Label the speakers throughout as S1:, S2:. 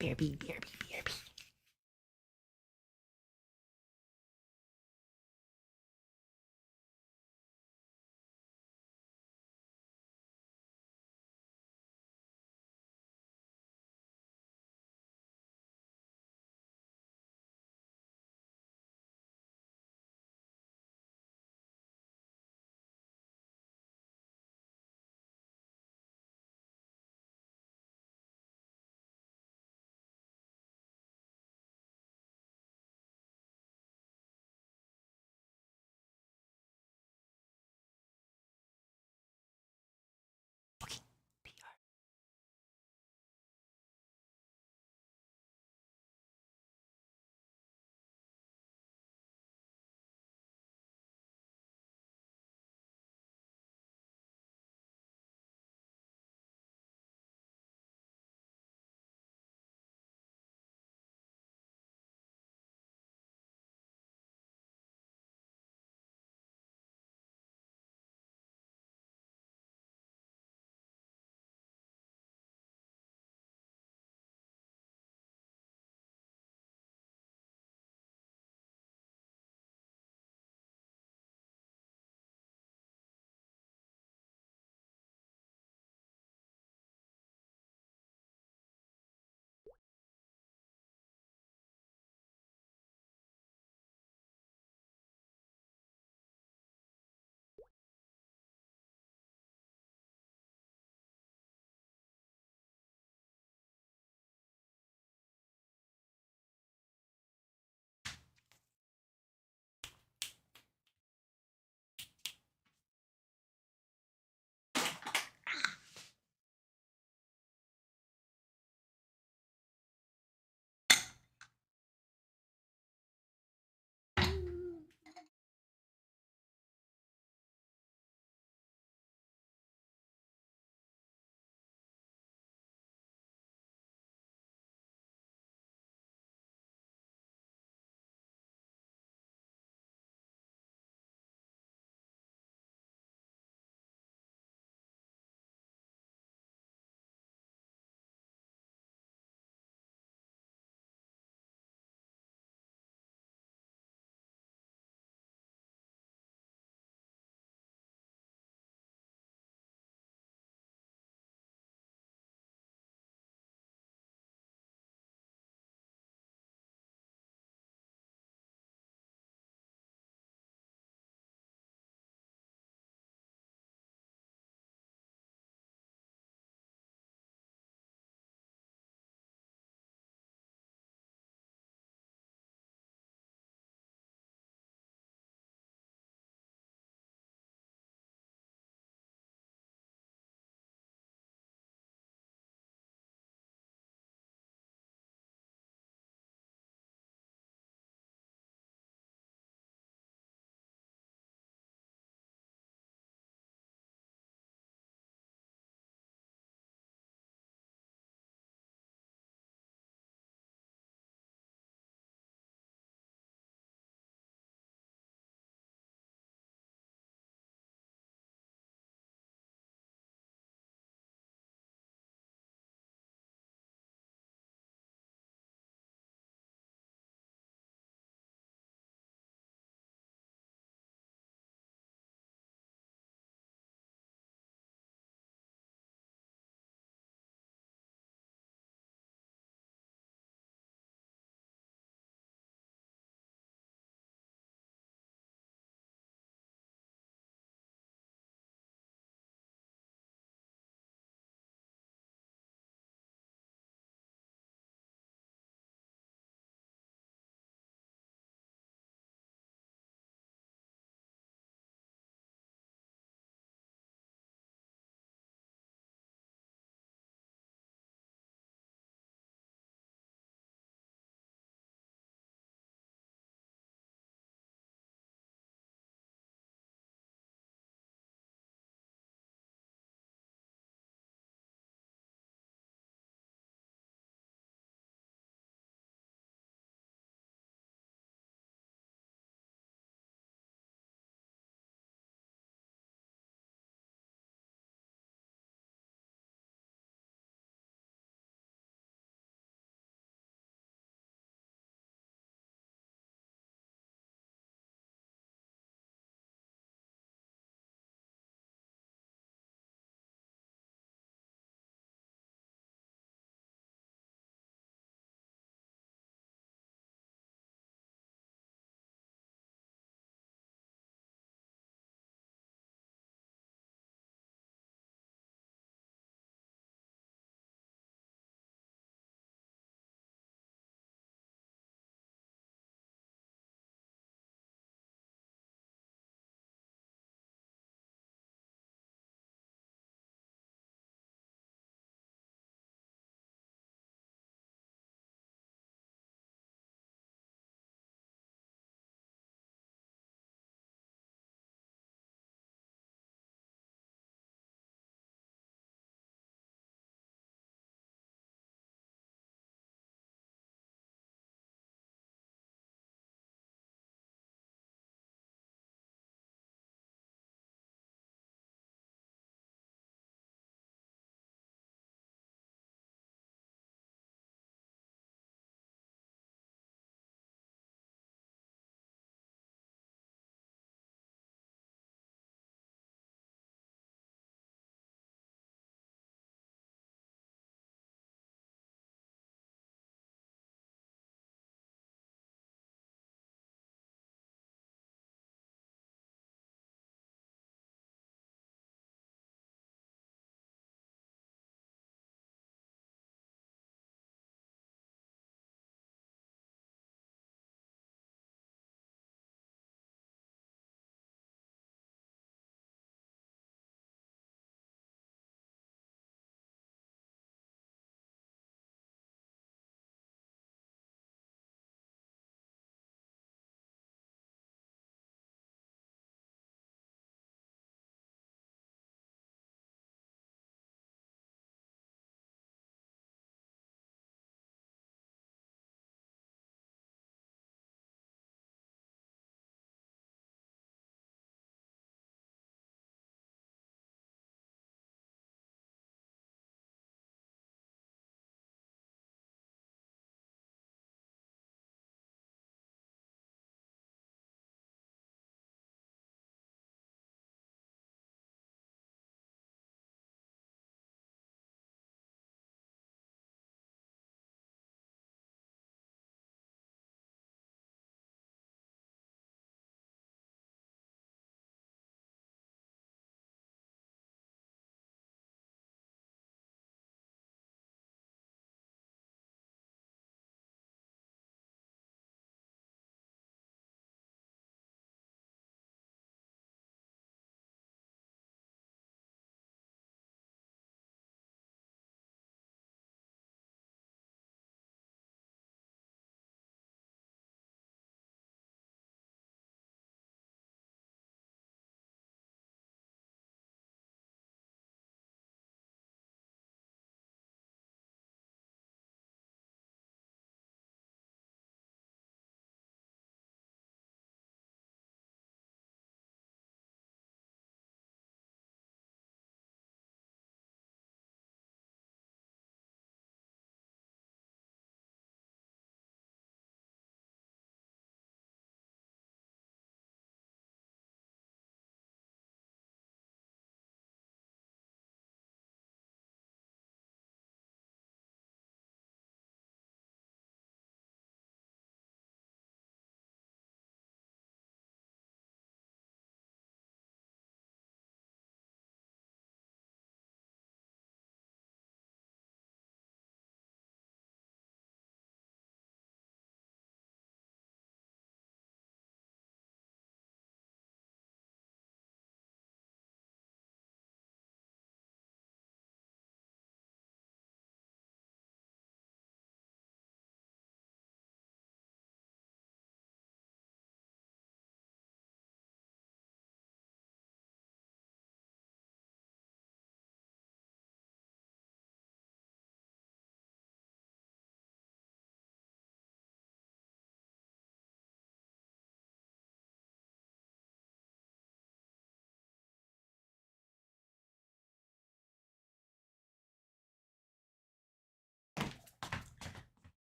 S1: BRB.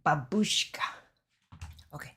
S1: Babushka. Okay.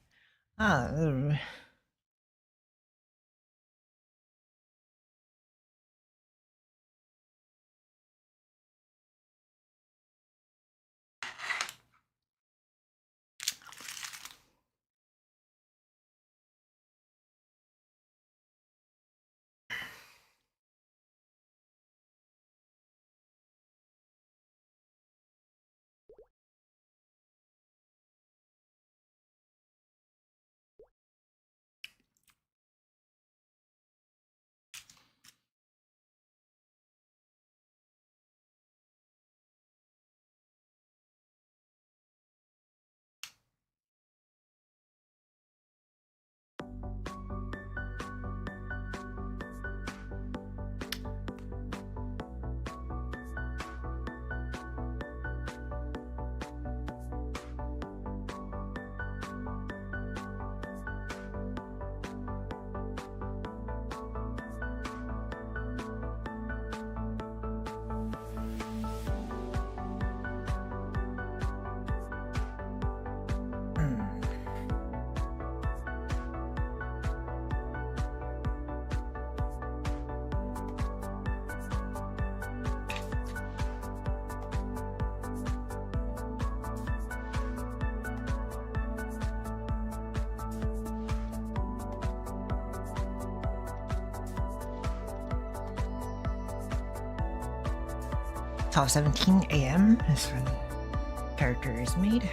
S1: $12:17 a.m. is when the character is made.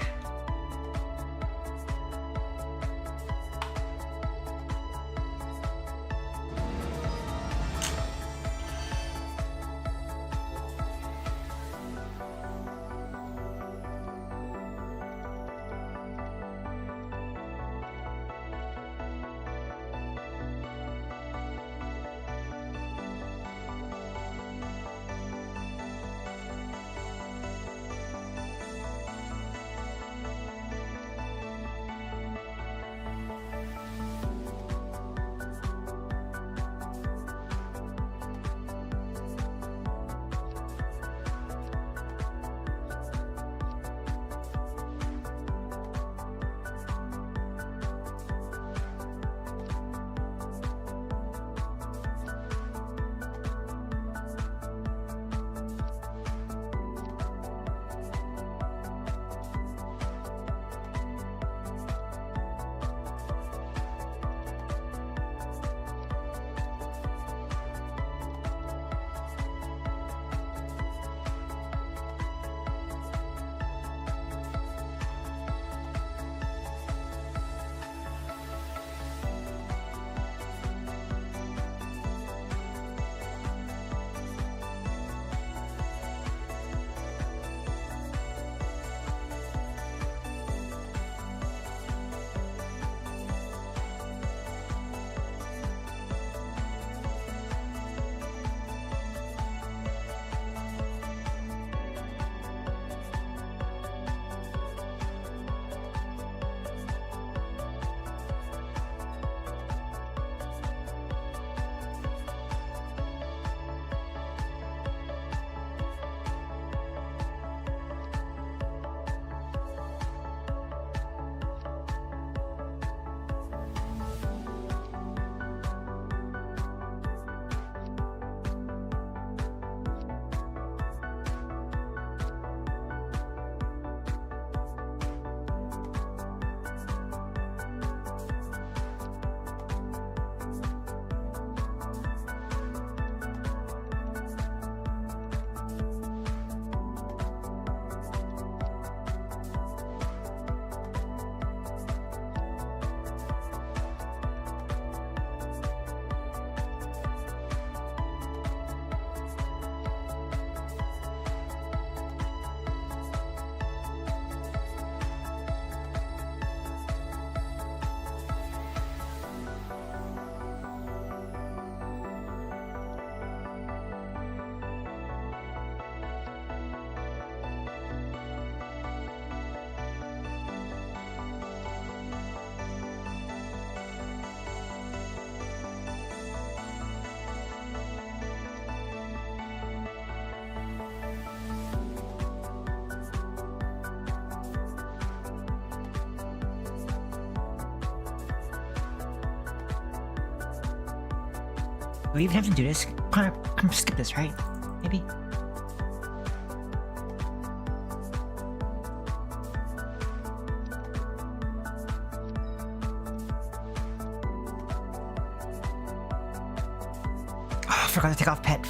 S1: we even have to do this? Come skip this, right? Maybe? Oh, I forgot to take off pet.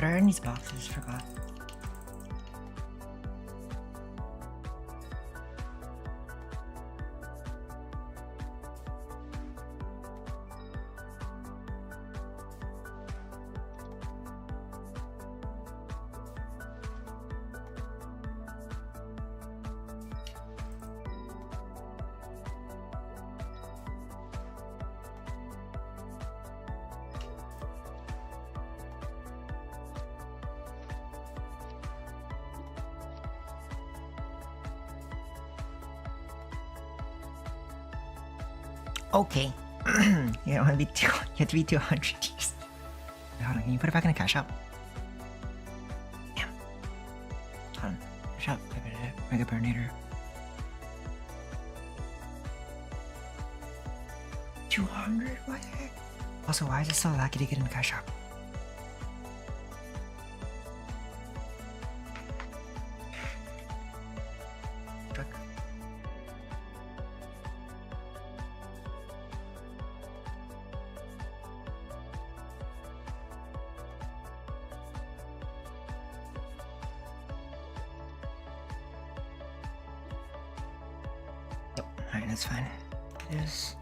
S1: are in these boxes? Forgot. Okay. You don't want to be you have to be 200 years. Hold on, can you put it back in the cash out? Damn. Hold on. Cash out. Mega Burnator. 200? What the heck? Also, why is it so lucky to get in the cash shop? Truck. Alright, that's fine. It is.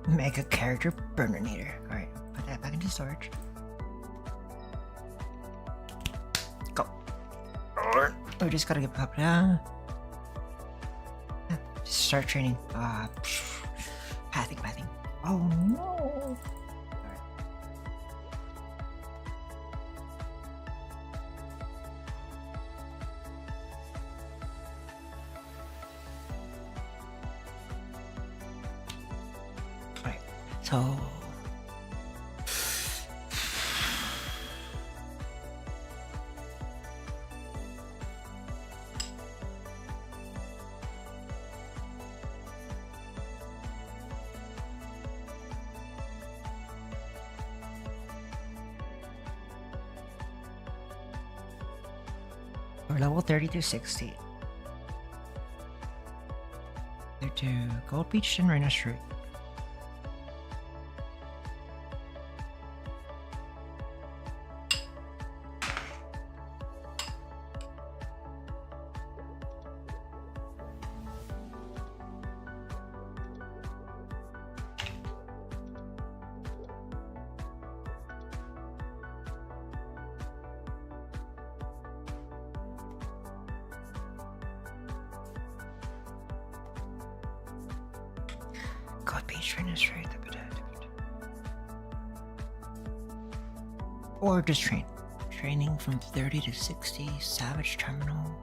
S1: Mega character burnator. Alright, put that back into storage. Go. We just gotta get popped down. Just start training. Pathing. Oh no! So we're level 30 to 60. They're to Gold Beach and Rhino Street. God, beach train is right. Or just train. Training from 30 to 60, Savage Terminal.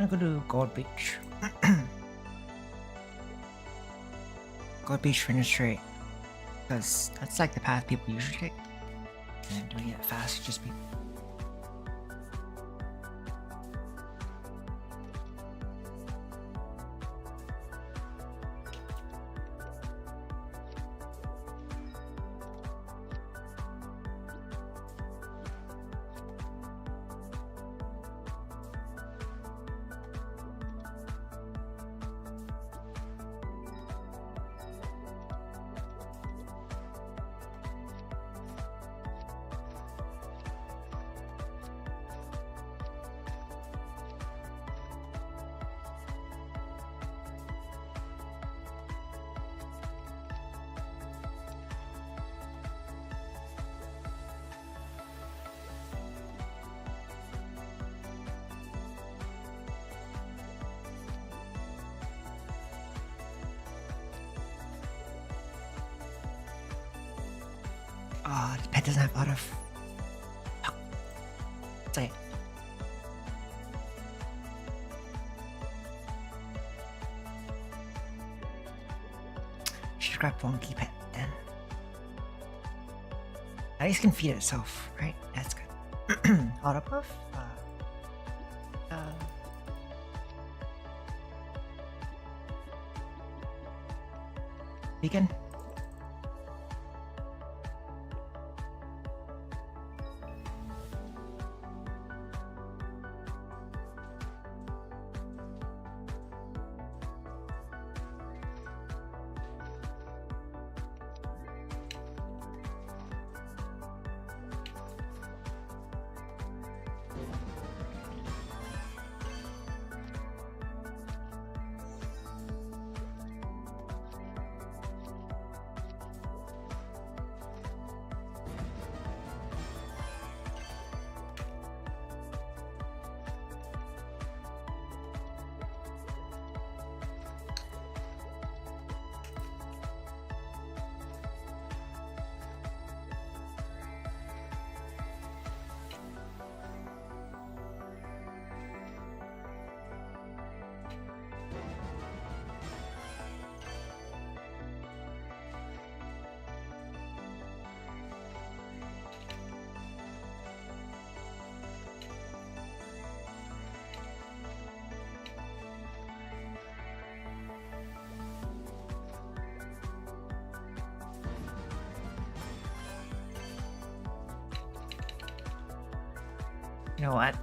S1: I'm gonna do Gold Beach. Gold Beach finish straight. Because that's like the path people usually take. And doing it fast would just be. Oh, this pet doesn't have a lot of. Fuck. Say it. Should grab Wonky Pet then. At least it can feed itself, right? That's good. Auto puff? Beacon? You know what?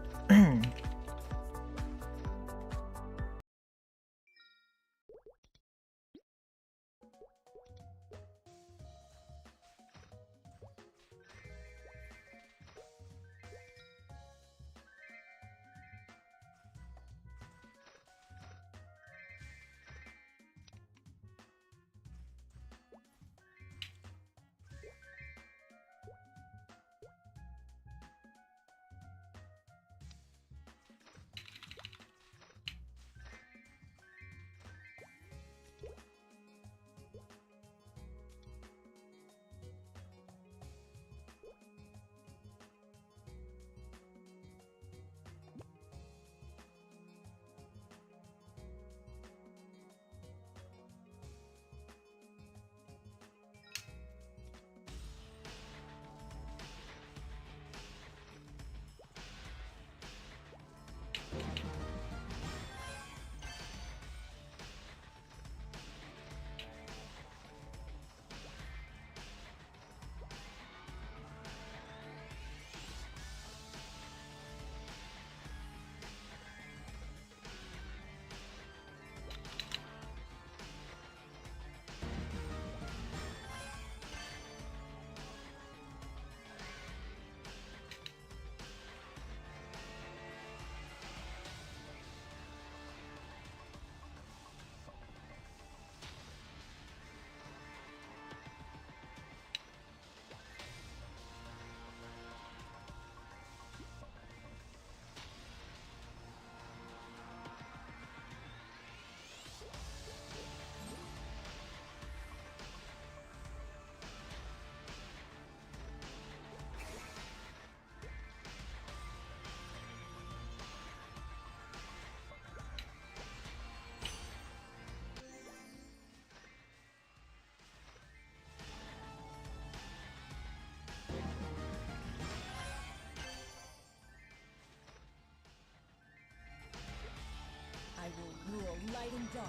S2: Initiating dark.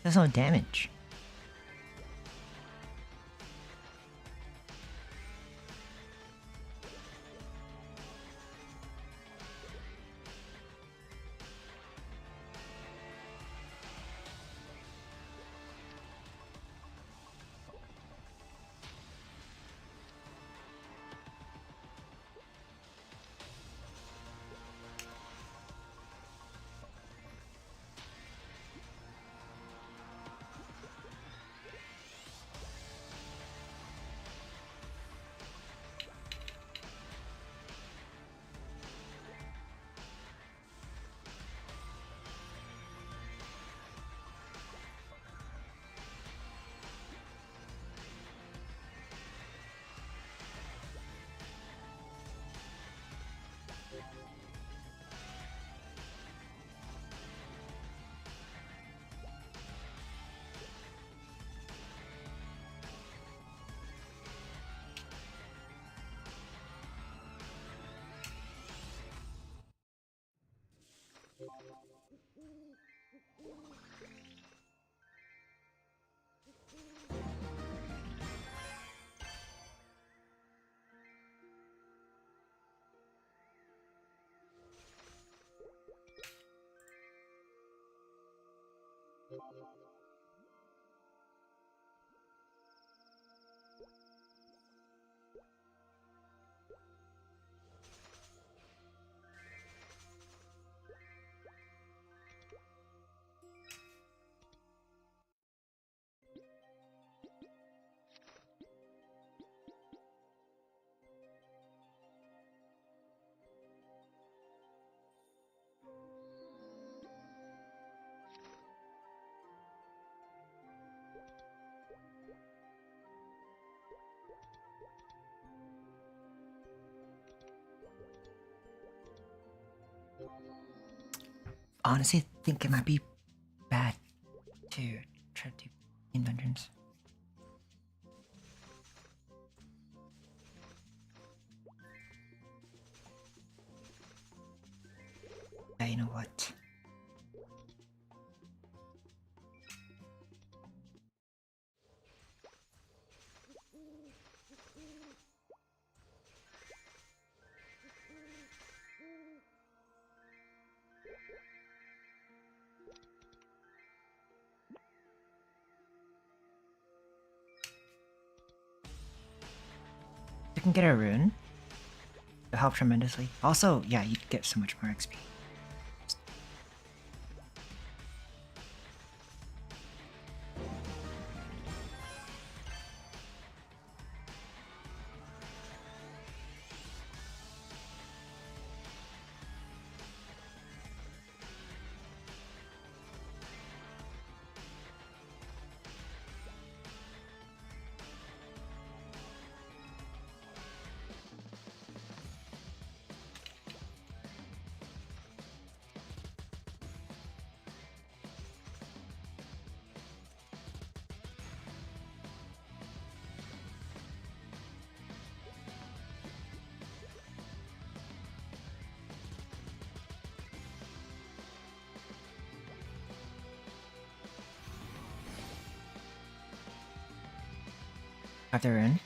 S1: There's no damage. Honestly, I think it might be bad to try to do in dungeons. Yeah, you know what? You can get a rune. It'll help tremendously. Also, yeah, you get so much more XP. Have their rune.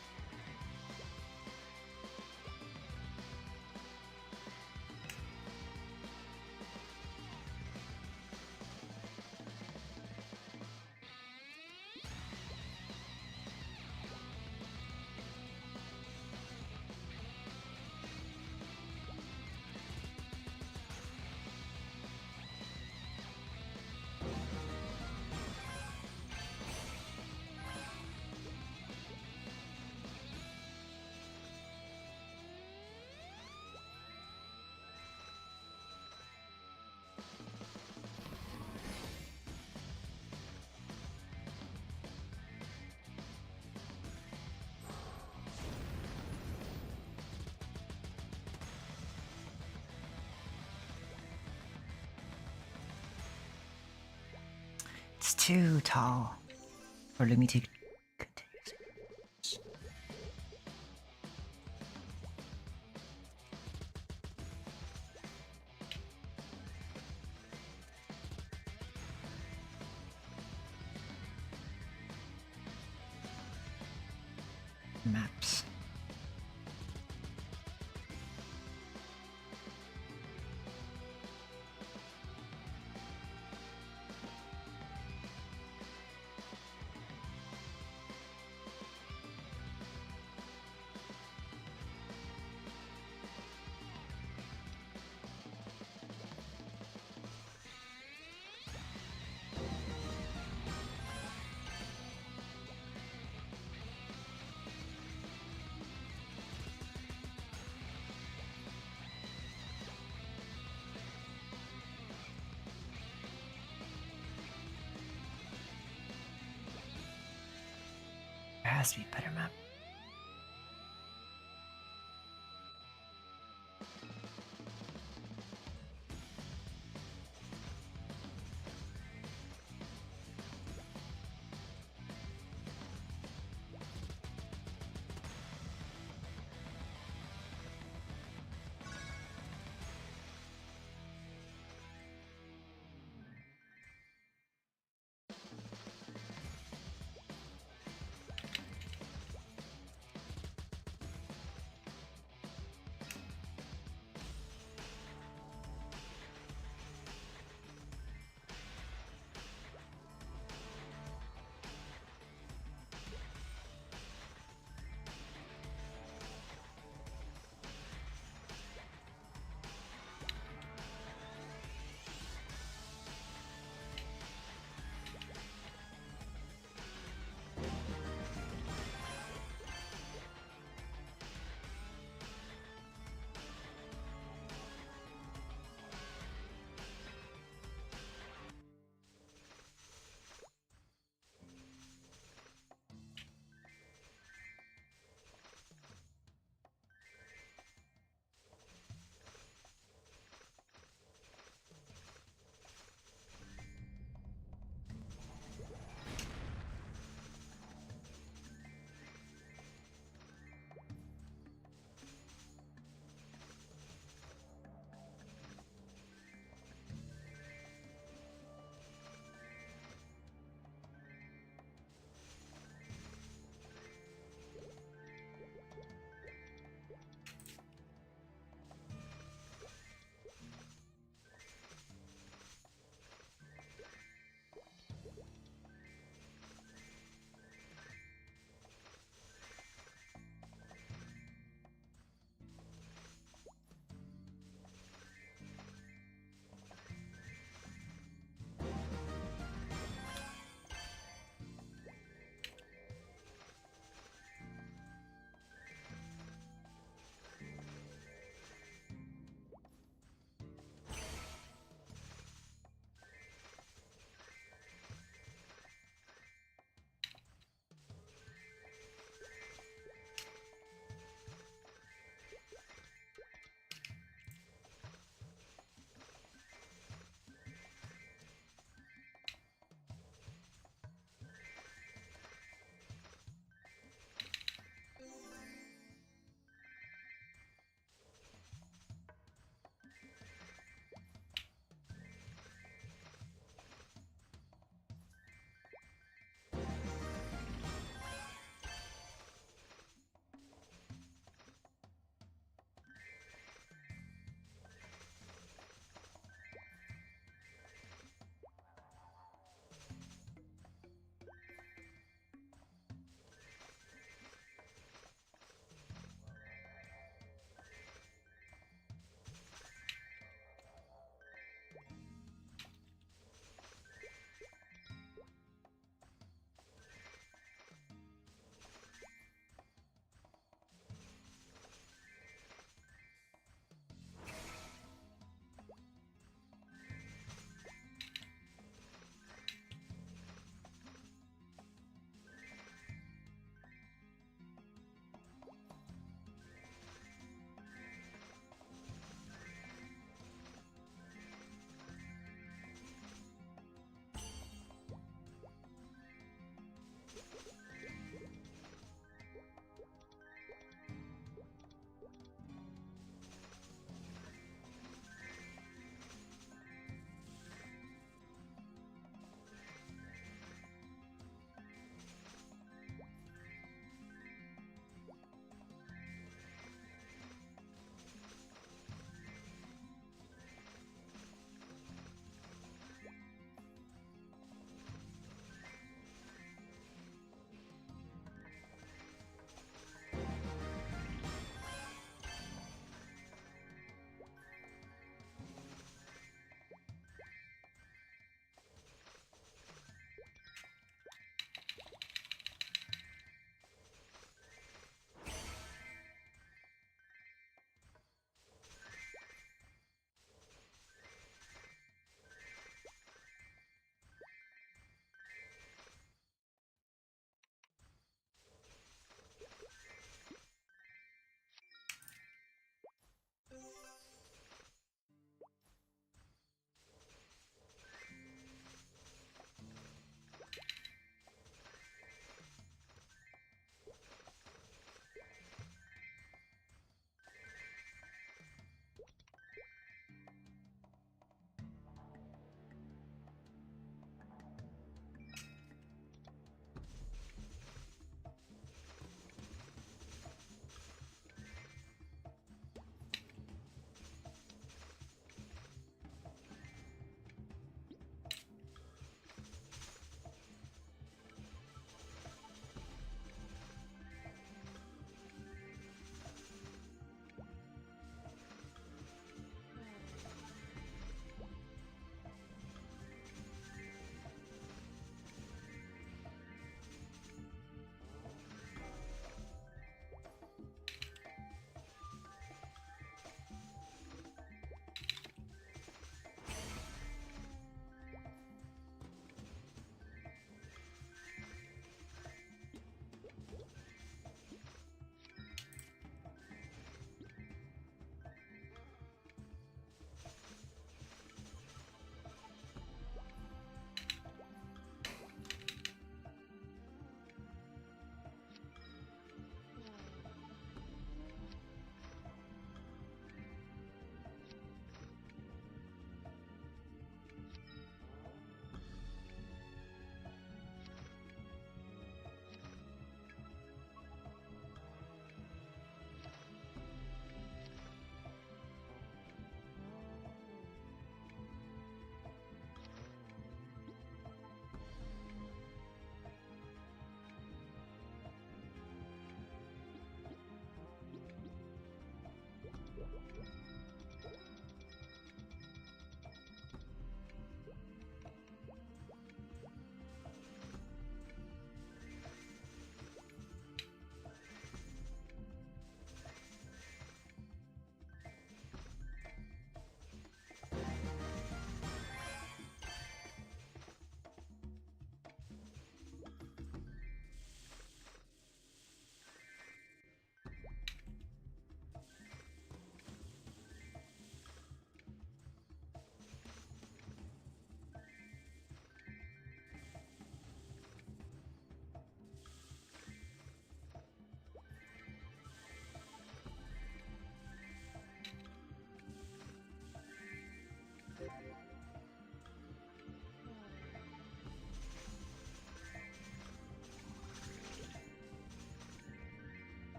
S1: It's too tall for Lumi to continue. Maps. There has to be a better map.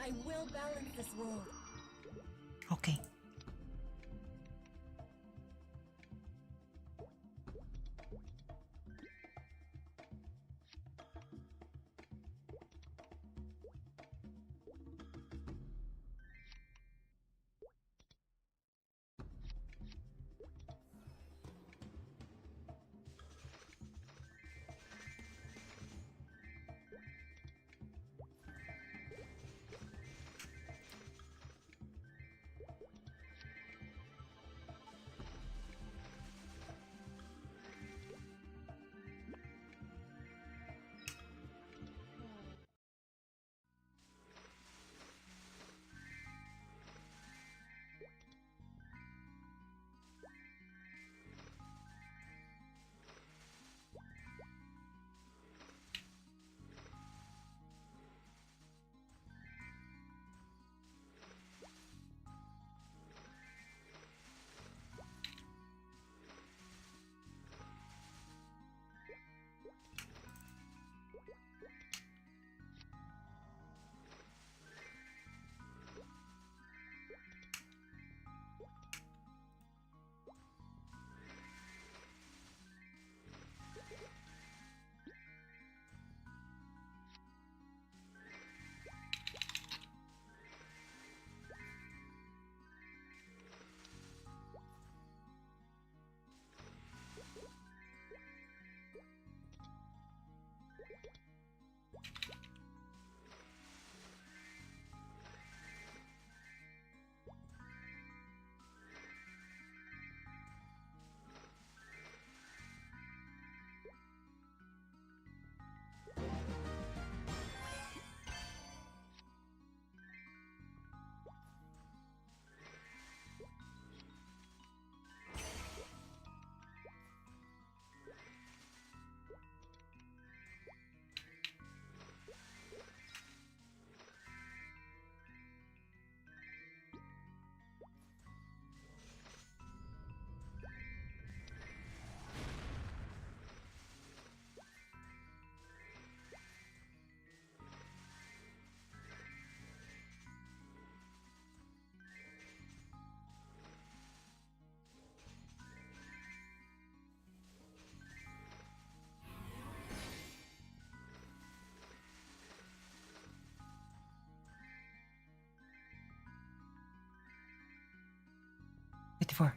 S2: I will balance this world.
S1: Okay. Four.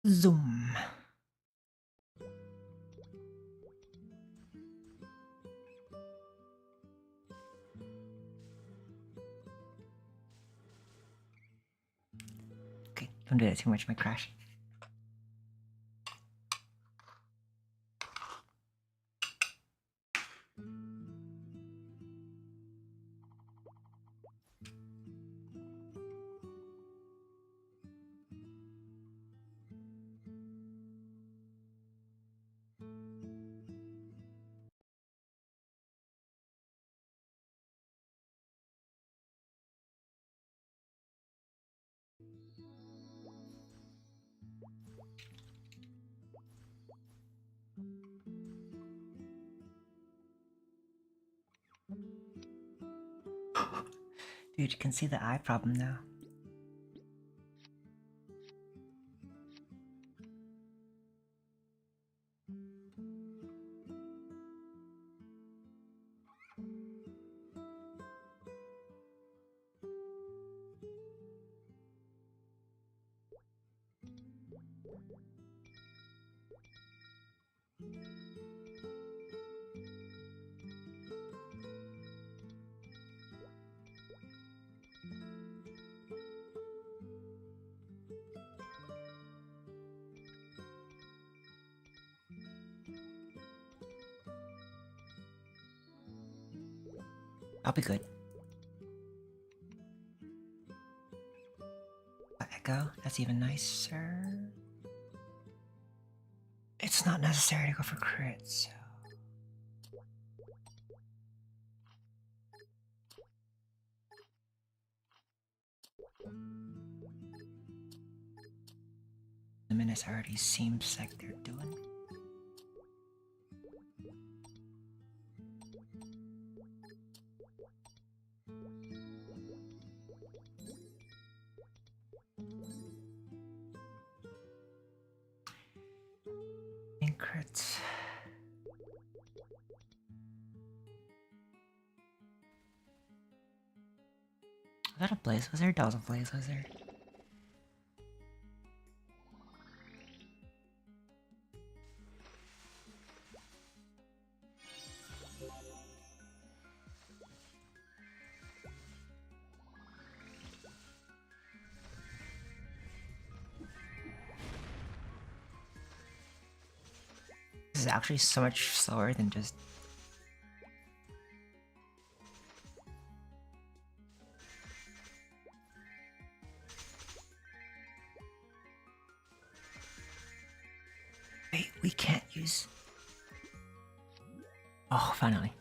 S1: Zoom. Okay, don't do that too much, might crash. Dude, you can see the eye problem now. I'll be good. Echo, that's even nicer. It's not necessary to go for crits, so. The minutes already seems like they're doing. And crits. Was that a Blaze Wizard? That was a Blaze Wizard. This is actually so much slower than just... Wait, we can't use... Oh, finally.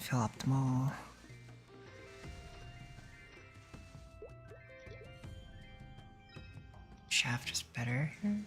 S1: feel optimal. Shaft is better here.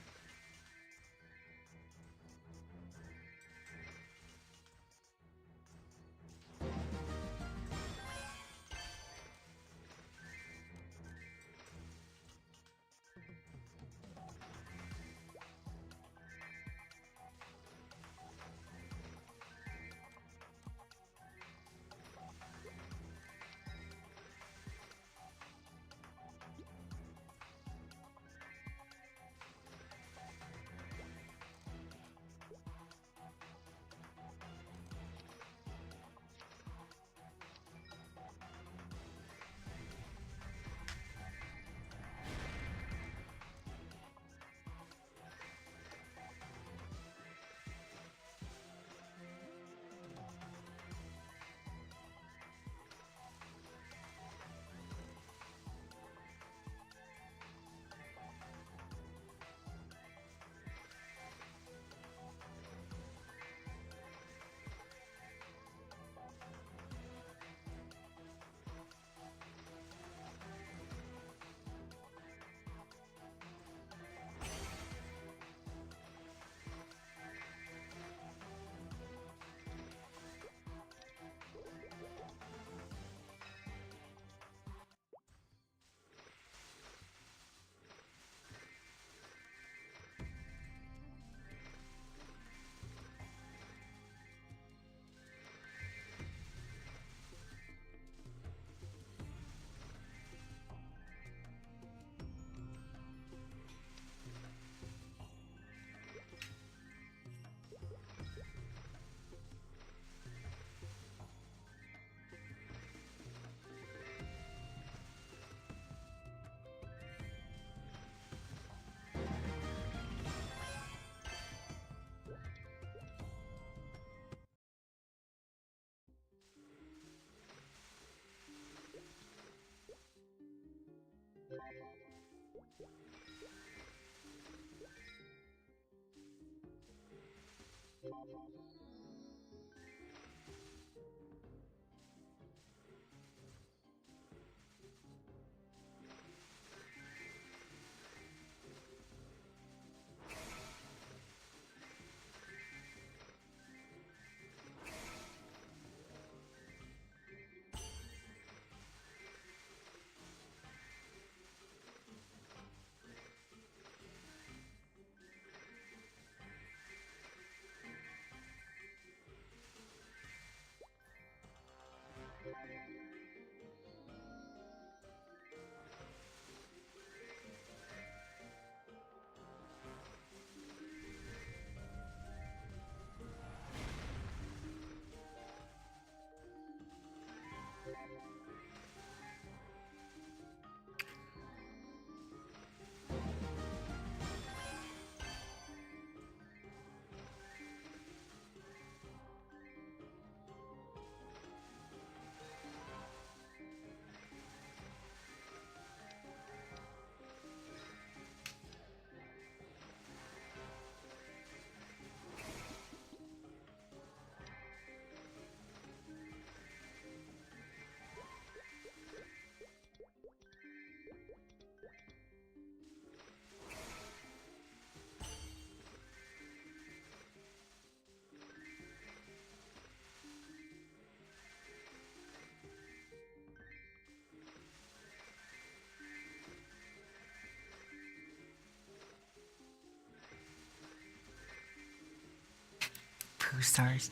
S1: Poo stars.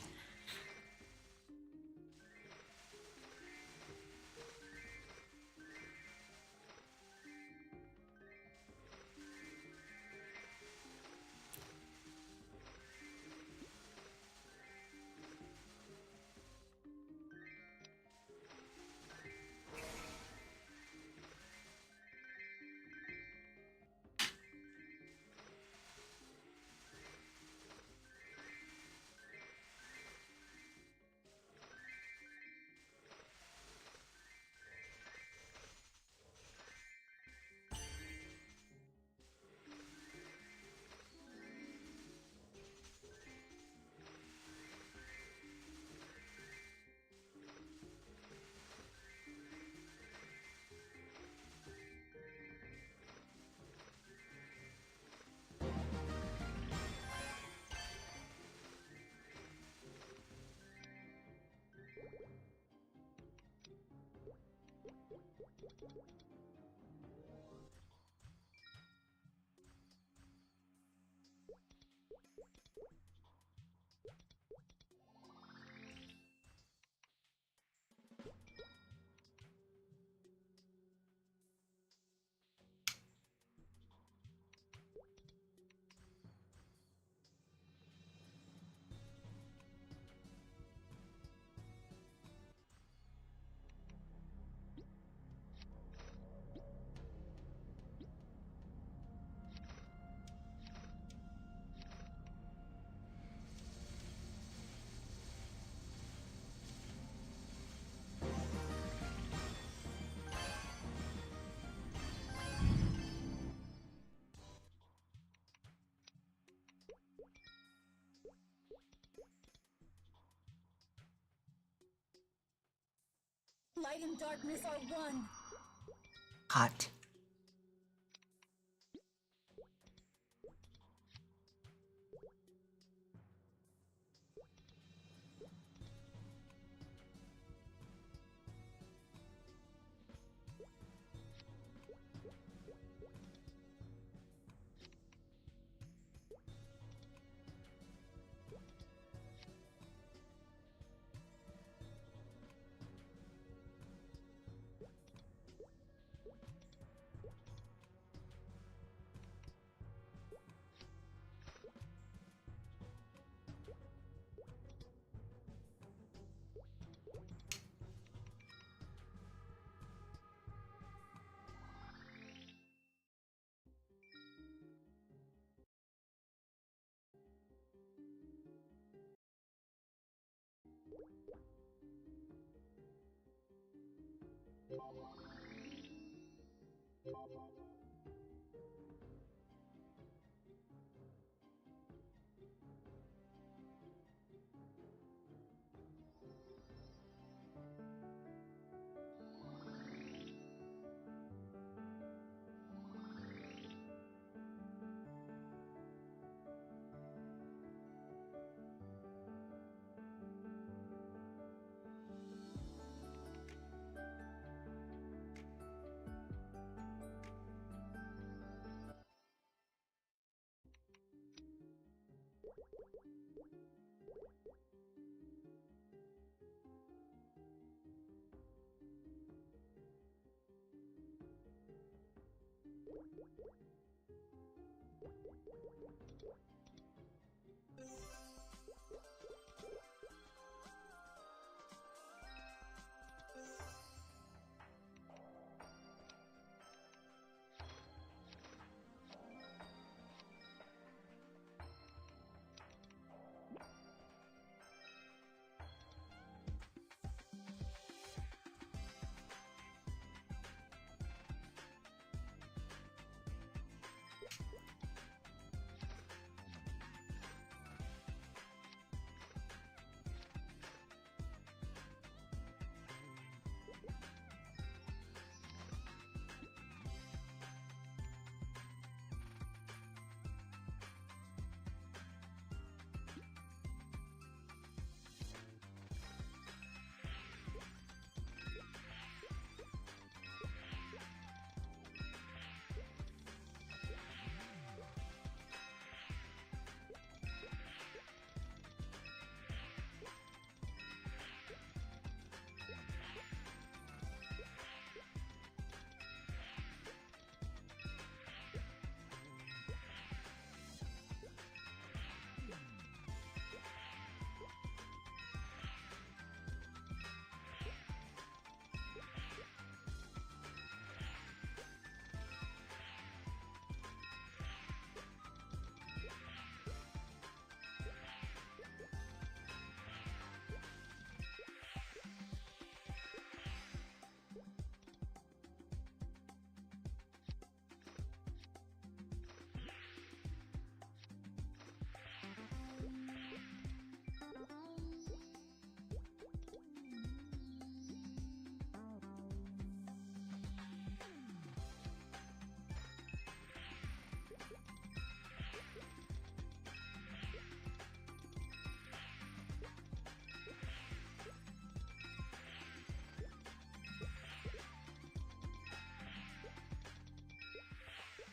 S2: Light and darkness are one.
S1: Hot.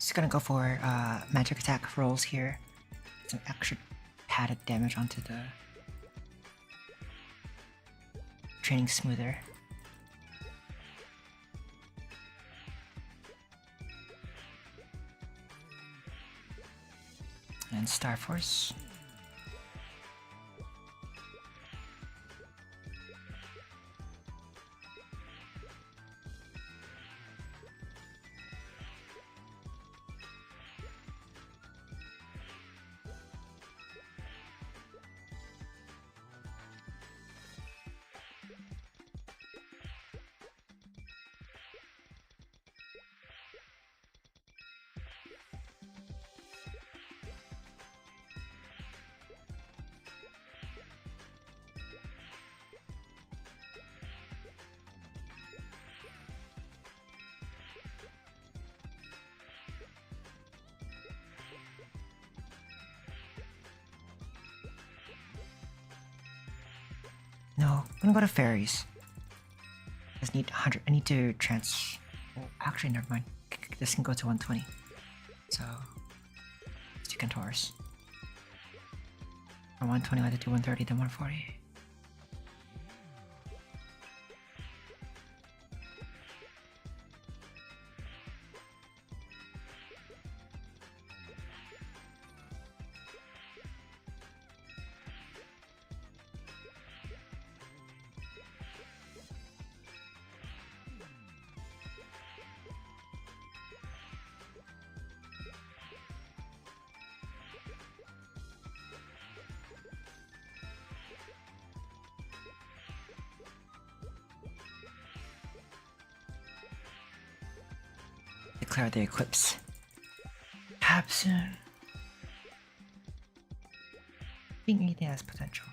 S1: Just gonna go for magic attack rolls here. Some extra padded damage onto the training smoother. And Star Force. No, I'm gonna go to fairies. I just need 100. I need to Oh, actually, never mind. This can go to 120. So, let's do Centaurs. From 120, I have to do 130, then 140. Declare the eclipse. Happen soon. Being anything has potential.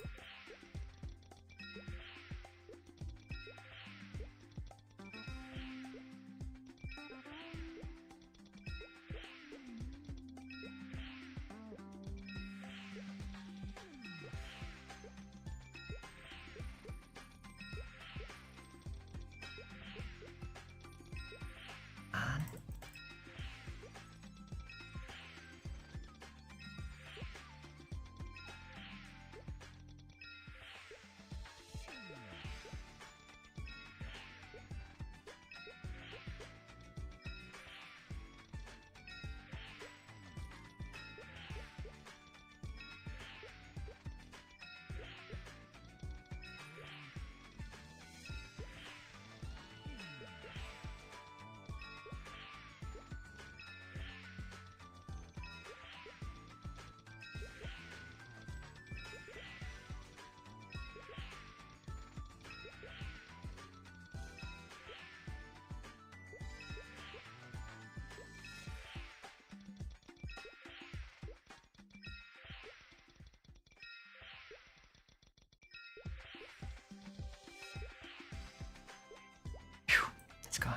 S1: Let's go.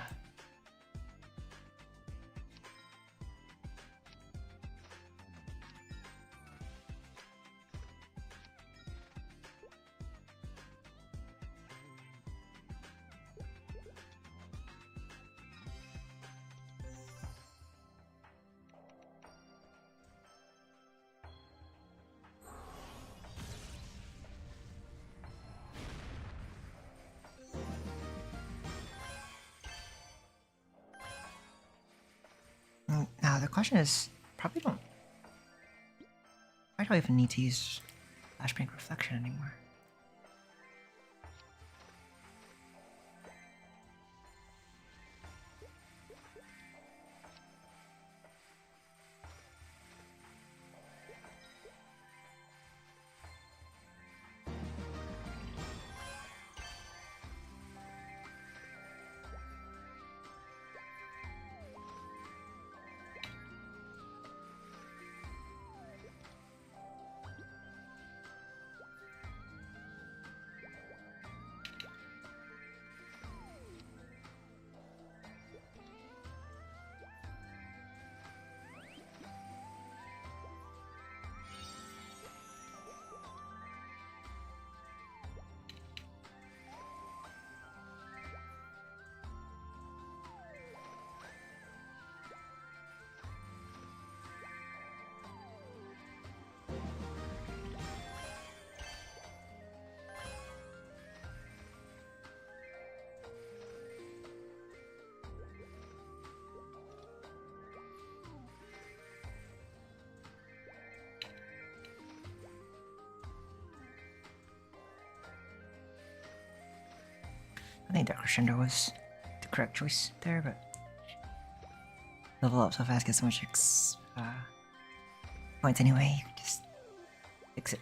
S1: Now the question is, probably don't. I don't even need to use Flashbang Reflection anymore. I think Dark Crescendo was the correct choice there, but level up so fast, get so much points anyway. You can just fix it.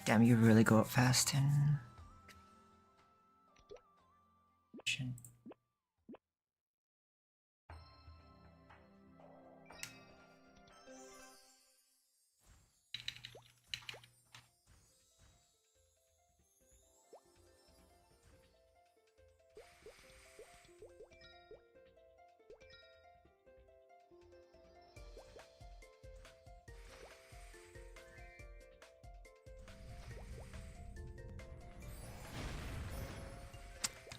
S1: Damn, you really go up fast in...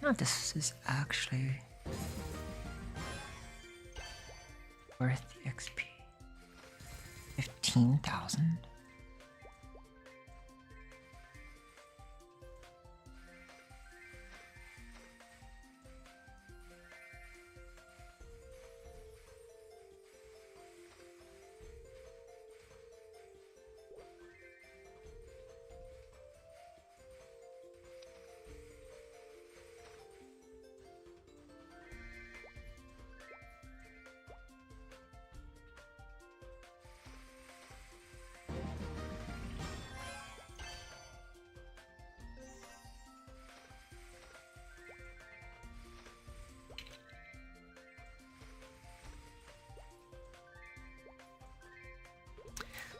S1: No, this is actually worth the XP. 15,000.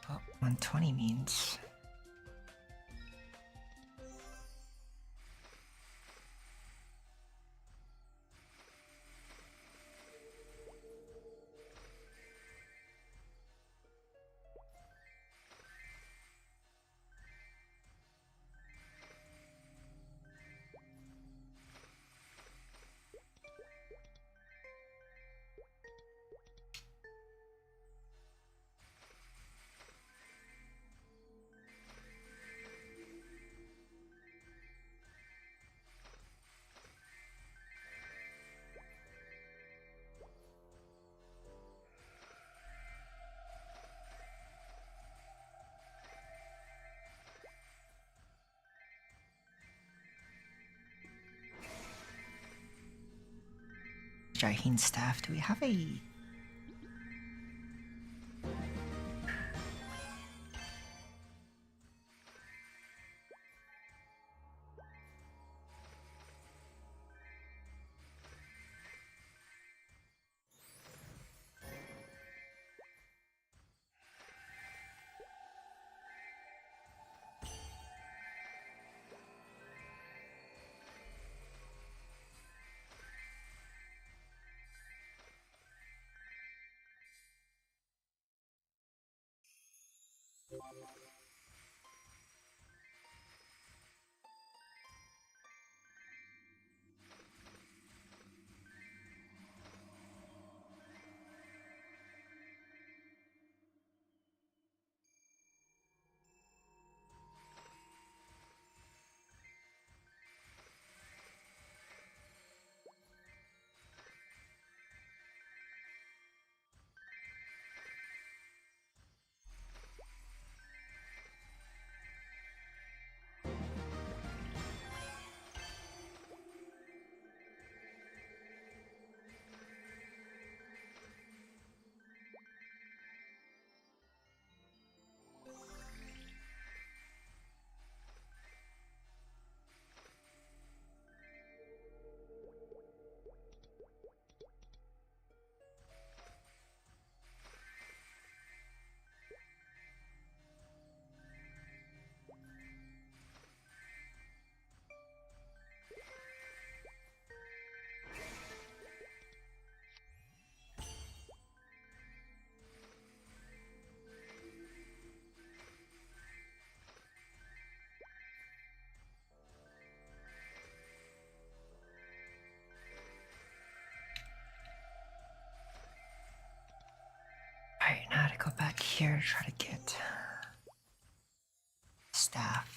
S1: Well, 120 means... Jaheen staff, do we have a... here to try to get staff.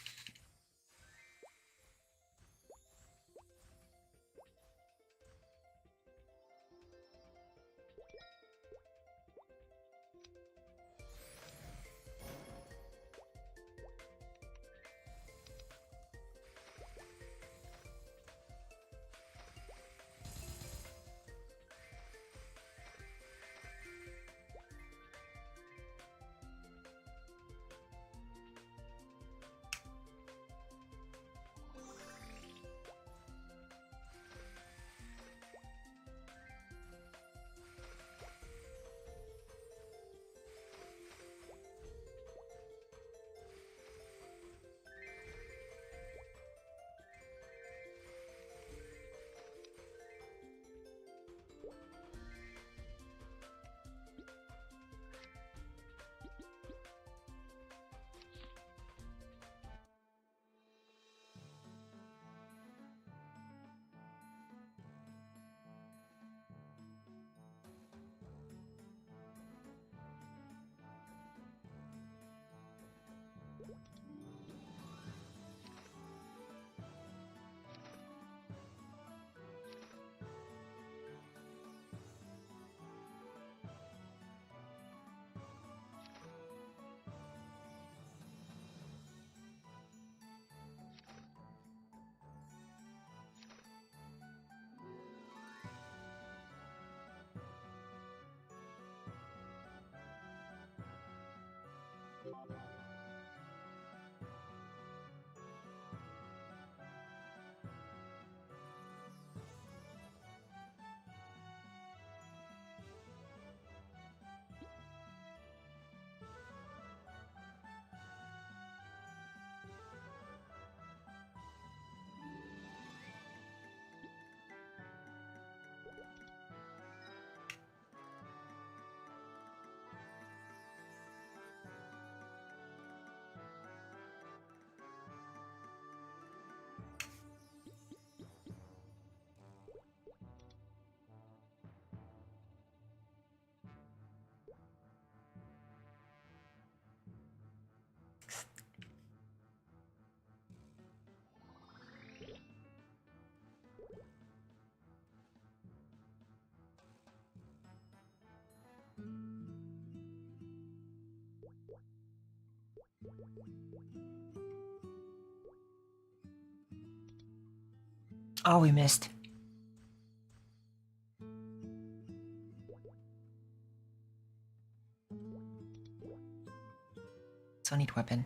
S1: Oh, we missed. Still need weapon.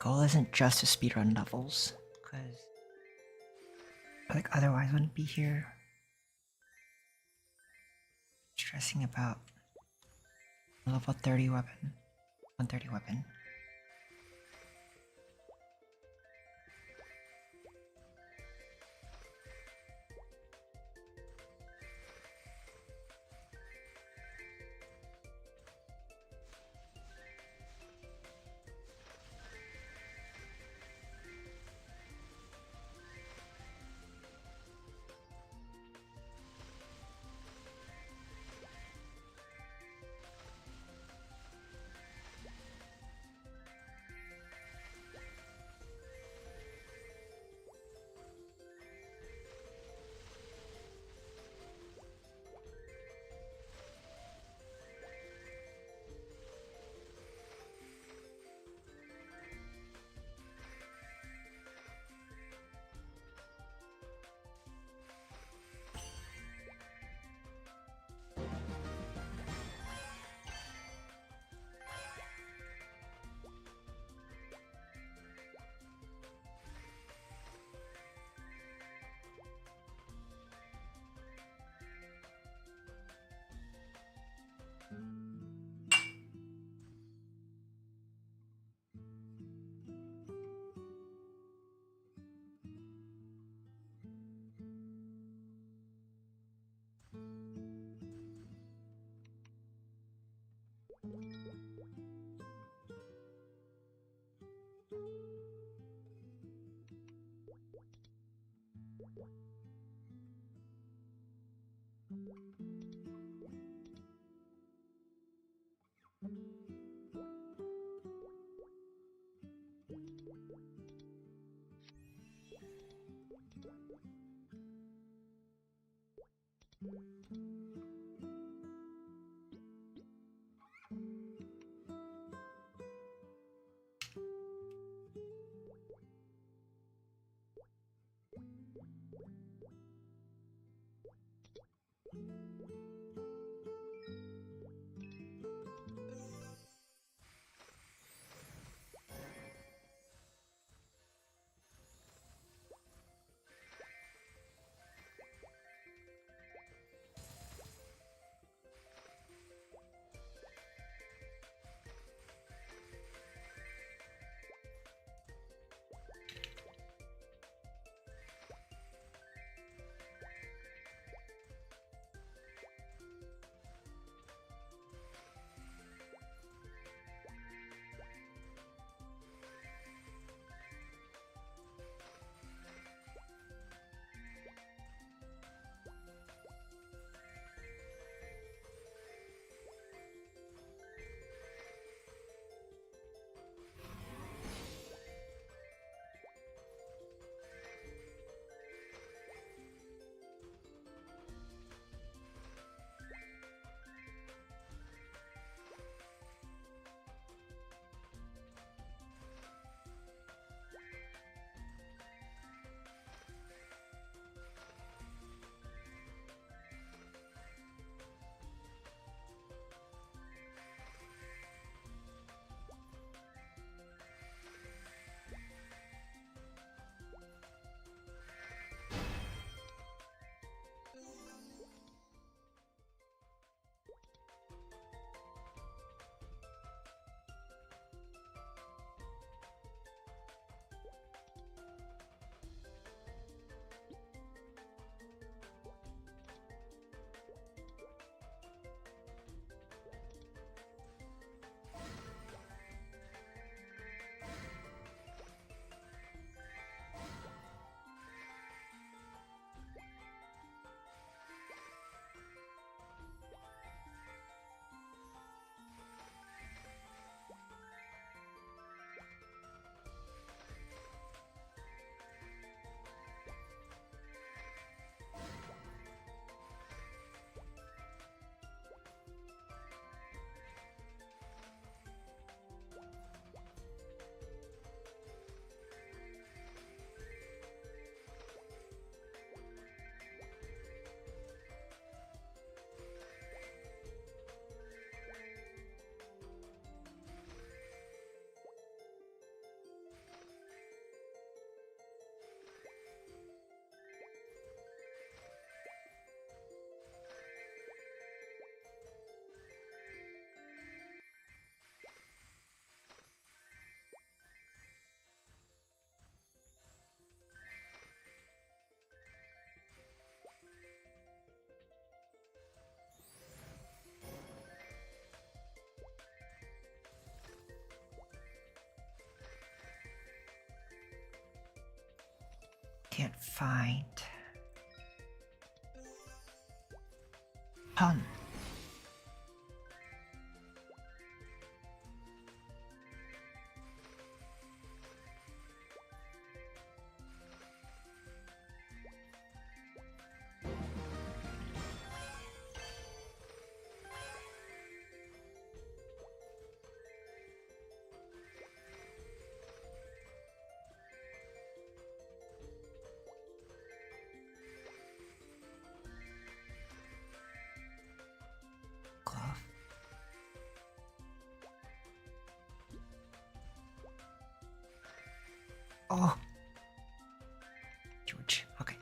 S1: goal isn't just to speedrun levels, because like otherwise I wouldn't be here stressing about a level 30 weapon, 130 weapon. Can't find pun. Glove. Oh, George. Okay.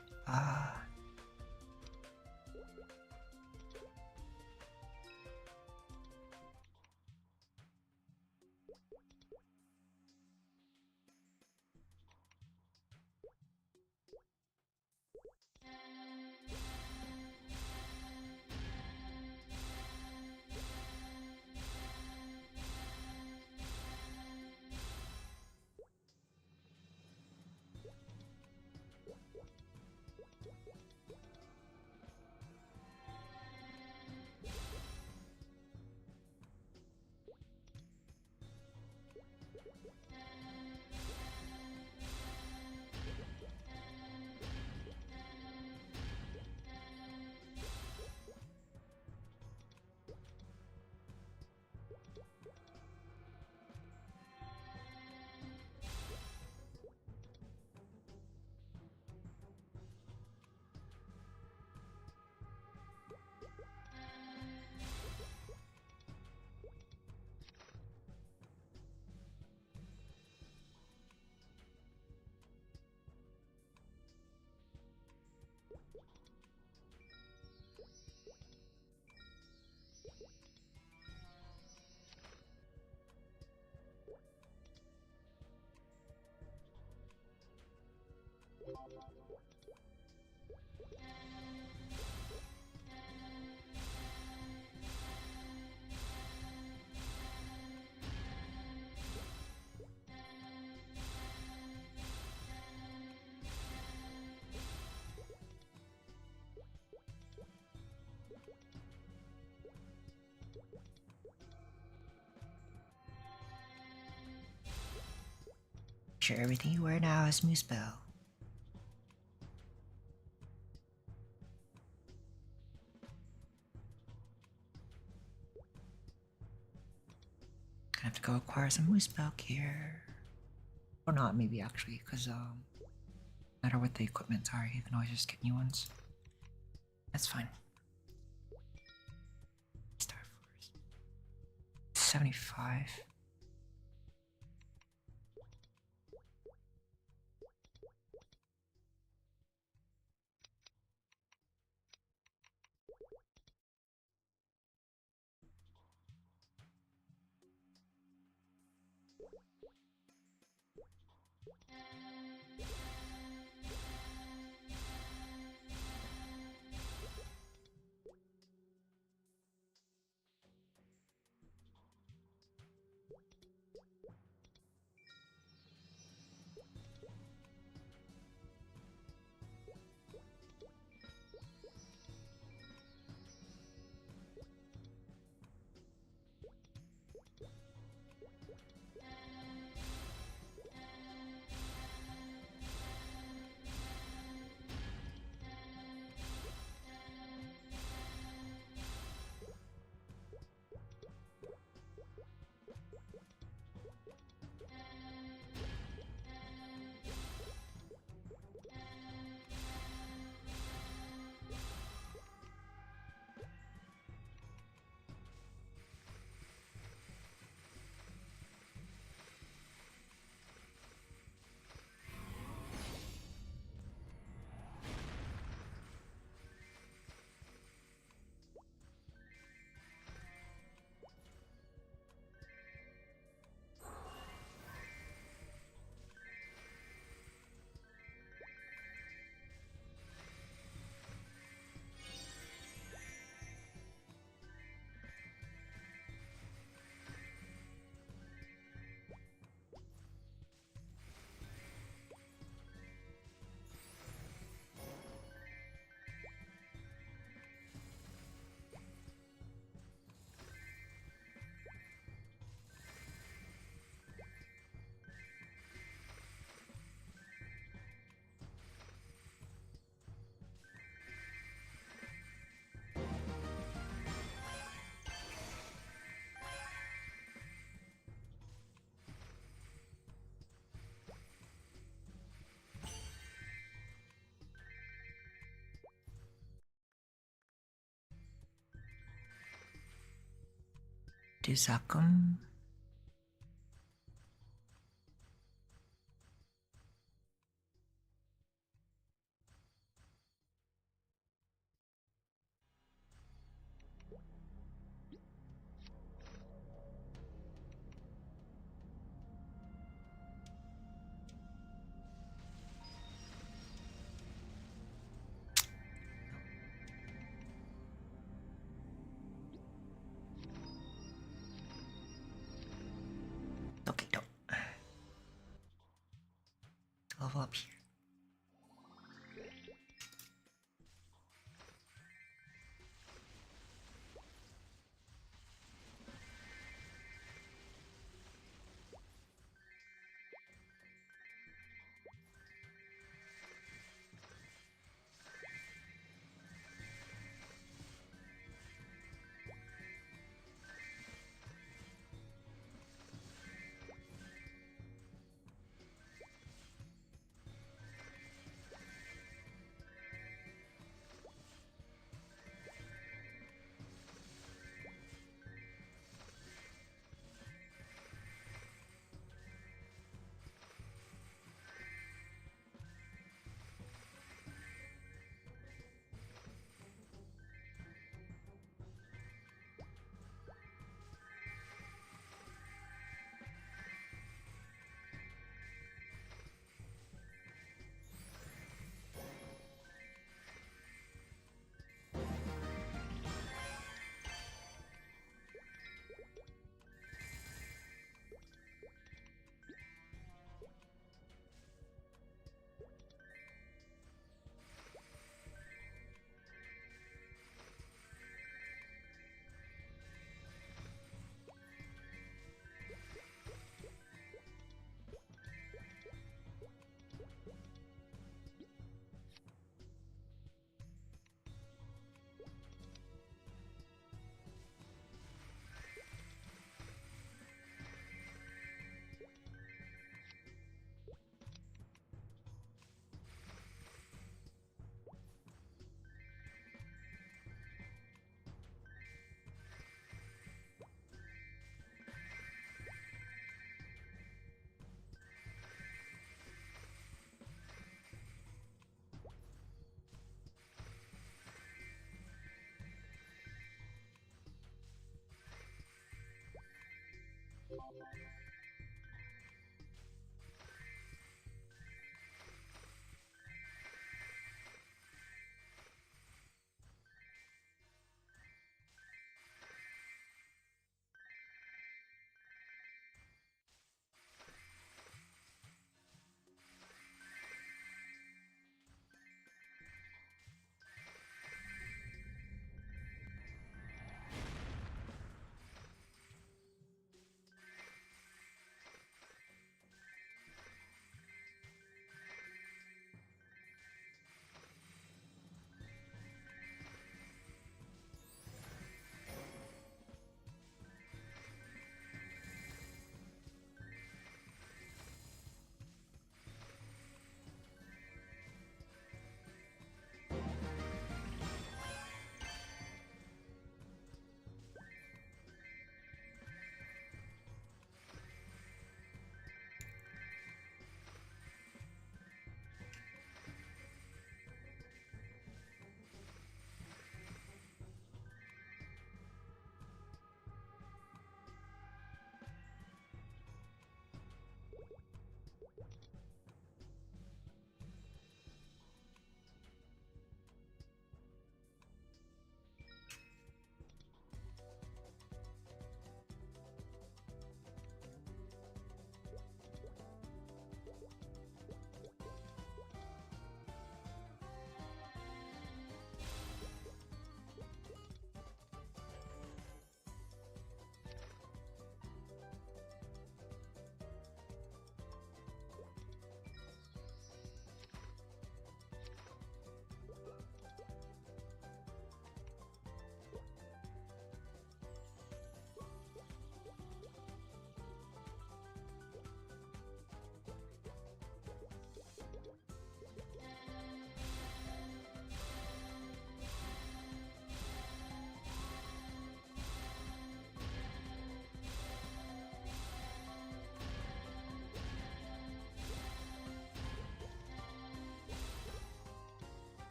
S1: Sure, everything you wear now is Moose Bell. Gonna have to go acquire some Moose Bell gear. Or not, maybe actually, because no matter what the equipment are, you can always just get new ones. That's fine. Star Force. 75. to Zakum. Okay, don't. Level up here.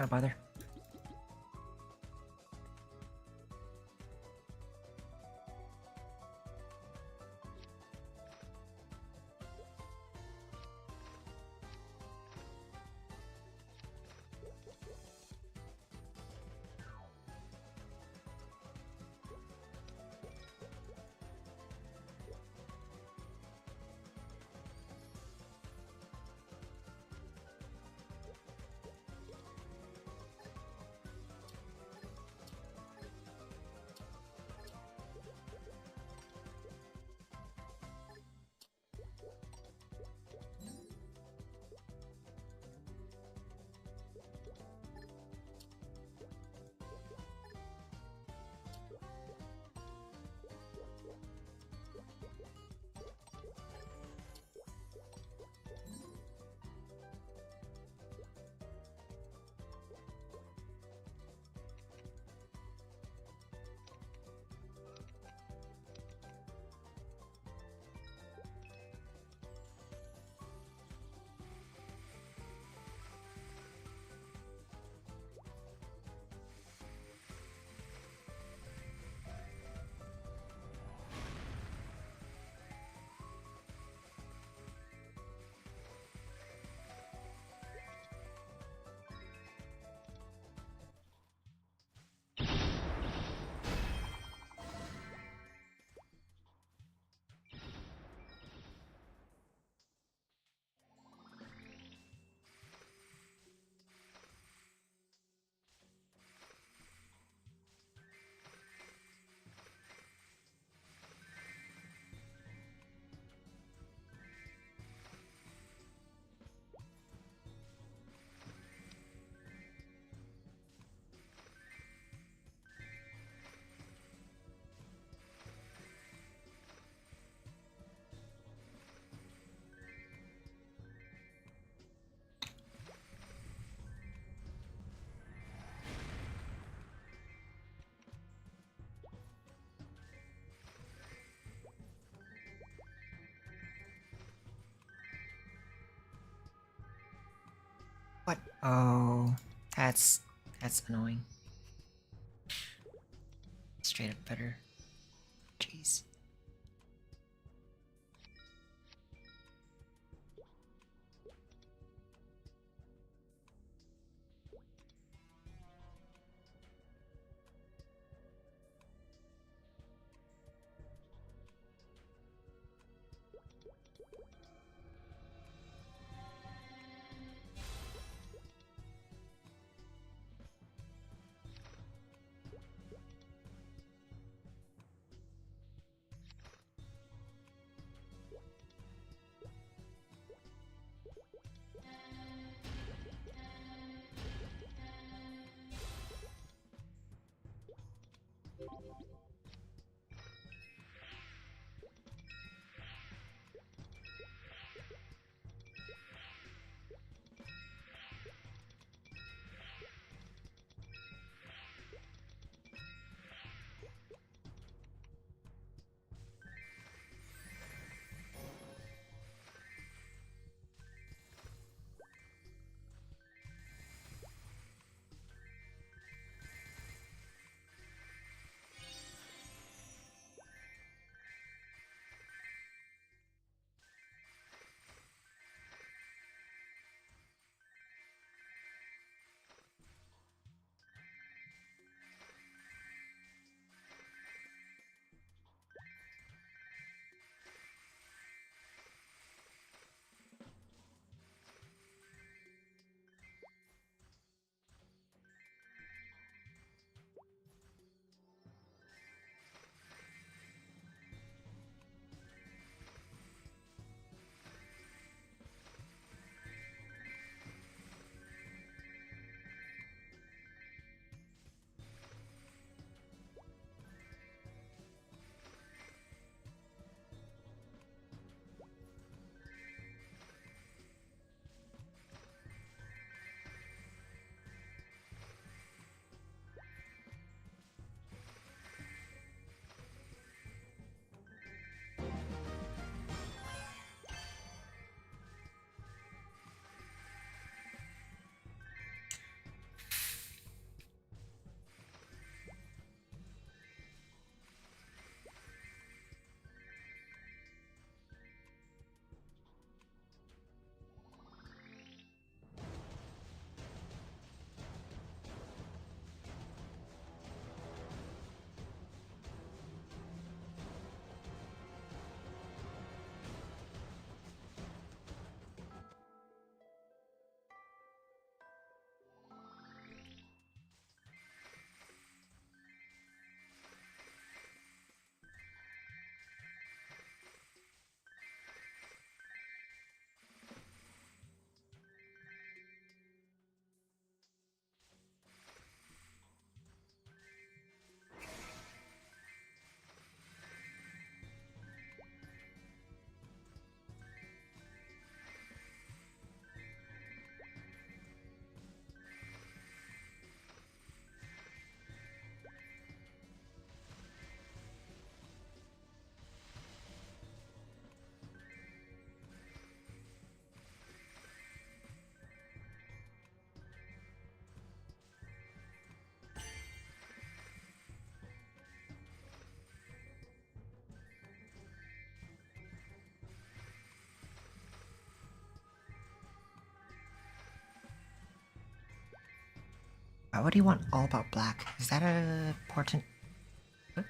S1: Don't bother. What? Oh, that's annoying. Straight up better. Jeez. Why would he want all about black? Is that a important? What?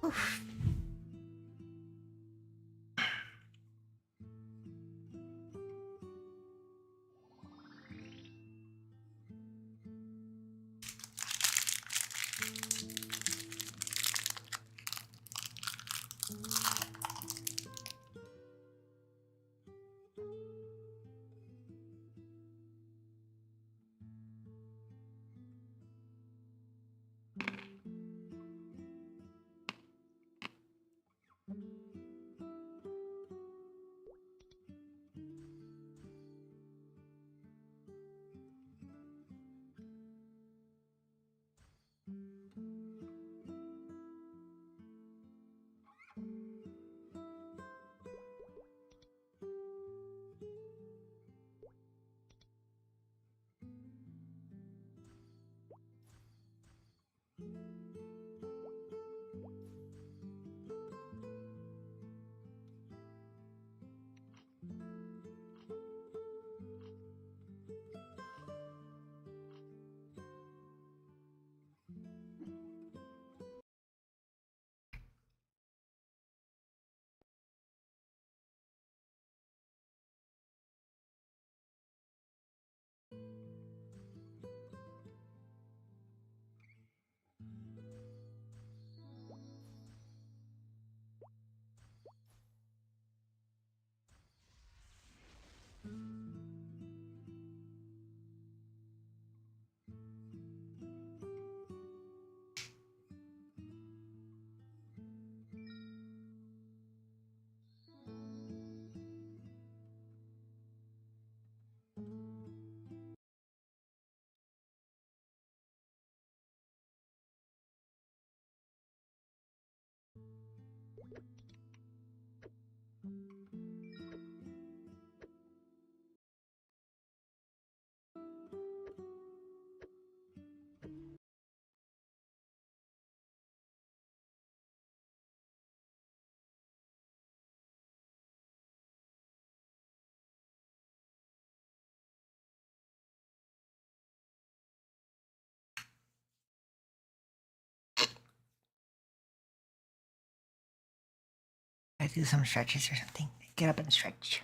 S1: Oof. Gotta do some stretches or something. Get up and stretch.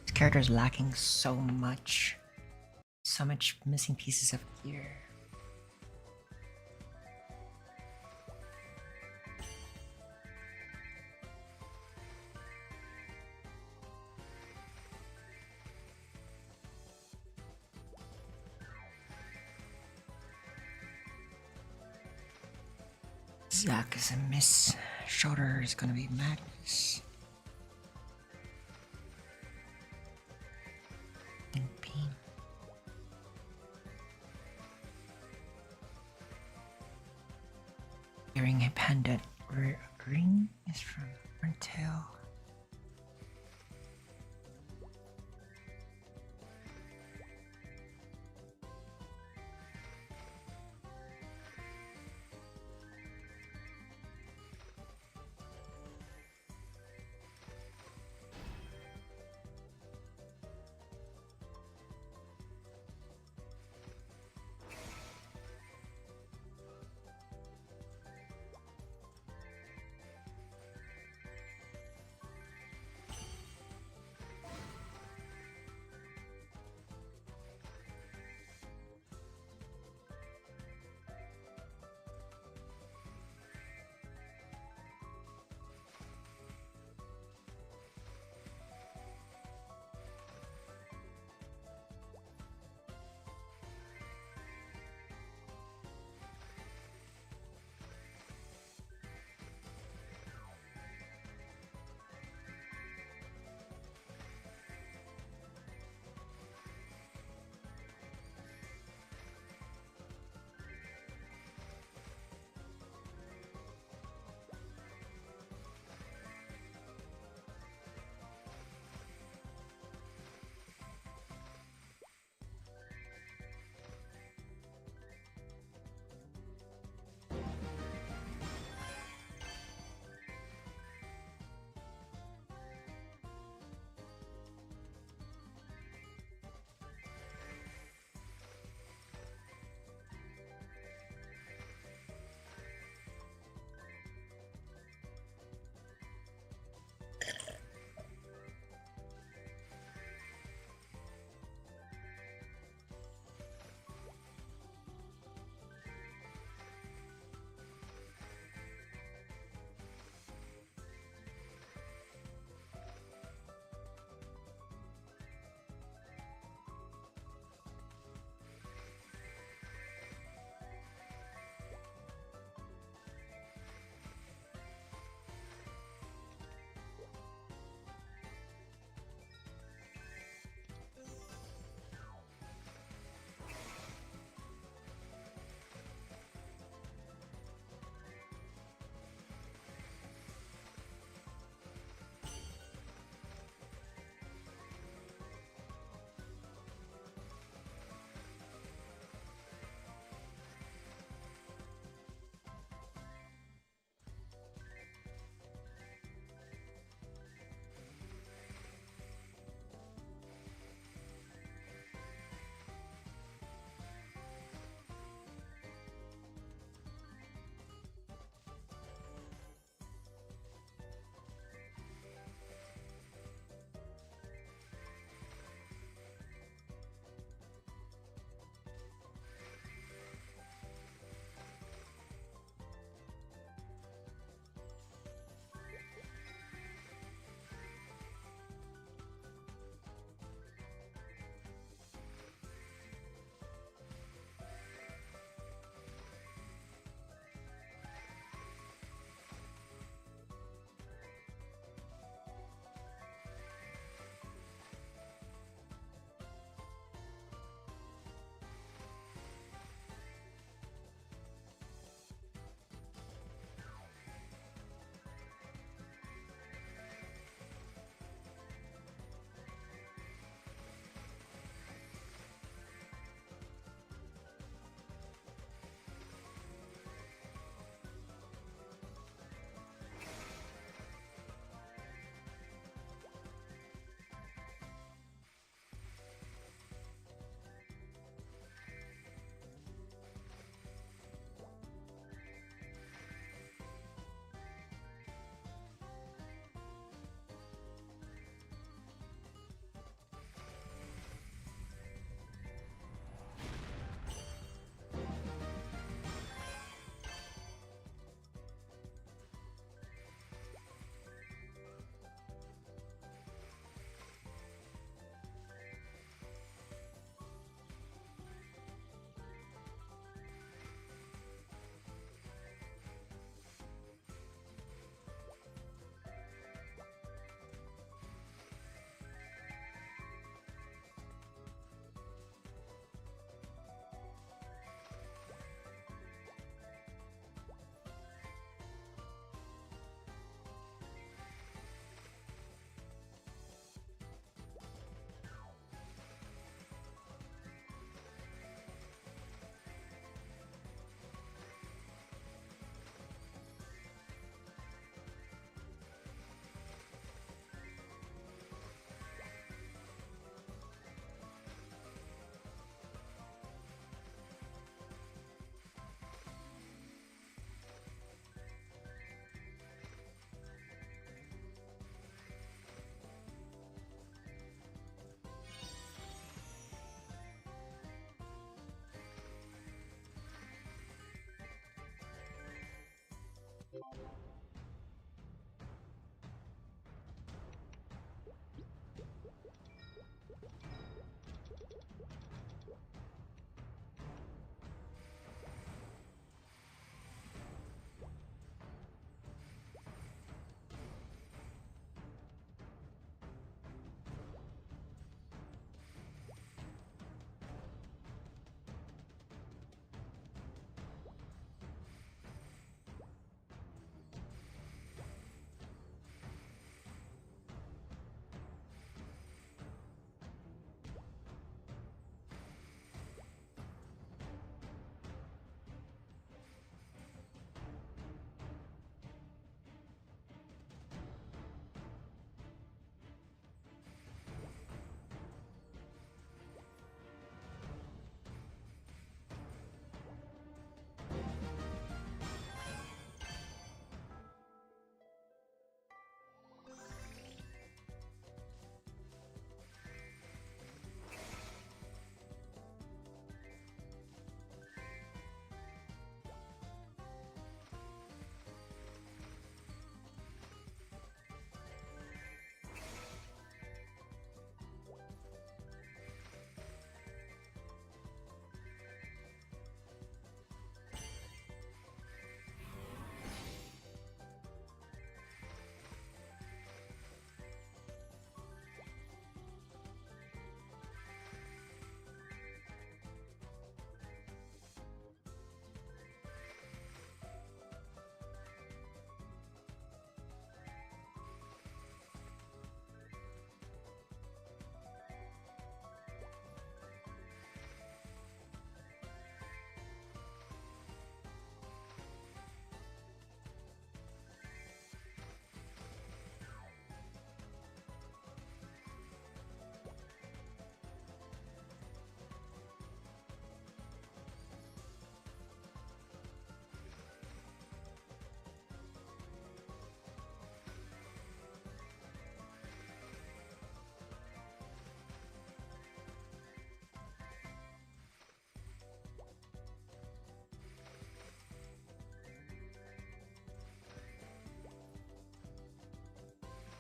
S1: This character is lacking so much. So much missing pieces of gear. CZak is a miss. Shoulder is gonna be Madness. Lotus. And pink. Earring a pendant. Ring is from Horntail.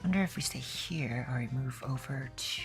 S1: wonder if we stay here or we move over to...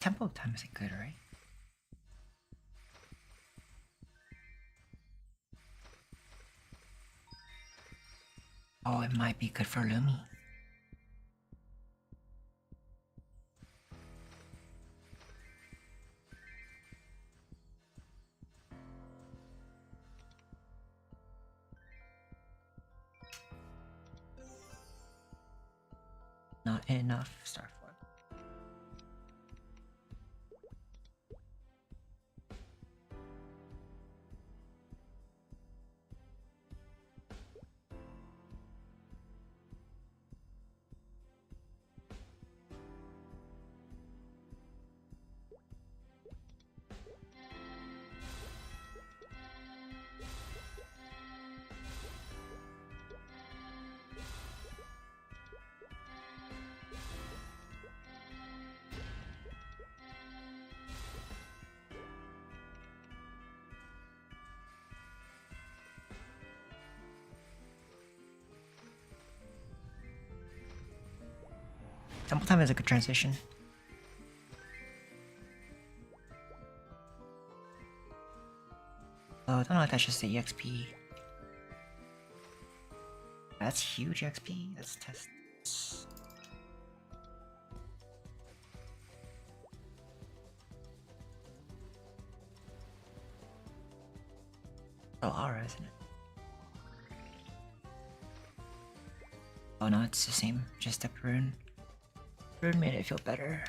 S1: Tempo time isn't good, right? Oh, it might be good for Lumi. Not enough Starfall. Temple time is a good transition. Oh, I don't know if that's just the EXP. That's huge XP. Let's test this. Oh, aura, isn't it? Oh no, it's the same. Just a rune. Rune made it feel better.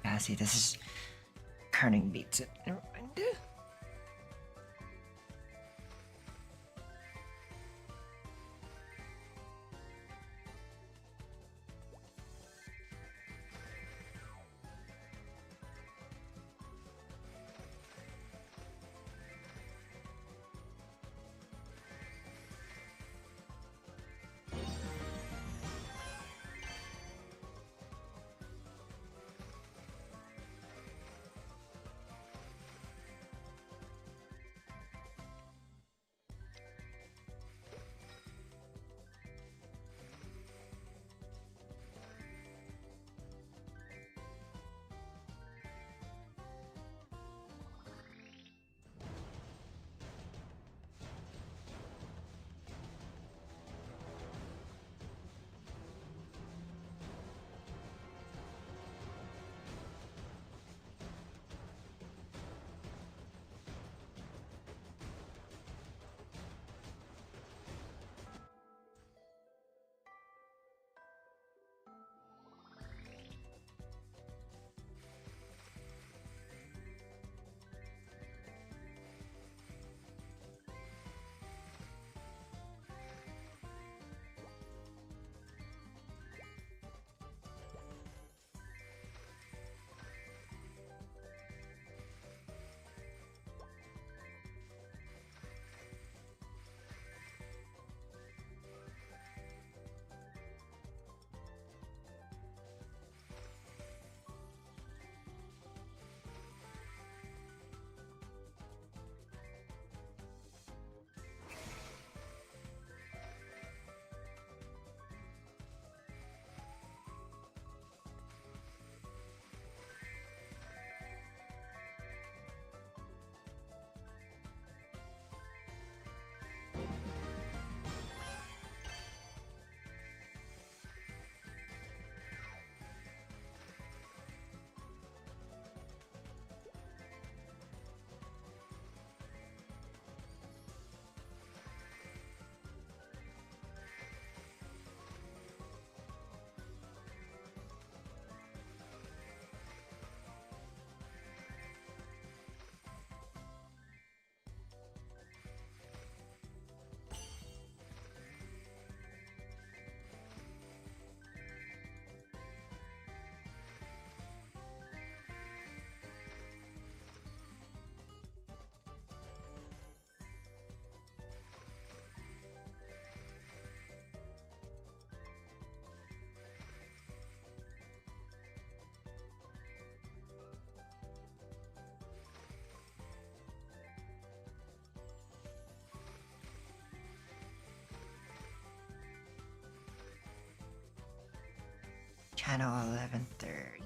S1: Yeah, see, this is Kerning beats it. Never mind. 10 or 11:30.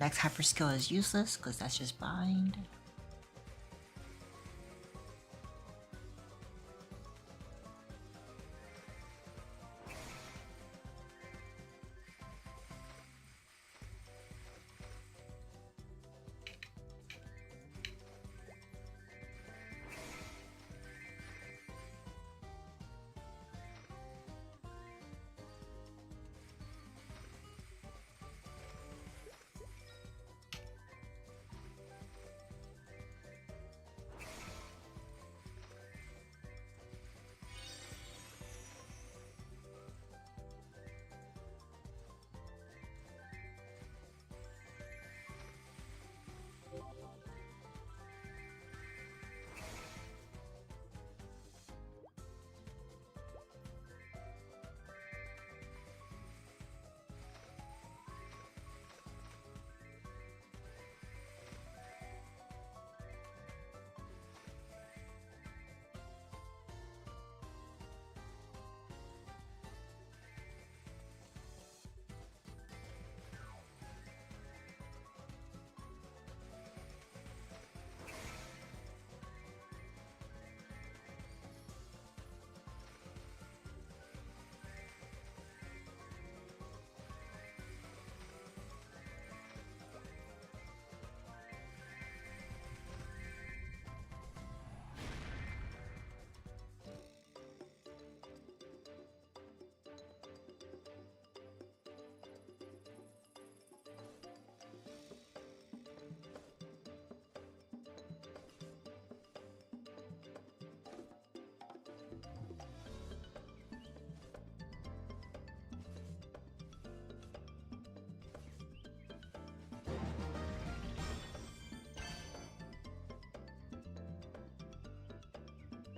S1: Next hyper skill is useless because that's just bind.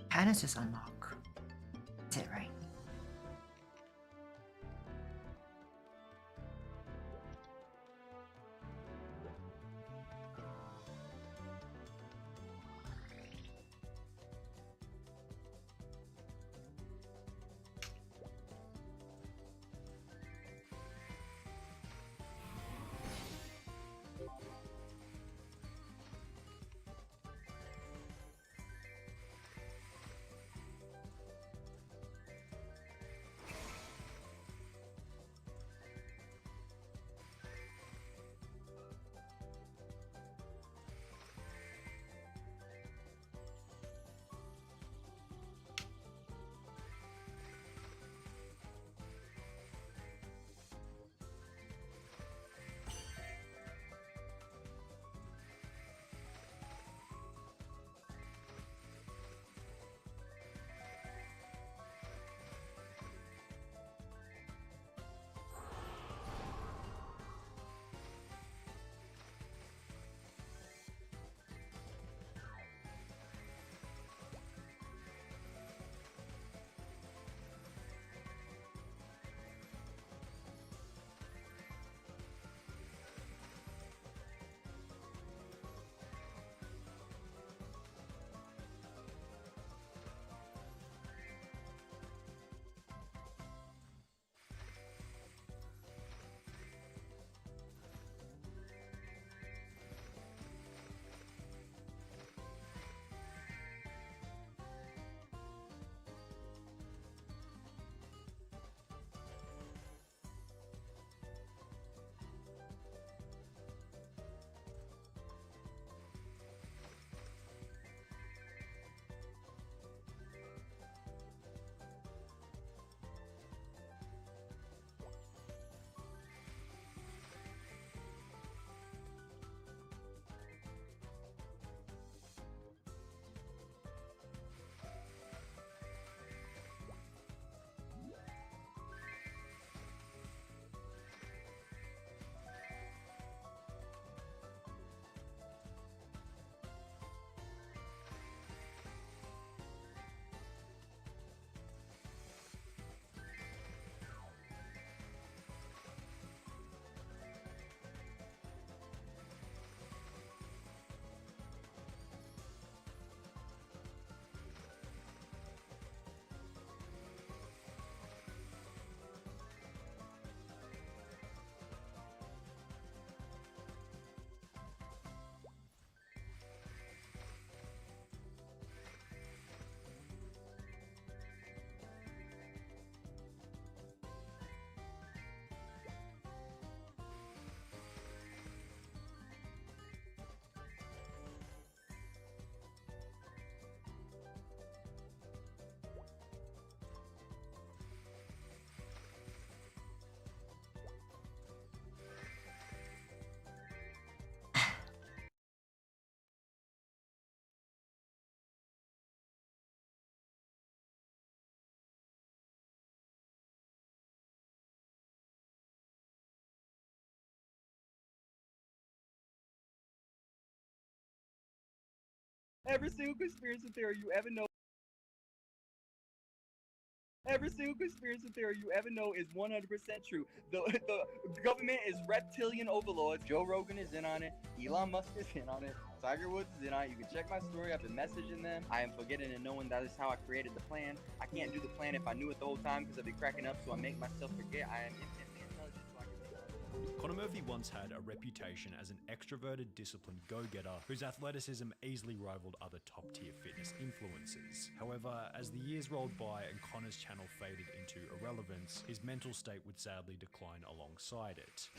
S1: Hannes is unlock. That's it, right?
S3: Every single conspiracy theory you ever know. Every single conspiracy theory you ever know is 100% true. The government is reptilian overlords. Joe Rogan is in on it. Elon Musk is in on it. Tiger Woods is in on it. You can check my story. I've been messaging them. I am forgetting and knowing that is how I created the plan. I can't do the plan if I knew it the whole time because I'd be cracking up, so I make myself forget I am infinitely intelligent. So I can...
S4: Conor Murphy once had a reputation as an extroverted, disciplined go-getter whose athleticism easily rivaled other top-tier fitness influencers. However, as the years rolled by and Conor's channel faded into irrelevance, his mental state would sadly decline alongside it.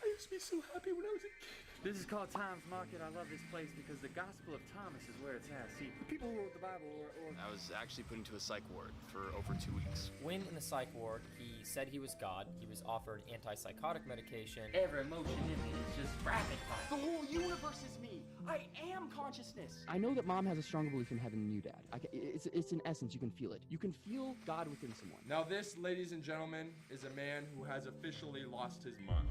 S5: I used to be so happy when I was a kid. This is called Times Market. I love this place because the Gospel of Thomas is where it's at. See, the people who wrote the Bible or...
S6: I was actually put into a psych ward for over 2 weeks.
S7: When in the psych ward, he said he was God. He was offered antipsychotic medication.
S5: Every emotion in me is just rapid fire.
S8: The whole universe is me. I am consciousness.
S9: I know that Mom has a stronger belief in heaven than you, Dad. It's in essence, you can feel it. You can feel God within someone.
S10: Now this, ladies and gentlemen, is a man who has officially lost his mind.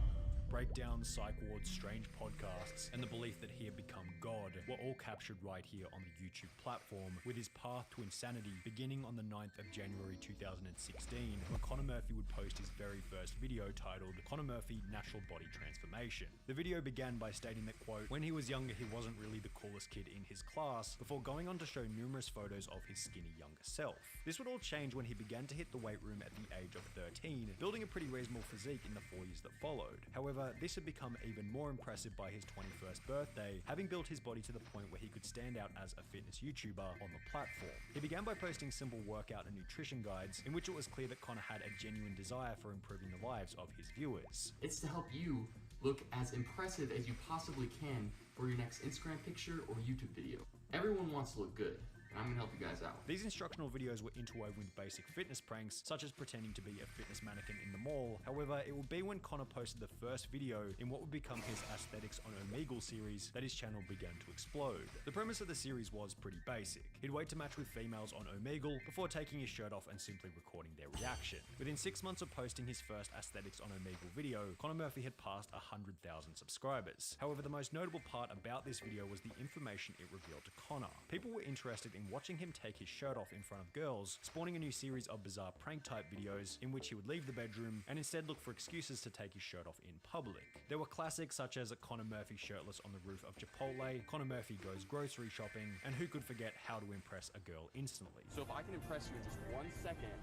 S4: Breakdowns, psych wards, strange podcasts, and the belief that he had become God were all captured right here on the YouTube platform, with his path to insanity beginning on the 9th of January 2016, when Conor Murphy would post his very first video titled Conor Murphy Natural Body Transformation. The video began by stating that, quote, when he was younger he wasn't really the coolest kid in his class, before going on to show numerous photos of his skinny younger self. This would all change when he began to hit the weight room at the age of 13, building a pretty reasonable physique in the 4 years that followed. However, this had become even more impressive by his 21st birthday, having built his body to the point where he could stand out as a fitness YouTuber on the platform. He began by posting simple workout and nutrition guides, in which it was clear that Conor had a genuine desire for improving the lives of his viewers.
S9: It's to help you look as impressive as you possibly can for your next Instagram picture or YouTube video. Everyone wants to look good, and I'm gonna help you guys out.
S4: These instructional videos were interwoven with basic fitness pranks, such as pretending to be a fitness mannequin in the mall. However, it would be when Conor posted the first video in what would become his Aesthetics on Omegle series that his channel began to explode. The premise of the series was pretty basic. He'd wait to match with females on Omegle before taking his shirt off and simply recording their reaction. Within 6 months of posting his first Aesthetics on Omegle video, Conor Murphy had passed 100,000 subscribers. However, the most notable part about this video was the information it revealed to Conor. People were interested in watching him take his shirt off in front of girls, spawning a new series of bizarre prank type videos in which he would leave the bedroom and instead look for excuses to take his shirt off in public. There were classics such as Conor Murphy shirtless on the roof of Chipotle, Conor Murphy goes grocery shopping, and who could forget how to impress a girl instantly.
S8: So if I can impress you in just 1 second,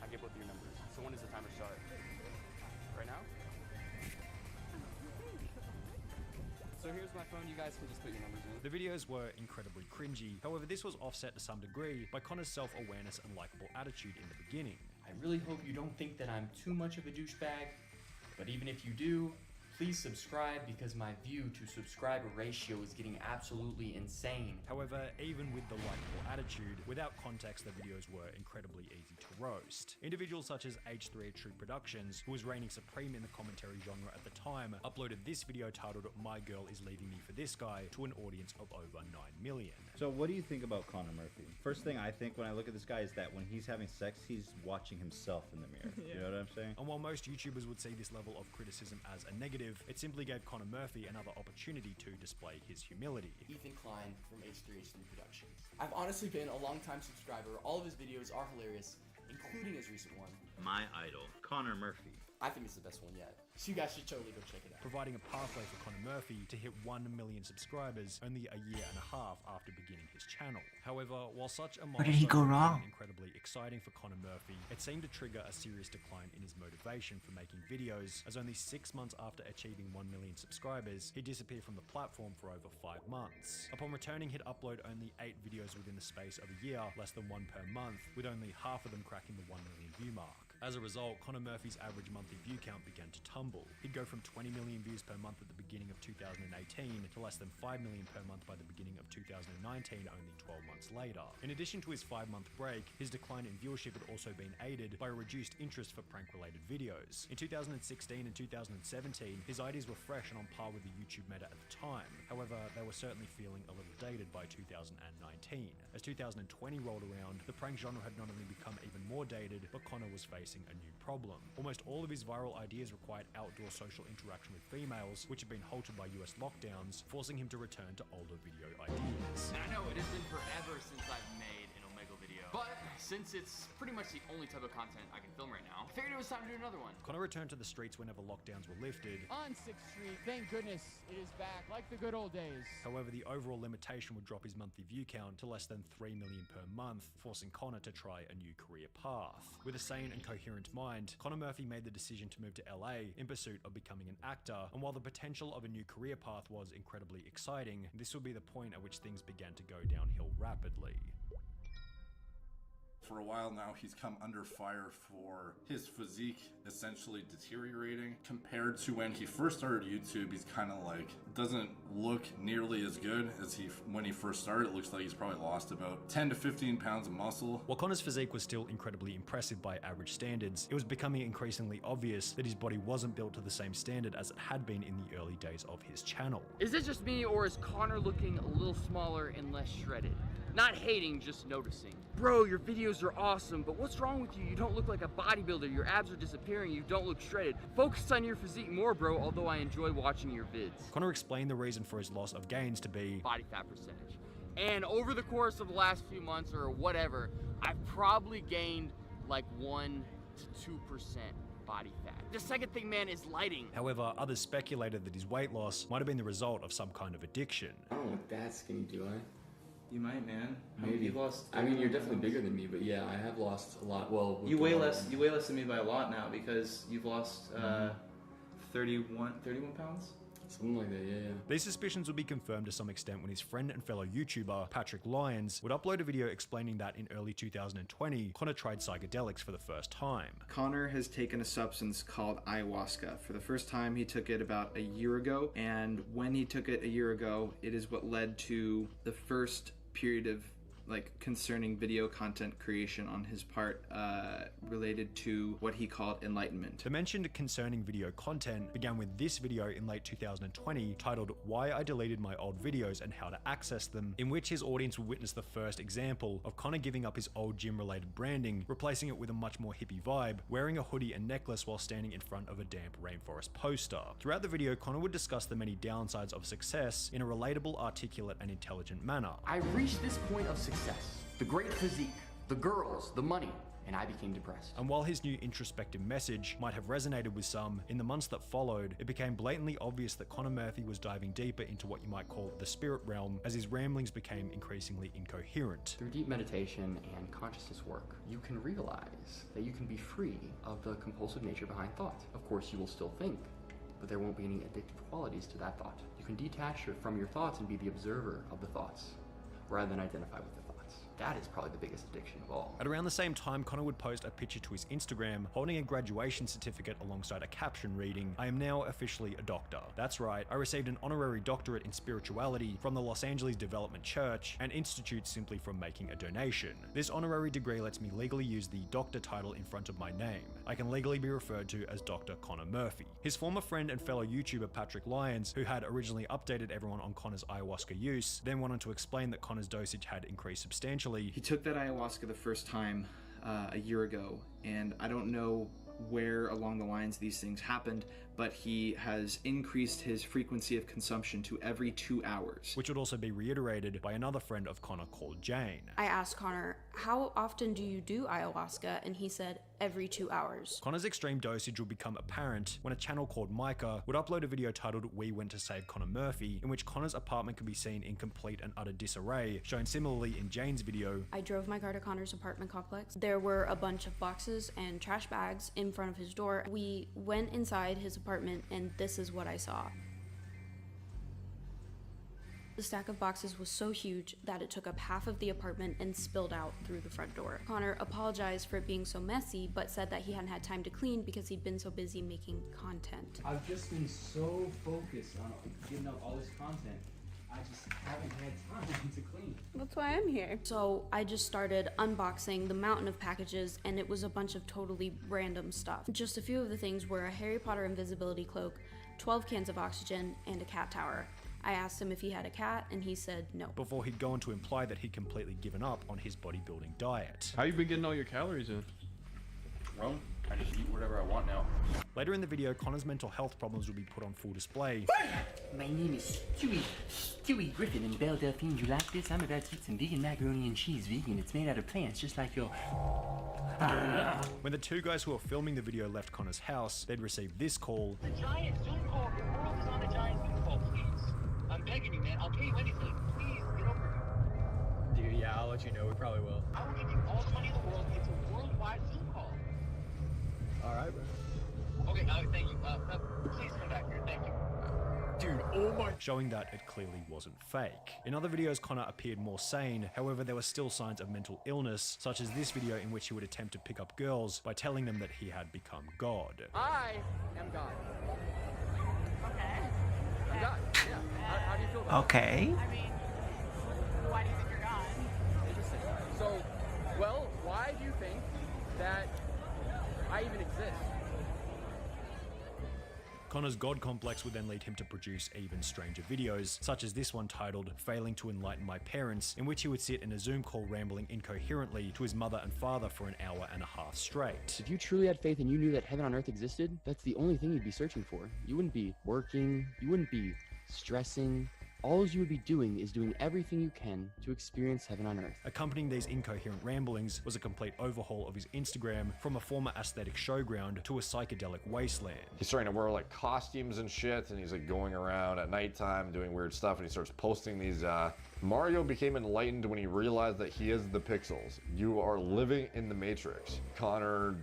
S8: I get both of your numbers. So when does the timer start? Right now? So here's my phone, you guys can just put your numbers in.
S4: The videos were incredibly cringy, however this was offset to some degree by Conor's self-awareness and likable attitude in the beginning.
S9: I really hope you don't think that I'm too much of a douchebag, but even if you do, please subscribe because my view to subscriber ratio is getting absolutely insane.
S4: However, even with the likable attitude, without context the videos were incredibly easy to roast. Individuals such as H3 True Productions, who was reigning supreme in the commentary genre at the time, uploaded this video titled My Girl Is Leaving Me For This Guy to an audience of over 9 million.
S11: So what do you think about Conor Murphy? First thing I think when I look at this guy is that when he's having sex, he's watching himself in the mirror. You know what I'm saying?
S4: And while most YouTubers would see this level of criticism as a negative, it simply gave Conor Murphy another opportunity to display his humility.
S8: Ethan Klein from H3 Productions. I've honestly been a long-time subscriber. All of his videos are hilarious, including his recent one.
S11: My idol, Conor Murphy.
S8: I think it's the best one yet. So you guys should totally go check it out.
S4: Providing a pathway for Conor Murphy to hit 1 million subscribers only a year and a half after beginning his channel. However, while such a
S1: Where did he go
S4: milestone
S1: wrong?
S4: was incredibly exciting for Conor Murphy, it seemed to trigger a serious decline in his motivation for making videos, as only 6 months after achieving 1 million subscribers, he disappeared from the platform for over 5 months. Upon returning, he'd upload only 8 videos within the space of a year, less than 1 per month, with only half of them cracking the 1 million view mark. As a result, Conor Murphy's average monthly view count began to tumble. He'd go from 20 million views per month at the beginning of 2018 to less than 5 million per month by the beginning of 2019, only 12 months later. In addition to his 5-month break, his decline in viewership had also been aided by a reduced interest for prank-related videos. In 2016 and 2017, his ideas were fresh and on par with the YouTube meta at the time. However, they were certainly feeling a little dated by 2019. As 2020 rolled around, the prank genre had not only become even more dated, but Conor was facing facing a new problem. Almost all of his viral ideas required outdoor social interaction with females, which had been halted by US lockdowns, forcing him to return to older video ideas.
S5: I know it has been forever since I've made an Omegle video, but since it's pretty much the only type of content I can film right now, I figured it was time to do another one.
S4: Connor returned to the streets whenever lockdowns were lifted.
S12: On 6th Street, thank goodness it is back, like the good old days.
S4: However, the overall limitation would drop his monthly view count to less than 3 million per month, forcing Connor to try a new career path. With a sane and coherent mind, Connor Murphy made the decision to move to LA in pursuit of becoming an actor, and while the potential of a new career path was incredibly exciting, this would be the point at which things began to go downhill rapidly.
S13: For a while now, he's come under fire for his physique essentially deteriorating. Compared to when he first started YouTube, he's kind of like, doesn't look nearly as good as when he first started. It looks like he's probably lost about 10 to 15 pounds of muscle.
S4: While Connor's physique was still incredibly impressive by average standards, it was becoming increasingly obvious that his body wasn't built to the same standard as it had been in the early days of his channel.
S5: Is it just me, or is Connor looking a little smaller and less shredded? Not hating, just noticing. Bro, your videos are awesome, but what's wrong with you? You don't look like a bodybuilder, your abs are disappearing, you don't look shredded. Focus on your physique more, bro, although I enjoy watching your vids.
S4: Connor explained the reason for his loss of gains to be
S5: body fat percentage. And over the course of the last few months or whatever, I've probably gained like 1 to 2% body fat. The second thing, man, is lighting.
S4: However, others speculated that his weight loss might have been the result of some kind of addiction.
S14: I don't look that skinny, do I?
S15: You might, man.
S14: Maybe.
S15: You lost.
S14: I mean, you're definitely bigger than me, but yeah, I have lost a lot. Well,
S15: you weigh less. You weigh less than me by a lot now because you've lost 31 pounds.
S14: Something like that, yeah.
S4: These suspicions would be confirmed to some extent when his friend and fellow YouTuber, Patrick Lyons, would upload a video explaining that in early 2020, Connor tried psychedelics for the first time.
S16: Connor has taken a substance called ayahuasca. For the first time, he took it about a year ago, and when he took it a year ago, it is what led to the first period of concerning video content creation on his part related to what he called enlightenment.
S4: The mentioned concerning video content began with this video in late 2020 titled Why I Deleted My Old Videos and How to Access Them, in which his audience would witness the first example of Connor giving up his old gym related branding, replacing it with a much more hippie vibe, wearing a hoodie and necklace while standing in front of a damp rainforest poster. Throughout the video, Connor would discuss the many downsides of success in a relatable, articulate and intelligent manner.
S9: I reached this point of success, the great physique, the girls, the money, and I became depressed.
S4: And while his new introspective message might have resonated with some, in the months that followed, it became blatantly obvious that Connor Murphy was diving deeper into what you might call the spirit realm as his ramblings became increasingly incoherent.
S9: Through deep meditation and consciousness work, you can realize that you can be free of the compulsive nature behind thought. Of course, you will still think, but there won't be any addictive qualities to that thought. You can detach from your thoughts and be the observer of the thoughts, rather than identify with the thoughts. That is probably the biggest addiction of all.
S4: At around the same time, Connor would post a picture to his Instagram holding a graduation certificate alongside a caption reading, I am now officially a doctor. That's right, I received an honorary doctorate in spirituality from the Los Angeles Development Church, an institute simply from making a donation. This honorary degree lets me legally use the doctor title in front of my name. I can legally be referred to as Dr. Connor Murphy. His former friend and fellow YouTuber Patrick Lyons, who had originally updated everyone on Connor's ayahuasca use, then went on to explain that Connor's dosage had increased substantially.
S16: He took that ayahuasca the first time a year ago, and I don't know where along the lines these things happened, but he has increased his frequency of consumption to every 2 hours.
S4: Which would also be reiterated by another friend of Connor called Jane.
S17: I asked Connor, how often do you do ayahuasca? And he said, every 2 hours.
S4: Connor's extreme dosage would become apparent when a channel called Micah would upload a video titled We Went to Save Connor Murphy, in which Connor's apartment could be seen in complete and utter disarray, shown similarly in Jane's video.
S17: I drove my car to Connor's apartment complex. There were a bunch of boxes and trash bags in front of his door. We went inside his apartment and this is what I saw. The stack of boxes was so huge that it took up half of the apartment and spilled out through the front door. Connor apologized for it being so messy, but said that he hadn't had time to clean because he'd been so busy making content.
S15: I've just been so focused on getting up all this content. I just haven't had time to clean.
S17: That's why I'm here. So I just started unboxing the mountain of packages, and it was a bunch of totally random stuff. Just a few of the things were a Harry Potter invisibility cloak, 12 cans of oxygen, and a cat tower. I asked him if he had a cat, and he said no.
S4: Before he'd go on to imply that he'd completely given up on his bodybuilding diet.
S10: How you been getting all your calories in?
S6: grown. I just eat whatever I want now.
S4: Later in the video, Connor's mental health problems will be put on full display.
S18: My name is Stewie Griffin in Belle Delphine. You like this? I'm about to eat some vegan macaroni and cheese. Vegan. It's made out of plants, just like your...
S4: When the two guys who were filming the video left Connor's house, they'd receive this call.
S19: The giant Zoom call. Your world is on a giant Zoom call, please. I'm begging you, man. I'll pay you anything. Please, get over here.
S20: Dude, yeah, I'll let you know. We probably will.
S19: I will give you all the money in the world. It's a worldwide Zoom call.
S20: Alright, bro.
S19: Okay, thank you. Please come back here. Thank you.
S4: Dude, oh my... Showing that it clearly wasn't fake. In other videos, Connor appeared more sane. However, there were still signs of mental illness, such as this video in which he would attempt to pick up girls by telling them that he had become God.
S20: I am God.
S2: Okay.
S20: I'm God. Yeah. How do you feel about
S1: Okay.
S2: I mean, why do you think you're God?
S20: Interesting. So, well, why do you think that I even exist?
S4: Connor's God complex would then lead him to produce even stranger videos, such as this one titled Failing to Enlighten My Parents, in which he would sit in a Zoom call rambling incoherently to his mother and father for an hour and a half straight.
S21: If you truly had faith and you knew that heaven on earth existed, that's the only thing you'd be searching for. You wouldn't be working, you wouldn't be stressing. All you would be doing is doing everything you can to experience heaven on earth.
S4: Accompanying these incoherent ramblings was a complete overhaul of his Instagram from a former aesthetic showground to a psychedelic wasteland.
S22: He's starting to wear like costumes and shit, and he's like going around at nighttime doing weird stuff, and he starts posting these. Mario became enlightened when he realized that he is the pixels. You are living in the Matrix. Connor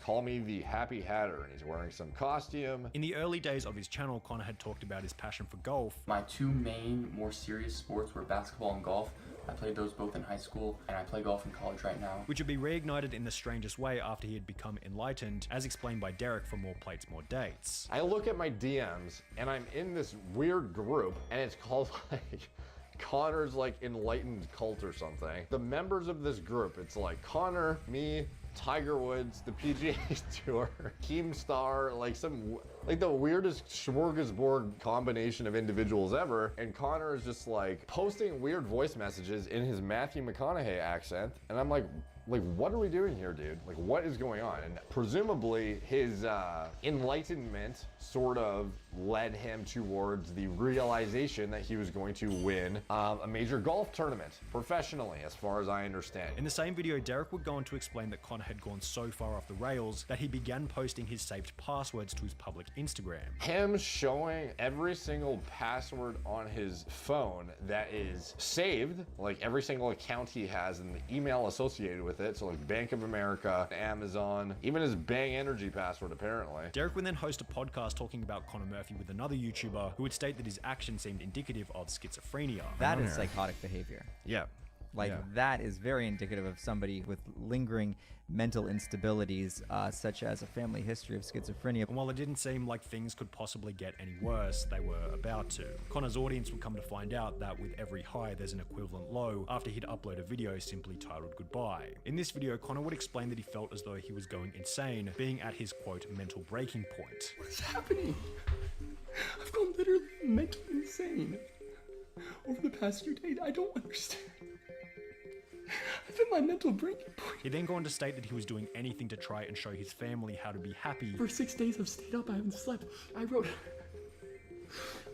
S22: call me the Happy Hatter, and he's wearing some costume.
S4: In the early days of his channel, Connor had talked about his passion for golf.
S9: My two main, more serious sports were basketball and golf. I played those both in high school, and I play golf in college right now.
S4: Which would be reignited in the strangest way after he had become enlightened, as explained by Derek from More Plates, More Dates.
S22: I look at my DMs, and I'm in this weird group, and it's called like Connor's like enlightened cult or something. The members of this group, it's like Connor, me, Tiger Woods, the PGA Tour, Keemstar, like the weirdest smorgasbord combination of individuals ever. And Connor is just like posting weird voice messages in his Matthew McConaughey accent. And I'm like, what are we doing here, dude? Like, what is going on? And presumably his enlightenment sort of led him towards the realization that he was going to win a major golf tournament professionally, as far as I understand.
S4: In the same video, Derek would go on to explain that Connor had gone so far off the rails that he began posting his saved passwords to his public Instagram.
S22: Him showing every single password on his phone that is saved, like every single account he has and the email associated with it, so like Bank of America, Amazon, even his Bang Energy password apparently.
S4: Derek would then host a podcast talking about Connor Murphy with another YouTuber who would state that his actions seemed indicative of schizophrenia.
S23: That is psychotic behavior.
S22: Yeah.
S23: Like, that is very indicative of somebody with lingering mental instabilities, such as a family history of schizophrenia.
S4: And while it didn't seem like things could possibly get any worse, they were about to. Connor's audience would come to find out that with every high, there's an equivalent low after he'd upload a video simply titled Goodbye. In this video, Connor would explain that he felt as though he was going insane, being at his, quote, mental breaking point.
S14: What is happening? I've gone literally mentally insane over the past few days. I don't understand. I've hit my mental breaking point.
S4: He'd then go on to state that he was doing anything to try and show his family how to be happy.
S14: For 6 days I've stayed up, I haven't slept. I wrote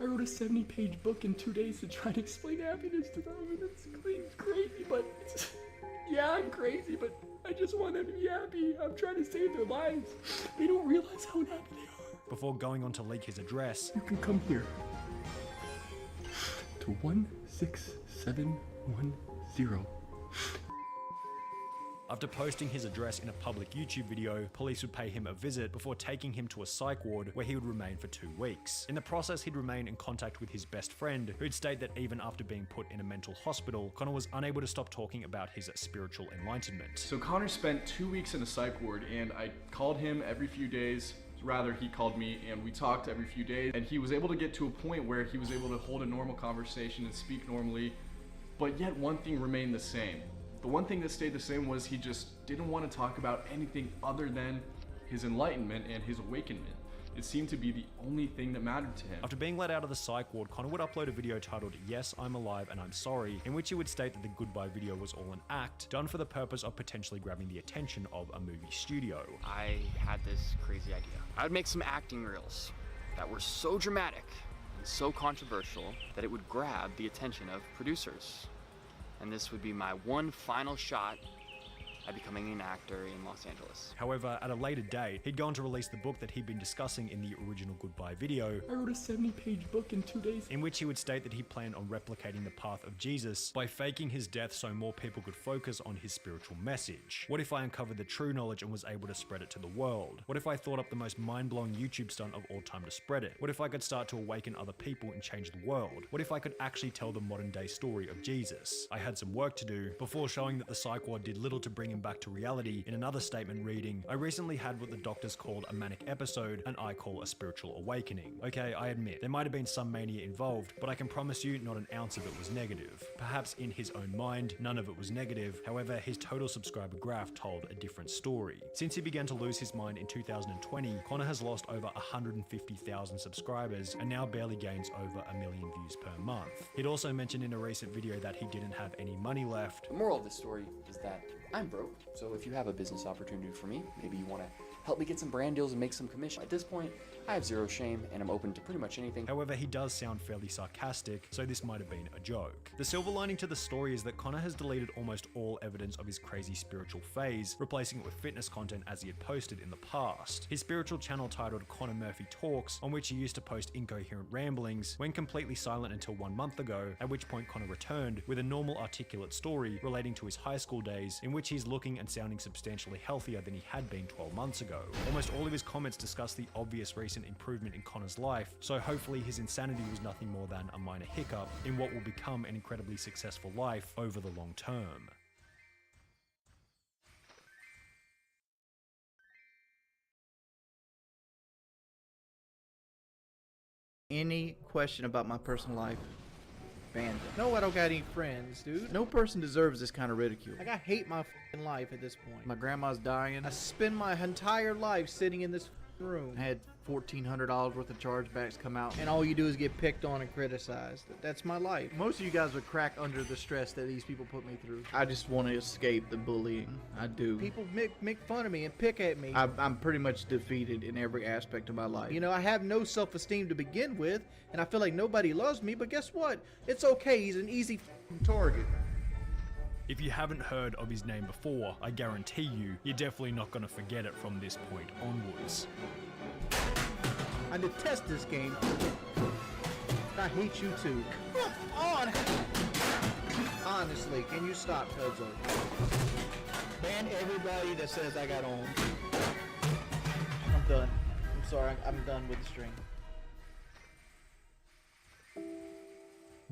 S14: a 70-page book in 2 days to try to explain happiness to them, and it's crazy, but yeah, I'm crazy, but I just want them to be happy. I'm trying to save their lives. They don't realize how unhappy they are.
S4: Before going on to leak his address,
S14: you can come here to 16710.
S4: After posting his address in a public YouTube video, police would pay him a visit before taking him to a psych ward where he would remain for 2 weeks. In the process, he'd remain in contact with his best friend, who'd state that even after being put in a mental hospital, Connor was unable to stop talking about his spiritual enlightenment.
S24: So Connor spent 2 weeks in a psych ward, and I called him every few days. Rather, he called me, and we talked every few days, and he was able to get to a point where he was able to hold a normal conversation and speak normally, but yet one thing remained the same. The one thing that stayed the same was he just didn't want to talk about anything other than his enlightenment and his awakenment. It seemed to be the only thing that mattered to him.
S4: After being let out of the psych ward, Connor would upload a video titled "Yes, I'm Alive and I'm Sorry," in which he would state that the goodbye video was all an act, done for the purpose of potentially grabbing the attention of a movie studio.
S5: I had this crazy idea. I would make some acting reels that were so dramatic and so controversial that it would grab the attention of producers. And this would be my one final shot at becoming an actor in Los Angeles.
S4: However, at a later date, he'd go on to release the book that he'd been discussing in the original goodbye video.
S14: I wrote a 70-page book in 2 days.
S4: In which he would state that he planned on replicating the path of Jesus by faking his death so more people could focus on his spiritual message. What if I uncovered the true knowledge and was able to spread it to the world? What if I thought up the most mind-blowing YouTube stunt of all time to spread it? What if I could start to awaken other people and change the world? What if I could actually tell the modern day story of Jesus? I had some work to do before showing that the psych ward did little to bring him back to reality. In another statement reading, I recently had what the doctors called a manic episode and I call a spiritual awakening. Okay, I admit, there might have been some mania involved, but I can promise you not an ounce of it was negative. Perhaps in his own mind, none of it was negative. However, his total subscriber graph told a different story. Since he began to lose his mind in 2020, Connor has lost over 150,000 subscribers and now barely gains over 1 million views per month. He'd also mentioned in a recent video that he didn't have any money left.
S9: The moral of this story is that I'm broke, so if you have a business opportunity for me, maybe you want to help me get some brand deals and make some commission. At this point, I have zero shame and I'm open to pretty much anything.
S4: However, he does sound fairly sarcastic, so this might have been a joke. The silver lining to the story is that Connor has deleted almost all evidence of his crazy spiritual phase, replacing it with fitness content as he had posted in the past. His spiritual channel titled Connor Murphy Talks, on which he used to post incoherent ramblings, went completely silent until 1 month ago, at which point Connor returned with a normal articulate story relating to his high school days, in which he's looking and sounding substantially healthier than he had been 12 months ago. Almost all of his comments discuss the obvious recent improvement in Connor's life, so hopefully his insanity was nothing more than a minor hiccup in what will become an incredibly successful life over the long term.
S3: Any question about my personal life, ban them.
S7: No, I don't got any friends, dude.
S3: No person deserves this kind of ridicule.
S7: Like, I hate my f***ing life at this point.
S3: My grandma's dying.
S7: I spend my entire life sitting in this f***ing room.
S3: I had $1,400 worth of chargebacks come out.
S7: And all you do is get picked on and criticized. That's my life.
S3: Most of you guys would crack under the stress that these people put me through. I just want to escape the bullying. I do.
S7: People make fun of me and pick at me.
S3: I'm pretty much defeated in every aspect of my life.
S7: You know, I have no self-esteem to begin with, and I feel like nobody loves me, but guess what? It's okay. He's an easy f***ing target.
S4: If you haven't heard of his name before, I guarantee you're definitely not going to forget it from this point onwards.
S7: I detest this game. I hate you too. Come on! Honestly, can you stop, Tudzo?
S3: Ban everybody that says I got on. I'm done. I'm sorry, I'm done with the stream.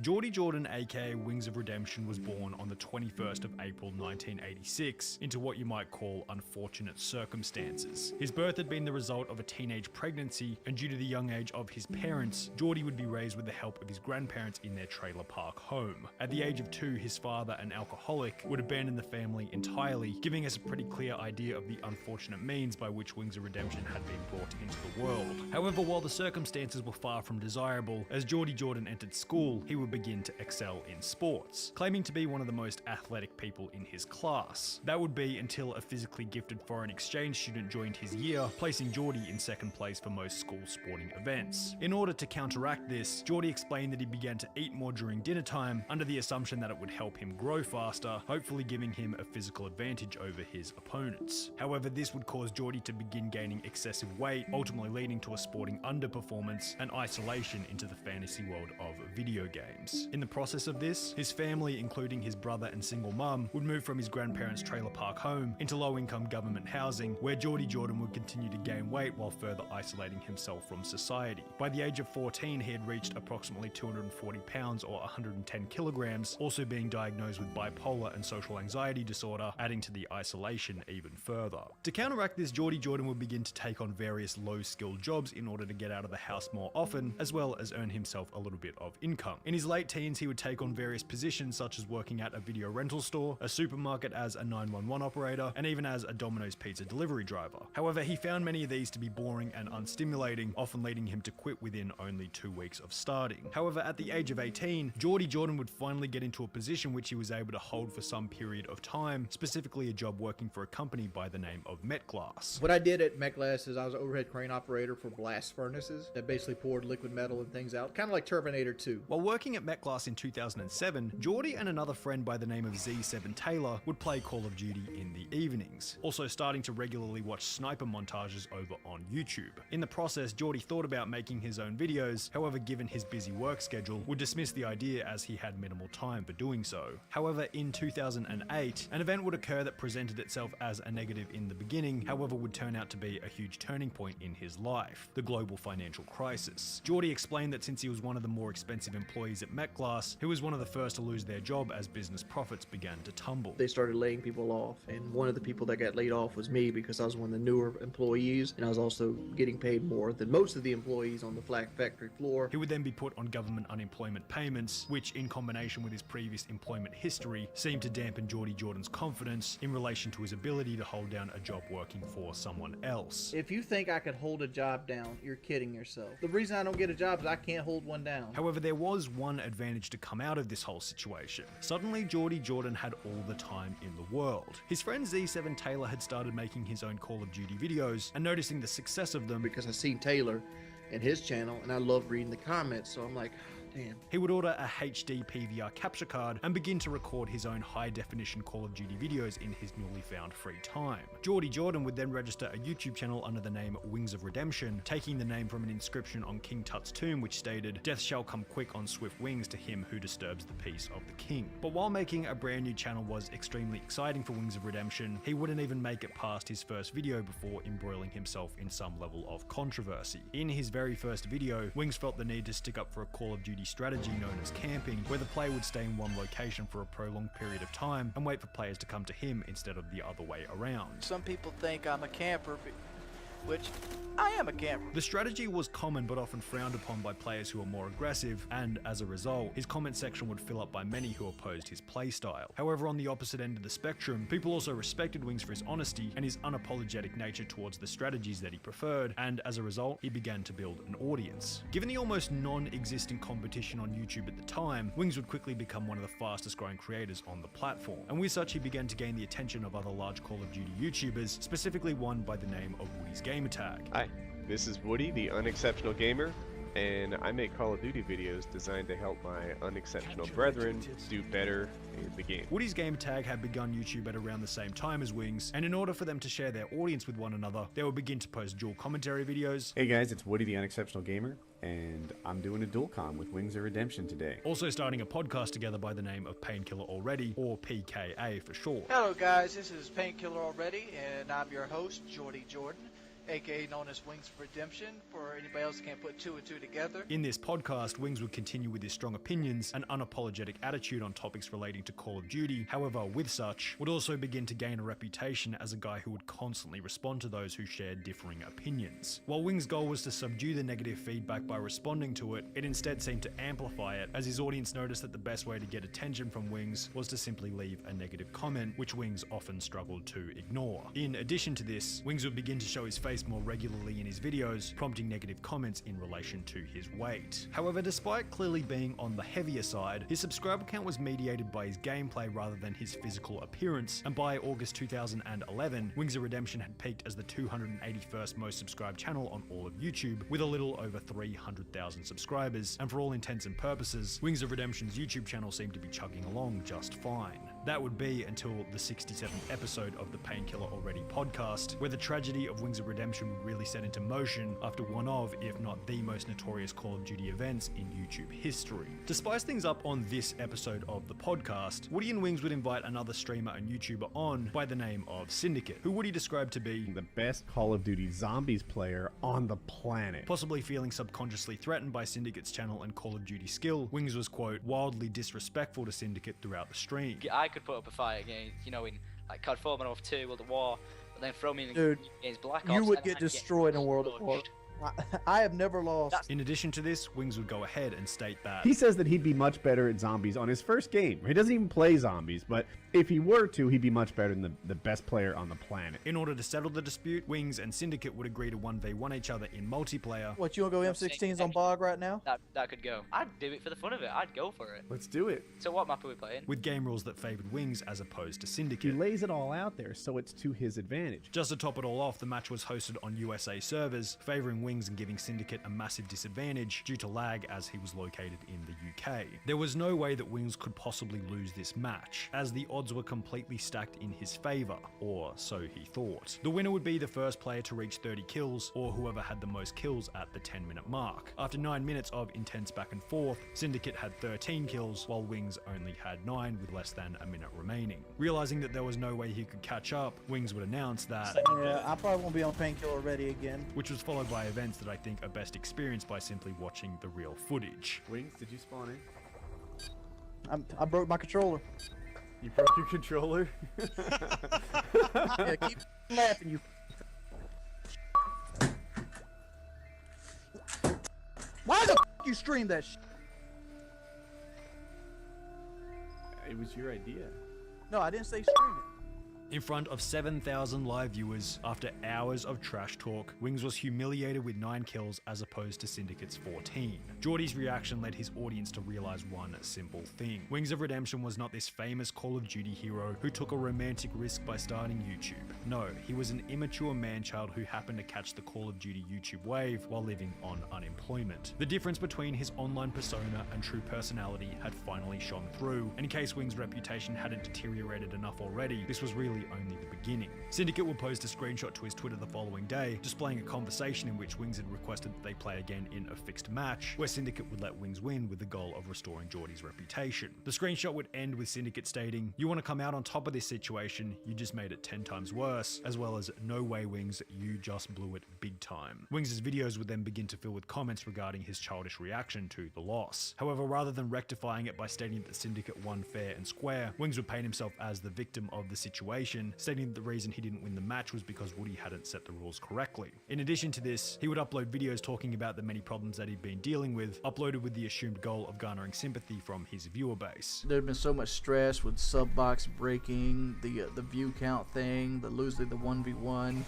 S4: Geordie Jordan aka Wings of Redemption was born on the 21st of April 1986 into what you might call unfortunate circumstances. His birth had been the result of a teenage pregnancy, and due to the young age of his parents, Geordie would be raised with the help of his grandparents in their trailer park home. At the age of 2, his father, an alcoholic, would abandon the family entirely, giving us a pretty clear idea of the unfortunate means by which Wings of Redemption had been brought into the world. However, while the circumstances were far from desirable, as Geordie Jordan entered school, he would begin to excel in sports, claiming to be one of the most athletic people in his class. That would be until a physically gifted foreign exchange student joined his year, placing Geordie in second place for most school sporting events. In order to counteract this, Geordie explained that he began to eat more during dinner time under the assumption that it would help him grow faster, hopefully giving him a physical advantage over his opponents. However, this would cause Geordie to begin gaining excessive weight, ultimately leading to a sporting underperformance and isolation into the fantasy world of video games. In the process of this, his family, including his brother and single mum, would move from his grandparents' trailer park home into low-income government housing, where Geordie Jordan would continue to gain weight while further isolating himself from society. By the age of 14, he had reached approximately 240 pounds or 110 kilograms, also being diagnosed with bipolar and social anxiety disorder, adding to the isolation even further. To counteract this, Geordie Jordan would begin to take on various low-skilled jobs in order to get out of the house more often, as well as earn himself a little bit of income. In his his late teens, he would take on various positions such as working at a video rental store, a supermarket as a 911 operator, and even as a Domino's pizza delivery driver. However, he found many of these to be boring and unstimulating, often leading him to quit within only 2 weeks of starting. However, at the age of 18, Geordie Jordan would finally get into a position which he was able to hold for some period of time, specifically a job working for a company by the name of Metglass.
S7: What I did at Metglass is I was an overhead crane operator for blast furnaces that basically poured liquid metal and things out, kind of like Terminator 2.
S4: While working at Metglass in 2007, Geordie and another friend by the name of Z7Taylor would play Call of Duty in the evenings, also starting to regularly watch sniper montages over on YouTube. In the process, Geordie thought about making his own videos, however, given his busy work schedule, would dismiss the idea as he had minimal time for doing so. However, in 2008, an event would occur that presented itself as a negative in the beginning, however would turn out to be a huge turning point in his life, the global financial crisis. Geordie explained that since he was one of the more expensive employees at Metglass, he was one of the first to lose their job as business profits began to tumble.
S7: They started laying people off, and one of the people that got laid off was me because I was one of the newer employees, and I was also getting paid more than most of the employees on the flag factory floor.
S4: He would then be put on government unemployment payments, which in combination with his previous employment history seemed to dampen Geordie Jordan's confidence in relation to his ability to hold down a job working for someone else.
S7: If you think I could hold a job down, you're kidding yourself. The reason I don't get a job is I can't hold one down.
S4: However, there was one advantage to come out of this whole situation. Suddenly, Geordie Jordan had all the time in the world. His friend Z7Taylor had started making his own Call of Duty videos, and noticing the success of them
S7: because I seen Taylor and his channel, and I love reading the comments, so I'm like, damn.
S4: He would order a HD PVR capture card and begin to record his own high-definition Call of Duty videos in his newly found free time. Geordie Jordan would then register a YouTube channel under the name Wings of Redemption, taking the name from an inscription on King Tut's tomb which stated, "Death shall come quick on swift wings to him who disturbs the peace of the king." But while making a brand new channel was extremely exciting for Wings of Redemption, he wouldn't even make it past his first video before embroiling himself in some level of controversy. In his very first video, Wings felt the need to stick up for a Call of Duty strategy known as camping, where the player would stay in one location for a prolonged period of time and wait for players to come to him instead of the other way around.
S3: Some people think I'm a camper, which I am a camper.
S4: The strategy was common but often frowned upon by players who are more aggressive, and as a result, his comment section would fill up by many who opposed his playstyle. However, on the opposite end of the spectrum, people also respected Wings for his honesty and his unapologetic nature towards the strategies that he preferred, and as a result, he began to build an audience. Given the almost non-existent competition on YouTube at the time, Wings would quickly become one of the fastest growing creators on the platform, and with such he began to gain the attention of other large Call of Duty YouTubers, specifically one by the name of Woody's Gamertag.
S8: Hi, this is Woody, the Unexceptional Gamer, and I make Call of Duty videos designed to help my unexceptional brethren do better in the game.
S4: Woody's Gamertag had begun YouTube at around the same time as Wings, and in order for them to share their audience with one another, they would begin to post dual commentary videos.
S11: Hey guys, it's Woody the Unexceptional Gamer, and I'm doing a dual com with Wings of Redemption today.
S4: Also starting a podcast together by the name of Painkiller Already, or PKA for short.
S3: Hello guys, this is Painkiller Already, and I'm your host, Geordie Jordan, aka known as Wings of Redemption, for anybody else that can't put two and two together.
S4: In this podcast, Wings would continue with his strong opinions and unapologetic attitude on topics relating to Call of Duty. However, with such, would also begin to gain a reputation as a guy who would constantly respond to those who shared differing opinions. While Wings' goal was to subdue the negative feedback by responding to it, it instead seemed to amplify it, as his audience noticed that the best way to get attention from Wings was to simply leave a negative comment, which Wings often struggled to ignore. In addition to this, Wings would begin to show his face more regularly in his videos, prompting negative comments in relation to his weight. However, despite clearly being on the heavier side, his subscriber count was mediated by his gameplay rather than his physical appearance, and by August 2011, Wings of Redemption had peaked as the 281st most subscribed channel on all of YouTube, with a little over 300,000 subscribers, and for all intents and purposes, Wings of Redemption's YouTube channel seemed to be chugging along just fine. That would be until the 67th episode of the Painkiller Already podcast, where the tragedy of Wings of Redemption would really set into motion after one of, if not the most notorious Call of Duty events in YouTube history. To spice things up on this episode of the podcast, Woody and Wings would invite another streamer and YouTuber on by the name of Syndicate, who Woody described to be
S11: the best Call of Duty Zombies player on the planet.
S4: Possibly feeling subconsciously threatened by Syndicate's channel and Call of Duty skill, Wings was, quote, wildly disrespectful to Syndicate throughout the stream.
S12: I could put up a fight against, in like COD 4, Modern Warfare 2, World at War, but then throw me in
S7: Dude,
S12: against Black Ops.
S7: you would get destroyed in World of War. I have never lost.
S4: In addition to this, Wings would go ahead and state that
S11: He says that he'd be much better at zombies on his first game. He doesn't even play zombies, but if he were to, he'd be much better than the best player on the planet.
S4: in order to settle the dispute, Wings and Syndicate would agree to 1v1 each other in multiplayer.
S7: What, you want to go M16s on Bog right now?
S12: That could go. I'd do it for the fun of it. I'd go for it.
S11: Let's do it.
S12: So what map are we playing?
S4: With game rules that favored Wings as opposed to
S11: He
S4: Syndicate.
S11: lays it all out there, so it's to his advantage.
S4: Just to top it all off, the match was hosted on USA servers, favoring Wings and giving Syndicate a massive disadvantage due to lag as he was located in the UK. There was no way that Wings could possibly lose this match, as the odds were completely stacked in his favor, or so he thought. The winner would be the first player to reach 30 kills, or whoever had the most kills at the 10-minute mark. After 9 minutes of intense back and forth, Syndicate had 13 kills, while Wings only had 9 with less than a minute remaining. Realizing that there was no way he could catch up, Wings would announce that,
S7: Yeah, I probably won't be on Painkiller Ready again.
S4: which was followed by events that I think are best experienced by simply watching the real footage.
S11: Wings, did you spawn in?
S7: I broke my controller.
S11: You broke your controller?
S7: Yeah, keep laughing, you. Why the f you stream that shit?
S11: It was your idea.
S7: No, I didn't say stream it.
S4: In front of 7,000 live viewers, after hours of trash talk, Wings was humiliated with 9 kills as opposed to Syndicate's 14. Geordie's reaction led his audience to realize one simple thing. Wings of Redemption was not this famous Call of Duty hero who took a romantic risk by starting YouTube. No, he was an immature man-child who happened to catch the Call of Duty YouTube wave while living on unemployment. The difference between his online persona and true personality had finally shone through, and in case Wings' reputation hadn't deteriorated enough already, this was really only the beginning. Syndicate will post a screenshot to his Twitter the following day, displaying a conversation in which Wings had requested that they play again in a fixed match, where Syndicate would let Wings win with the goal of restoring Geordie's reputation. The screenshot would end with Syndicate stating, "You want to come out on top of this situation, you just made it 10 times worse," as well as, "No way Wings, you just blew it big time." Wings' videos would then begin to fill with comments regarding his childish reaction to the loss. However, rather than rectifying it by stating that Syndicate won fair and square, Wings would paint himself as the victim of the situation, stating that the reason he didn't win the match was because Woody hadn't set the rules correctly. In addition to this, he would upload videos talking about the many problems that he'd been dealing with, uploaded with the assumed goal of garnering sympathy from his viewer base.
S7: There'd been so much stress with sub box breaking, the view count thing, the losing the 1v1,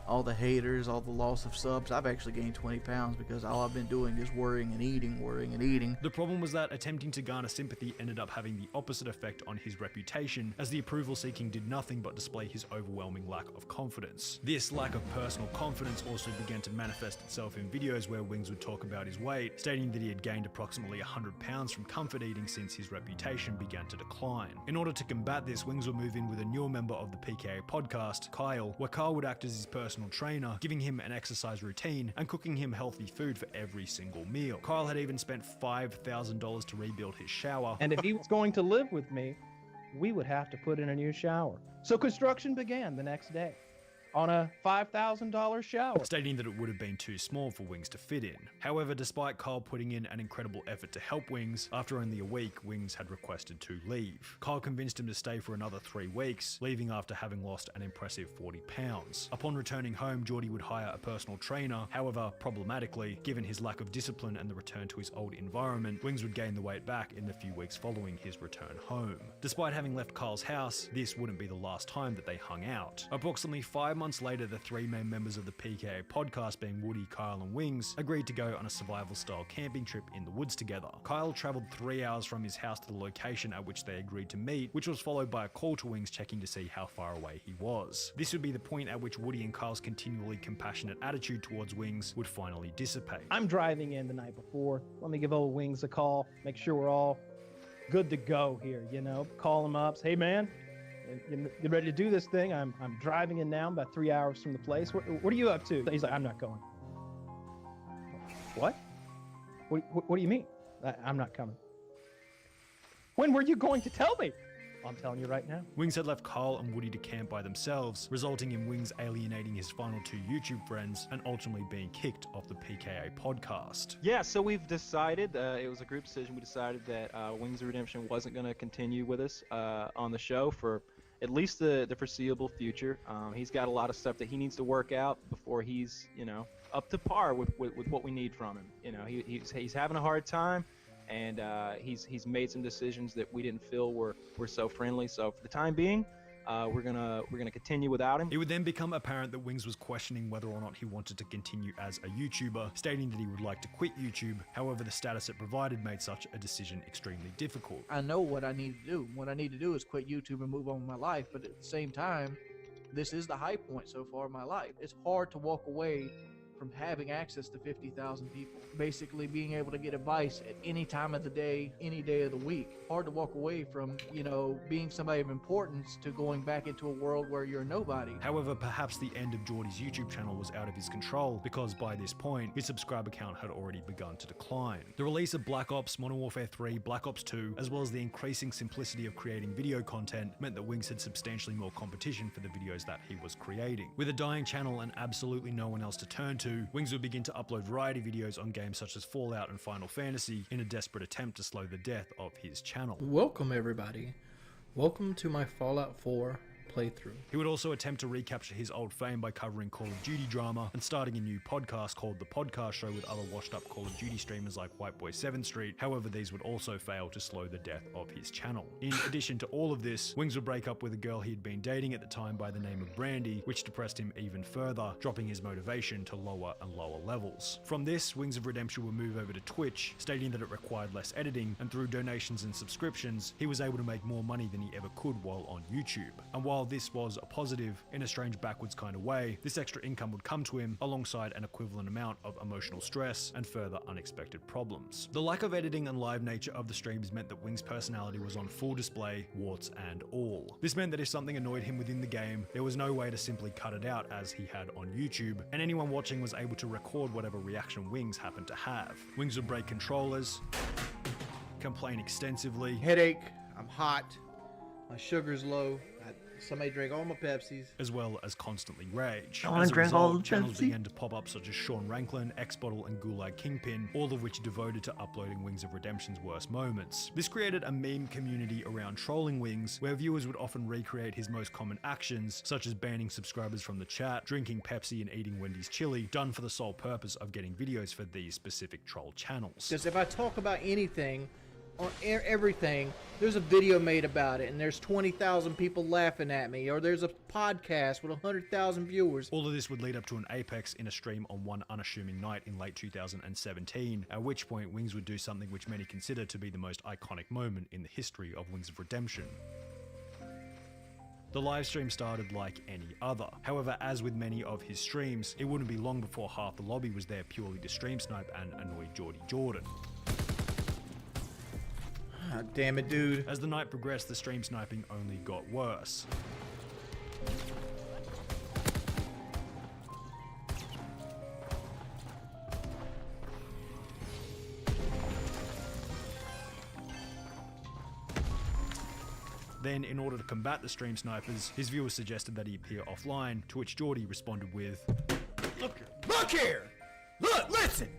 S7: all the haters, all the loss of subs. I've actually gained 20 pounds because all I've been doing is worrying and eating, worrying and eating.
S4: The problem was that attempting to garner sympathy ended up having the opposite effect on his reputation, as the approval seeking did nothing but display his overwhelming lack of confidence. This lack of personal confidence also began to manifest itself in videos where Wings would talk about his weight, stating that he had gained approximately 100 pounds from comfort eating since his reputation began to decline. In order to combat this, Wings would move in with a newer member of the PKA podcast, Kyle, where Kyle would act as his personal trainer, giving him an exercise routine and cooking him healthy food for every single meal. Kyle had even spent $5,000 to rebuild his shower.
S13: And if he was going to live with me, we would have to put in a new shower. So construction began the next day on a $5,000 shower,
S4: stating that it would have been too small for Wings to fit in. However, despite Kyle putting in an incredible effort to help Wings, after only a week, Wings had requested to leave. Kyle convinced him to stay for another 3 weeks, leaving after having lost an impressive 40 pounds. Upon returning home, Geordie would hire a personal trainer. However, problematically, given his lack of discipline and the return to his old environment, Wings would gain the weight back in the few weeks following his return home. Despite having left Kyle's house, this wouldn't be the last time that they hung out. Approximately 5 months later, the 3 main members of the PKA podcast, being Woody, Kyle and Wings, agreed to go on a survival-style camping trip in the woods together. Kyle travelled 3 hours from his house to the location at which they agreed to meet, which was followed by a call to Wings checking to see how far away he was. This would be the point at which Woody and Kyle's continually compassionate attitude towards Wings would finally dissipate.
S13: I'm driving in the night before. Let me give old Wings a call, make sure we're all good to go here, you know? Call him up, say, "Hey man, you ready to do this thing? I'm driving in now, about 3 hours from the place. What are you up to?" He's like, "I'm not going." What? What do you mean? I'm not coming. When were you going to tell me? I'm telling you right now.
S4: Wings had left Kyle and Woody to camp by themselves, resulting in Wings alienating his final 2 YouTube friends and ultimately being kicked off the PKA podcast.
S15: Yeah, so we've decided, it was a group decision, we decided that Wings of Redemption wasn't going to continue with us on the show for
S13: at least the foreseeable future. He's got a lot of stuff that he needs to work out before he's, you know, up to par with what we need from him. You know, he's having a hard time, and he's made some decisions that we didn't feel were so friendly. So for the time being, we're gonna continue without him.
S4: It would then become apparent that Wings was questioning whether or not he wanted to continue as a YouTuber, stating that he would like to quit YouTube. However, the status it provided made such a decision extremely difficult.
S7: I know what I need to do. What I need to do is quit YouTube and move on with my life, but at the same time, this is the high point so far in my life. It's hard to walk away from having access to 50,000 people. Basically being able to get advice at any time of the day, any day of the week. Hard to walk away from, you know, being somebody of importance to going back into a world where you're nobody.
S4: However, perhaps the end of Geordie's YouTube channel was out of his control, because by this point, his subscriber count had already begun to decline. The release of Black Ops, Modern Warfare 3, Black Ops 2, as well as the increasing simplicity of creating video content meant that Wings had substantially more competition for the videos that he was creating. With a dying channel and absolutely no one else to turn to, Wings would begin to upload variety videos on games such as Fallout and Final Fantasy in a desperate attempt to slow the death of his channel.
S6: Welcome everybody. Welcome to my Fallout 4 playthrough.
S4: He would also attempt to recapture his old fame by covering Call of Duty drama and starting a new podcast called The Podcast Show with other washed up Call of Duty streamers like Whiteboy 7th Street. However, these would also fail to slow the death of his channel. In addition to all of this, Wings would break up with a girl he had been dating at the time by the name of Brandy, which depressed him even further, dropping his motivation to lower and lower levels. From this, Wings of Redemption would move over to Twitch, stating that it required less editing, and through donations and subscriptions, he was able to make more money than he ever could while on YouTube. And while this was a positive, in a strange backwards kind of way, this extra income would come to him alongside an equivalent amount of emotional stress and further unexpected problems. The lack of editing and live nature of the streams meant that Wings' personality was on full display, warts and all. This meant that if something annoyed him within the game, there was no way to simply cut it out as he had on YouTube, and anyone watching was able to record whatever reaction Wings happened to have. Wings would break controllers, complain extensively,
S7: Headache, I'm hot, my sugar's low, somebody drank all my Pepsis,
S4: as well as constantly rage.
S1: I wanna
S4: As a
S1: drink all
S4: result,
S1: the
S4: channels
S1: Pepsi.
S4: began to pop up such as Sean Ranklin, X-Bottle, and Gulag Kingpin, all of which devoted to uploading Wings of Redemption's worst moments. This created a meme community around trolling Wings, where viewers would often recreate his most common actions, such as banning subscribers from the chat, drinking Pepsi, and eating Wendy's chili, done for the sole purpose of getting videos for these specific troll channels.
S7: because if I talk about anything or everything, there's a video made about it and there's 20,000 people laughing at me, or there's a podcast with 100,000 viewers.
S4: All of this would lead up to an apex in a stream on one unassuming night in late 2017, at which point Wings would do something which many consider to be the most iconic moment in the history of Wings of Redemption. The live stream started like any other. However, as with many of his streams, it wouldn't be long before half the lobby was there purely to stream snipe and annoy Geordie Jordan.
S7: Ah, damn it, dude.
S4: As the night progressed, the stream sniping only got worse. Then, in order to combat the stream snipers, his viewers suggested that he appear offline, to which Geordie responded with,
S7: Look here! Look, listen!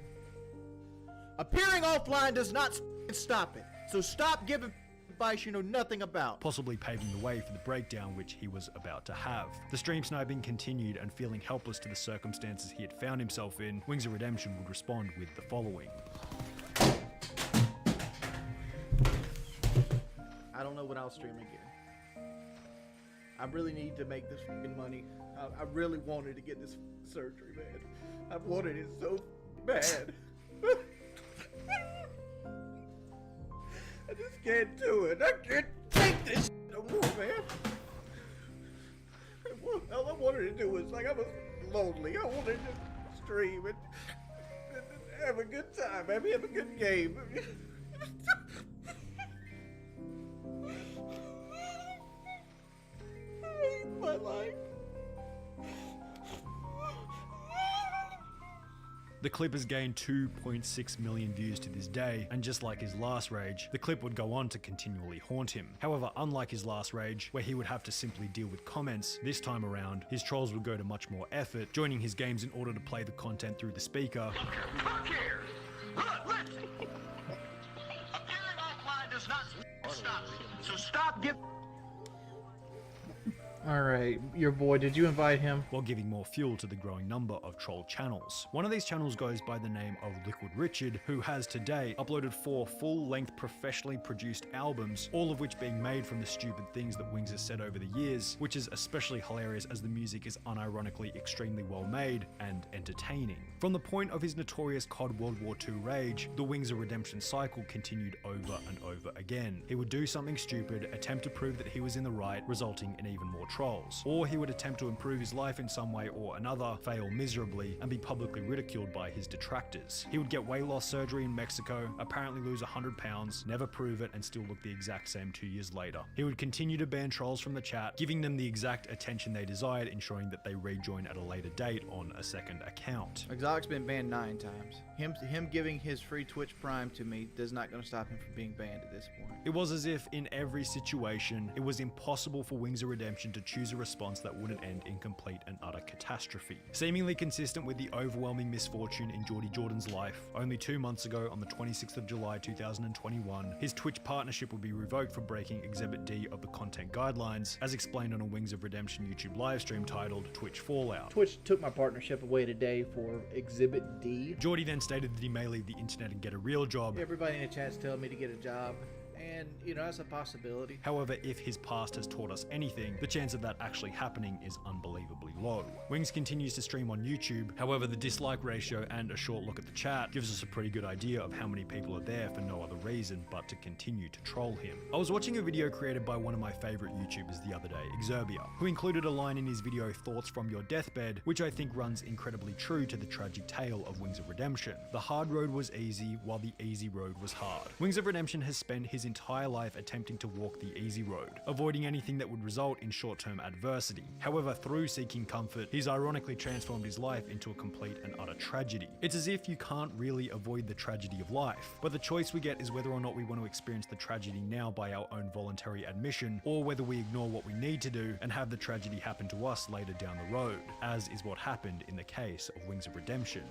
S7: Appearing offline does not stop it, so stop giving advice you know nothing about.
S4: possibly paving the way for the breakdown which he was about to have. The stream sniping continued, and feeling helpless to the circumstances he had found himself in, Wings of Redemption would respond with the following.
S7: I don't know when I'll stream again. I really need to make this fucking money. I really wanted to get this surgery, man. I wanted it so bad. I just can't do it. I can't take this no more, man. All I wanted to do was, like, I was lonely. I wanted to stream and have a good time. Have a good game. I hate my life.
S4: The clip has gained 2.6 million views to this day, and just like his last rage, the clip would go on to continually haunt him. However, unlike his last rage, where he would have to simply deal with comments, this time around, his trolls would go to much more effort, joining his games in order to play the content through the speaker.
S19: Look here! Look, listen! Appearing offline does not stop it, so stop giving...
S6: Alright, your boy, did you invite him?
S4: While giving more fuel to the growing number of troll channels. One of these channels goes by the name of Liquid Richard, who has today uploaded 4 full-length professionally produced albums, all of which being made from the stupid things that Wings has said over the years, which is especially hilarious as the music is unironically extremely well made and entertaining. From the point of his notorious COD World War II rage, the Wings of Redemption cycle continued over and over again. He would do something stupid, attempt to prove that he was in the right, resulting in even more trolls. Or he would attempt to improve his life in some way or another, fail miserably, and be publicly ridiculed by his detractors. He would get weight loss surgery in Mexico, apparently lose 100 pounds, never prove it, and still look the exact same 2 years later. He would continue to ban trolls from the chat, giving them the exact attention they desired, ensuring that they rejoin at a later date on a second account.
S7: Exotic's been banned 9 times. Him giving his free Twitch Prime to me is not going to stop him from being banned at this point.
S4: It was as if in every situation, it was impossible for Wings of Redemption to choose a response that wouldn't end in complete and utter catastrophe. Seemingly consistent with the overwhelming misfortune in Geordie Jordan's life, only 2 months ago on the 26th of July 2021, his Twitch partnership would be revoked for breaking Exhibit D of the content guidelines, as explained on a Wings of Redemption YouTube livestream titled Twitch Fallout.
S6: Twitch took my partnership away today for Exhibit D.
S4: Geordie then stated that he may leave the internet and get a real job.
S7: Everybody in the chat's telling me to get a job. And, you know, that's a possibility.
S4: However, if his past has taught us anything, the chance of that actually happening is unbelievably low. Wings continues to stream on YouTube, however the dislike ratio and a short look at the chat gives us a pretty good idea of how many people are there for no other reason but to continue to troll him. I was watching a video created by one of my favorite YouTubers the other day, Xerbia, who included a line in his video Thoughts from Your Deathbed, which I think runs incredibly true to the tragic tale of Wings of Redemption. The hard road was easy, while the easy road was hard. Wings of Redemption has spent his entire life attempting to walk the easy road, avoiding anything that would result in short-term adversity. However, through seeking comfort, he's ironically transformed his life into a complete and utter tragedy. It's as if you can't really avoid the tragedy of life, but the choice we get is whether or not we want to experience the tragedy now by our own voluntary admission, or whether we ignore what we need to do and have the tragedy happen to us later down the road, as is what happened in the case of Wings of Redemption.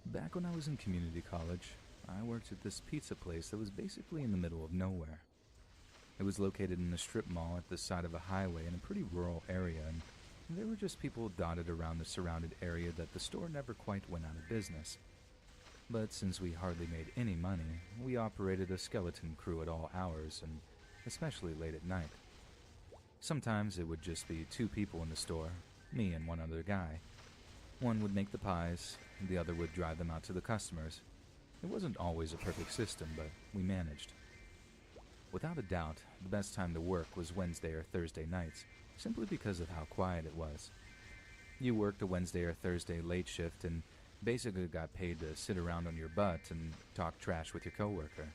S10: Back when I was in community college, I worked at this pizza place that was basically in the middle of nowhere. It was located in a strip mall at the side of a highway in a pretty rural area, and there were just people dotted around the surrounded area that the store never quite went out of business. But since we hardly made any money, we operated a skeleton crew at all hours, and especially late at night. Sometimes it would just be 2 people in the store, me and one other guy. One would make the pies, and the other would drive them out to the customers. It wasn't always a perfect system, but we managed. Without a doubt, the best time to work was Wednesday or Thursday nights, simply because of how quiet it was. You worked a Wednesday or Thursday late shift and basically got paid to sit around on your butt and talk trash with your coworker.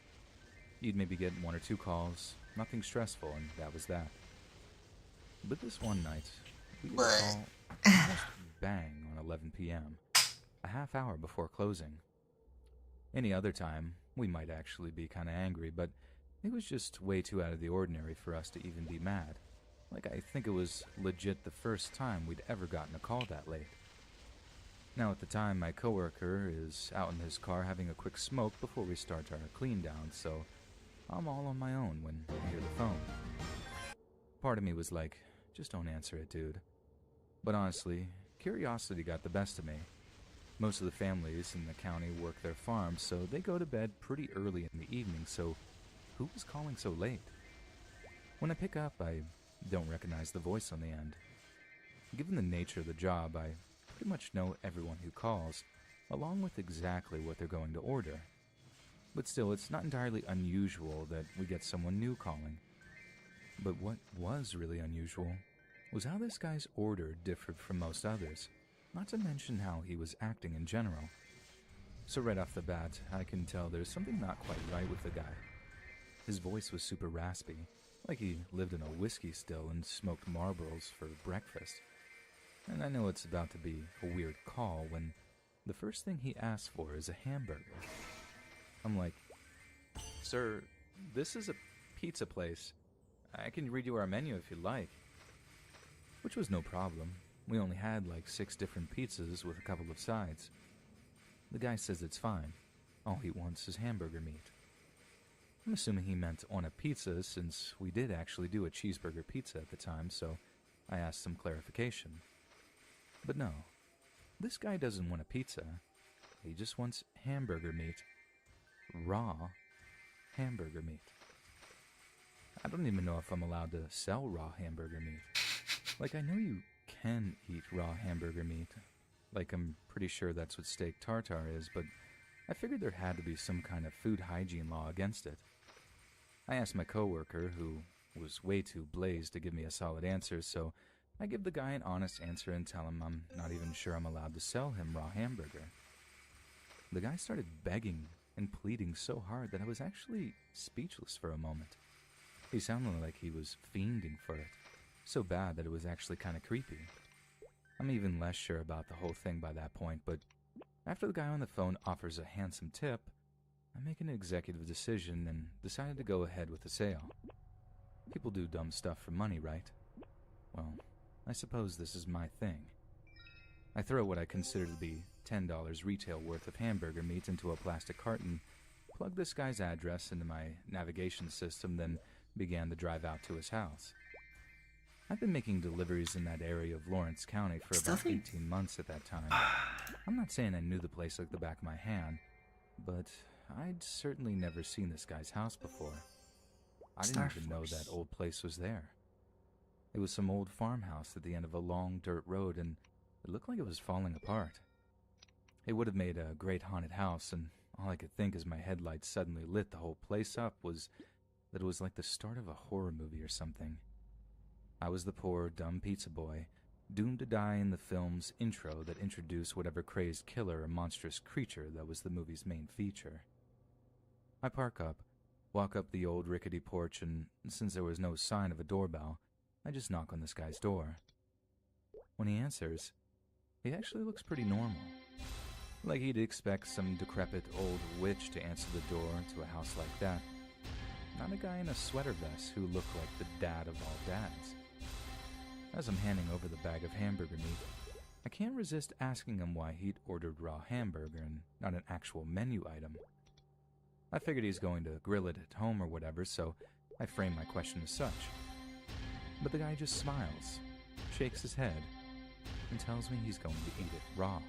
S10: You'd maybe get 1 or 2 calls, nothing stressful, and that was that. But this one night, we got a call almost bang on 11 p.m., a half hour before closing. Any other time, we might actually be kinda angry, but it was just way too out of the ordinary for us to even be mad. Like, I think it was legit the first time we'd ever gotten a call that late. Now, at the time, my coworker is out in his car having a quick smoke before we start our clean down, so I'm all on my own when I hear the phone. Part of me was like, just don't answer it, dude. But honestly, curiosity got the best of me. Most of the families in the county work their farms, so they go to bed pretty early in the evening, so who was calling so late? When I pick up, I don't recognize the voice on the end. Given the nature of the job, I pretty much know everyone who calls, along with exactly what they're going to order. But still, it's not entirely unusual that we get someone new calling. But what was really unusual was how this guy's order differed from most others, not to mention how he was acting in general. So right off the bat, I can tell there's something not quite right with the guy. His voice was super raspy, like he lived in a whiskey still and smoked Marlboros for breakfast. And I know it's about to be a weird call when the first thing he asks for is a hamburger. I'm like, "Sir, this is a pizza place. I can read you our menu if you like." which was no problem. We only had like 6 different pizzas with a couple of sides. The guy says it's fine. All he wants is hamburger meat. I'm assuming he meant on a pizza, since we did actually do a cheeseburger pizza at the time, so I asked some clarification. But no, this guy doesn't want a pizza. He just wants hamburger meat. Raw hamburger meat. I don't even know if I'm allowed to sell raw hamburger meat. Like, I know you can eat raw hamburger meat. Like, I'm pretty sure that's what steak tartare is, but I figured there had to be some kind of food hygiene law against it. I asked my coworker, who was way too blazed to give me a solid answer, so I give the guy an honest answer and tell him I'm not even sure I'm allowed to sell him raw hamburger. The guy started begging and pleading so hard that I was actually speechless for a moment. He sounded like he was fiending for it, so bad that it was actually kind of creepy. I'm even less sure about the whole thing by that point, but after the guy on the phone offers a handsome tip, I make an executive decision and decided to go ahead with the sale. People do dumb stuff for money, right? Well, I suppose this is my thing. I throw what I consider to be $10 retail worth of hamburger meat into a plastic carton, plug this guy's address into my navigation system, then began the drive out to his house. I've been making deliveries in that area of Lawrence County for about 18 months at that time. I'm not saying I knew the place like the back of my hand, but I'd certainly never seen this guy's house before. I didn't even know that old place was there. It was some old farmhouse at the end of a long dirt road, and it looked like it was falling apart. It would have made a great haunted house, and all I could think as my headlights suddenly lit the whole place up was that it was like the start of a horror movie or something. I was the poor, dumb pizza boy, doomed to die in the film's intro that introduced whatever crazed killer or monstrous creature that was the movie's main feature. I park up, walk up the old rickety porch, and since there was no sign of a doorbell, I just knock on this guy's door. When he answers, he actually looks pretty normal. Like he'd expect some decrepit old witch to answer the door to a house like that. Not a guy in a sweater vest who looked like the dad of all dads. As I'm handing over the bag of hamburger meat, I can't resist asking him why he'd ordered raw hamburger and not an actual menu item. I figured he's going to grill it at home or whatever, so I frame my question as such. But the guy just smiles, shakes his head, and tells me he's going to eat it raw.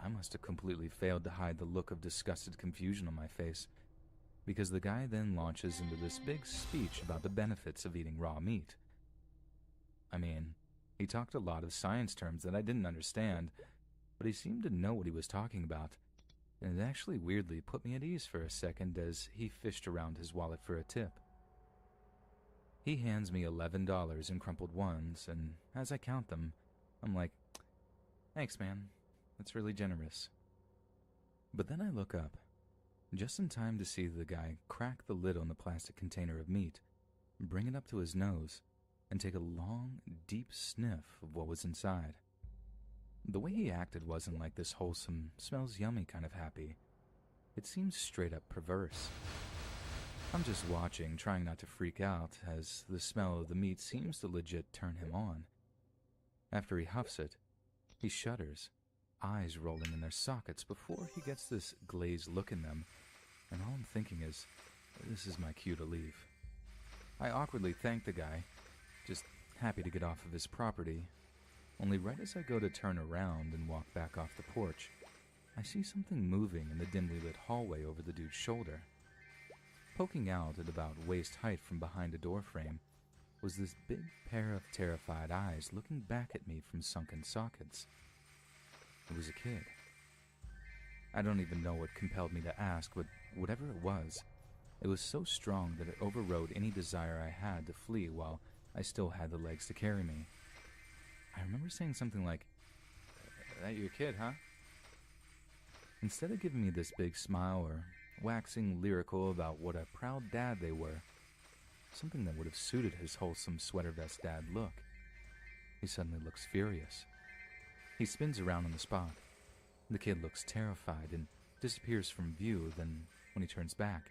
S10: I must have completely failed to hide the look of disgusted confusion on my face, because the guy then launches into this big speech about the benefits of eating raw meat. I mean, he talked a lot of science terms that I didn't understand, but he seemed to know what he was talking about, and it actually weirdly put me at ease for a second as he fished around his wallet for a tip. He hands me $11 in crumpled ones, and as I count them, I'm like, "Thanks, man. That's really generous." But then I look up, just in time to see the guy crack the lid on the plastic container of meat, bring it up to his nose, and take a long, deep sniff of what was inside. The way he acted wasn't like this wholesome, smells yummy kind of happy. It seemed straight up perverse. I'm just watching, trying not to freak out, as the smell of the meat seems to legit turn him on. After he huffs it, he shudders, eyes rolling in their sockets before he gets this glazed look in them, and all I'm thinking is, this is my cue to leave. I awkwardly thank the guy, just happy to get off of his property, only right as I go to turn around and walk back off the porch, I see something moving in the dimly lit hallway over the dude's shoulder. Poking out at about waist height from behind a doorframe was this big pair of terrified eyes looking back at me from sunken sockets. It was a kid. I don't even know what compelled me to ask, but whatever it was so strong that it overrode any desire I had to flee while I still had the legs to carry me. I remember saying something like, "That your kid, huh?" Instead of giving me this big smile or waxing lyrical about what a proud dad they were, something that would have suited his wholesome sweater vest dad look, he suddenly looks furious. He spins around on the spot. The kid looks terrified and disappears from view, then when he turns back,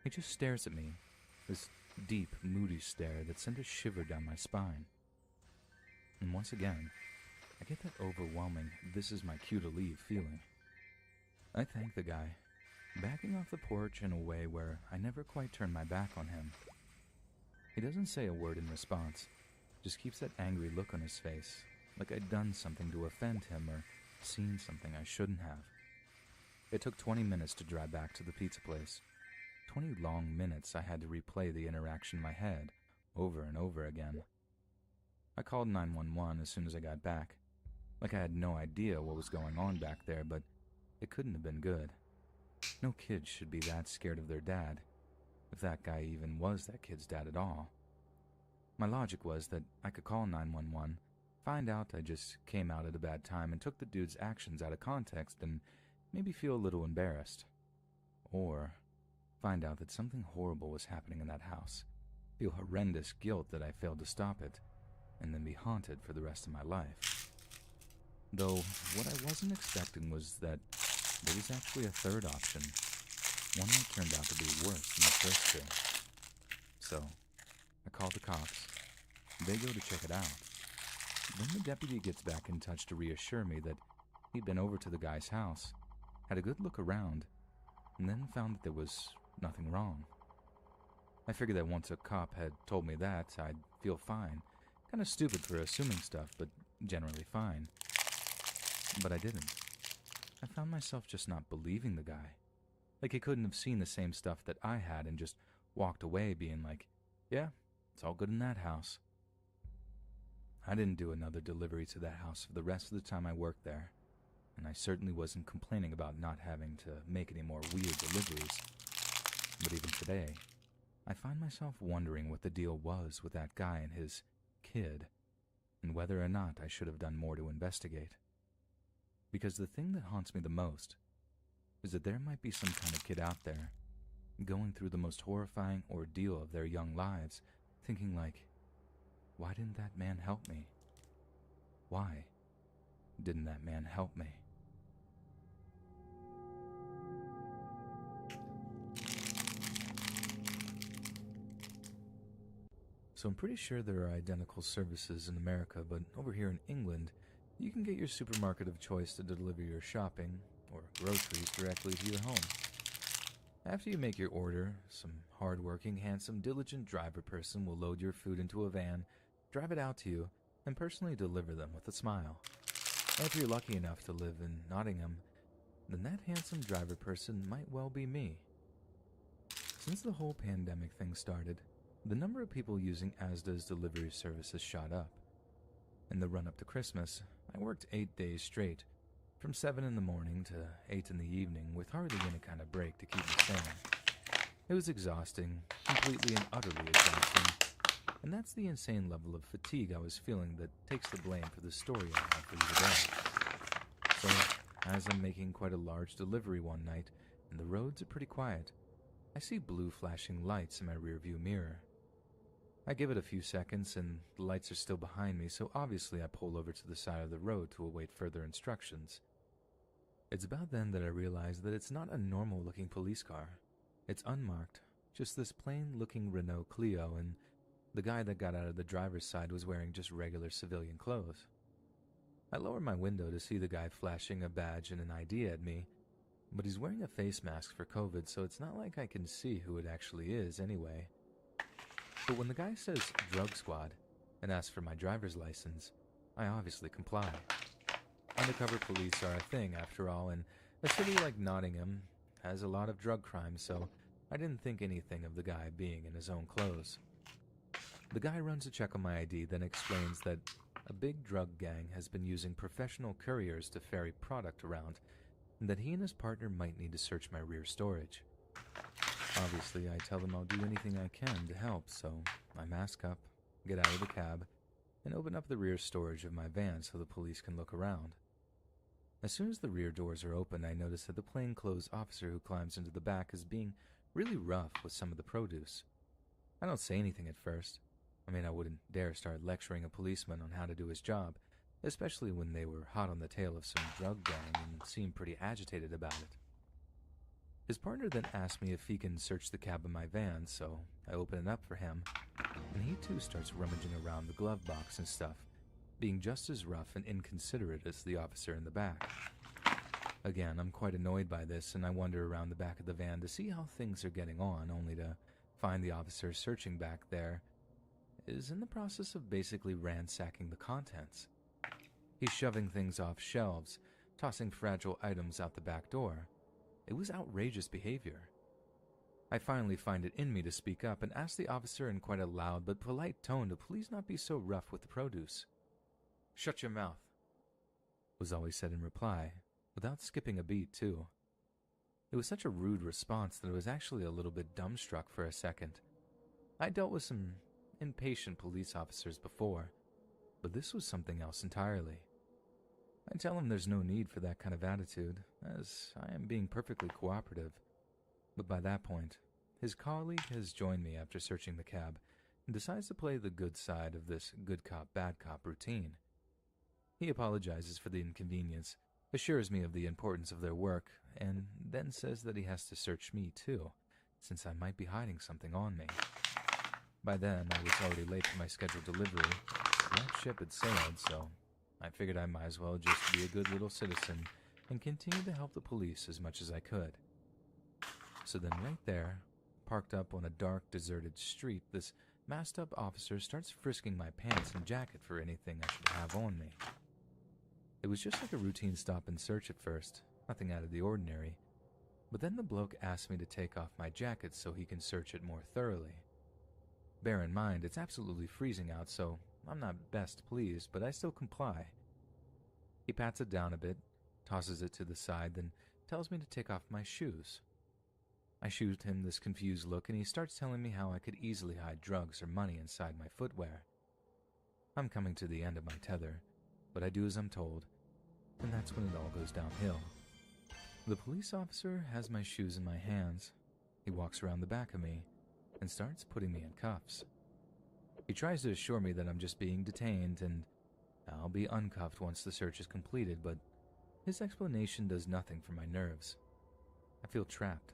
S10: he just stares at me, this deep, moody stare that sent a shiver down my spine. And once again, I get that overwhelming, this is my cue to leave feeling. I thank the guy, backing off the porch in a way where I never quite turn my back on him. He doesn't say a word in response, just keeps that angry look on his face, like I'd done something to offend him or seen something I shouldn't have. It took 20 minutes to drive back to the pizza place. 20 long minutes I had to replay the interaction in my head, over and over again. I called 911 as soon as I got back. Like I had no idea what was going on back there, but it couldn't have been good. No kids should be that scared of their dad, if that guy even was that kid's dad at all. My logic was that I could call 911, find out I just came out at a bad time and took the dude's actions out of context and maybe feel a little embarrassed. Or find out that something horrible was happening in that house, feel horrendous guilt that I failed to stop it, and then be haunted for the rest of my life. Though, what I wasn't expecting was that there was actually a third option, one that turned out to be worse than the first two. So, I called the cops. They go to check it out. Then the deputy gets back in touch to reassure me that he'd been over to the guy's house, had a good look around, and then found that there was nothing wrong. I figured that once a cop had told me that, I'd feel fine. Kind of stupid for assuming stuff, but generally fine. But I didn't. I found myself just not believing the guy. Like he couldn't have seen the same stuff that I had and just walked away being like, yeah, it's all good in that house. I didn't do another delivery to that house for the rest of the time I worked there, and I certainly wasn't complaining about not having to make any more weird deliveries. But even today, I find myself wondering what the deal was with that guy and his kid, and whether or not I should have done more to investigate. Because the thing that haunts me the most is that there might be some kind of kid out there going through the most horrifying ordeal of their young lives, thinking like, why didn't that man help me? Why didn't that man help me? So I'm pretty sure there are identical services in America, but over here in England, you can get your supermarket of choice to deliver your shopping or groceries directly to your home. After you make your order, some hard-working, handsome, diligent driver person will load your food into a van, drive it out to you, and personally deliver them with a smile. And if you're lucky enough to live in Nottingham, then that handsome driver person might well be me. Since the whole pandemic thing started, the number of people using Asda's delivery service has shot up. In the run-up to Christmas, I worked 8 days straight, from 7 in the morning to 8 in the evening, with hardly any kind of break to keep me sane. It was exhausting, completely and utterly exhausting, and that's the insane level of fatigue I was feeling that takes the blame for the story I have for you today. So, as I'm making quite a large delivery one night, and the roads are pretty quiet, I see blue flashing lights in my rearview mirror. I give it a few seconds, and the lights are still behind me, so obviously I pull over to the side of the road to await further instructions. It's about then that I realize that it's not a normal-looking police car. It's unmarked, just this plain-looking Renault Clio, and the guy that got out of the driver's side was wearing just regular civilian clothes. I lower my window to see the guy flashing a badge and an ID at me, but he's wearing a face mask for COVID, so it's not like I can see who it actually is anyway. But when the guy says drug squad and asks for my driver's license, I obviously comply. Undercover police are a thing after all, and a city like Nottingham has a lot of drug crime, so I didn't think anything of the guy being in his own clothes. The guy runs a check on my ID, then explains that a big drug gang has been using professional couriers to ferry product around, and that he and his partner might need to search my rear storage. Obviously, I tell them I'll do anything I can to help, so I mask up, get out of the cab, and open up the rear storage of my van so the police can look around. As soon as the rear doors are open, I notice that the plainclothes officer who climbs into the back is being really rough with some of the produce. I don't say anything at first. I mean, I wouldn't dare start lecturing a policeman on how to do his job, especially when they were hot on the tail of some drug gang and seemed pretty agitated about it. His partner then asked me if he can search the cab of my van, so I open it up for him, and he too starts rummaging around the glove box and stuff, being just as rough and inconsiderate as the officer in the back. Again, I'm quite annoyed by this, and I wander around the back of the van to see how things are getting on, only to find the officer searching back there is in the process of basically ransacking the contents. He's shoving things off shelves, tossing fragile items out the back door. It was outrageous behavior. I finally find it in me to speak up and ask the officer in quite a loud but polite tone to please not be so rough with the produce. "Shut your mouth," was always said in reply, without skipping a beat too. It was such a rude response that I was actually a little bit dumbstruck for a second. I dealt with some impatient police officers before, but this was something else entirely. I tell him there's no need for that kind of attitude, as I am being perfectly cooperative. But by that point, his colleague has joined me after searching the cab and decides to play the good side of this good cop, bad cop routine. He apologizes for the inconvenience, assures me of the importance of their work, and then says that he has to search me too, since I might be hiding something on me. By then, I was already late for my scheduled delivery. That ship had sailed, so I figured I might as well just be a good little citizen and continue to help the police as much as I could. So then right there, parked up on a dark, deserted street, this masked-up officer starts frisking my pants and jacket for anything I should have on me. It was just like a routine stop and search at first, nothing out of the ordinary. But then the bloke asked me to take off my jacket so he can search it more thoroughly. Bear in mind, it's absolutely freezing out, so I'm not best pleased, but I still comply. He pats it down a bit, tosses it to the side, then tells me to take off my shoes. I shoot him this confused look, and he starts telling me how I could easily hide drugs or money inside my footwear. I'm coming to the end of my tether, but I do as I'm told, and that's when it all goes downhill. The police officer has my shoes in my hands. He walks around the back of me and starts putting me in cuffs. He tries to assure me that I'm just being detained and I'll be uncuffed once the search is completed, but his explanation does nothing for my nerves. I feel trapped.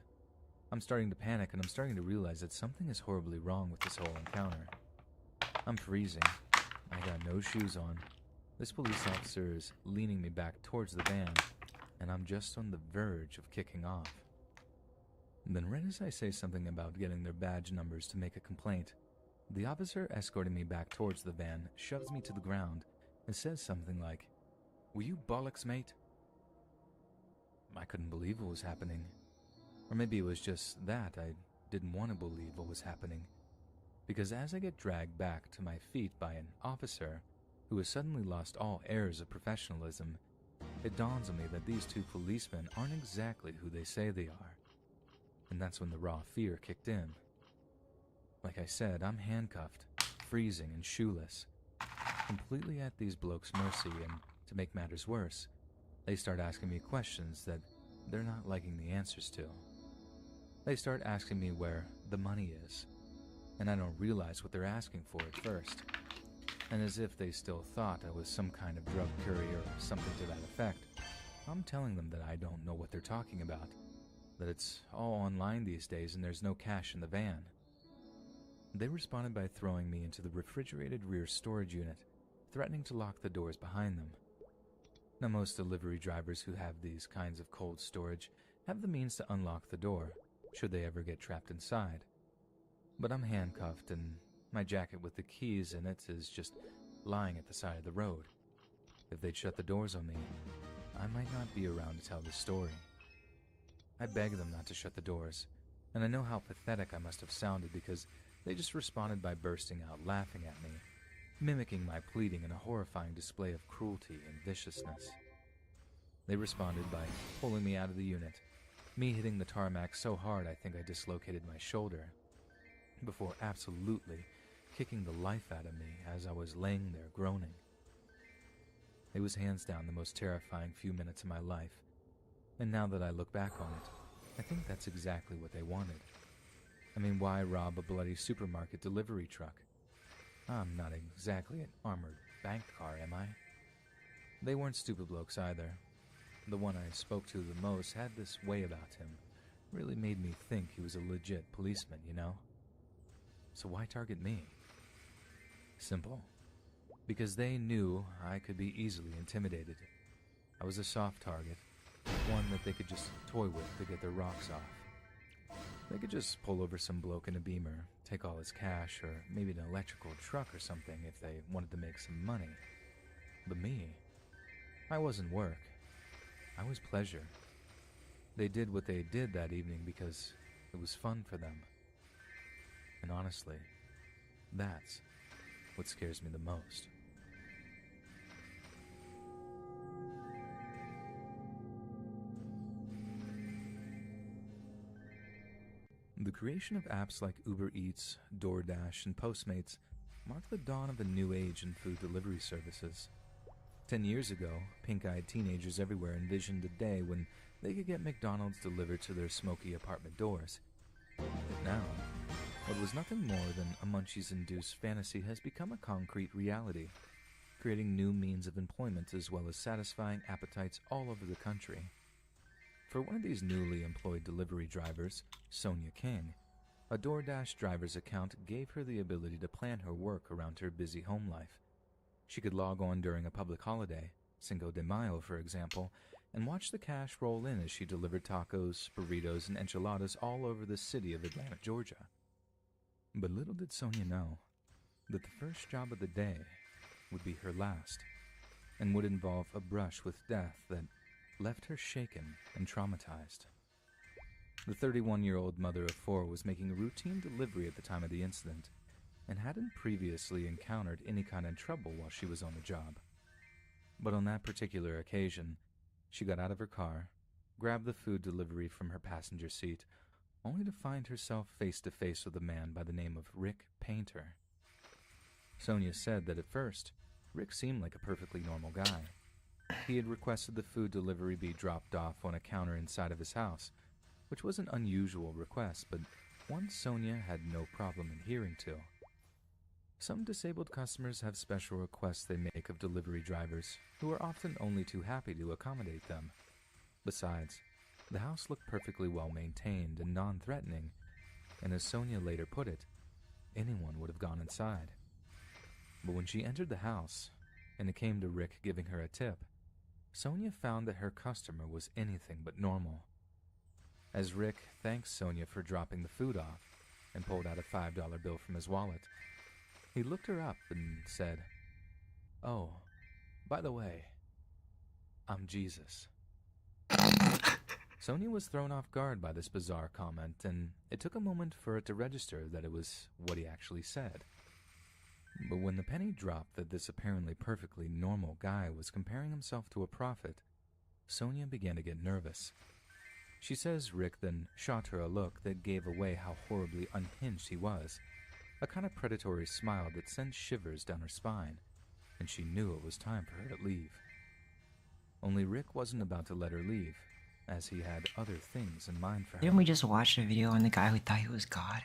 S10: I'm starting to panic, and I'm starting to realize that something is horribly wrong with this whole encounter. I'm freezing. I got no shoes on. This police officer is leaning me back towards the van, and I'm just on the verge of kicking off. And then right as I say something about getting their badge numbers to make a complaint, the officer escorting me back towards the van shoves me to the ground and says something like, "Were you bollocks, mate?" I couldn't believe what was happening. Or maybe it was just that I didn't want to believe what was happening. Because as I get dragged back to my feet by an officer who has suddenly lost all airs of professionalism, it dawns on me that these two policemen aren't exactly who they say they are. And that's when the raw fear kicked in. Like I said, I'm handcuffed, freezing and shoeless, completely at these blokes' mercy, and to make matters worse, they start asking me questions that they're not liking the answers to. They start asking me where the money is, and I don't realize what they're asking for at first. And as if they still thought I was some kind of drug courier or something to that effect, I'm telling them that I don't know what they're talking about, that it's all online these days and there's no cash in the van. They responded by throwing me into the refrigerated rear storage unit, threatening to lock the doors behind them. Now, most delivery drivers who have these kinds of cold storage have the means to unlock the door, should they ever get trapped inside. But I'm handcuffed, and my jacket with the keys in it is just lying at the side of the road. If they'd shut the doors on me, I might not be around to tell the story. I beg them not to shut the doors, and I know how pathetic I must have sounded because they just responded by bursting out laughing at me, mimicking my pleading in a horrifying display of cruelty and viciousness. They responded by pulling me out of the unit, me hitting the tarmac so hard I think I dislocated my shoulder, before absolutely kicking the life out of me as I was laying there groaning. It was hands down the most terrifying few minutes of my life, and now that I look back on it, I think that's exactly what they wanted. I mean, why rob a bloody supermarket delivery truck? I'm not exactly an armored bank car, am I? They weren't stupid blokes either. The one I spoke to the most had this way about him, really made me think he was a legit policeman, you know? So why target me? Simple. Because they knew I could be easily intimidated. I was a soft target, one that they could just toy with to get their rocks off. They could just pull over some bloke in a Beamer, take all his cash, or maybe an electrical truck or something if they wanted to make some money. But me, I wasn't work. I was pleasure. They did what they did that evening because it was fun for them. And honestly, that's what scares me the most. The creation of apps like Uber Eats, DoorDash, and Postmates marked the dawn of a new age in food delivery services. 10 years ago, pink-eyed teenagers everywhere envisioned a day when they could get McDonald's delivered to their smoky apartment doors. But now, what was nothing more than a Munchies-induced fantasy has become a concrete reality, creating new means of employment as well as satisfying appetites all over the country. For one of these newly employed delivery drivers, Sonia King, a DoorDash driver's account gave her the ability to plan her work around her busy home life. She could log on during a public holiday, Cinco de Mayo for example, and watch the cash roll in as she delivered tacos, burritos, and enchiladas all over the city of Atlanta, Georgia. But little did Sonia know that the first job of the day would be her last, and would involve a brush with death that left her shaken and traumatized. The 31-year-old mother of four was making a routine delivery at the time of the incident, and hadn't previously encountered any kind of trouble while she was on the job. But on that particular occasion, she got out of her car, grabbed the food delivery from her passenger seat, only to find herself face to face with a man by the name of Rick Painter. Sonia said that at first, Rick seemed like a perfectly normal guy. He had requested the food delivery be dropped off on a counter inside of his house, which was an unusual request, but one Sonia had no problem adhering to. Some disabled customers have special requests they make of delivery drivers, who are often only too happy to accommodate them. Besides, the house looked perfectly well maintained and non-threatening, and as Sonia later put it, anyone would have gone inside. But when she entered the house, and it came to Rick giving her a tip, Sonia found that her customer was anything but normal. As Rick thanked Sonia for dropping the food off and pulled out a $5 bill from his wallet, he looked her up and said, "Oh, by the way, I'm Jesus." Sonia was thrown off guard by this bizarre comment, and it took a moment for it to register that it was what he actually said. But when the penny dropped that this apparently perfectly normal guy was comparing himself to a prophet, Sonia began to get nervous. She says Rick then shot her a look that gave away how horribly unhinged he was, a kind of predatory smile that sent shivers down her spine, and she knew it was time for her to leave. Only Rick wasn't about to let her leave, as he had other things in mind for her.
S1: Didn't we just watch a video on the guy who thought he was God?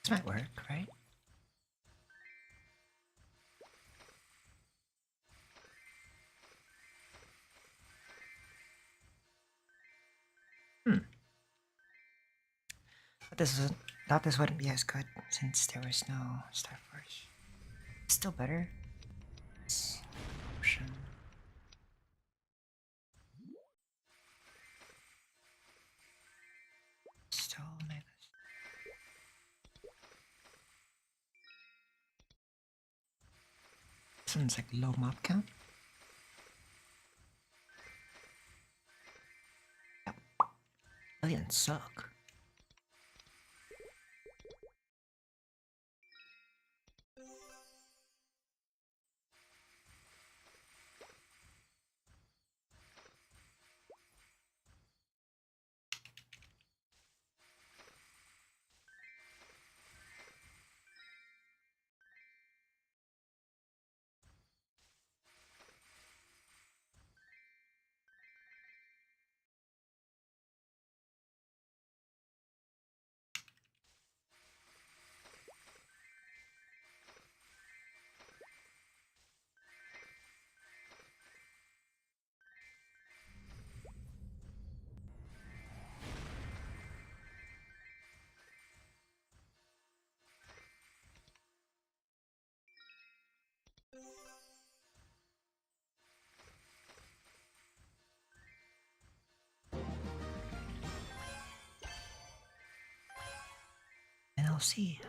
S1: This might work, right? But thought this wouldn't be as good since there was no Star Force. Still better. Option. Still nice. This one's like low mob count. Yep. Aliens suck. NLC.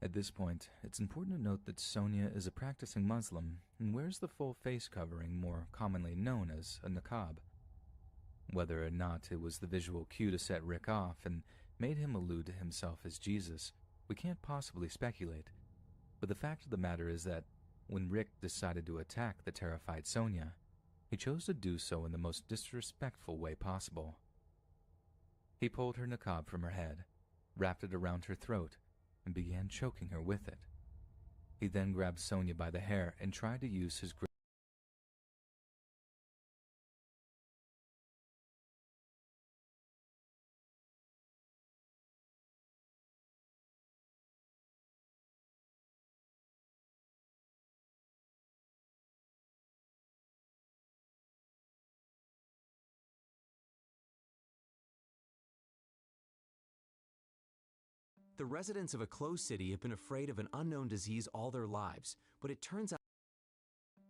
S10: At this point, it's important to note that Sonia is a practicing Muslim and wears the full face covering more commonly known as a niqab. Whether or not it was the visual cue to set Rick off and made him allude to himself as Jesus, we can't possibly speculate. But the fact of the matter is that when Rick decided to attack the terrified Sonia, he chose to do so in the most disrespectful way possible. He pulled her niqab from her head, wrapped it around her throat, and began choking her with it. He then grabbed Sonia by the hair and tried to use his grip.
S2: The residents of a closed city have been afraid of an unknown disease all their lives, but it turns out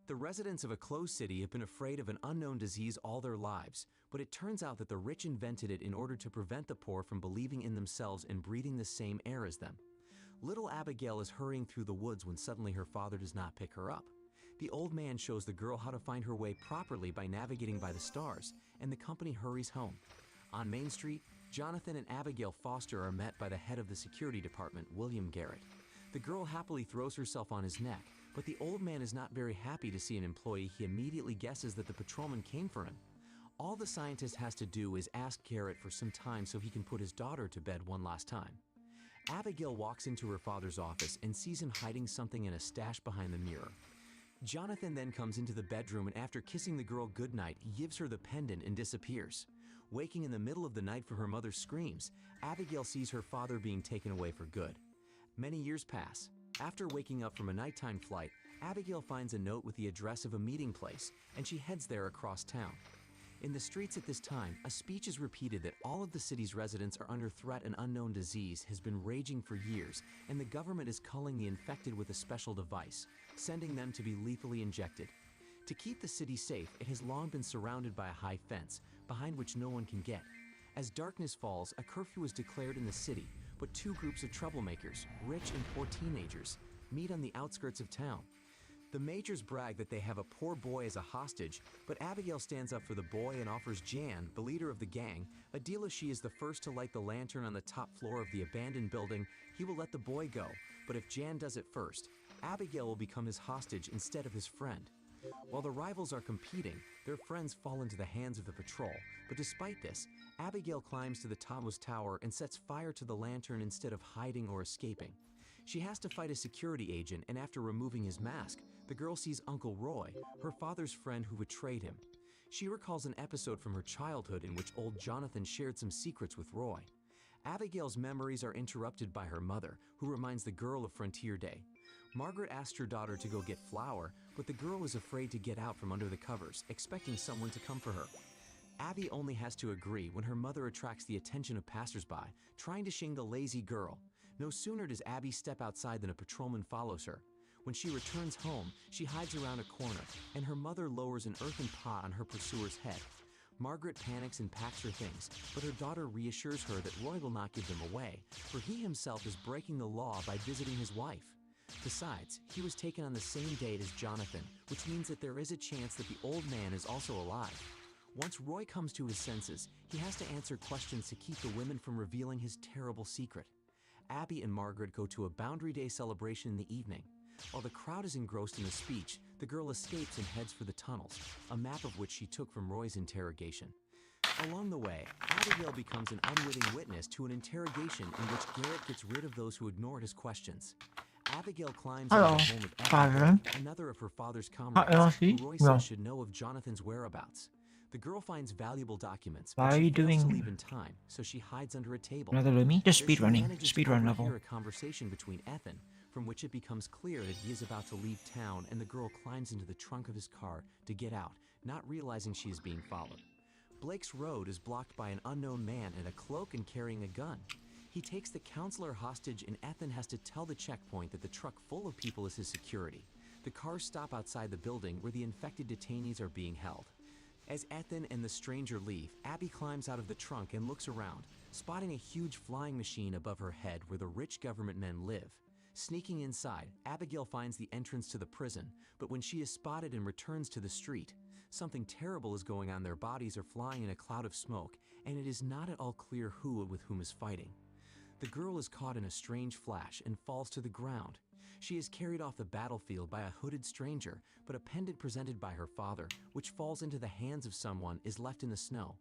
S2: the residents of a closed city have been afraid of an unknown disease all their lives, but it turns out that the rich invented it in order to prevent the poor from believing in themselves and breathing the same air as them. Little Abigail is hurrying through the woods when suddenly her father does not pick her up. The old man shows the girl how to find her way properly by navigating by the stars, and the company hurries home. On Main Street, Jonathan and Abigail Foster are met by the head of the security department, William Garrett. The girl happily throws herself on his neck, but the old man is not very happy to see an employee. He immediately guesses that the patrolman came for him. All the scientist has to do is ask Garrett for some time so he can put his daughter to bed one last time. Abigail walks into her father's office and sees him hiding something in a stash behind the mirror. Jonathan then comes into the bedroom and after kissing the girl goodnight, he gives her the pendant and disappears. Waking in the middle of the night for her mother's screams, Abigail sees her father being taken away for good. Many years pass. After waking up from a nighttime flight, Abigail finds a note with the address of a meeting place, and she heads there across town. In the streets at this time, a speech is repeated that all of the city's residents are under threat. An unknown disease has been raging for years, and the government is culling the infected with a special device, sending them to be lethally injected. To keep the city safe, it has long been surrounded by a high fence, behind which no one can get. As darkness falls, a curfew is declared in the city, but two groups of troublemakers, rich and poor teenagers, meet on the outskirts of town. The majors brag that they have a poor boy as a hostage, but Abigail stands up for the boy and offers Jan, the leader of the gang, a deal if she is the first to light the lantern on the top floor of the abandoned building. He will let the boy go, but if Jan does it first, Abigail will become his hostage instead of his friend. While the rivals are competing, their friends fall into the hands of the patrol, but despite this, Abigail climbs to the topmost tower and sets fire to the lantern instead of hiding or escaping. She has to fight a security agent, and after removing his mask, the girl sees Uncle Roy, her father's friend who betrayed him. She recalls an episode from her childhood in which old Jonathan shared some secrets with Roy. Abigail's memories are interrupted by her mother, who reminds the girl of Frontier Day. Margaret asks her daughter to go get flour, but the girl is afraid to get out from under the covers, expecting someone to come for her. Abby only has to agree when her mother attracts the attention of passersby, trying to shame the lazy girl. No sooner does Abby step outside than a patrolman follows her. When she returns home, she hides around a corner, and her mother lowers an earthen pot on her pursuer's head. Margaret panics and packs her things, but her daughter reassures her that Roy will not give them away, for he himself is breaking the law by visiting his wife. Besides, he was taken on the same date as Jonathan, which means that there is a chance that the old man is also alive. Once Roy comes to his senses, he has to answer questions to keep the women from revealing his terrible secret. Abby and Margaret go to a Boundary Day celebration in the evening. While the crowd is engrossed in the speech, the girl escapes and heads for the tunnels, a map of which she took from Roy's interrogation. Along the way, Abigail becomes an unwitting witness to an interrogation in which Garrett gets rid of those who ignored his questions. Abigail climbs into the home of Evan, another of her father's comrades, who Roy says should know of Jonathan's whereabouts. The girl finds valuable documents, but she fails to leave in time, so she hides under a table.
S1: Another Lumi? Just
S2: There she
S1: speedrunning.
S2: manages to
S1: Speedrun level.
S2: overhear a conversation between Ethan, from which it becomes clear that he is about to leave town, and the girl climbs into the trunk of his car to get out, not realizing she is being followed. Blake's road is blocked by an unknown man in a cloak and carrying a gun. He takes the counselor hostage, and Ethan has to tell the checkpoint that the truck full of people is his security. The cars stop outside the building where the infected detainees are being held. As Ethan and the stranger leave, Abby climbs out of the trunk and looks around, spotting a huge flying machine above her head where the rich government men live. Sneaking inside, Abigail finds the entrance to the prison, but when she is spotted and returns to the street, something terrible is going on. Their bodies are flying in a cloud of smoke, and it is not at all clear who with whom is fighting. The girl is caught in a strange flash and falls to the ground. She is carried off the battlefield by a hooded stranger, but a pendant presented by her father, which falls into the hands of someone, is left in the snow.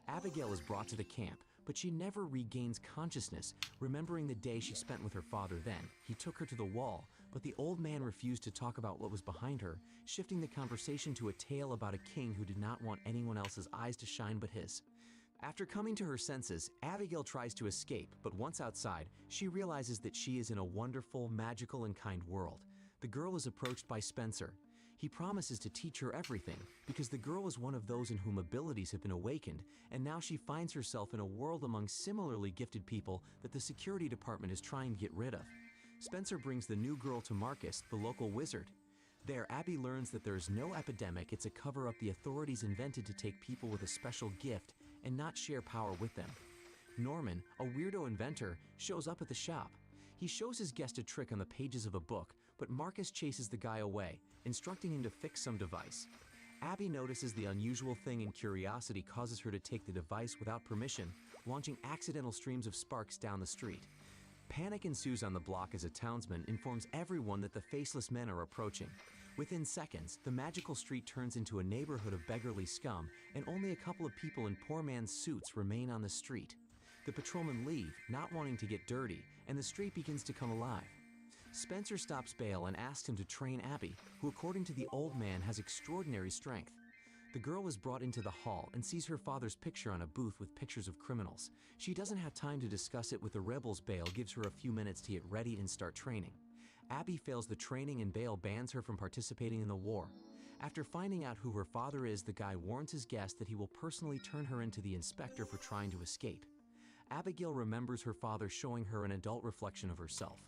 S2: Abigail is brought to the camp, but she never regains consciousness, remembering the day she spent with her father then. He took her to the wall, but the old man refused to talk about what was behind her, shifting the conversation to a tale about a king who did not want anyone else's eyes to shine but his. After coming to her senses, Abigail tries to escape, but once outside, she realizes that she is in a wonderful, magical, and kind world. The girl is approached by Spencer. He promises to teach her everything, because the girl is one of those in whom abilities have been awakened, and now she finds herself in a world among similarly gifted people that the security department is trying to get rid of. Spencer brings the new girl to Marcus, the local wizard. There, Abby learns that there is no epidemic. It's a cover-up the authorities invented to take people with a special gift and not share power with them. Norman, a weirdo inventor, shows up at the shop. He shows his guest a trick on the pages of a book, but Marcus chases the guy away, instructing him to fix some device. Abby notices the unusual thing, and curiosity causes her to take the device without permission, launching accidental streams of sparks down the street. Panic ensues on the block as a townsman informs everyone that the faceless men are approaching. Within seconds, the magical street turns into a neighborhood of beggarly scum, and only a couple of people in poor man's suits remain on the street. The patrolmen leave, not wanting to get dirty, and the street begins to come alive. Spencer stops Bale and asks him to train Abby, who according to the old man has extraordinary strength. The girl is brought into the hall and sees her father's picture on a booth with pictures of criminals. She doesn't have time to discuss it with the rebels. Bale gives her a few minutes to get ready and start training. Abby fails the training, and Bale bans her from participating in the war. After finding out who her father is, the guy warns his guest that he will personally turn her into the inspector for trying to escape. Abigail remembers her father showing her an adult reflection of herself.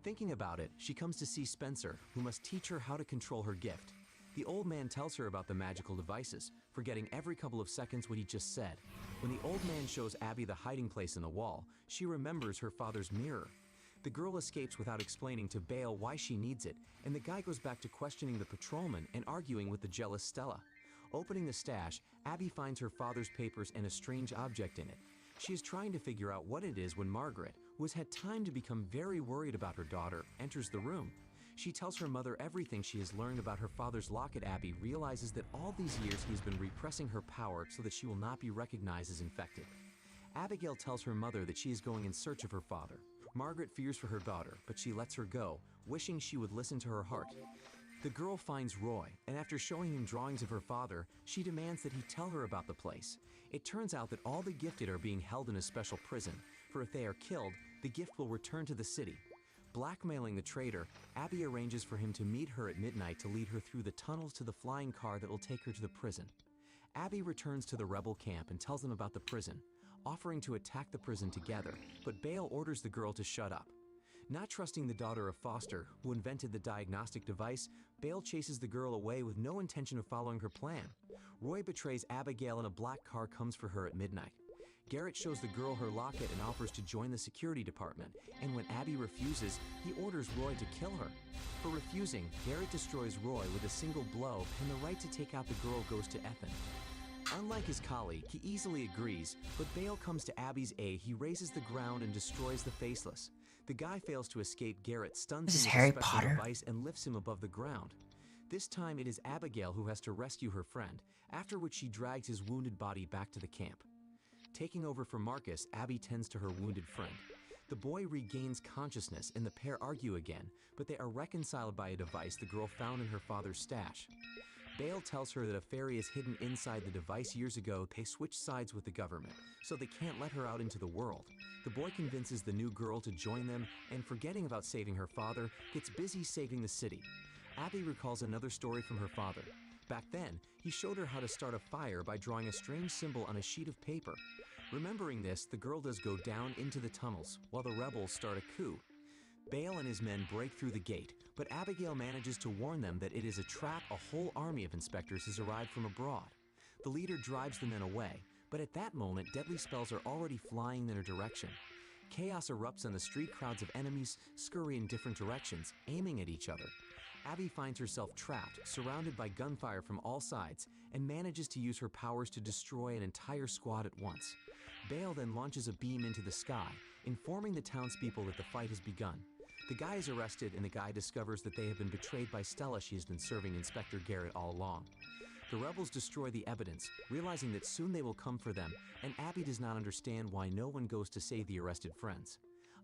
S2: Thinking about it, she comes to see Spencer, who must teach her how to control her gift. The old man tells her about the magical devices, forgetting every couple of seconds what he just said. When the old man shows Abby the hiding place in the wall, she remembers her father's mirror. The girl escapes without explaining to Bale why she needs it, and the guy goes back to questioning the patrolman and arguing with the jealous Stella. Opening the stash, Abby finds her father's papers and a strange object in it. She is trying to figure out what it is when Margaret, who has had time to become very worried about her daughter, enters the room. She tells her mother everything she has learned about her father's locket. Abby realizes that all these years he has been repressing her power so that she will not be recognized as infected. Abigail tells her mother that she is going in search of her father. Margaret fears for her daughter, but she lets her go, wishing she would listen to her heart. The girl finds Roy, and after showing him drawings of her father, she demands that he tell her about the place. It turns out that all the gifted are being held in a special prison, for if they are killed, the gift will return to the city. Blackmailing the traitor, Abby arranges for him to meet her at midnight to lead her through the tunnels to the flying car that will take her to the prison. Abby returns to the rebel camp and tells them about the prison, offering to attack the prison together, but Bale orders the girl to shut up. Not trusting the daughter of Foster, who invented the diagnostic device, Bale chases the girl away with no intention of following her plan. Roy betrays Abigail and a black car comes for her at midnight. Garrett shows the girl her locket and offers to join the security department, and when Abby refuses, he orders Roy to kill her. For refusing, Garrett destroys Roy with a single blow, and the right to take out the girl goes to Ethan. Unlike his colleague, he easily agrees, but Bale comes to Abby's aid. He raises the ground and destroys the Faceless. The guy fails to escape. Garrett stuns
S1: This is
S2: him
S1: Harry
S2: with a special
S1: Potter.
S2: device and lifts him above the ground. This time it is Abigail who has to rescue her friend, after which she drags his wounded body back to the camp. Taking over for Marcus, Abby tends to her wounded friend. The boy regains consciousness and the pair argue again, but they are reconciled by a device the girl found in her father's stash. Bale tells her that a fairy is hidden inside the device years ago. They switch sides with the government, so they can't let her out into the world. The boy convinces the new girl to join them, and forgetting about saving her father, gets busy saving the city. Abby recalls another story from her father. Back then, he showed her how to start a fire by drawing a strange symbol on a sheet of paper. Remembering this, the girl does go down into the tunnels, while the rebels start a coup. Bale and his men break through the gate, but Abigail manages to warn them that it is a trap. A whole army of inspectors has arrived from abroad. The leader drives the men away, but at that moment, deadly spells are already flying in their direction. Chaos erupts on the street. Crowds of enemies scurry in different directions, aiming at each other. Abby finds herself trapped, surrounded by gunfire from all sides, and manages to use her powers to destroy an entire squad at once. Bale then launches a beam into the sky, informing the townspeople that the fight has begun. The guy is arrested, and the guy discovers that they have been betrayed by Stella. She has been serving Inspector Garrett all along. The rebels destroy the evidence, realizing that soon they will come for them, and Abby does not understand why no one goes to save the arrested friends.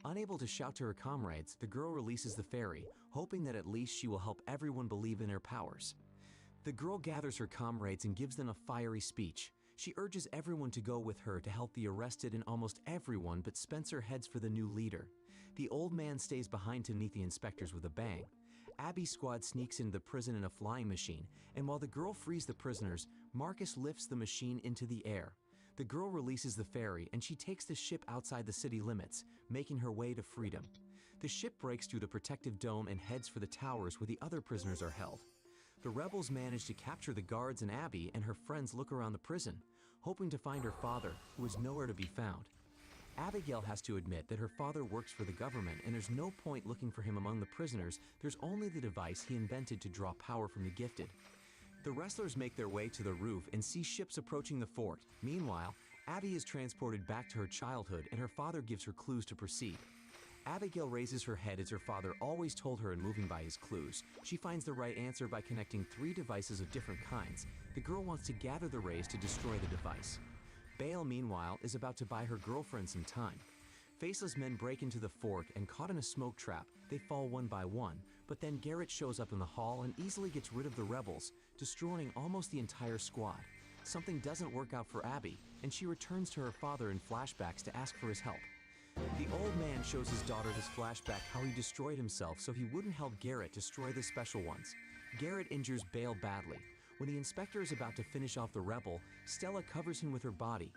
S2: Unable to shout to her comrades, the girl releases the fairy, hoping that at least she will help everyone believe in her powers. The girl gathers her comrades and gives them a fiery speech. She urges everyone to go with her to help the arrested, and almost everyone but Spencer heads for the new leader. The old man stays behind to meet the inspectors with a bang. Abby's squad sneaks into the prison in a flying machine, and while the girl frees the prisoners, Marcus lifts the machine into the air. The girl releases the ferry, and she takes the ship outside the city limits, making her way to freedom. The ship breaks through the protective dome and heads for the towers where the other prisoners are held. The rebels manage to capture the guards, and Abby and her friends look around the prison, hoping to find her father, who is nowhere to be found. Abigail has to admit that her father works for the government, and there's no point looking for him among the prisoners. There's only the device he invented to draw power from the gifted. The wrestlers make their way to the roof and see ships approaching the fort. Meanwhile, Abby is transported back to her childhood, and her father gives her clues to proceed. Abigail raises her head as her father always told her, and moving by his clues, she finds the right answer by connecting 3 devices of different kinds. The girl wants to gather the rays to destroy the device. Bale, meanwhile, is about to buy her girlfriend some time. Faceless men break into the fort, and caught in a smoke trap, they fall one by one, but then Garrett shows up in the hall and easily gets rid of the rebels, destroying almost the entire squad. Something doesn't work out for Abby, and she returns to her father in flashbacks to ask for his help. The old man shows his daughter this flashback how he destroyed himself so he wouldn't help Garrett destroy the special ones. Garrett injures Bale badly. When the inspector is about to finish off the rebel, Stella covers him with her body.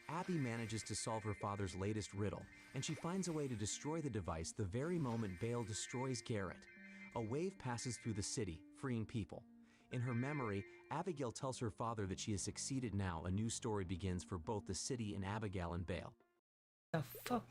S2: Abby manages to solve her father's latest riddle, and she finds a way to destroy the device the very moment Bale destroys Garrett. A wave passes through the city, freeing people. In her memory, Abigail tells her father that she has succeeded. Now a new story begins for both the city and Abigail and Bale.
S1: The fuck?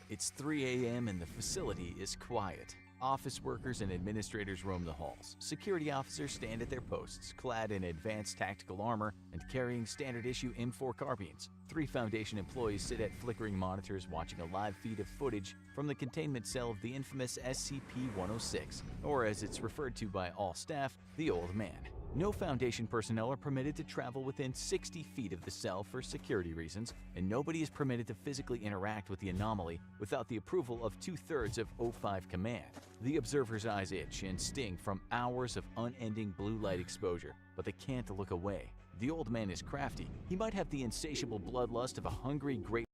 S16: It's 3 a.m. and the facility is quiet. Office workers and administrators roam the halls. Security officers stand at their posts, clad in advanced tactical armor and carrying standard-issue M4 carbines. 3 Foundation employees sit at flickering monitors watching a live feed of footage from the containment cell of the infamous SCP-106, or as it's referred to by all staff, the Old Man. No Foundation personnel are permitted to travel within 60 feet of the cell for security reasons, and nobody is permitted to physically interact with the anomaly without the approval of 2/3 of O5 Command. The observer's eyes itch and sting from hours of unending blue light exposure, but they can't look away. The Old Man is crafty. He might have the insatiable bloodlust of a hungry great.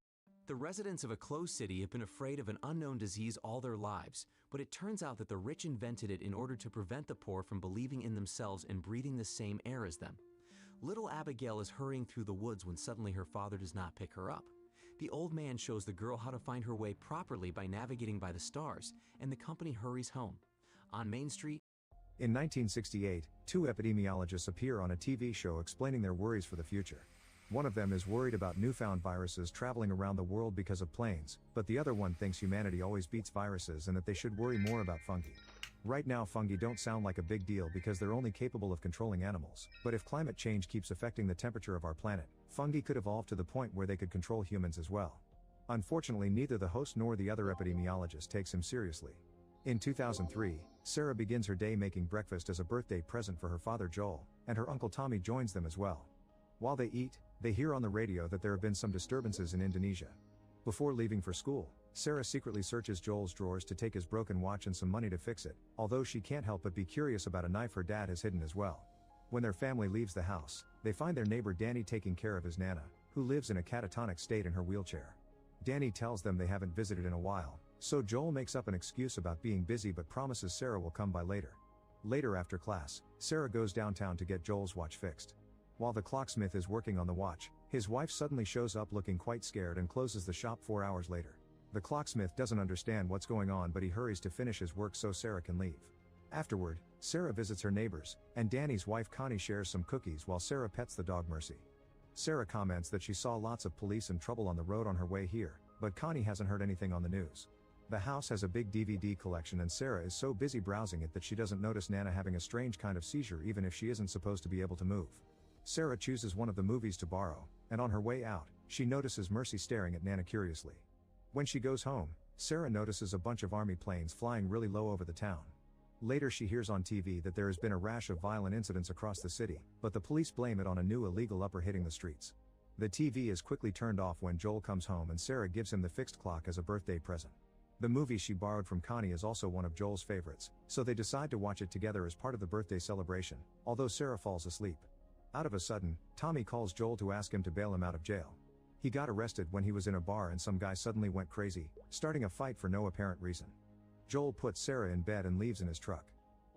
S2: The residents of a closed city have been afraid of an unknown disease all their lives, but it turns out that the rich invented it in order to prevent the poor from believing in themselves and breathing the same air as them. Little Abigail is hurrying through the woods when suddenly her father does not pick her up. The Old Man shows the girl how to find her way properly by navigating by the stars, and the company hurries home. On Main Street,
S17: in 1968, 2 epidemiologists appear on a TV show explaining their worries for the future. One of them is worried about newfound viruses traveling around the world because of planes, but the other one thinks humanity always beats viruses and that they should worry more about fungi. Right now fungi don't sound like a big deal because they're only capable of controlling animals, but if climate change keeps affecting the temperature of our planet, fungi could evolve to the point where they could control humans as well. Unfortunately, neither the host nor the other epidemiologist takes him seriously. In 2003, Sarah begins her day making breakfast as a birthday present for her father Joel, and her uncle Tommy joins them as well. While they eat, they hear on the radio that there have been some disturbances in Indonesia. Before leaving for school, Sarah secretly searches Joel's drawers to take his broken watch and some money to fix it, although she can't help but be curious about a knife her dad has hidden as well. When their family leaves the house, they find their neighbor Danny taking care of his Nana, who lives in a catatonic state in her wheelchair. Danny tells them they haven't visited in a while, so Joel makes up an excuse about being busy but promises Sarah will come by later. Later after class, Sarah goes downtown to get Joel's watch fixed. While the clocksmith is working on the watch, his wife suddenly shows up looking quite scared and closes the shop 4 hours later. The clocksmith doesn't understand what's going on, but he hurries to finish his work so Sarah can leave. Afterward, Sarah visits her neighbors, and Danny's wife Connie shares some cookies while Sarah pets the dog Mercy. Sarah comments that she saw lots of police and trouble on the road on her way here, but Connie hasn't heard anything on the news. The house has a big DVD collection and Sarah is so busy browsing it that she doesn't notice Nana having a strange kind of seizure even if she isn't supposed to be able to move. Sarah chooses one of the movies to borrow, and on her way out, she notices Mercy staring at Nana curiously. When she goes home, Sarah notices a bunch of army planes flying really low over the town. Later she hears on TV that there has been a rash of violent incidents across the city, but the police blame it on a new illegal upper hitting the streets. The TV is quickly turned off when Joel comes home and Sarah gives him the fixed clock as a birthday present. The movie she borrowed from Connie is also one of Joel's favorites, so they decide to watch it together as part of the birthday celebration, although Sarah falls asleep. Out of a sudden, Tommy calls Joel to ask him to bail him out of jail. He got arrested when he was in a bar and some guy suddenly went crazy, starting a fight for no apparent reason. Joel puts Sarah in bed and leaves in his truck.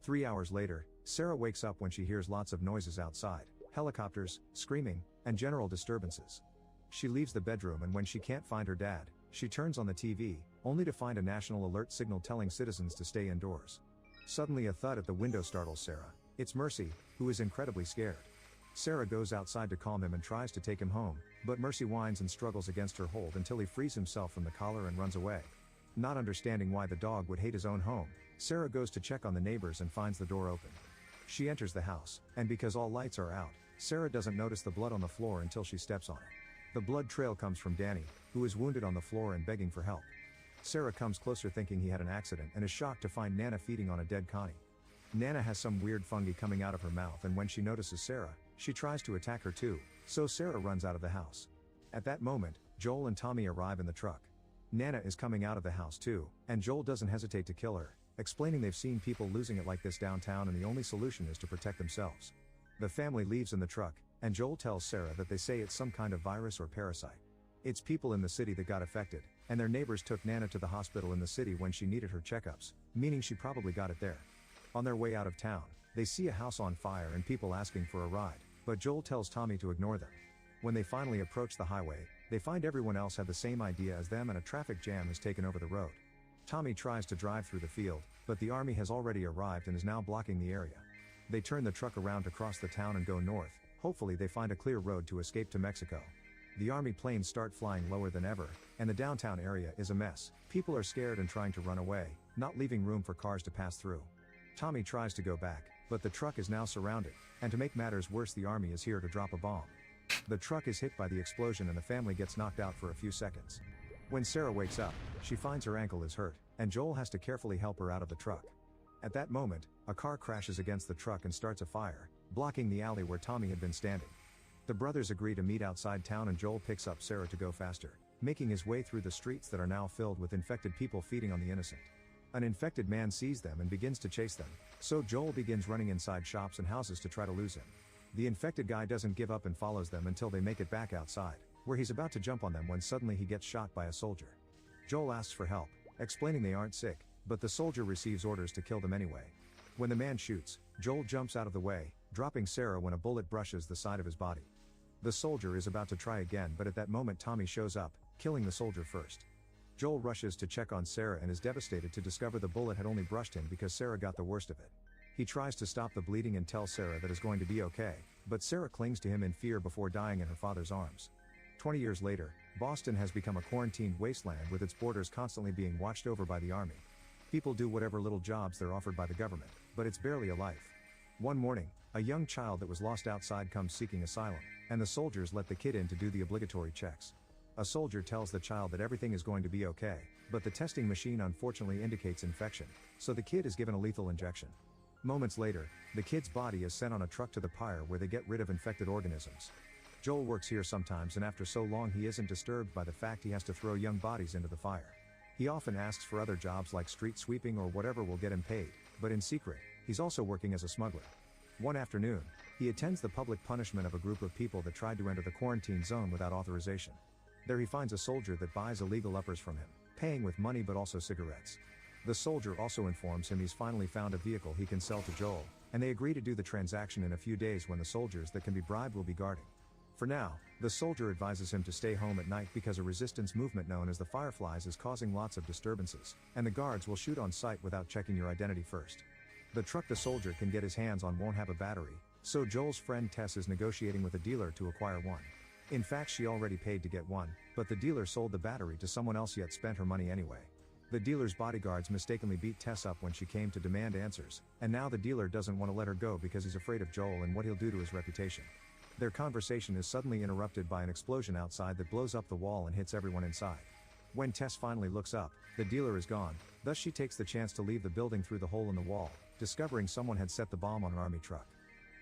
S17: 3 hours later, Sarah wakes up when she hears lots of noises outside, helicopters, screaming, and general disturbances. She leaves the bedroom and when she can't find her dad, she turns on the TV, only to find a national alert signal telling citizens to stay indoors. Suddenly a thud at the window startles Sarah. It's Mercy, who is incredibly scared. Sarah goes outside to calm him and tries to take him home, but Mercy whines and struggles against her hold until he frees himself from the collar and runs away. Not understanding why the dog would hate his own home, Sarah goes to check on the neighbors and finds the door open. She enters the house, and because all lights are out, Sarah doesn't notice the blood on the floor until she steps on it. The blood trail comes from Danny, who is wounded on the floor and begging for help. Sarah comes closer thinking he had an accident and is shocked to find Nana feeding on a dead Connie. Nana has some weird fungi coming out of her mouth and when she notices Sarah, she tries to attack her too, so Sarah runs out of the house. At that moment, Joel and Tommy arrive in the truck. Nana is coming out of the house too, and Joel doesn't hesitate to kill her, explaining they've seen people losing it like this downtown and the only solution is to protect themselves. The family leaves in the truck, and Joel tells Sarah that they say it's some kind of virus or parasite. It's people in the city that got affected, and their neighbors took Nana to the hospital in the city when she needed her checkups, meaning she probably got it there. On their way out of town, they see a house on fire and people asking for a ride, but Joel tells Tommy to ignore them. When they finally approach the highway, they find everyone else had the same idea as them and a traffic jam has taken over the road. Tommy tries to drive through the field, but the army has already arrived and is now blocking the area. They turn the truck around to cross the town and go north, hopefully they find a clear road to escape to Mexico. the army planes start flying lower than ever, and the downtown area is a mess. People are scared and trying to run away, not leaving room for cars to pass through. Tommy tries to go back, but the truck is now surrounded, and to make matters worse, the army is here to drop a bomb. The truck is hit by the explosion and the family gets knocked out for a few seconds. When Sarah wakes up, she finds her ankle is hurt, and Joel has to carefully help her out of the truck. At that moment, a car crashes against the truck and starts a fire, blocking the alley where Tommy had been standing. The brothers agree to meet outside town and Joel picks up Sarah to go faster, making his way through the streets that are now filled with infected people feeding on the innocent. An infected man sees them and begins to chase them, so Joel begins running inside shops and houses to try to lose him. The infected guy doesn't give up and follows them until they make it back outside, where he's about to jump on them when suddenly he gets shot by a soldier. Joel asks for help, explaining they aren't sick, but the soldier receives orders to kill them anyway. When the man shoots, Joel jumps out of the way, dropping Sarah when a bullet brushes the side of his body. The soldier is about to try again, but at that moment Tommy shows up, killing the soldier first. Joel rushes to check on Sarah and is devastated to discover the bullet had only brushed him because Sarah got the worst of it. He tries to stop the bleeding and tell Sarah that it's going to be okay, but Sarah clings to him in fear before dying in her father's arms. 20 years later, Boston has become a quarantined wasteland with its borders constantly being watched over by the army. People do whatever little jobs they're offered by the government, but it's barely a life. One morning, a young child that was lost outside comes seeking asylum, and the soldiers let the kid in to do the obligatory checks. A soldier tells the child that everything is going to be okay, but the testing machine unfortunately indicates infection, so the kid is given a lethal injection. Moments later, the kid's body is sent on a truck to the pyre where they get rid of infected organisms. Joel works here sometimes, and after so long he isn't disturbed by the fact he has to throw young bodies into the fire. He often asks for other jobs like street sweeping or whatever will get him paid, but in secret, he's also working as a smuggler. One afternoon, he attends the public punishment of a group of people that tried to enter the quarantine zone without authorization. There he finds a soldier that buys illegal uppers from him, paying with money but also cigarettes. The soldier also informs him he's finally found a vehicle he can sell to Joel, and they agree to do the transaction in a few days when the soldiers that can be bribed will be guarding. For now, the soldier advises him to stay home at night because a resistance movement known as the Fireflies is causing lots of disturbances, and the guards will shoot on sight without checking your identity first. The truck the soldier can get his hands on won't have a battery, so Joel's friend Tess is negotiating with a dealer to acquire one. In fact, she already paid to get one, but the dealer sold the battery to someone else yet spent her money anyway. The dealer's bodyguards mistakenly beat Tess up when she came to demand answers, and now the dealer doesn't want to let her go because he's afraid of Joel and what he'll do to his reputation. Their conversation is suddenly interrupted by an explosion outside that blows up the wall and hits everyone inside. When Tess finally looks up, the dealer is gone, thus she takes the chance to leave the building through the hole in the wall, discovering someone had set the bomb on an army truck.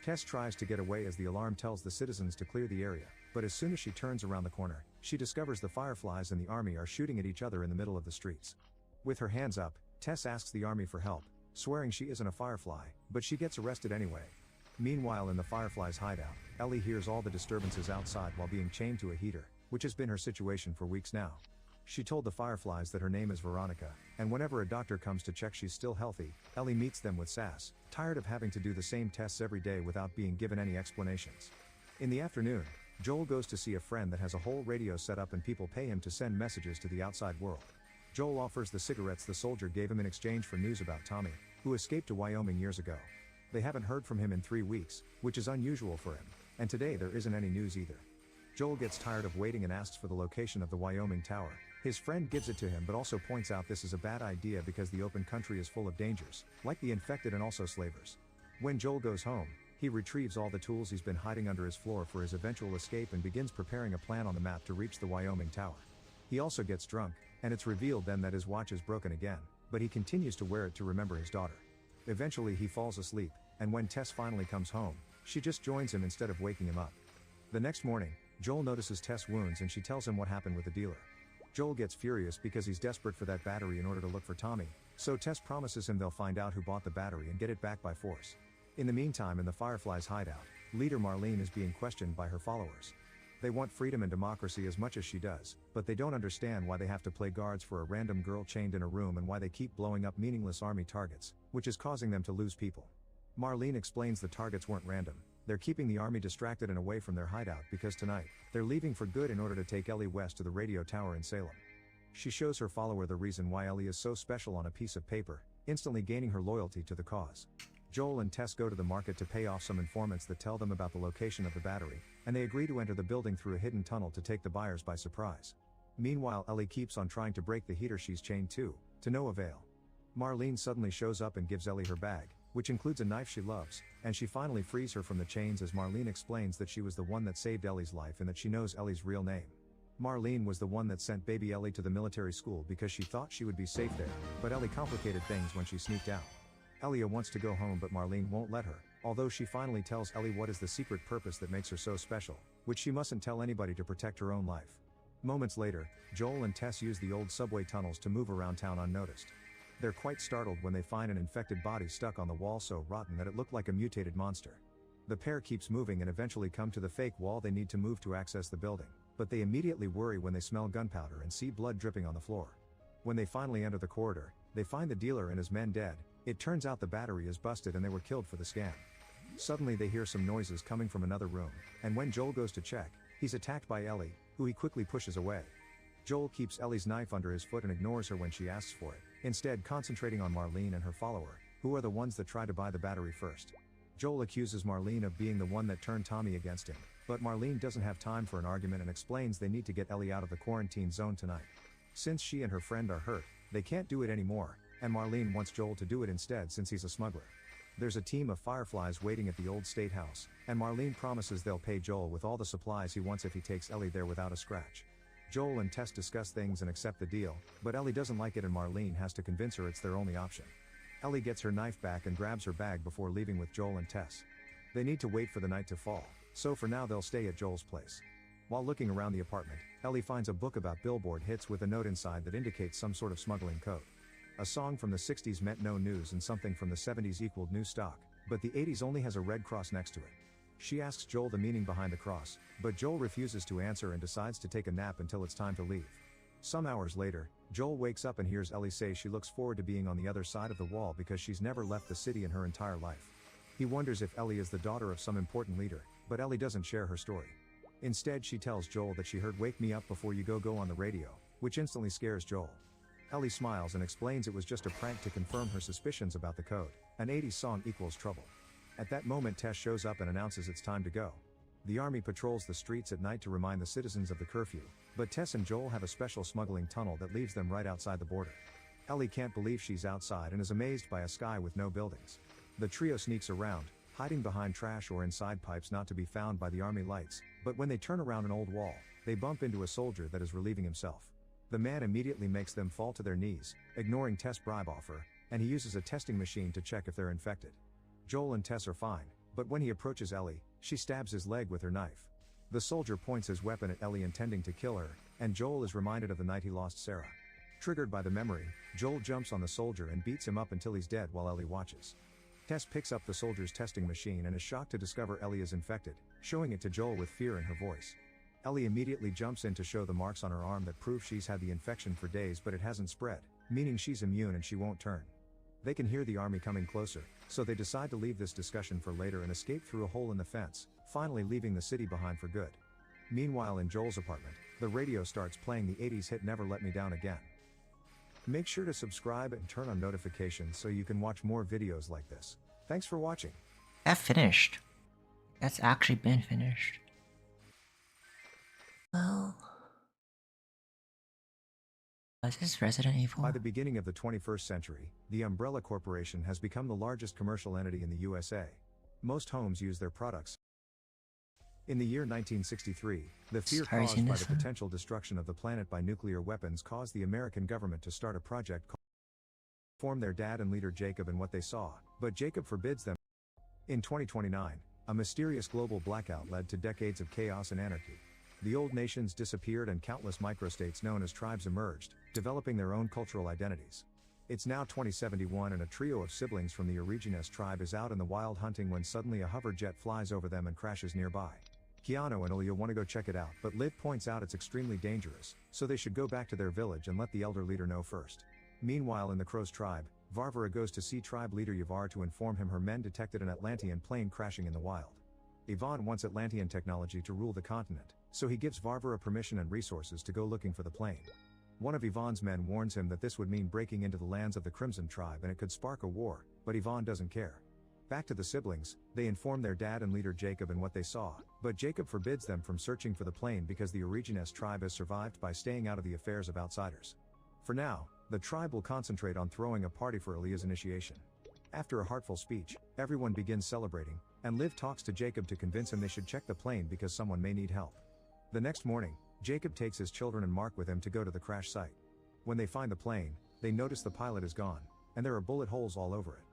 S17: Tess tries to get away as the alarm tells the citizens to clear the area, but as soon as she turns around the corner, she discovers the Fireflies and the army are shooting at each other in the middle of the streets. With her hands up, Tess asks the army for help, swearing she isn't a Firefly, but she gets arrested anyway. Meanwhile, in the Fireflies' hideout, Ellie hears all the disturbances outside while being chained to a heater, which has been her situation for weeks now. She told the Fireflies that her name is Veronica, and whenever a doctor comes to check she's still healthy, Ellie meets them with sass, tired of having to do the same tests every day without being given any explanations. In the afternoon, Joel goes to see a friend that has a whole radio set up and people pay him to send messages to the outside world. Joel offers the cigarettes the soldier gave him in exchange for news about Tommy, who escaped to Wyoming years ago. They haven't heard from him in 3 weeks, which is unusual for him, and today there isn't any news either. Joel gets tired of waiting and asks for the location of the Wyoming tower. His friend gives it to him but also points out this is a bad idea because the open country is full of dangers, like the infected and also slavers. When Joel goes home, he retrieves all the tools he's been hiding under his floor for his eventual escape and begins preparing a plan on the map to reach the Wyoming tower. He also gets drunk, and it's revealed then that his watch is broken again, but he continues to wear it to remember his daughter. Eventually he falls asleep, and when Tess finally comes home, she just joins him instead of waking him up. The next morning, Joel notices Tess' wounds and she tells him what happened with the dealer. Joel gets furious because he's desperate for that battery in order to look for Tommy, so Tess promises him they'll find out who bought the battery and get it back by force. In the meantime, in the Fireflies' hideout, leader Marlene is being questioned by her followers. They want freedom and democracy as much as she does, but they don't understand why they have to play guards for a random girl chained in a room and why they keep blowing up meaningless army targets, which is causing them to lose people. Marlene explains the targets weren't random. They're keeping the army distracted and away from their hideout because tonight, they're leaving for good in order to take Ellie west to the radio tower in Salem. She shows her follower the reason why Ellie is so special on a piece of paper, instantly gaining her loyalty to the cause. Joel and Tess go to the market to pay off some informants that tell them about the location of the battery, and they agree to enter the building through a hidden tunnel to take the buyers by surprise. Meanwhile, Ellie keeps on trying to break the heater she's chained to no avail. Marlene suddenly shows up and gives Ellie her bag, which includes a knife she loves, and she finally frees her from the chains as Marlene explains that she was the one that saved Ellie's life and that she knows Ellie's real name. Marlene was the one that sent baby Ellie to the military school because she thought she would be safe there, but Ellie complicated things when she sneaked out. Ellie wants to go home but Marlene won't let her, although she finally tells Ellie what is the secret purpose that makes her so special, which she mustn't tell anybody to protect her own life. Moments later, Joel and Tess use the old subway tunnels to move around town unnoticed. They're quite startled when they find an infected body stuck on the wall so rotten that it looked like a mutated monster. The pair keeps moving and eventually come to the fake wall they need to move to access the building, but they immediately worry when they smell gunpowder and see blood dripping on the floor. When they finally enter the corridor, they find the dealer and his men dead. It turns out the battery is busted and they were killed for the scam. Suddenly they hear some noises coming from another room, and when Joel goes to check, he's attacked by Ellie, who he quickly pushes away. Joel keeps Ellie's knife under his foot and ignores her when she asks for it, instead concentrating on Marlene and her follower, who are the ones that try to buy the battery first. Joel accuses Marlene of being the one that turned Tommy against him, but Marlene doesn't have time for an argument and explains they need to get Ellie out of the quarantine zone tonight. Since she and her friend are hurt, they can't do it anymore, and Marlene wants Joel to do it instead since he's a smuggler. There's a team of fireflies waiting at the old state house, and Marlene promises they'll pay Joel with all the supplies he wants if he takes Ellie there without a scratch. Joel and Tess discuss things and accept the deal, but Ellie doesn't like it and Marlene has to convince her it's their only option. Ellie gets her knife back and grabs her bag before leaving with Joel and Tess. They need to wait for the night to fall, so for now they'll stay at Joel's place. While looking around the apartment, Ellie finds a book about billboard hits with a note inside that indicates some sort of smuggling code. A song from the 60s meant no news and something from the 70s equaled new stock, but the 80s only has a red cross next to it. She asks Joel the meaning behind the cross, but Joel refuses to answer and decides to take a nap until it's time to leave. Some hours later, Joel wakes up and hears Ellie say she looks forward to being on the other side of the wall because she's never left the city in her entire life. He wonders if Ellie is the daughter of some important leader, but Ellie doesn't share her story. Instead, she tells Joel that she heard "Wake Me Up Before You Go" on the radio, which instantly scares Joel. Ellie smiles and explains it was just a prank to confirm her suspicions about the code. An 80s song equals trouble. At that moment, Tess shows up and announces it's time to go. The army patrols the streets at night to remind the citizens of the curfew, but Tess and Joel have a special smuggling tunnel that leaves them right outside the border. Ellie can't believe she's outside and is amazed by a sky with no buildings. The trio sneaks around, hiding behind trash or inside pipes not to be found by the army lights, but when they turn around an old wall, they bump into a soldier that is relieving himself. The man immediately makes them fall to their knees, ignoring Tess' bribe offer, and he uses a testing machine to check if they're infected. Joel and Tess are fine, but when he approaches Ellie, she stabs his leg with her knife. The soldier points his weapon at Ellie intending to kill her, and Joel is reminded of the night he lost Sarah. Triggered by the memory, Joel jumps on the soldier and beats him up until he's dead while Ellie watches. Tess picks up the soldier's testing machine and is shocked to discover Ellie is infected, showing it to Joel with fear in her voice. Ellie immediately jumps in to show the marks on her arm that prove she's had the infection for days but it hasn't spread, meaning she's immune and she won't turn. They can hear the army coming closer, so they decide to leave this discussion for later and escape through a hole in the fence, finally leaving the city behind for good. Meanwhile, in Joel's apartment, the radio starts playing the 80s hit "Never Let Me Down Again." Make sure to subscribe and turn on notifications so you can watch more videos like this. Thanks for watching.
S1: That finished. That's actually been finished. Well, was this Resident Evil?
S17: By the beginning of the 21st century, the Umbrella Corporation has become the largest commercial entity in the USA. Most homes use their products. In the year 1963, the fear caused by the potential destruction of the planet by nuclear weapons caused the American government to start a project called Form their dad and leader Jacob and what they saw, but Jacob forbids them. In 2029, a mysterious global blackout led to decades of chaos and anarchy. The old nations disappeared and countless microstates known as tribes emerged, developing their own cultural identities. It's now 2071 and a trio of siblings from the Origines tribe is out in the wild hunting when suddenly a hover jet flies over them and crashes nearby. Keanu and Lilia want to go check it out, but Liv points out it's extremely dangerous, so they should go back to their village and let the elder leader know first. Meanwhile, in the Crow's tribe, Varvara goes to see tribe leader Yavar to inform him her men detected an Atlantean plane crashing in the wild. Yvonne wants Atlantean technology to rule the continent, so he gives Varvara permission and resources to go looking for the plane. One of Yvonne's men warns him that this would mean breaking into the lands of the Crimson Tribe and it could spark a war, but Yvonne doesn't care. Back to the siblings, they inform their dad and leader Jacob and what they saw, but Jacob forbids them from searching for the plane because the Origines tribe has survived by staying out of the affairs of outsiders. For now, the tribe will concentrate on throwing a party for Lilia's initiation. After a heartful speech, everyone begins celebrating, and Liv talks to Jacob to convince him they should check the plane because someone may need help. The next morning, Jacob takes his children and Mark with him to go to the crash site. When they find the plane, they notice the pilot is gone, and there are bullet holes all over it.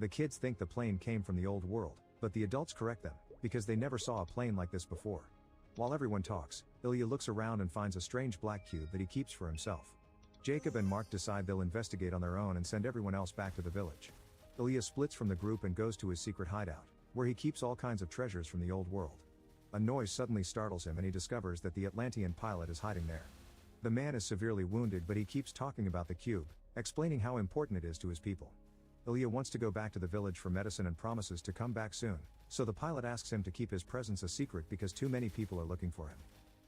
S17: The kids think the plane came from the old world, but the adults correct them, because they never saw a plane like this before. While everyone talks, Lilia looks around and finds a strange black cube that he keeps for himself. Jacob and Mark decide they'll investigate on their own and send everyone else back to the village. Lilia splits from the group and goes to his secret hideout, where he keeps all kinds of treasures from the old world. A noise suddenly startles him and he discovers that the Atlantean pilot is hiding there. The man is severely wounded, but he keeps talking about the cube, explaining how important it is to his people. Lilia wants to go back to the village for medicine and promises to come back soon, so the pilot asks him to keep his presence a secret because too many people are looking for him.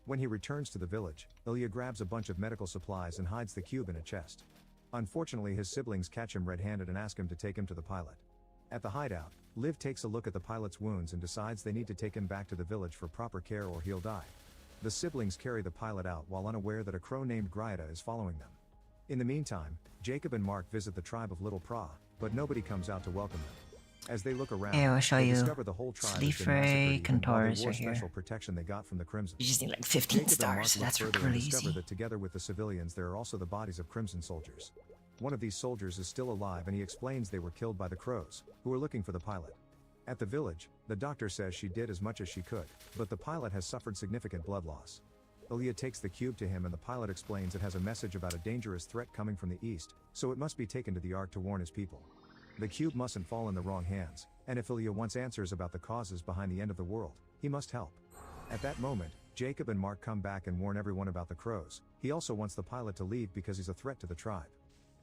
S17: When he returns to the village, Lilia grabs a bunch of medical supplies and hides the cube in a chest. Unfortunately, his siblings catch him red-handed and ask him to take him to the pilot. At the hideout, Liv takes a look at the pilot's wounds and decides they need to take him back to the village for proper care or he'll die. The siblings carry the pilot out while unaware that a crow named Gryada is following them. In the meantime, Jacob and Mark visit the tribe of Little Pra, but nobody comes out to welcome them. As they look around,
S1: I'll show
S17: they
S1: you
S17: discover the whole tribe has
S1: sleep
S17: been
S1: ray
S17: massacred even while
S1: contours
S17: they wore
S1: right here.
S17: special protection they got from the Crimson.
S1: You just need like 15
S17: Jacob and Mark
S1: stars,
S17: look
S1: that's
S17: further
S1: really
S17: and discover
S1: easy.
S17: that together with the civilians there are also the bodies of Crimson soldiers. One of these soldiers is still alive and he explains they were killed by the crows, who are looking for the pilot. At the village, the doctor says she did as much as she could, but the pilot has suffered significant blood loss. Lilia takes the cube to him and the pilot explains it has a message about a dangerous threat coming from the east, so it must be taken to the Ark to warn his people. The cube mustn't fall in the wrong hands, and if Lilia wants answers about the causes behind the end of the world, he must help. At that moment, Jacob and Mark come back and warn everyone about the crows. He also wants the pilot to leave because he's a threat to the tribe.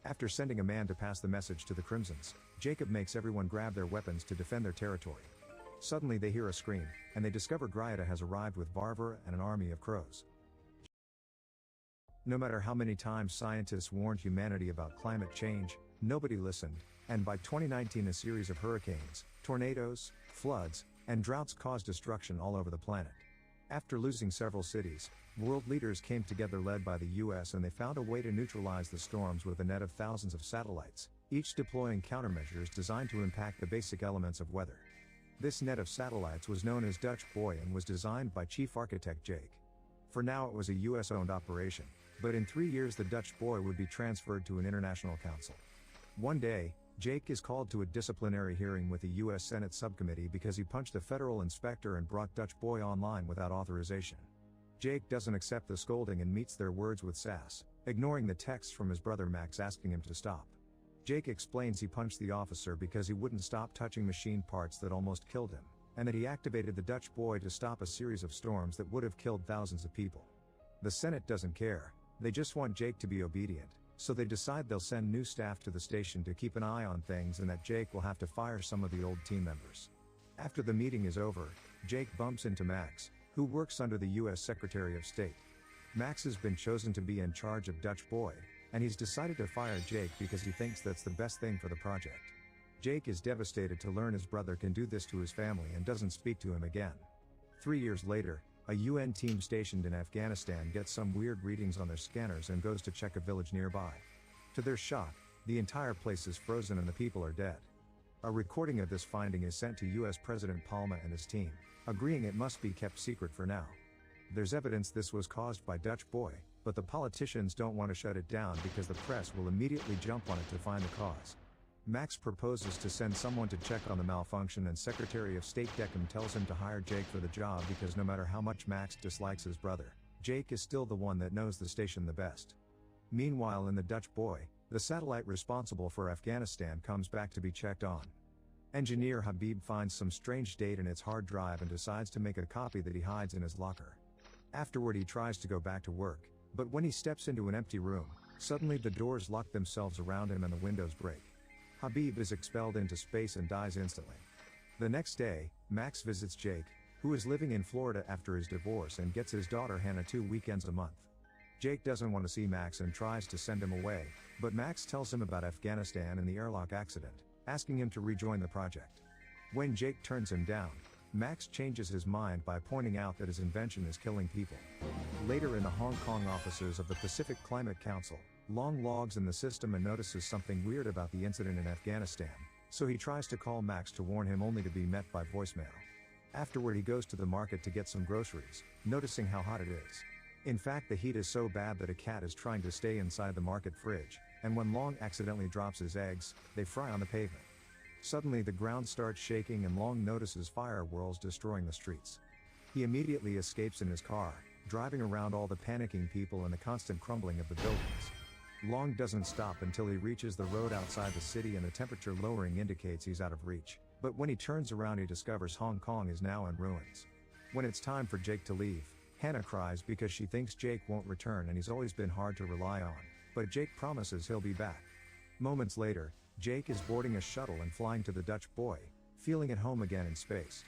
S17: After sending a man to pass the message to the Crimsons, Jacob makes everyone grab their weapons to defend their territory. Suddenly they hear a scream, and they discover Gryada has arrived with Varvar and an army of crows. No matter how many times scientists warned humanity about climate change, nobody listened, and by 2019 a series of hurricanes, tornadoes, floods, and droughts caused destruction all over the planet. After losing several cities, world leaders came together led by the US and they found a way to neutralize the storms with a net of thousands of satellites, each deploying countermeasures designed to impact the basic elements of weather. This net of satellites was known as Dutch Boy and was designed by Chief Architect Jake. For now it was a US-owned operation, but in 3 years the Dutch Boy would be transferred to an international council. One day, Jake is called to a disciplinary hearing with the US Senate subcommittee because he punched a federal inspector and brought Dutch Boy online without authorization. Jake doesn't accept the scolding and meets their words with sass, ignoring the texts from his brother Max asking him to stop. Jake explains he punched the officer because he wouldn't stop touching machine parts that almost killed him, and that he activated the Dutch Boy to stop a series of storms that would have killed thousands of people. The Senate doesn't care, they just want Jake to be obedient, so they decide they'll send new staff to the station to keep an eye on things and that Jake will have to fire some of the old team members. After the meeting is over, Jake bumps into Max, who works under the US Secretary of State. Max has been chosen to be in charge of Dutch Boy, and he's decided to fire Jake because he thinks that's the best thing for the project. Jake is devastated to learn his brother can do this to his family and doesn't speak to him again. 3 years later, a UN team stationed in Afghanistan gets some weird readings on their scanners and goes to check a village nearby. To their shock, the entire place is frozen and the people are dead. A recording of this finding is sent to US President Palma and his team, agreeing it must be kept secret for now. There's evidence this was caused by Dutch Boy, but the politicians don't want to shut it down because the press will immediately jump on it to find the cause. Max proposes to send someone to check on the malfunction and Secretary of State Deckham tells him to hire Jake for the job because no matter how much Max dislikes his brother, Jake is still the one that knows the station the best. Meanwhile in the Dutch Boy, the satellite responsible for Afghanistan comes back to be checked on. Engineer Habib finds some strange date in its hard drive and decides to make a copy that he hides in his locker. Afterward he tries to go back to work, but when he steps into an empty room, suddenly the doors lock themselves around him and the windows break. Habib is expelled into space and dies instantly. The next day, Max visits Jake, who is living in Florida after his divorce and gets his daughter Hannah 2 weekends a month. Jake doesn't want to see Max and tries to send him away, but Max tells him about Afghanistan and the airlock accident, asking him to rejoin the project. When Jake turns him down, Max changes his mind by pointing out that his invention is killing people. Later in the Hong Kong offices of the Pacific Climate Council, Long logs in the system and notices something weird about the incident in Afghanistan, so he tries to call Max to warn him only to be met by voicemail. Afterward he goes to the market to get some groceries, noticing how hot it is. In fact, the heat is so bad that a cat is trying to stay inside the market fridge, and when Long accidentally drops his eggs, they fry on the pavement. Suddenly the ground starts shaking and Long notices fire whirls destroying the streets. He immediately escapes in his car, driving around all the panicking people and the constant crumbling of the buildings. Long doesn't stop until he reaches the road outside the city and the temperature lowering indicates he's out of reach. But when he turns around he discovers Hong Kong is now in ruins. When it's time for Jake to leave, Hannah cries because she thinks Jake won't return and he's always been hard to rely on, but Jake promises he'll be back. Moments later, Jake is boarding a shuttle and flying to the Dutch boy, feeling at home again in space.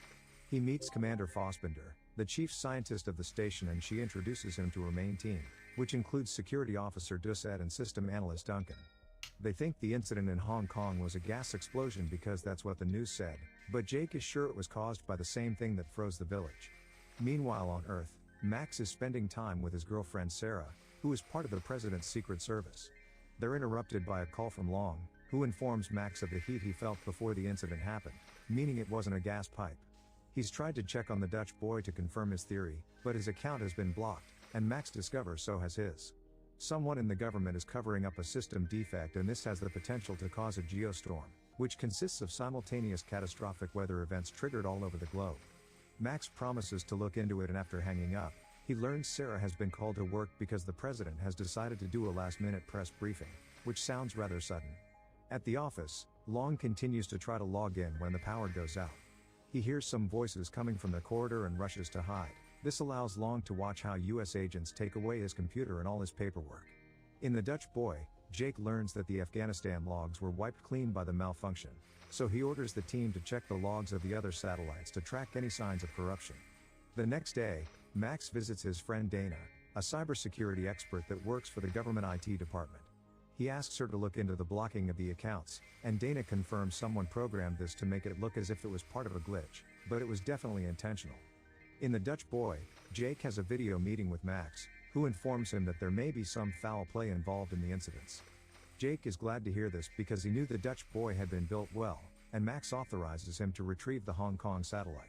S17: He meets Commander Fassbender, the chief scientist of the station, and she introduces him to her main team, which includes security officer Doucette and system analyst Duncan. They think the incident in Hong Kong was a gas explosion because that's what the news said, but Jake is sure it was caused by the same thing that froze the village. Meanwhile on Earth, Max is spending time with his girlfriend Sarah, who is part of the President's Secret Service. They're interrupted by a call from Long, who informs Max of the heat he felt before the incident happened, meaning it wasn't a gas pipe. He's tried to check on the Dutch boy to confirm his theory, but his account has been blocked, and Max discovers so has his. Someone in the government is covering up a system defect, and this has the potential to cause a geostorm, which consists of simultaneous catastrophic weather events triggered all over the globe. Max promises to look into it, and after hanging up, he learns Sarah has been called to work because the president has decided to do a last-minute press briefing, which sounds rather sudden. At the office, Long continues to try to log in when the power goes out. He hears some voices coming from the corridor and rushes to hide. This allows Long to watch how US agents take away his computer and all his paperwork. In the Dutch boy, Jake learns that the Afghanistan logs were wiped clean by the malfunction, so he orders the team to check the logs of the other satellites to track any signs of corruption. The next day, Max visits his friend Dana, a cybersecurity expert that works for the government IT department. He asks her to look into the blocking of the accounts, and Dana confirms someone programmed this to make it look as if it was part of a glitch, but it was definitely intentional. In the Dutch boy, Jake has a video meeting with Max, who informs him that there may be some foul play involved in the incidents. Jake is glad to hear this because he knew the Dutch boy had been built well, and Max authorizes him to retrieve the Hong Kong satellite.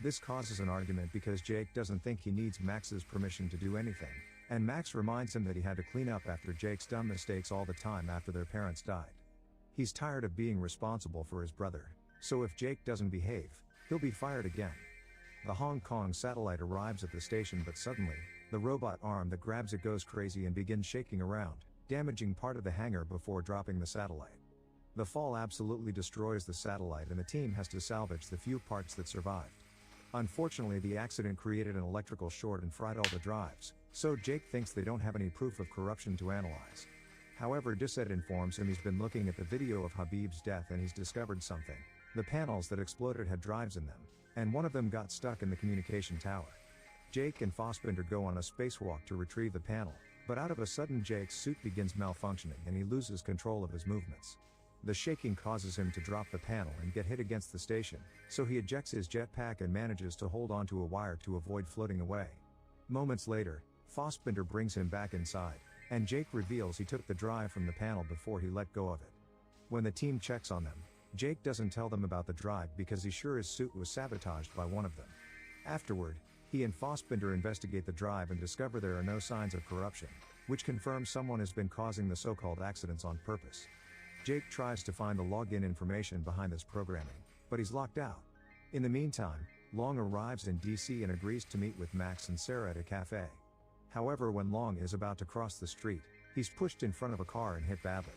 S17: This causes an argument because Jake doesn't think he needs Max's permission to do anything, and Max reminds him that he had to clean up after Jake's dumb mistakes all the time after their parents died. He's tired of being responsible for his brother, so if Jake doesn't behave, he'll be fired again. The Hong Kong satellite arrives at the station, but suddenly, the robot arm that grabs it goes crazy and begins shaking around, damaging part of the hangar before dropping the satellite. The fall absolutely destroys the satellite and the team has to salvage the few parts that survived. Unfortunately, the accident created an electrical short and fried all the drives, so Jake thinks they don't have any proof of corruption to analyze. However, Doucette informs him he's been looking at the video of Habib's death and he's discovered something. The panels that exploded had drives in them, and one of them got stuck in the communication tower. Jake and Fassbender go on a spacewalk to retrieve the panel, but out of a sudden Jake's suit begins malfunctioning and he loses control of his movements. The shaking causes him to drop the panel and get hit against the station, so he ejects his jetpack and manages to hold onto a wire to avoid floating away. Moments later, Fassbender brings him back inside, and Jake reveals he took the drive from the panel before he let go of it. When the team checks on them, Jake doesn't tell them about the drive because he's sure his suit was sabotaged by one of them. Afterward, he and Fassbender investigate the drive and discover there are no signs of corruption, which confirms someone has been causing the so-called accidents on purpose. Jake tries to find the login information behind this programming, but he's locked out. In the meantime, Long arrives in DC and agrees to meet with Max and Sarah at a cafe. However, when Long is about to cross the street, he's pushed in front of a car and hit badly.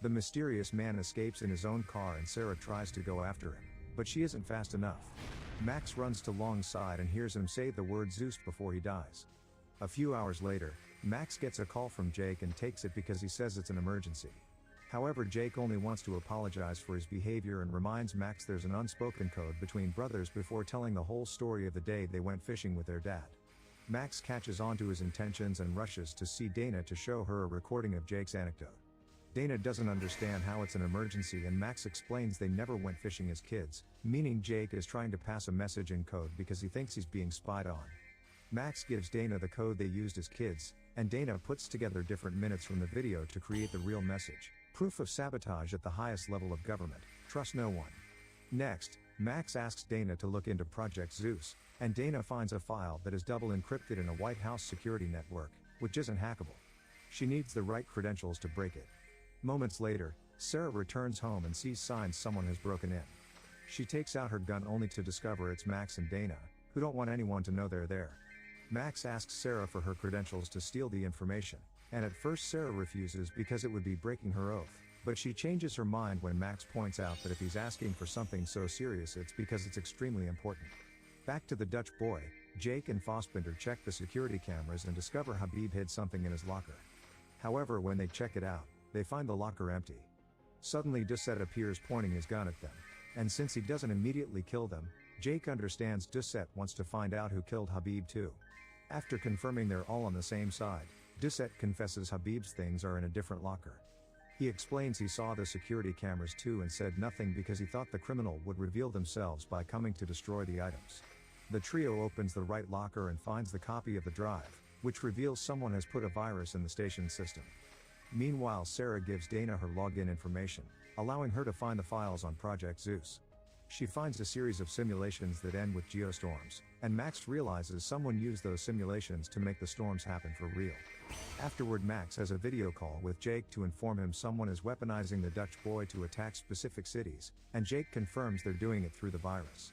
S17: The mysterious man escapes in his own car and Sarah tries to go after him, but she isn't fast enough. Max runs to Long's side and hears him say the word Zeus before he dies. A few hours later, Max gets a call from Jake and takes it because he says it's an emergency. However, Jake only wants to apologize for his behavior and reminds Max there's an unspoken code between brothers before telling the whole story of the day they went fishing with their dad. Max catches on to his intentions and rushes to see Dana to show her a recording of Jake's anecdote. Dana doesn't understand how it's an emergency and Max explains they never went fishing as kids, meaning Jake is trying to pass a message in code because he thinks he's being spied on. Max gives Dana the code they used as kids, and Dana puts together different minutes from the video to create the real message. Proof of sabotage at the highest level of government. Trust no one. Next, Max asks Dana to look into Project Zeus, and Dana finds a file that is double encrypted in a White House security network, which isn't hackable. She needs the right credentials to break it. Moments later, Sarah returns home and sees signs someone has broken in. She takes out her gun only to discover it's Max and Dana, who don't want anyone to know they're there. Max asks Sarah for her credentials to steal the information, and at first Sarah refuses because it would be breaking her oath, but she changes her mind when Max points out that if he's asking for something so serious it's because it's extremely important. Back to the Dutch boy, Jake and Fassbinder check the security cameras and discover Habib hid something in his locker. However, when they check it out, they find the locker empty. Suddenly Doucette appears pointing his gun at them, and since he doesn't immediately kill them, Jake understands Doucette wants to find out who killed Habib too. After confirming they're all on the same side, Doucette confesses Habib's things are in a different locker. He explains he saw the security cameras too and said nothing because he thought the criminal would reveal themselves by coming to destroy the items. The trio opens the right locker and finds the copy of the drive, which reveals someone has put a virus in the station's system. Meanwhile, Sarah gives Dana her login information, allowing her to find the files on Project Zeus. She finds a series of simulations that end with geostorms, and Max realizes someone used those simulations to make the storms happen for real. Afterward, Max has a video call with Jake to inform him someone is weaponizing the Dutch boy to attack specific cities, and Jake confirms they're doing it through the virus.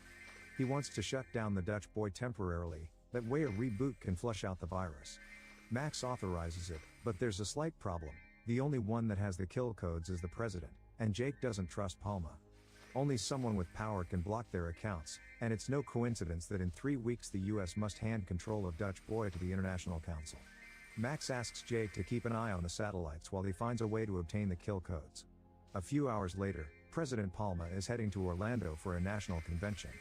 S17: He wants to shut down the Dutch boy temporarily, that way a reboot can flush out the virus. Max authorizes it, but there's a slight problem. The only one that has the kill codes is the president, and Jake doesn't trust Palma. Only someone with power can block their accounts, and it's no coincidence that in 3 weeks the US must hand control of Dutch boy to the International Council. Max asks Jake to keep an eye on the satellites while he finds a way to obtain the kill codes. A few hours later, President Palma is heading to Orlando for a national convention.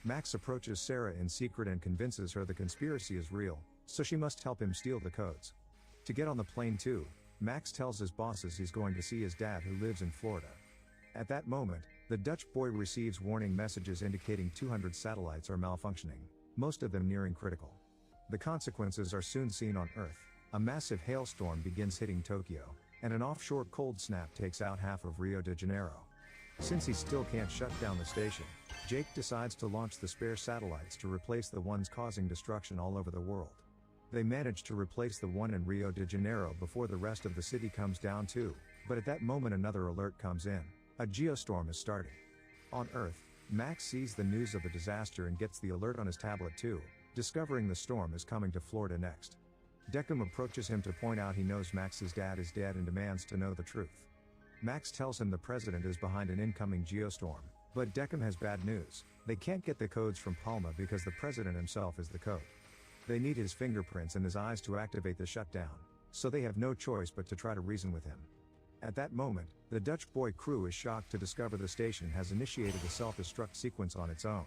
S17: Max approaches Sarah in secret and convinces her the conspiracy is real, so she must help him steal the codes. To get on the plane too, Max tells his bosses he's going to see his dad who lives in Florida. At that moment, the Dutch boy receives warning messages indicating 200 satellites are malfunctioning, most of them nearing critical. The consequences are soon seen on Earth. A massive hailstorm begins hitting Tokyo, and an offshore cold snap takes out half of Rio de Janeiro. Since he still can't shut down the station, Jake decides to launch the spare satellites to replace the ones causing destruction all over the world. They manage to replace the one in Rio de Janeiro before the rest of the city comes down too, but at that moment another alert comes in. A geostorm is starting. On Earth, Max sees the news of the disaster and gets the alert on his tablet too, discovering the storm is coming to Florida next. Deckham approaches him to point out he knows Max's dad is dead and demands to know the truth. Max tells him the president is behind an incoming geostorm, but Deckham has bad news. They can't get the codes from Palma because the president himself is the code. They need his fingerprints and his eyes to activate the shutdown, so they have no choice but to try to reason with him. At that moment, the Dutch boy crew is shocked to discover the station has initiated a self-destruct sequence on its own.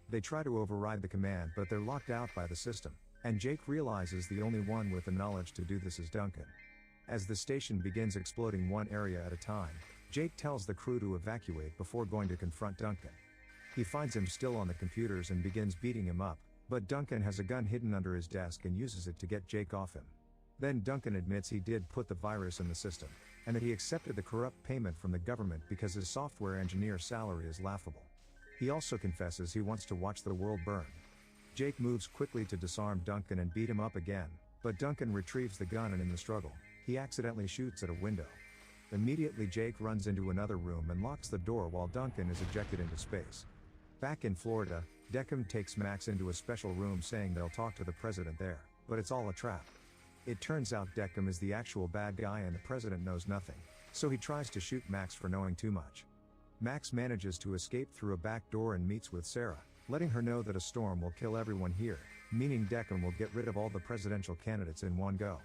S17: They try to override the command but they're locked out by the system, and Jake realizes the only one with the knowledge to do this is Duncan. As the station begins exploding one area at a time, Jake tells the crew to evacuate before going to confront Duncan. He finds him still on the computers and begins beating him up, but Duncan has a gun hidden under his desk and uses it to get Jake off him. Then Duncan admits he did put the virus in the system, and that he accepted the corrupt payment from the government because his software engineer salary is laughable. He also confesses he wants to watch the world burn. Jake moves quickly to disarm Duncan and beat him up again, but Duncan retrieves the gun and in the struggle, he accidentally shoots at a window. Immediately Jake runs into another room and locks the door while Duncan is ejected into space. Back in Florida, Deckham takes Max into a special room saying they'll talk to the president there, but it's all a trap. It turns out Deckham is the actual bad guy and the president knows nothing, so he tries to shoot Max for knowing too much. Max manages to escape through a back door and meets with Sarah, letting her know that a storm will kill everyone here, meaning Deckham will get rid of all the presidential candidates in one go.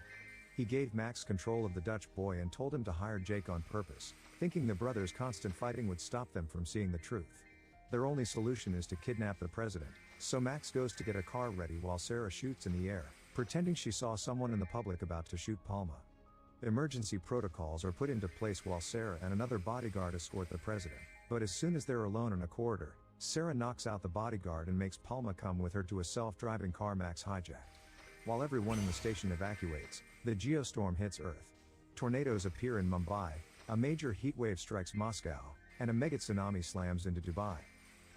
S17: He gave Max control of the Dutch boy and told him to hire Jake on purpose, thinking the brothers' constant fighting would stop them from seeing the truth. Their only solution is to kidnap the president, so Max goes to get a car ready while Sarah shoots in the air, pretending she saw someone in the public about to shoot Palma. Emergency protocols are put into place while Sarah and another bodyguard escort the president, but as soon as they're alone in a corridor, Sarah knocks out the bodyguard and makes Palma come with her to a self-driving car Max hijacked. While everyone in the station evacuates, the geostorm hits Earth. Tornadoes appear in Mumbai, a major heatwave strikes Moscow, and a mega tsunami slams into Dubai.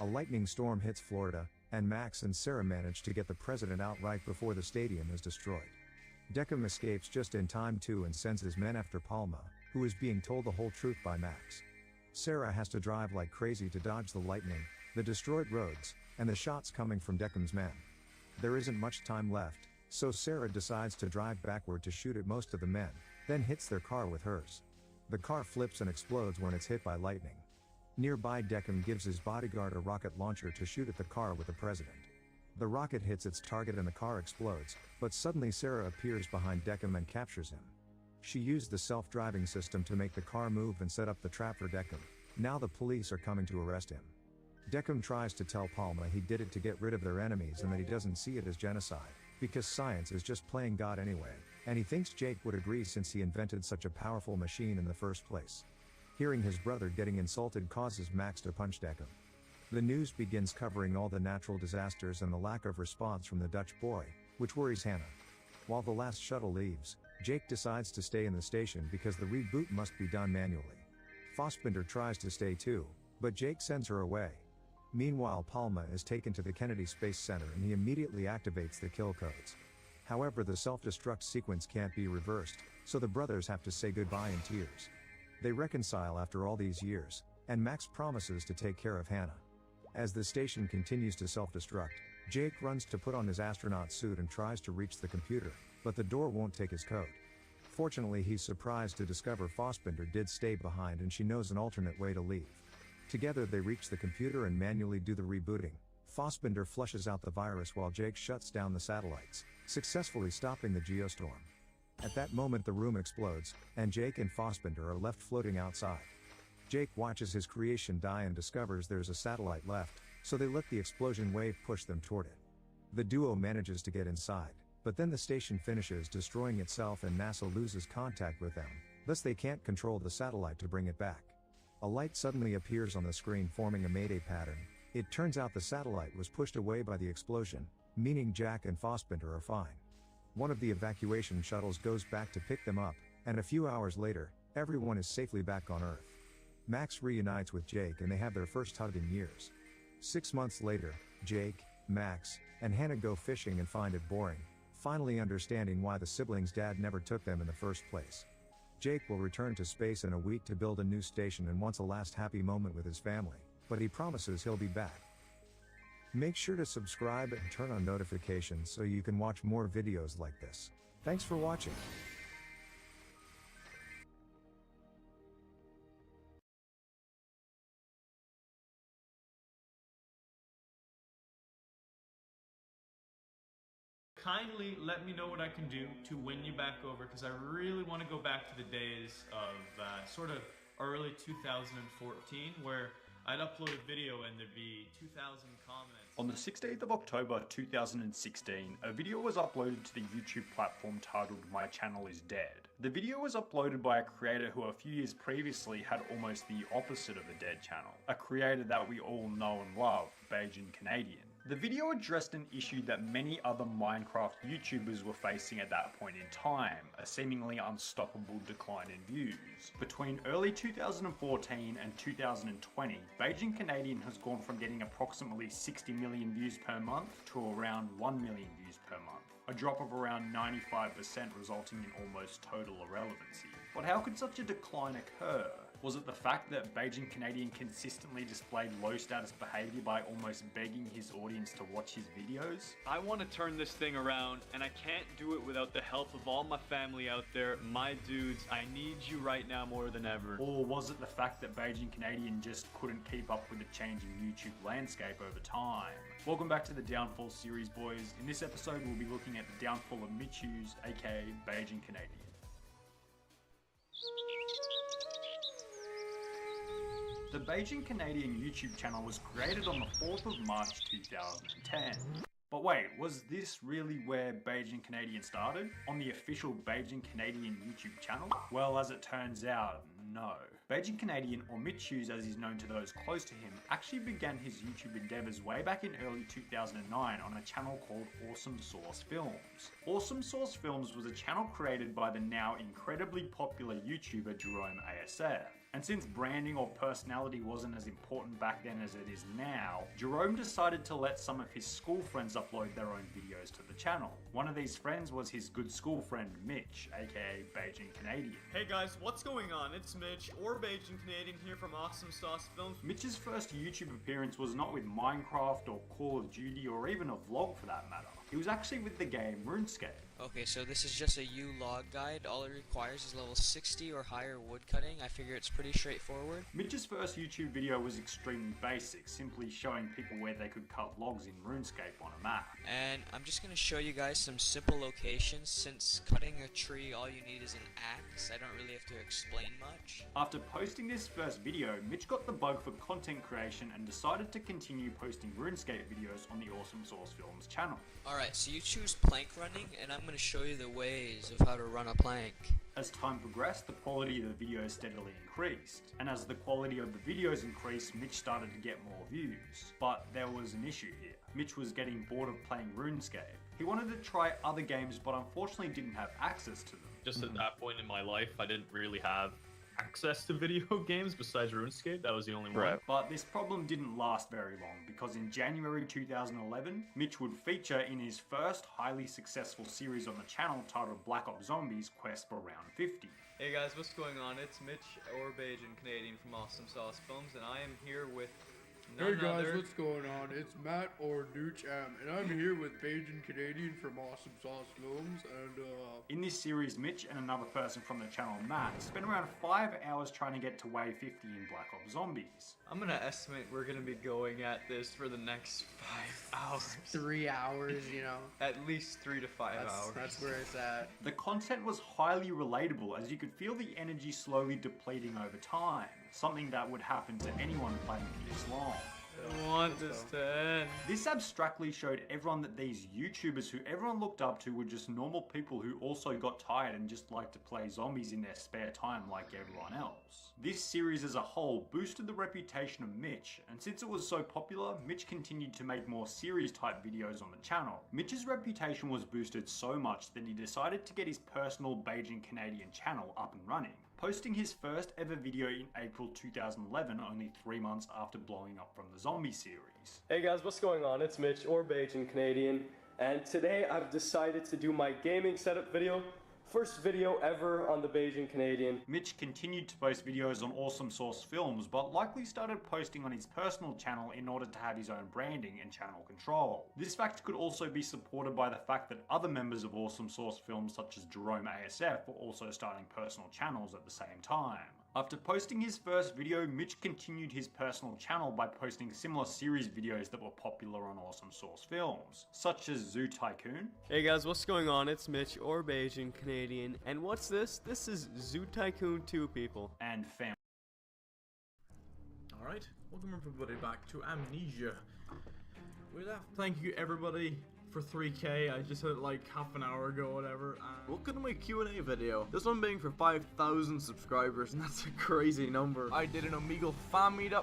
S17: A lightning storm hits Florida, and Max and Sarah manage to get the president out right before the stadium is destroyed. Deckham escapes just in time too and sends his men after Palma, who is being told the whole truth by Max. Sarah has to drive like crazy to dodge the lightning, the destroyed roads, and the shots coming from Deckham's men. There isn't much time left, so Sarah decides to drive backward to shoot at most of the men, then hits their car with hers. The car flips and explodes when it's hit by lightning. Nearby, Deckham gives his bodyguard a rocket launcher to shoot at the car with the president. The rocket hits its target and the car explodes, but suddenly Sarah appears behind Deckham and captures him. She used the self-driving system to make the car move and set up the trap for Deckham. Now the police are coming to arrest him. Deckham tries to tell Palma he did it to get rid of their enemies and that he doesn't see it as genocide, because science is just playing God anyway, and he thinks Jake would agree since he invented such a powerful machine in the first place. Hearing his brother getting insulted causes Max to punch Deckham. The news begins covering all the natural disasters and the lack of response from the Dutch boy, which worries Hannah. While the last shuttle leaves, Jake decides to stay in the station because the reboot must be done manually. Fassbinder tries to stay too, but Jake sends her away. Meanwhile, Palma is taken to the Kennedy Space Center and he immediately activates the kill codes. However, the self-destruct sequence can't be reversed, so the brothers have to say goodbye in tears. They reconcile after all these years, and Max promises to take care of Hannah. As the station continues to self-destruct, Jake runs to put on his astronaut suit and tries to reach the computer, but the door won't take his code. Fortunately, he's surprised to discover Fassbinder did stay behind and she knows an alternate way to leave. Together they reach the computer and manually do the rebooting. Fassbinder flushes out the virus while Jake shuts down the satellites, successfully stopping the geostorm. At that moment the room explodes, and Jake and Fassbinder are left floating outside. Jake watches his creation die and discovers there's a satellite left, so they let the explosion wave push them toward it. The duo manages to get inside, but then the station finishes destroying itself and NASA loses contact with them, thus they can't control the satellite to bring it back. A light suddenly appears on the screen forming a mayday pattern. It turns out the satellite was pushed away by the explosion, meaning Jack and Fassbinder are fine. One of the evacuation shuttles goes back to pick them up, and a few hours later, everyone is safely back on Earth. Max reunites with Jake and they have their first hug in years. 6 months later, Jake, Max, and Hannah go fishing and find it boring, finally understanding why the siblings' dad never took them in the first place. Jake will return to space in a week to build a new station and wants a last happy moment with his family, but he promises he'll be back. Make sure to subscribe and turn on notifications so you can watch more videos like this. Thanks for watching.
S4: Kindly let me know what I can do to win you back over, because I really want to go back to the days of sort of early 2014 where I'd upload a video and there'd be 2,000 comments. On the 16th of October 2016, a video was uploaded to the YouTube platform titled My Channel is Dead. The video was uploaded by a creator who a few years previously had almost the opposite of a dead channel. A creator that we all know and love, Beijing Canadian. The video addressed an issue that many other Minecraft YouTubers were facing at that point in time, a seemingly unstoppable decline in views. Between early 2014 and 2020, Beijing Canadian has gone from getting approximately 60 million views per month to around 1 million views per month, a drop of around 95% resulting in almost total irrelevancy. But how could such a decline occur? Was it the fact that Beijing Canadian consistently displayed low status behavior by almost begging his audience to watch his videos?
S18: I want to turn this thing around, and I can't do it without the help of all my family out there, my dudes. I need you right now more than ever.
S4: Or was it the fact that Beijing Canadian just couldn't keep up with the changing YouTube landscape over time? Welcome back to the Downfall series, boys. In this episode, we'll be looking at the downfall of Michus, aka Beijing Canadian. The Beijing Canadian YouTube channel was created on the 4th of March 2010. But wait, was this really where Beijing Canadian started? On the official Beijing Canadian YouTube channel? Well, as it turns out, no. Beijing Canadian, or Mitch Hughes as he's known to those close to him, actually began his YouTube endeavors way back in early 2009 on a channel called Awesome Source Films. Awesome Source Films was a channel created by the now incredibly popular YouTuber Jerome ASF. And since branding or personality wasn't as important back then as it is now, Jerome decided to let some of his school friends upload their own videos to the channel. One of these friends was his good school friend Mitch, aka Beijing Canadian.
S18: Hey guys, what's going on? It's Mitch, or Beijing Canadian here from Awesome Sauce Films.
S4: Mitch's first YouTube appearance was not with Minecraft or Call of Duty or even a vlog for that matter. It was actually with the game RuneScape.
S20: Okay, so this is just a U-log guide. All it requires is level 60 or higher woodcutting. I figure it's pretty straightforward.
S4: Mitch's first YouTube video was extremely basic, simply showing people where they could cut logs in RuneScape on a map.
S20: And I'm just going to show you guys some simple locations. Since cutting a tree, all you need is an axe. I don't really have to explain much.
S4: After posting this first video, Mitch got the bug for content creation and decided to continue posting RuneScape videos on the Awesome Source Films channel.
S20: Alright, so you choose plank running, and I'm going to show you the ways of how to run a plank.
S4: As time progressed, the quality of the videos steadily increased, and as the quality of the videos increased, Mitch started to get more views. But there was an issue here. Mitch was getting bored of playing RuneScape. He wanted to try other games, but unfortunately didn't have access to them.
S18: Just at that point in my life, I didn't really have access to video games besides RuneScape. That was the only one.
S4: But this problem didn't last very long, because in January 2011, Mitch would feature in his first highly successful series on the channel titled Black Ops Zombies Quest for Round 50.
S18: Hey guys, what's going on? It's Mitch, or Beijing Canadian from Awesome Sauce Films, and I am here with
S14: Hey guys, what's going on? It's Matt or Ducham, and I'm here with Beijing Canadian from Awesome Sauce Films, and
S4: In this series, Mitch and another person from the channel, Matt, spent around 5 hours trying to get to wave 50 in Black Ops Zombies.
S18: I'm gonna estimate we're gonna be going at this for the next 5 hours.
S14: 3 hours, you know.
S18: At least 3 to 5 hours.
S14: That's where it's at.
S4: The content was highly relatable, as you could feel the energy slowly depleting over time, something that would happen to anyone playing for this long.
S18: I want this to end.
S4: This abstractly showed everyone that these YouTubers who everyone looked up to were just normal people who also got tired and just liked to play zombies in their spare time like everyone else. This series as a whole boosted the reputation of Mitch, and since it was so popular, Mitch continued to make more series type videos on the channel. Mitch's reputation was boosted so much that he decided to get his personal Beijing Canadian channel up and running, posting his first ever video in April 2011, only 3 months after blowing up from the zombie series.
S21: Hey guys, what's going on? It's Mitch, or Beijing Canadian, and today I've decided to do my gaming setup video. First video ever on the Beijing Canadian.
S4: Mitch continued to post videos on Awesome Source Films, but likely started posting on his personal channel in order to have his own branding and channel control. This fact could also be supported by the fact that other members of Awesome Source Films, such as Jerome ASF, were also starting personal channels at the same time. After posting his first video, Mitch continued his personal channel by posting similar series videos that were popular on Awesome Source Films, such as Zoo Tycoon.
S21: Hey guys, what's going on? It's Mitch, or Beijing Canadian, and what's this? This is Zoo Tycoon 2, people.
S4: And Fam.
S22: Alright, welcome everybody back to Amnesia. Thank you everybody for 3K. I just hit it like half an hour ago, whatever. Welcome to my Q&A video. This one being for 5,000 subscribers, and that's a crazy number. I did an Omegle fan meetup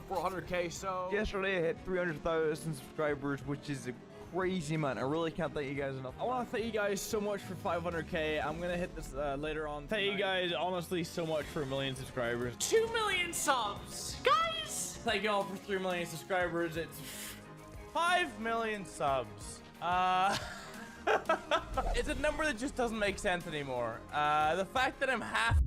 S22: for 100K, so
S23: yesterday I hit 300,000 subscribers, which is a crazy amount. I really can't thank you guys enough. I want to thank you guys so much for 500K. I'm gonna hit this later on. Thank you guys honestly so much for 1 million subscribers. 2 million subs, guys! Thank you all for 3 million subscribers. It's 5 million subs. It's a number that just doesn't make sense anymore. The fact that I'm half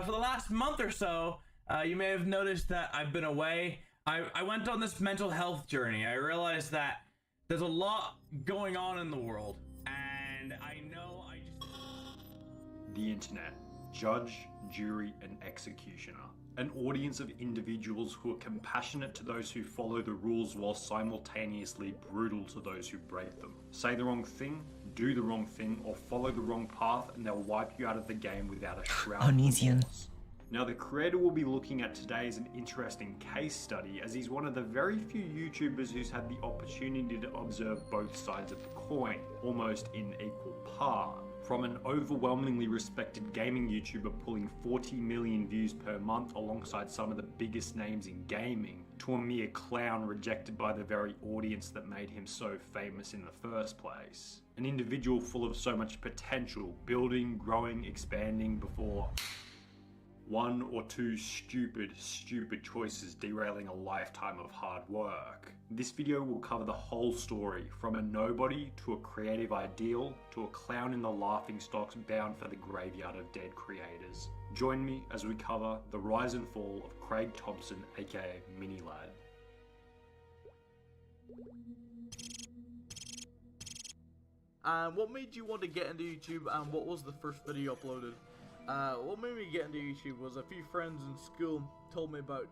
S23: for the last month or so, you may have noticed that I've been away. I went on this mental health journey. I realized that there's a lot going on in the world, and I know I just...
S4: The internet. Judge, jury, and executioner. An audience of individuals who are compassionate to those who follow the rules while simultaneously brutal to those who break them. Say the wrong thing, do the wrong thing, or follow the wrong path, and they'll wipe you out of the game without a shroud of remorse. Now, the creator we'll be looking at today is an interesting case study, as he's one of the very few YouTubers who's had the opportunity to observe both sides of the coin, almost in equal part.
S5: From an overwhelmingly respected gaming YouTuber pulling 40 million views per month alongside some of the biggest names in gaming, to a mere clown rejected by the very audience that made him so famous in the first place. An individual full of so much potential, building, growing, expanding before one or two stupid choices derailing a lifetime of hard work. This video will cover the whole story, from a nobody to a creative ideal to a clown in the laughingstocks bound for the graveyard of dead creators. Join me as we cover the rise and fall of Craig Thompson, aka Minilad.
S22: What made you want to get into YouTube, and what was the first video uploaded? What made me get into YouTube was a few friends in school told me about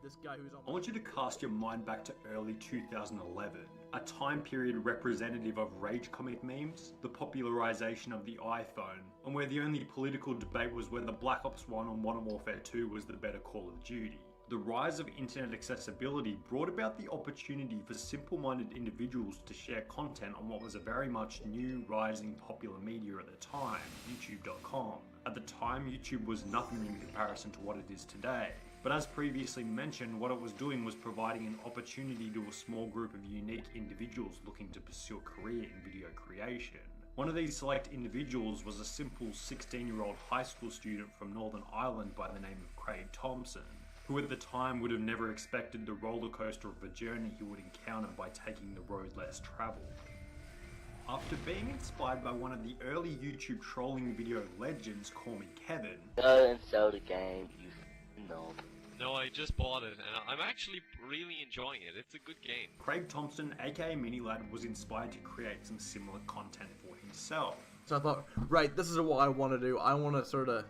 S22: this guy who's on...
S5: I want you to cast your mind back to early 2011, a time period representative of rage comic memes, the popularization of the iPhone, and where the only political debate was whether Black Ops 1 or Modern Warfare 2 was the better Call of Duty. The rise of internet accessibility brought about the opportunity for simple-minded individuals to share content on what was a very much new, rising popular media at the time, YouTube.com. At the time, YouTube was nothing in comparison to what it is today. But as previously mentioned, what it was doing was providing an opportunity to a small group of unique individuals looking to pursue a career in video creation. One of these select individuals was a simple 16-year-old high school student from Northern Ireland by the name of Craig Thompson, who at the time would have never expected the roller coaster of a journey he would encounter by taking the road less traveled. After being inspired by one of the early YouTube trolling video legends, Call Me Kevin,
S8: Go and sell the game, you know.
S9: No, I just bought it, and I'm actually really enjoying it. It's a good game.
S5: Craig Thompson, aka Minilad, was inspired to create some similar content for himself.
S22: So I thought, right, this is what I want to do. I want to sort of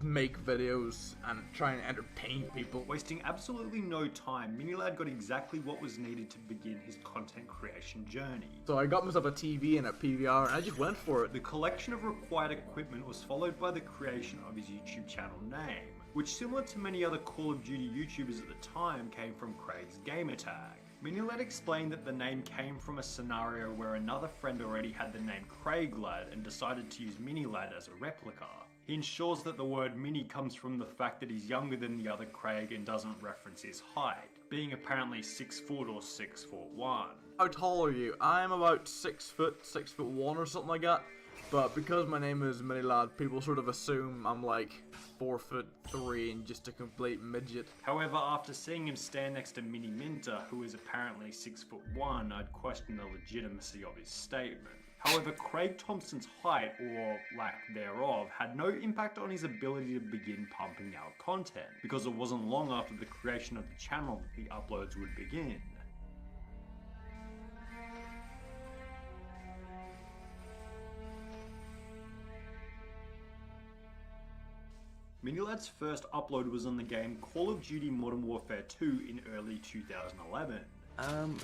S22: make videos and try and entertain people.
S5: Wasting absolutely no time, Minilad got exactly what was needed to begin his content creation journey.
S22: So I got myself a TV and a PVR and I just went for it.
S5: The collection of required equipment was followed by the creation of his YouTube channel name, which, similar to many other Call of Duty YouTubers at the time, came from Craig's gamertag. Minilad explained that the name came from a scenario where another friend already had the name Craiglad and decided to use Minilad as a replica. He ensures that the word mini comes from the fact that he's younger than the other Craig and doesn't reference his height, being apparently 6 foot or 6'1".
S22: How tall are you? I'm about 6 foot, 6'1" or something like that. But because my name is Minilad, people sort of assume I'm like 4'3" and just a complete midget.
S5: However, after seeing him stand next to Mini Minter, who is apparently 6'1", I'd question the legitimacy of his statement. However, Craig Thompson's height, or lack thereof, had no impact on his ability to begin pumping out content, because it wasn't long after the creation of the channel that the uploads would begin. Minilad's first upload was on the game Call of Duty Modern Warfare 2 in early 2011.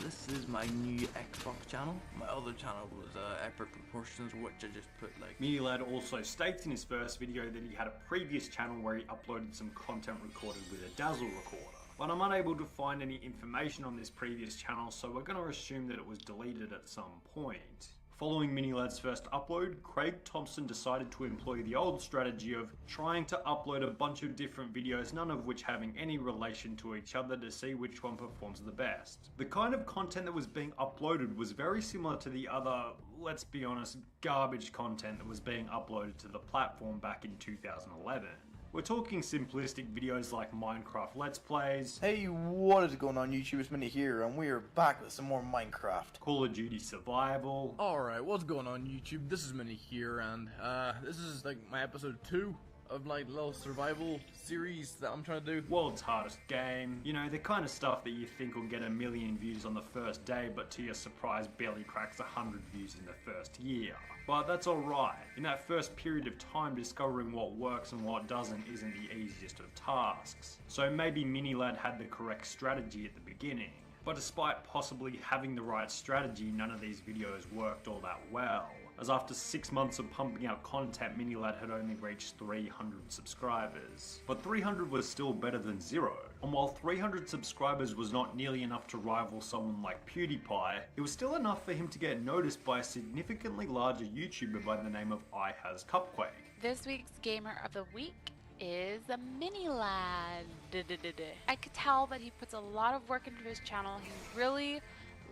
S7: This is my new Xbox channel. My other channel was Epic Proportions, which I just put like...
S5: Minilad also states in his first video that he had a previous channel where he uploaded some content recorded with a Dazzle recorder. But I'm unable to find any information on this previous channel, so we're going to assume that it was deleted at some point. Following Minilad's first upload, Craig Thompson decided to employ the old strategy of trying to upload a bunch of different videos, none of which having any relation to each other, to see which one performs the best. The kind of content that was being uploaded was very similar to the other, let's be honest, garbage content that was being uploaded to the platform back in 2011. We're talking simplistic videos like Minecraft Let's Plays.
S23: Hey, what is going on YouTube? It's Mini here, and we are back with some more Minecraft.
S5: Call of Duty Survival.
S23: Alright, what's going on YouTube? This is Mini here, and this is like my episode 2 of like little survival series that I'm trying to do.
S5: World's hardest game. You know, the kind of stuff that you think will get 1 million views on the first day, but to your surprise barely cracks 100 views in the first year. But that's alright. In that first period of time, discovering what works and what doesn't isn't the easiest of tasks. So maybe Minilad had the correct strategy at the beginning. But despite possibly having the right strategy, none of these videos worked all that well, as after 6 months of pumping out content, Minilad had only reached 300 subscribers. But 300 was still better than 0. And while 300 subscribers was not nearly enough to rival someone like PewDiePie, it was still enough for him to get noticed by a significantly larger YouTuber by the name of Cupquake.
S3: This week's Gamer of the Week is a mini lad. I could tell that he puts a lot of work into his channel. He really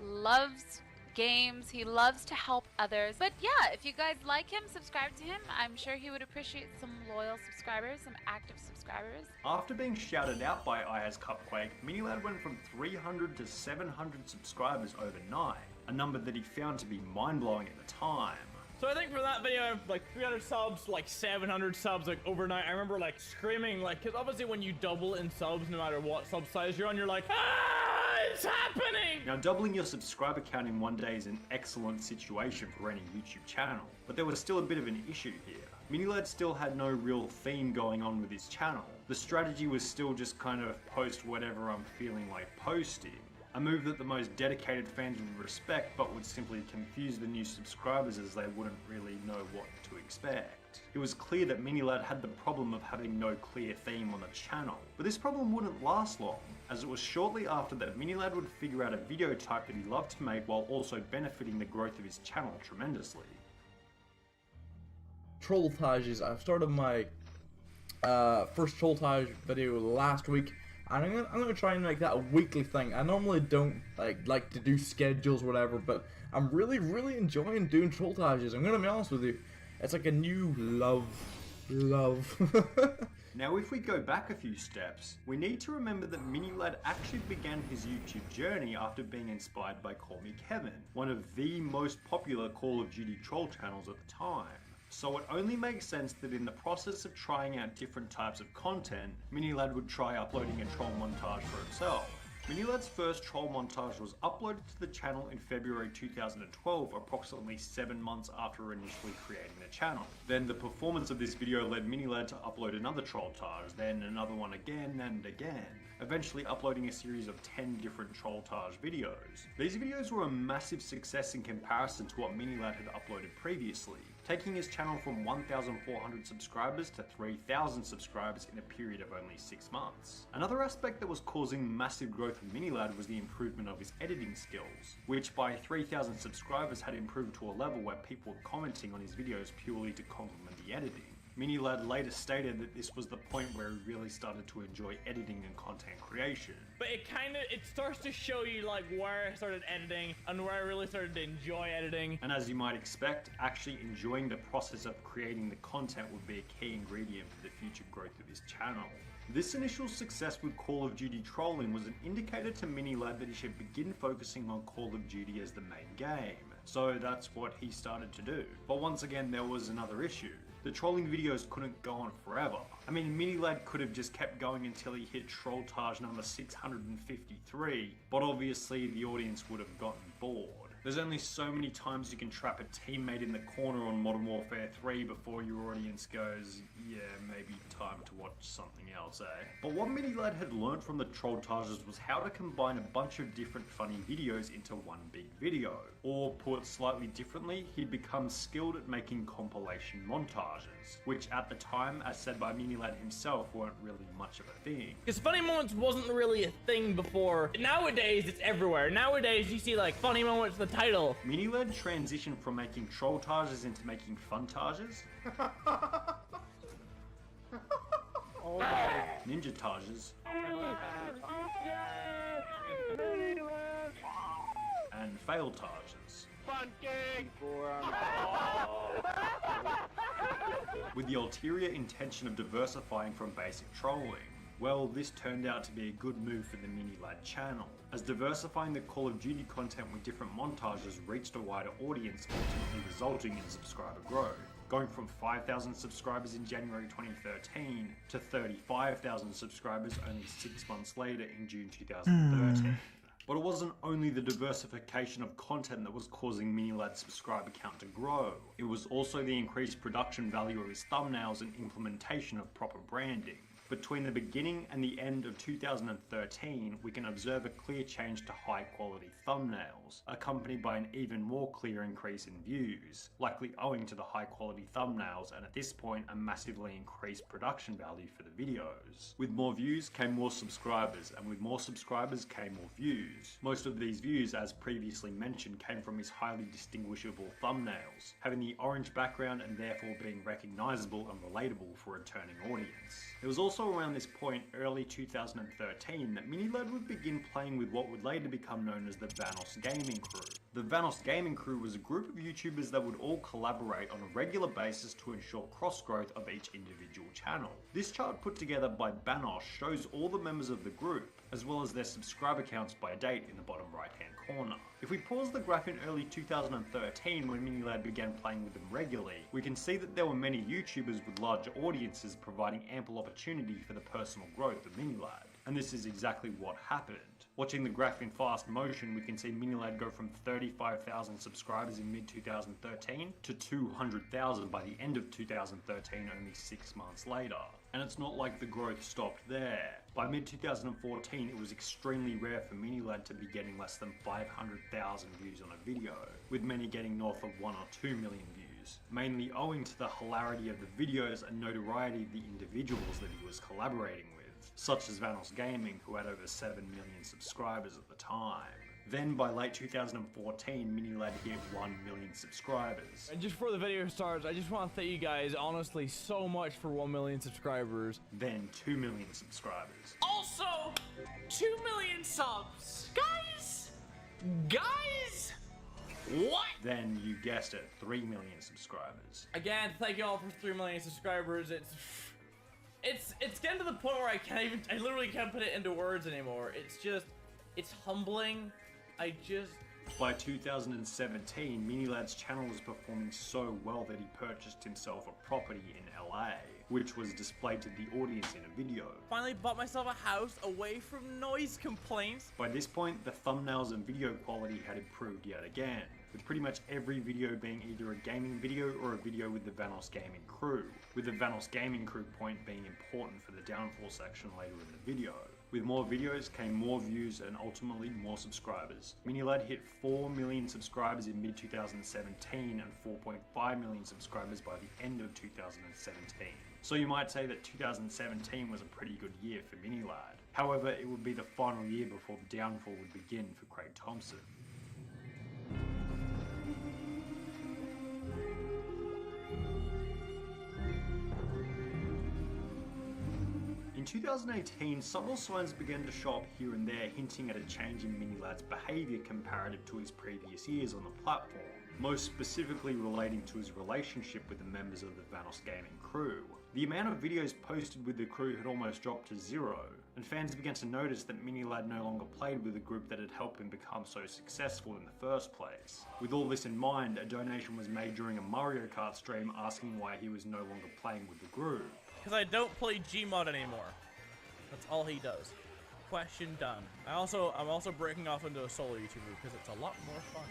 S3: loves games, he loves to help others. But yeah, if you guys like him, subscribe to him. I'm sure he would appreciate some loyal subscribers, some active subscribers.
S5: After being shouted out by Cupquake, Minilad went from 300 to 700 subscribers overnight, a number that he found to be mind-blowing at the time.
S22: So I think for that video, like 300 subs, like 700 subs, like overnight, I remember like screaming, like, cause obviously when you double in subs, no matter what sub size you're on, you're like, ah, it's happening!
S5: Now doubling your subscriber count in one day is an excellent situation for any YouTube channel, but there was still a bit of an issue here. Minilad still had no real theme going on with his channel. The strategy was still just kind of post whatever I'm feeling like posting. A move that the most dedicated fans would respect, but would simply confuse the new subscribers as they wouldn't really know what to expect. It was clear that Minilad had the problem of having no clear theme on the channel, but this problem wouldn't last long, as it was shortly after that Minilad would figure out a video type that he loved to make while also benefiting the growth of his channel tremendously.
S22: Trolltages. I've started my first trolltage video last week. And I'm gonna try and make that a weekly thing. I normally don't like to do schedules or whatever, but I'm really enjoying doing trolltages. I'm gonna be honest with you, it's like a new love.
S5: Now if we go back a few steps, we need to remember that Minilad actually began his YouTube journey after being inspired by Call Me Kevin, one of the most popular Call of Duty troll channels at the time. So it only makes sense that in the process of trying out different types of content, Minilad would try uploading a troll montage for himself. Minilad's first troll montage was uploaded to the channel in February 2012, approximately 7 months after initially creating the channel. Then the performance of this video led Minilad to upload another trolltage, then another one again and again, eventually uploading a series of 10 different trolltage videos. These videos were a massive success in comparison to what Minilad had uploaded previously, taking his channel from 1,400 subscribers to 3,000 subscribers in a period of only 6 months. Another aspect that was causing massive growth with Minilad was the improvement of his editing skills, which by 3,000 subscribers had improved to a level where people were commenting on his videos purely to compliment the editing. Minilad later stated that this was the point where he really started to enjoy editing and content creation.
S22: But it starts to show you like where I started editing and where I really started to enjoy editing.
S5: And as you might expect, actually enjoying the process of creating the content would be a key ingredient for the future growth of his channel. This initial success with Call of Duty trolling was an indicator to Minilad that he should begin focusing on Call of Duty as the main game. So that's what he started to do. But once again, there was another issue. The trolling videos couldn't go on forever. I mean, Minilad could have just kept going until he hit trolltage number 653, but obviously the audience would have gotten bored. There's only so many times you can trap a teammate in the corner on Modern Warfare 3 before your audience goes, yeah, maybe time to watch something else, eh? But what Minilad had learned from the trolltages was how to combine a bunch of different funny videos into one big video. Or put slightly differently, he'd become skilled at making compilation montages, which at the time, as said by Minilad himself, weren't really much of a thing.
S22: Because funny moments wasn't really a thing before. Nowadays, it's everywhere. Nowadays, you see like funny moments in the title.
S5: Minilad transitioned from making trolltages into making funtages. Ninjatages. And failtages. With the ulterior intention of diversifying from basic trolling. Well, this turned out to be a good move for the Minilad channel, as diversifying the Call of Duty content with different montages reached a wider audience, ultimately resulting in subscriber growth, going from 5,000 subscribers in January 2013 to 35,000 subscribers only 6 months later in June 2013. But it wasn't only the diversification of content that was causing Minilad's subscriber count to grow, it was also the increased production value of his thumbnails and implementation of proper branding. Between the beginning and the end of 2013, we can observe a clear change to high quality thumbnails, accompanied by an even more clear increase in views, likely owing to the high quality thumbnails and at this point a massively increased production value for the videos. With more views came more subscribers, and with more subscribers came more views. Most of these views, as previously mentioned, came from his highly distinguishable thumbnails, having the orange background and therefore being recognisable and relatable for a returning audience. It was also around this point, early 2013, that MiniLad would begin playing with what would later become known as the Vanos Gaming Crew. The Vanos Gaming Crew was a group of YouTubers that would all collaborate on a regular basis to ensure cross-growth of each individual channel. This chart put together by Banos shows all the members of the group, as well as their subscriber counts by date in the bottom right-hand corner. If we pause the graph in early 2013 when MiniLad began playing with them regularly, we can see that there were many YouTubers with larger audiences providing ample opportunity for the personal growth of MiniLad. And this is exactly what happened. Watching the graph in fast motion, we can see MiniLad go from 35,000 subscribers in mid-2013 to 200,000 by the end of 2013, only 6 months later. And it's not like the growth stopped there. By mid-2014, it was extremely rare for MiniLad to be getting less than 500,000 views on a video, with many getting north of 1 or 2 million views, mainly owing to the hilarity of the videos and notoriety of the individuals that he was collaborating with, such as Vanos Gaming, who had over 7 million subscribers at the time. Then by late 2014, MiniLad hit 1 million subscribers.
S23: And just before the video starts, I just want to thank you guys honestly so much for 1 million subscribers.
S5: Then 2 million subscribers.
S23: Also, 2 million subs. Guys, what?
S5: Then you guessed it, 3 million subscribers.
S23: Again, thank you all for 3 million subscribers. It's getting to the point where I literally can't put it into words anymore. It's humbling.
S5: By 2017, MiniLad's channel was performing so well that he purchased himself a property in LA, which was displayed to the audience in a video.
S23: Finally bought myself a house away from noise complaints.
S5: By this point, the thumbnails and video quality had improved yet again, with pretty much every video being either a gaming video or a video with the Vanos Gaming Crew, with the Vanos Gaming Crew point being important for the downfall section later in the video. With more videos came more views and ultimately more subscribers. MiniLad hit 4 million subscribers in mid-2017 and 4.5 million subscribers by the end of 2017. So you might say that 2017 was a pretty good year for MiniLad. However, it would be the final year before the downfall would begin for Craig Thompson. In 2018, subtle signs began to show up here and there, hinting at a change in MiniLad's behaviour comparative to his previous years on the platform, most specifically relating to his relationship with the members of the Vanos Gaming Crew. The amount of videos posted with the crew had almost dropped to 0, and fans began to notice that MiniLad no longer played with a group that had helped him become so successful in the first place. With all this in mind, a donation was made during a Mario Kart stream asking why he was no longer playing with the group.
S23: Because I don't play Gmod anymore. That's all he does. Question done. I'm also breaking off into a solo YouTuber because it's a lot more fun.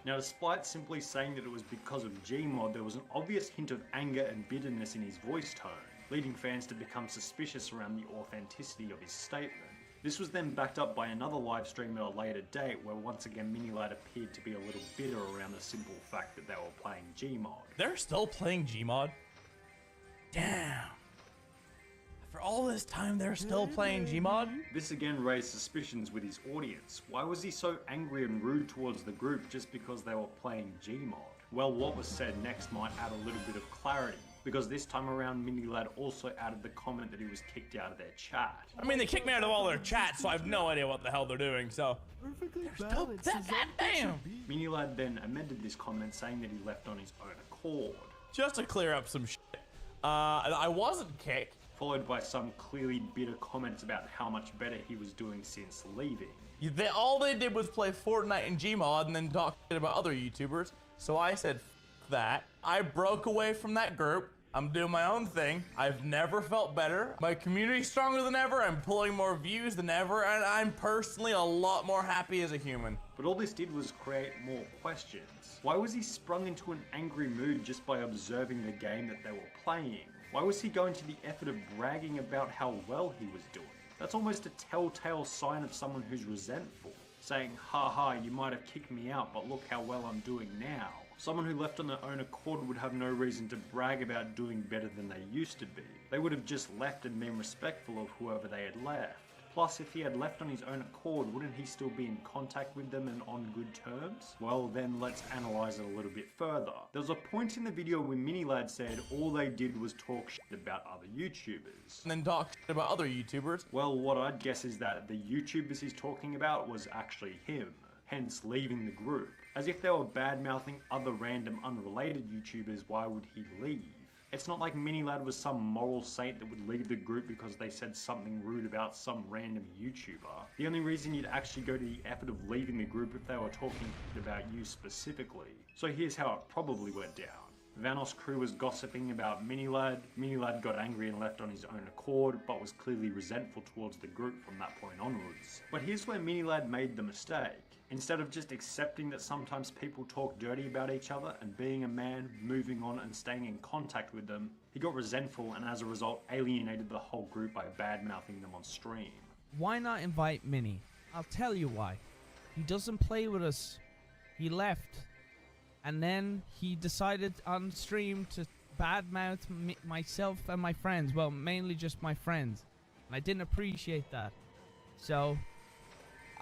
S5: Now, despite simply saying that it was because of Gmod, there was an obvious hint of anger and bitterness in his voice tone, leading fans to become suspicious around the authenticity of his statement. This was then backed up by another live stream at a later date where once again MiniLad appeared to be a little bitter around the simple fact that they were playing Gmod.
S23: They're still playing Gmod? Damn. For all this time, they're still playing Gmod?
S5: This again raised suspicions with his audience. Why was he so angry and rude towards the group just because they were playing Gmod? Well, what was said next might add a little bit of clarity, because this time around MiniLad also added the comment that he was kicked out of their chat.
S23: I mean, they kicked me out of all their chats, so I have no idea what the hell they're doing, so... Damn!
S5: MiniLad then amended this comment saying that he left on his own accord.
S23: Just to clear up some shit. I wasn't kicked.
S5: Followed by some clearly bitter comments about how much better he was doing since leaving.
S23: All they did was play Fortnite and Gmod and then talk shit about other YouTubers, so I said, F that. I broke away from that group. I'm doing my own thing. I've never felt better. My community's stronger than ever. I'm pulling more views than ever, and I'm personally a lot more happy as a human.
S5: But all this did was create more questions. Why was he sprung into an angry mood just by observing the game that they were playing? Why was he going to the effort of bragging about how well he was doing? That's almost a telltale sign of someone who's resentful, saying, haha, you might have kicked me out, but look how well I'm doing now. Someone who left on their own accord would have no reason to brag about doing better than they used to be. They would have just left and been respectful of whoever they had left. Plus, if he had left on his own accord, wouldn't he still be in contact with them and on good terms? Well, then let's analyze it a little bit further. There was a point in the video where MiniLad said all they did was talk shit about other YouTubers.
S23: And then talk shit about other YouTubers.
S5: Well, what I'd guess is that the YouTubers he's talking about was actually him, hence leaving the group. As if they were bad-mouthing other random unrelated YouTubers, why would he leave? It's not like MiniLad was some moral saint that would leave the group because they said something rude about some random YouTuber. The only reason you'd actually go to the effort of leaving the group if they were talking about you specifically. So here's how it probably went down. Vanos crew was gossiping about MiniLad. MiniLad got angry and left on his own accord, but was clearly resentful towards the group from that point onwards. But here's where MiniLad made the mistake. Instead of just accepting that sometimes people talk dirty about each other and being a man, moving on and staying in contact with them, he got resentful and as a result alienated the whole group by bad-mouthing them on stream.
S11: Why not invite Mini? I'll tell you why. He doesn't play with us. He left. And then he decided on stream to badmouth myself and my friends. Well, mainly just my friends. And I didn't appreciate that. So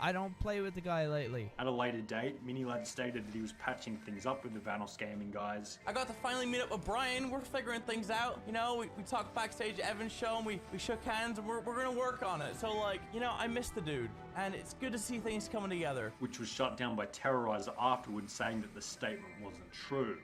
S11: I don't play with the guy lately.
S5: At a later date, MiniLad stated that he was patching things up with the Vanos gaming guys.
S23: I got to finally meet up with Brian. We're figuring things out. You know, we talked backstage at Evan's show and we shook hands and we're gonna work on it. So like, you know, I miss the dude. And it's good to see things coming together.
S5: Which was shut down by Terrorizer afterwards, saying that the statement wasn't true.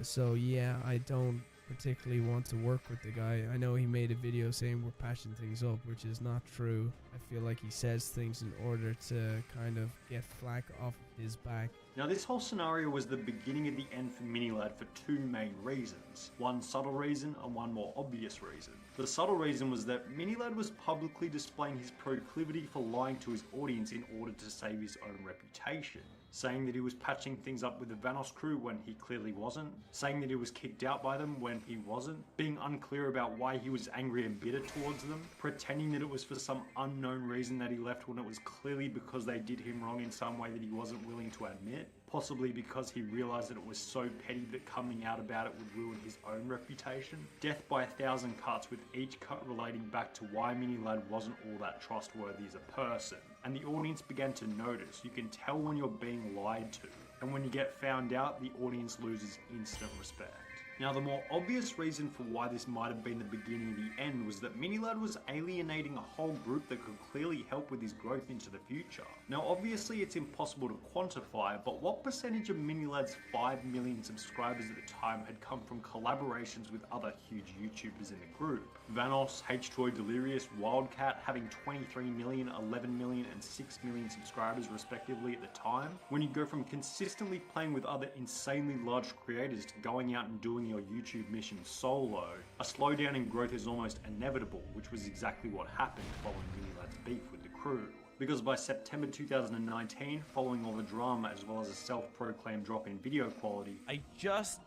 S11: So yeah, I don't particularly want to work with the guy. I know he made a video saying we're patching things up, which is not true. I feel like he says things in order to kind of get flack off his back.
S5: Now this whole scenario was the beginning of the end for MiniLad for two main reasons. One subtle reason and one more obvious reason. The subtle reason was that MiniLad was publicly displaying his proclivity for lying to his audience in order to save his own reputation. Saying that he was patching things up with the Vanos crew when he clearly wasn't, saying that he was kicked out by them when he wasn't, being unclear about why he was angry and bitter towards them, pretending that it was for some unknown reason that he left when it was clearly because they did him wrong in some way that he wasn't willing to admit, possibly because he realized that it was so petty that coming out about it would ruin his own reputation. Death by 1,000 cuts, with each cut relating back to why MiniLad wasn't all that trustworthy as a person. And the audience began to notice. You can tell when you're being lied to. And when you get found out, the audience loses instant respect. Now, the more obvious reason for why this might have been the beginning of the end was that MiniLad was alienating a whole group that could clearly help with his growth into the future. Now, obviously it's impossible to quantify, but what percentage of MiniLad's 5 million subscribers at the time had come from collaborations with other huge YouTubers in the group? Vanos, H2O Delirious, Wildcat having 23 million, 11 million and 6 million subscribers respectively at the time? When you go from consistently playing with other insanely large creators to going out and doing your YouTube mission solo, a slowdown in growth is almost inevitable, which was exactly what happened following MiniLad's beef with the crew. Because by September 2019, following all the drama as well as a self-proclaimed drop in video quality,
S23: I just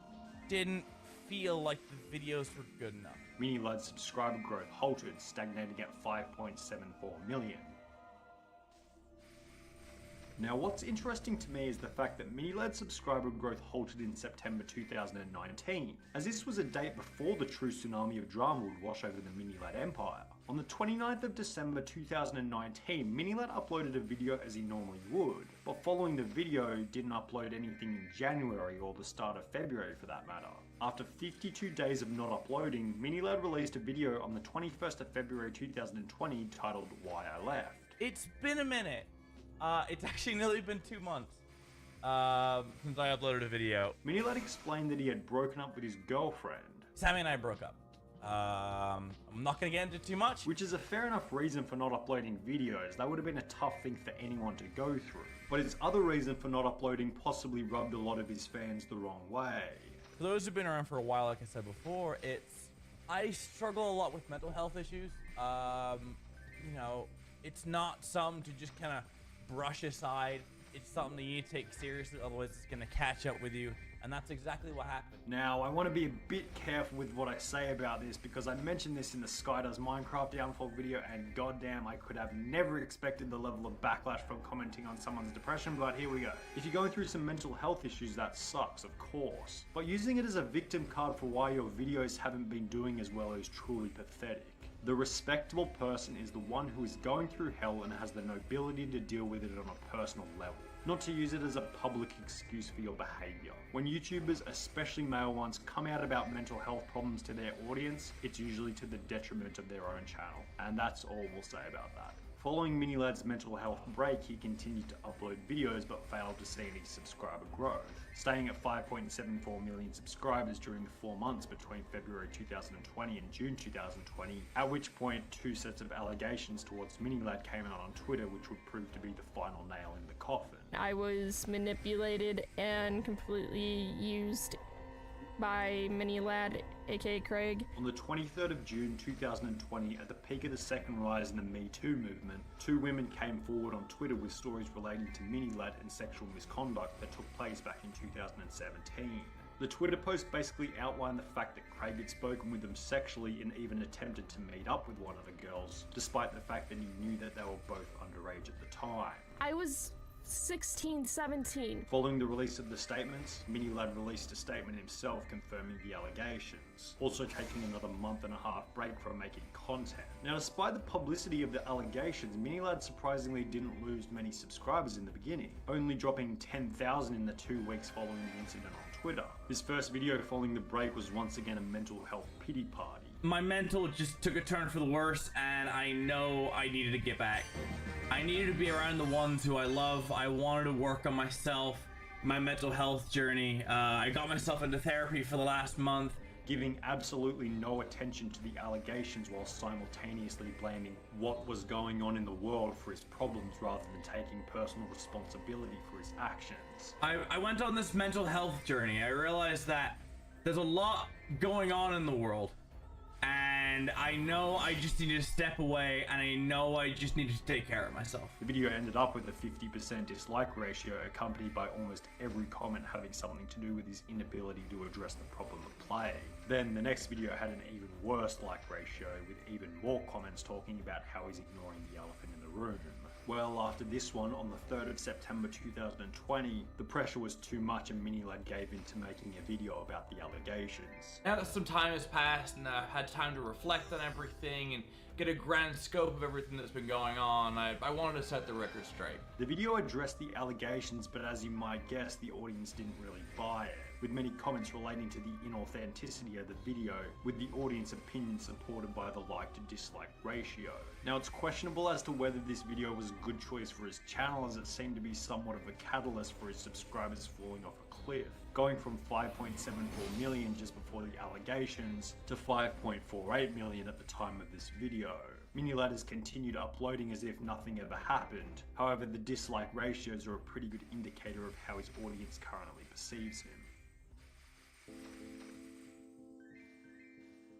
S23: didn't feel like the videos were good enough.
S5: MiniLad's subscriber growth halted, stagnating at 5.74 million. Now, what's interesting to me is the fact that MiniLad's subscriber growth halted in September 2019, as this was a date before the true tsunami of drama would wash over the MiniLad empire. On the 29th of December 2019, MiniLad uploaded a video as he normally would, but following the video, didn't upload anything in January or the start of February for that matter. After 52 days of not uploading, MiniLad released a video on the 21st of February 2020 titled Why I Left.
S23: It's been a minute. It's actually nearly been 2 months since I uploaded a video.
S5: MiniLad explained that he had broken up with his girlfriend.
S23: Sammy and I broke up. I'm not gonna get into too much.
S5: Which is a fair enough reason for not uploading videos. That would have been a tough thing for anyone to go through. But his other reason for not uploading possibly rubbed a lot of his fans the wrong way.
S23: For those who've been around for a while, like I said before, I struggle a lot with mental health issues. You know, it's not something to just kind of brush aside. it's something that you need to take seriously, otherwise it's gonna catch up with you. And that's exactly what happened.
S5: Now, I want to be a bit careful with what I say about this because I mentioned this in the Sky Does Minecraft downfall video, and goddamn, I could have never expected the level of backlash from commenting on someone's depression, but here we go. If you're going through some mental health issues, that sucks, of course. But using it as a victim card for why your videos haven't been doing as well is truly pathetic. The respectable person is the one who is going through hell and has the nobility to deal with it on a personal level, not to use it as a public excuse for your behavior. When YouTubers, especially male ones, come out about mental health problems to their audience, it's usually to the detriment of their own channel. And that's all we'll say about that. Following Minilad's mental health break, he continued to upload videos but failed to see any subscriber growth, staying at 5.74 million subscribers during the 4 months between February 2020 and June 2020, at which point 2 sets of allegations towards Minilad came out on Twitter, which would prove to be the final nail in the coffin.
S12: I was manipulated and completely used by Minilad, aka Craig.
S5: On the 23rd of June 2020, at the peak of the second rise in the Me Too movement, 2 women came forward on Twitter with stories relating to Minilad and sexual misconduct that took place back in 2017. The Twitter post basically outlined the fact that Craig had spoken with them sexually and even attempted to meet up with one of the girls, despite the fact that he knew that they were both underage at the time.
S12: I was 16, 17.
S5: Following the release of the statements, Minilad released a statement himself confirming the allegations, also taking another month and a half break from making content. Now, despite the publicity of the allegations, Minilad surprisingly didn't lose many subscribers in the beginning, only dropping 10,000 in the 2 weeks following the incident on Twitter. His first video following the break was once again a mental health pity party.
S23: My mental just took a turn for the worse, and I know I needed to get back. I needed to be around the ones who I love. I wanted to work on myself, my mental health journey. I got myself into therapy for the last month.
S5: Giving absolutely no attention to the allegations while simultaneously blaming what was going on in the world for his problems rather than taking personal responsibility for his actions.
S23: I went on this mental health journey. I realized that there's a lot going on in the world. And I know I just need to step away, and I know I just need to take care of myself.
S5: The video ended up with a 50% dislike ratio, accompanied by almost every comment having something to do with his inability to address the problem of play. Then the next video had an even worse like ratio, with even more comments talking about how he's ignoring the elephant in the room. Well, after this one, on the 3rd of September 2020, the pressure was too much and Minilad gave in to making a video about the allegations.
S23: Now that some time has passed and I've had time to reflect on everything and get a grand scope of everything that's been going on, I wanted to set the record straight.
S5: The video addressed the allegations, but as you might guess, the audience didn't really buy it, with many comments relating to the inauthenticity of the video, with the audience opinion supported by the like to dislike ratio. Now, it's questionable as to whether this video was a good choice for his channel, as it seemed to be somewhat of a catalyst for his subscribers falling off a cliff, going from 5.74 million just before the allegations to 5.48 million at the time of this video. Minilad has continued uploading as if nothing ever happened. However, the dislike ratios are a pretty good indicator of how his audience currently perceives him.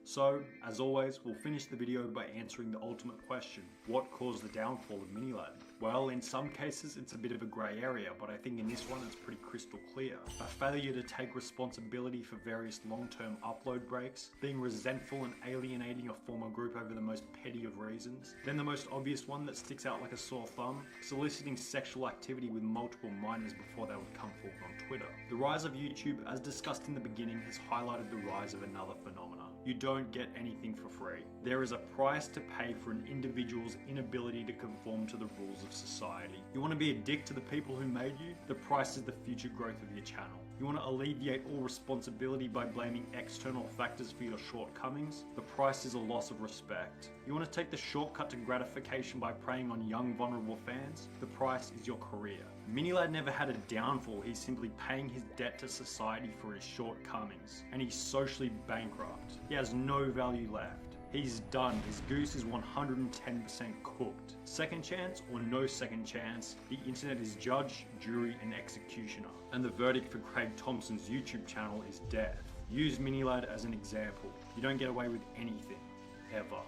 S5: So, as always, we'll finish the video by answering the ultimate question: what caused the downfall of Minilad? Well, in some cases it's a bit of a grey area, but I think in this one it's pretty crystal clear. A failure to take responsibility for various long-term upload breaks, being resentful and alienating a former group over the most petty of reasons, then the most obvious one that sticks out like a sore thumb, soliciting sexual activity with multiple minors before they would come forward on Twitter. The rise of YouTube, as discussed in the beginning, has highlighted the rise of another phenomenon. You don't get anything for free. There is a price to pay for an individual's inability to conform to the rules of society. You want to be a dick to the people who made you? The price is the future growth of your channel. You want to alleviate all responsibility by blaming external factors for your shortcomings? The price is a loss of respect. You want to take the shortcut to gratification by preying on young, vulnerable fans? The price is your career. Minilad never had a downfall, he's simply paying his debt to society for his shortcomings, and he's socially bankrupt. He has no value left. He's done. His goose is 110% cooked. Second chance or no second chance, the internet is judge, jury, and executioner. And the verdict for Craig Thompson's YouTube channel is death. Use Minilad as an example. You don't get away with anything, ever.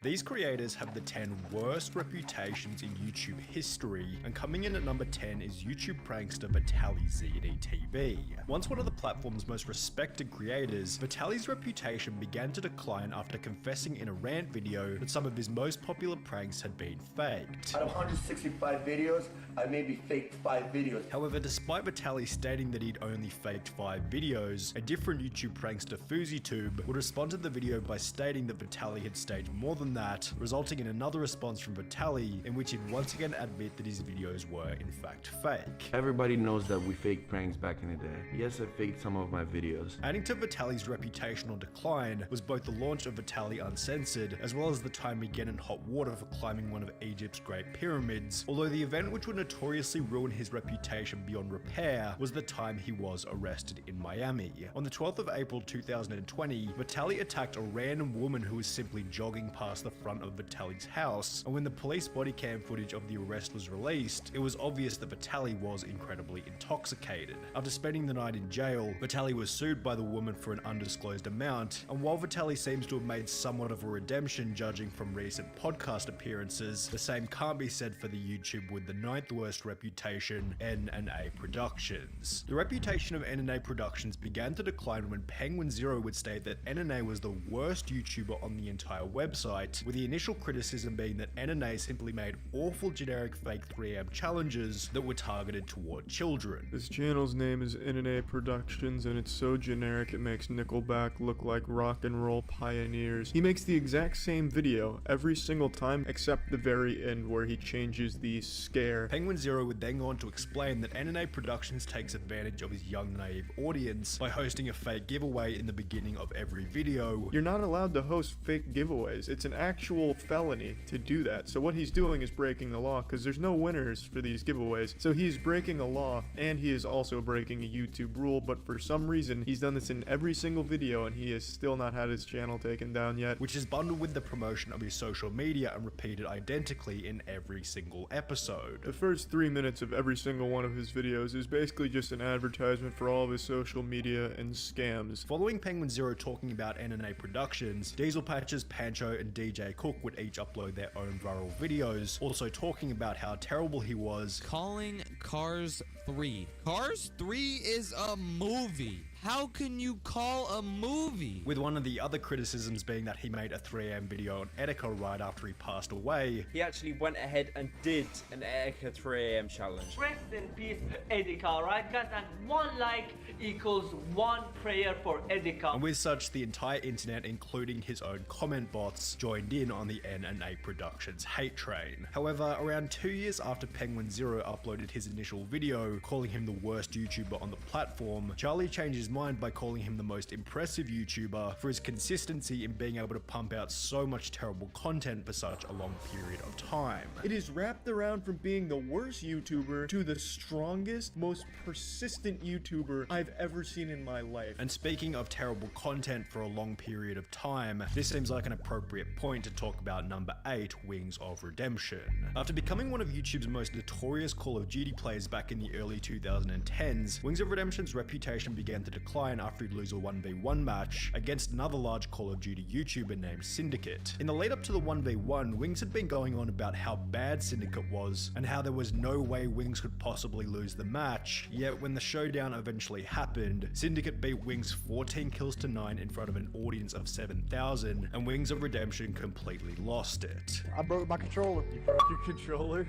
S4: These creators have the 10 worst reputations in YouTube history, and coming in at number 10 is YouTube prankster VitaliZDTV. Once one of the platform's most respected creators, Vitali's reputation began to decline after confessing in a rant video that some of his most popular pranks had been faked.
S13: Out of 165 videos, I maybe faked 5 videos.
S4: However, despite Vitali stating that he'd only faked 5 videos, a different YouTube prankster FuziTube would respond to the video by stating that Vitali had staged more than that, resulting in another response from Vitali in which he'd once again admit that his videos were in fact fake.
S15: Everybody knows that we faked pranks back in the day. Yes, I faked some of my videos.
S4: Adding to Vitali's reputational decline was both the launch of Vitali Uncensored, as well as the time he get in hot water for climbing one of Egypt's Great Pyramids, although the event which would notoriously ruin his reputation beyond repair was the time he was arrested in Miami. On the 12th of April 2020, Vitali attacked a random woman who was simply jogging past the front of Vitali's house, and when the police body cam footage of the arrest was released, it was obvious that Vitali was incredibly intoxicated. After spending the night in jail, Vitali was sued by the woman for an undisclosed amount, and while Vitali seems to have made somewhat of a redemption judging from recent podcast appearances, the same can't be said for the YouTube with the 9th worst reputation, NA Productions. The reputation of NA Productions began to decline when Penguin Zero would state that NA was the worst YouTuber on the entire website, with the initial criticism being that NA simply made awful generic fake 3am challenges that were targeted toward children.
S19: This channel's name is NA Productions, and it's so generic it makes Nickelback look like rock and roll pioneers. He makes the exact same video every single time except the very end where he changes the scare.
S4: Penguin Zero would then go on to explain that NA Productions takes advantage of his young naive audience by hosting a fake giveaway in the beginning of every video.
S19: You're not allowed to host fake giveaways. It's an actual felony to do that. So what he's doing is breaking the law because there's no winners for these giveaways. So he's breaking a law and he is also breaking a YouTube rule, but for some reason he's done this in every single video and he has still not had his channel taken down yet.
S4: Which is bundled with the promotion of his social media and repeated identically in every single episode.
S19: The first 3 minutes of every single one of his videos is basically just an advertisement for all of his social media and scams.
S4: Following Penguin Zero talking about NA Productions, Diesel Patches, Pancho, and DJ Cook would each upload their own viral videos, also talking about how terrible he was.
S24: Calling Cars 3. Cars 3 is a movie. How can you call a movie?
S4: With one of the other criticisms being that he made a 3am video on Etika right after he passed away.
S25: He actually went ahead and did an Etika 3am challenge.
S26: Rest in peace, Etika, alright guys? And 1 like equals 1 prayer for Etika.
S4: And with such, the entire internet, including his own comment bots, joined in on the NA Productions hate train. However, around 2 years after Penguin Zero uploaded his initial video, calling him the worst YouTuber on the platform, Charlie changed his mind by calling him the most impressive YouTuber for his consistency in being able to pump out so much terrible content for such a long period of time.
S19: It is wrapped around from being the worst YouTuber to the strongest, most persistent YouTuber I've ever seen in my life.
S4: And speaking of terrible content for a long period of time, this seems like an appropriate point to talk about number 8, Wings of Redemption. After becoming one of YouTube's most notorious Call of Duty players back in the early 2010s, Wings of Redemption's reputation began to decline after he'd lose a 1v1 match against another large Call of Duty YouTuber named Syndicate. In the lead up to the 1v1, Wings had been going on about how bad Syndicate was and how there was no way Wings could possibly lose the match, yet when the showdown eventually happened, Syndicate beat Wings 14 kills to 9 in front of an audience of 7,000, and Wings of Redemption completely lost it.
S27: I broke my controller. You broke your controller?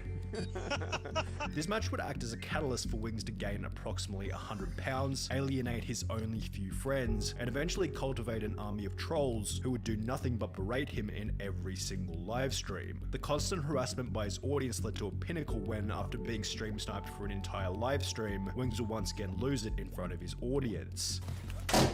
S4: This match would act as a catalyst for Wings to gain approximately 100 pounds, alienate his only few friends, and eventually cultivate an army of trolls who would do nothing but berate him in every single live stream. The constant harassment by his audience led to a pinnacle when, after being stream sniped for an entire live stream, Wings would once again lose it in front of his audience.
S27: I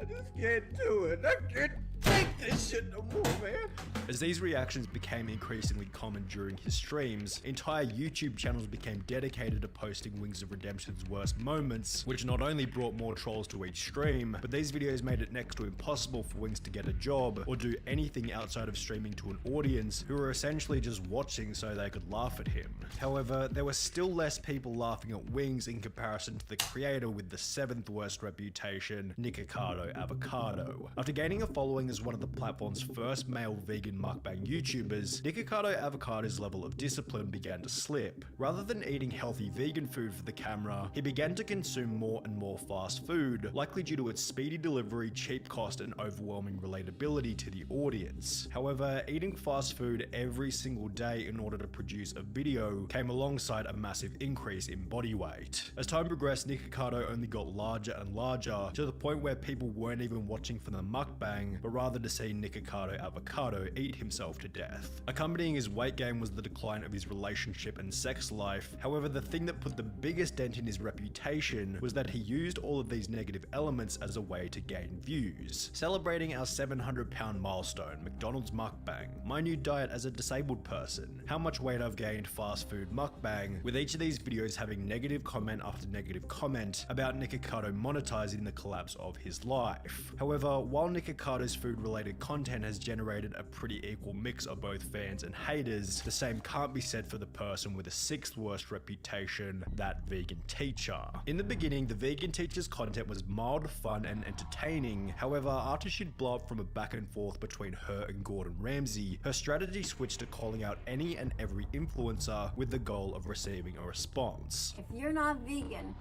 S27: just can't do it. I can't take this
S19: shit no more, man.
S4: As these reactions became increasingly common during his streams, entire YouTube channels became dedicated to posting Wings of Redemption's worst moments, which not only brought more trolls to each stream, but these videos made it next to impossible for Wings to get a job or do anything outside of streaming to an audience who were essentially just watching so they could laugh at him. However, there were still less people laughing at Wings in comparison to the creator with the 7th worst reputation, NCyg+HHilla. After gaining a following as one of the platform's first male vegan mukbang YouTubers, NCyg+HHilla's level of discipline began to slip. Rather than eating healthy vegan food for the camera, he began to consume more and more fast food, likely due to its speedy delivery, cheap cost, and overwhelming relatability to the audience. However, eating fast food every single day in order to produce a video came alongside a massive increase in body weight. As time progressed, NCyg+HHilla only got larger and larger, to the point where people weren't even watching for the mukbang, but rather to see NCyg+HHilla eat himself to death. Accompanying his weight gain was the decline of his relationship and sex life. However, the thing that put the biggest dent in his reputation was that he used all of these negative elements as a way to gain views. Celebrating our 700-pound milestone, McDonald's mukbang, my new diet as a disabled person, how much weight I've gained fast food mukbang, with each of these videos having negative comment after negative comment about NCyg+HHilla monetizing the collapse of his life. However, while NCyg+HHilla's food-related content has generated a pretty equal mix of both fans and haters, the same can't be said for the person with the 6th worst reputation, that vegan teacher. In the beginning, the vegan teacher's content was mild, fun, and entertaining. However, after she'd blow up from a back and forth between her and Gordon Ramsay, her strategy switched to calling out any and every influencer with the goal of receiving a response.
S1: If you're not vegan,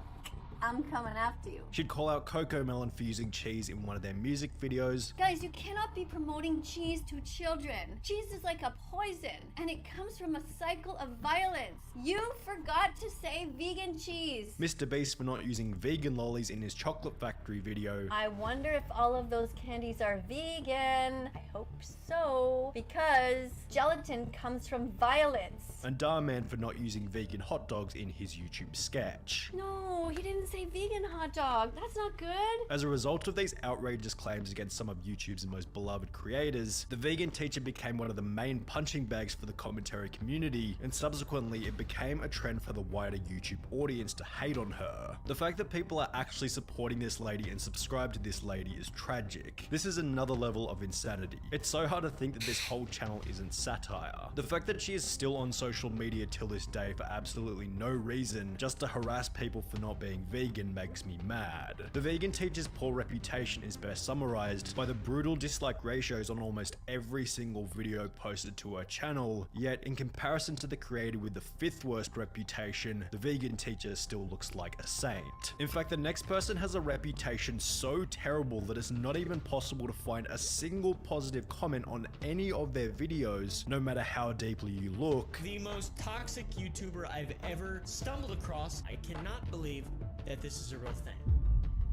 S1: I'm coming after you.
S4: She'd call out Coco Melon for using cheese in one of their music videos.
S1: Guys, you cannot be promoting cheese to children. Cheese is like a poison, and it comes from a cycle of violence. You forgot to say vegan cheese.
S4: Mr. Beast for not using vegan lollies in his chocolate factory video.
S1: I wonder if all of those candies are vegan. I hope so, because gelatin comes from violence.
S4: And Damien for not using vegan hot dogs in his YouTube sketch.
S1: No, he didn't say vegan hot dog. That's not good.
S4: As a result of these outrageous claims against some of YouTube's most beloved creators, the vegan teacher became one of the main punching bags for the commentary community, and subsequently it became a trend for the wider YouTube audience to hate on her. The fact that people are actually supporting this lady and subscribe to this lady is tragic. This is another level of insanity. It's so hard to think that this whole channel isn't satire. The fact that she is still on social media till this day for absolutely no reason, just to harass people for not being vegan, makes me mad. The vegan teacher's poor reputation is best summarized by the brutal dislike ratios on almost every single video posted to her channel, yet in comparison to the creator with the 5th worst reputation, the vegan teacher still looks like a saint. In fact, the next person has a reputation so terrible that it's not even possible to find a single positive comment on any of their videos, no matter how deeply you look.
S2: The most toxic YouTuber I've ever stumbled across. I cannot believe that this is a real thing.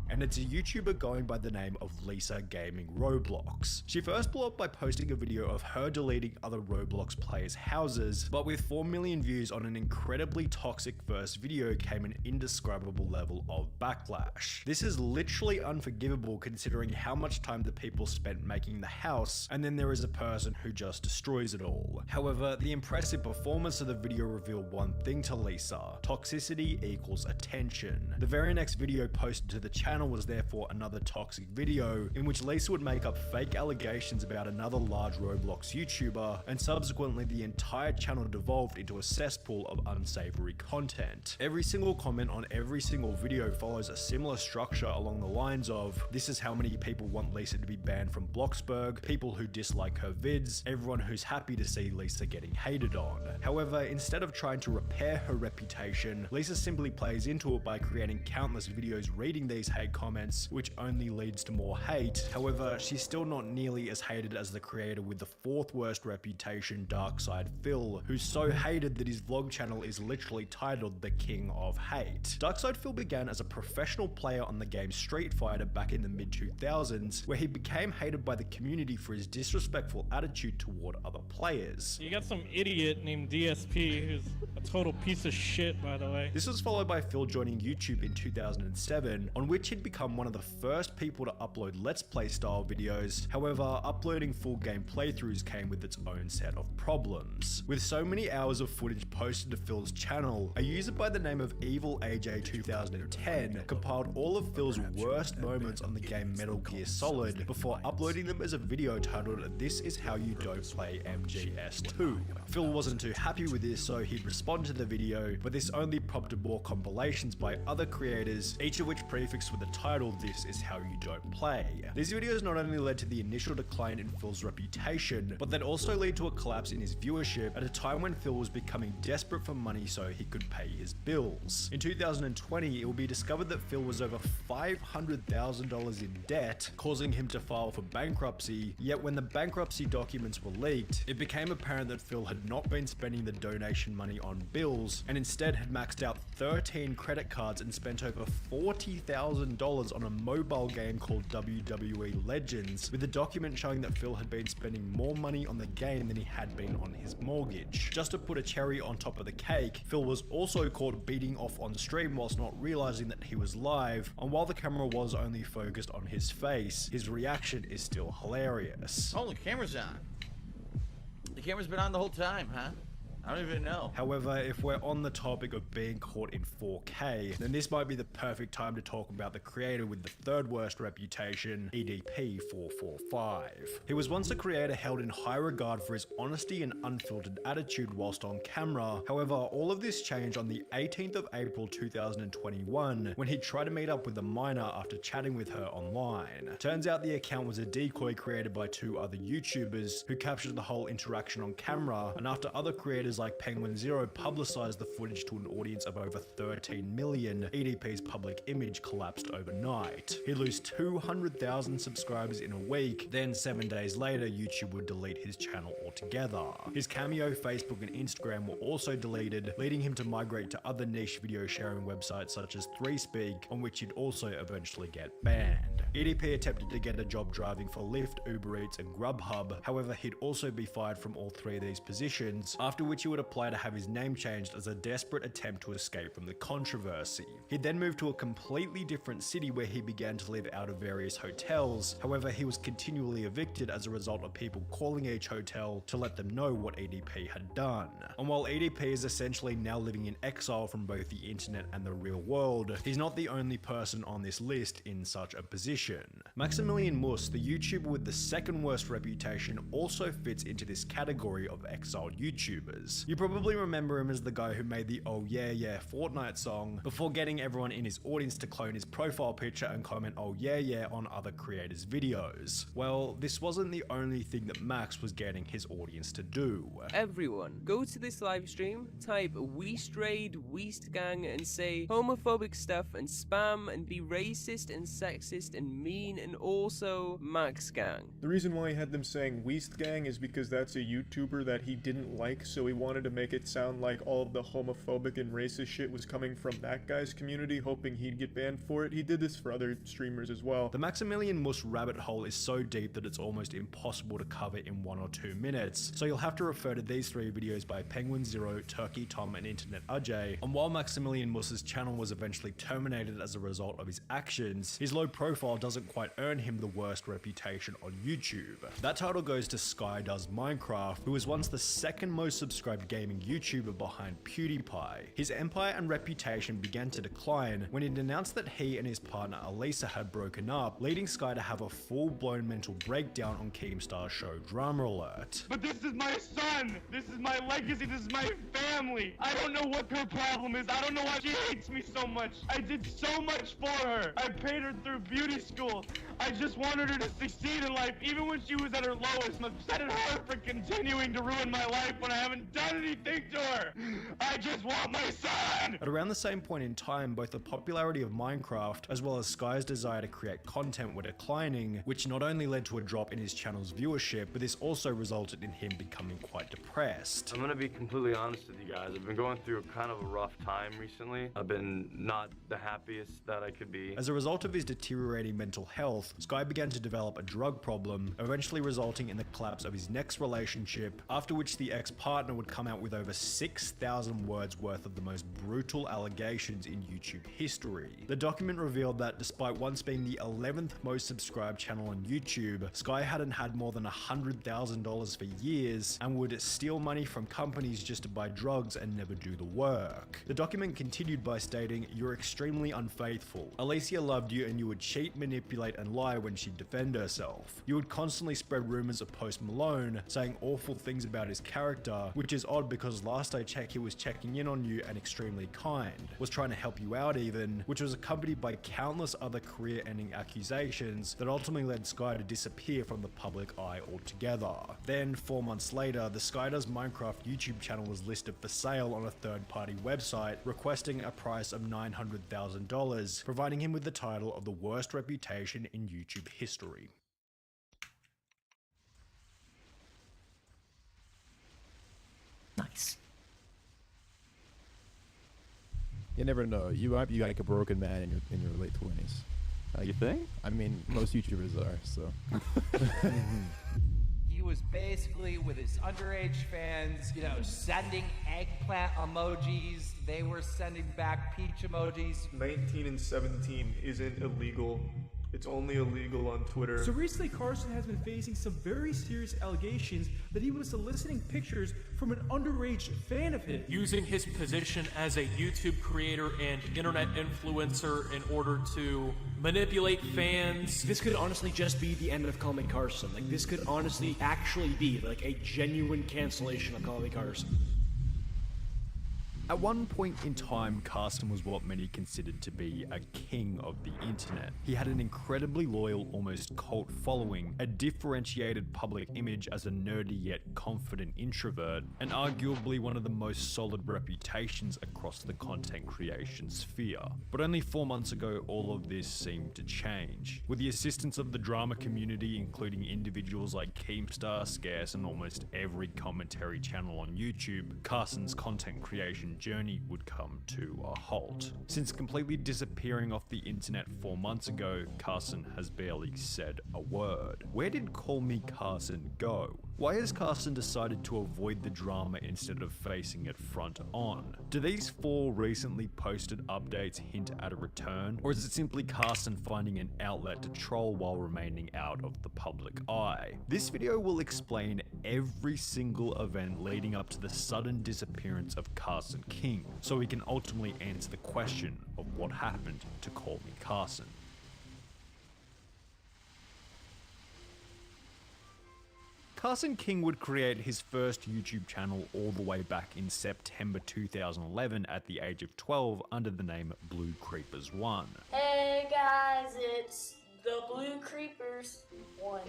S4: And it's a YouTuber going by the name of Lisa Gaming Roblox. She first blew up by posting a video of her deleting other Roblox players' houses, but with 4 million views on an incredibly toxic first video came an indescribable level of backlash. This is literally unforgivable considering how much time the people spent making the house, and then there is a person who just destroys it all. However, the impressive performance of the video revealed one thing to Lisa: toxicity equals attention. The very next video posted to the channel was therefore another toxic video in which Lisa would make up fake allegations about another large Roblox YouTuber, and subsequently the entire channel devolved into a cesspool of unsavory content. Every single comment on every single video follows a similar structure along the lines of: this is how many people want Lisa to be banned from Bloxburg, people who dislike her vids, everyone who's happy to see Lisa getting hated on. However, instead of trying to repair her reputation, Lisa simply plays into it by creating countless videos reading these hate comments, which only leads to more hate. However, she's still not nearly as hated as the creator with the 4th worst reputation, DarksidePhil, who's so hated that his vlog channel is literally titled The King of Hate. DarksidePhil began as a professional player on the game Street Fighter back in the mid-2000s, where he became hated by the community for his disrespectful attitude toward other players.
S6: You got some idiot named DSP who's a total piece of shit, by the way.
S4: This was followed by Phil joining YouTube in 2007, on which he'd he'd become one of the first people to upload Let's Play style videos. However, uploading full game playthroughs came with its own set of problems. With so many hours of footage posted to Phil's channel, a user by the name of EvilAJ2010 compiled all of Phil's worst moments on the game Metal Gear Solid before uploading them as a video titled "This is how you don't play MGS2. Phil wasn't too happy with this, so he'd respond to the video, but this only prompted more compilations by other creators, each of which prefixed with the title "This is how you don't play." These videos not only led to the initial decline in Phil's reputation, but they'd also lead to a collapse in his viewership at a time when Phil was becoming desperate for money so he could pay his bills. In 2020, it will be discovered that Phil was over $500,000 in debt, causing him to file for bankruptcy, yet when the bankruptcy documents were leaked, it became apparent that Phil had not been spending the donation money on bills, and instead had maxed out 13 credit cards and spent over $40,000 on a mobile game called WWE Legends, with a document showing that Phil had been spending more money on the game than he had been on his mortgage. Just to put a cherry on top of the cake, Phil was also caught beating off on stream whilst not realizing that he was live, and while the camera was only focused on his face, his reaction is still hilarious.
S23: Oh, the camera's on. The camera's been on the whole time, huh? I don't even know.
S4: However, if we're on the topic of being caught in 4K, then this might be the perfect time to talk about the creator with the third worst reputation, EDP445. He was once a creator held in high regard for his honesty and unfiltered attitude whilst on camera. However, all of this changed on the 18th of April 2021 when he tried to meet up with a minor after chatting with her online. Turns out the account was a decoy created by two other YouTubers who captured the whole interaction on camera, and after other creators like Penguin Zero publicized the footage to an audience of over 13 million, EDP's public image collapsed overnight. He'd lose 200,000 subscribers in a week, then 7 days later YouTube would delete his channel altogether. His Cameo, Facebook and Instagram were also deleted, leading him to migrate to other niche video sharing websites such as 3Speak, on which he'd also eventually get banned. EDP attempted to get a job driving for Lyft, Uber Eats and Grubhub, however he'd also be fired from all three of these positions, after which he would apply to have his name changed as a desperate attempt to escape from the controversy. He'd then moved to a completely different city where he began to live out of various hotels, however he was continually evicted as a result of people calling each hotel to let them know what EDP had done. And while EDP is essentially now living in exile from both the internet and the real world, he's not the only person on this list in such a position. Maximilian Mus, the YouTuber with the second worst reputation, also fits into this category of exiled YouTubers. You probably remember him as the guy who made the "Oh yeah yeah" Fortnite song before getting everyone in his audience to clone his profile picture and comment "Oh yeah yeah" on other creators' videos. Well, this wasn't the only thing that Max was getting his audience to do.
S10: Everyone, go to this live stream, type "Weestraid, Weestgang" and say homophobic stuff and spam and be racist and sexist and mean and also Max Gang.
S19: The reason why he had them saying Weestgang is because that's a YouTuber that he didn't like, so he wanted to make it sound like all of the homophobic and racist shit was coming from that guy's community, hoping he'd get banned for it. He did this for other streamers as well.
S4: The Maximilian Mus rabbit hole is so deep that it's almost impossible to cover in 1 or 2 minutes, so you'll have to refer to these three videos by Penguin Zero, Turkey Tom and Internet Ajay. And while Maximilian Mus's channel was eventually terminated as a result of his actions, his low profile doesn't quite earn him the worst reputation on YouTube. That title goes to Sky Does Minecraft, who was once the second most subscribed gaming YouTuber behind PewDiePie. His empire and reputation began to decline when it announced that he and his partner Elisa had broken up, leading Sky to have a full-blown mental breakdown on Keemstar's show Drama Alert.
S14: But this is my son! This is my legacy! This is my family! I don't know what her problem is. I don't know why she hates me so much. I did so much for her. I paid her through beauty school. I just wanted her to succeed in life, even when she was at her lowest. I'm upset at her for continuing to ruin my life when I haven't done anything to her. I just want my son!
S4: At around the same point in time, both the popularity of Minecraft as well as Sky's desire to create content were declining, which not only led to a drop in his channel's viewership, but this also resulted in him becoming quite depressed.
S15: I'm gonna be completely honest with you guys. I've been going through kind of a rough time recently. I've been not the happiest that I could be.
S4: As a result of his deteriorating mental health, health, Sky began to develop a drug problem, eventually resulting in the collapse of his next relationship, after which the ex-partner would come out with over 6,000 words worth of the most brutal allegations in YouTube history. The document revealed that despite once being the 11th most subscribed channel on YouTube, Sky hadn't had more than $100,000 for years and would steal money from companies just to buy drugs and never do the work. The document continued by stating, "You're extremely unfaithful. Alicia loved you and you would cheat, manipulate and lie when she'd defend herself. You would constantly spread rumors of Post Malone, saying awful things about his character, which is odd because last I checked he was checking in on you and extremely kind, was trying to help you out even, which was accompanied by countless other career-ending accusations that ultimately led Sky to disappear from the public eye altogether." Then, 4 months later, the Sky Does Minecraft YouTube channel was listed for sale on a third-party website, requesting a price of $900,000, providing him with the title of the worst reputation in YouTube history.
S8: Nice.
S9: You never know. You might be like a broken man in your late 20s.
S8: You think?
S9: I mean, most YouTubers are, so.
S16: He was basically with his underage fans, you know, sending eggplant emojis. They were sending back peach emojis.
S19: 19 and 17 isn't illegal. It's only illegal on Twitter.
S17: So recently, Carson has been facing some very serious allegations that he was soliciting pictures from an underage fan of his.
S18: Using his position as a YouTube creator and internet influencer in order to manipulate fans.
S2: This could honestly just be the end of Call Me Carson. Like, this could honestly actually be like a genuine cancellation of Call Me Carson.
S4: At one point in time, Carson was what many considered to be a king of the internet. He had an incredibly loyal, almost cult following, a differentiated public image as a nerdy yet confident introvert, and arguably one of the most solid reputations across the content creation sphere. But only 4 months ago, all of this seemed to change. With the assistance of the drama community, including individuals like Keemstar, Scarce, and almost every commentary channel on YouTube, Carson's content creation journey would come to a halt. Since completely disappearing off the internet 4 months ago, Carson has barely said a word. Where did Call Me Carson go? Why has Carson decided to avoid the drama instead of facing it front on? Do these 4 recently posted updates hint at a return? Or is it simply Carson finding an outlet to troll while remaining out of the public eye? This video will explain every single event leading up to the sudden disappearance of Carson King, so we can ultimately answer the question of what happened to Call Me Carson. Carson King would create his first YouTube channel all the way back in September 2011 at the age of 12 under the name Blue Creepers 1.
S20: Hey guys, it's the Blue Creepers 1.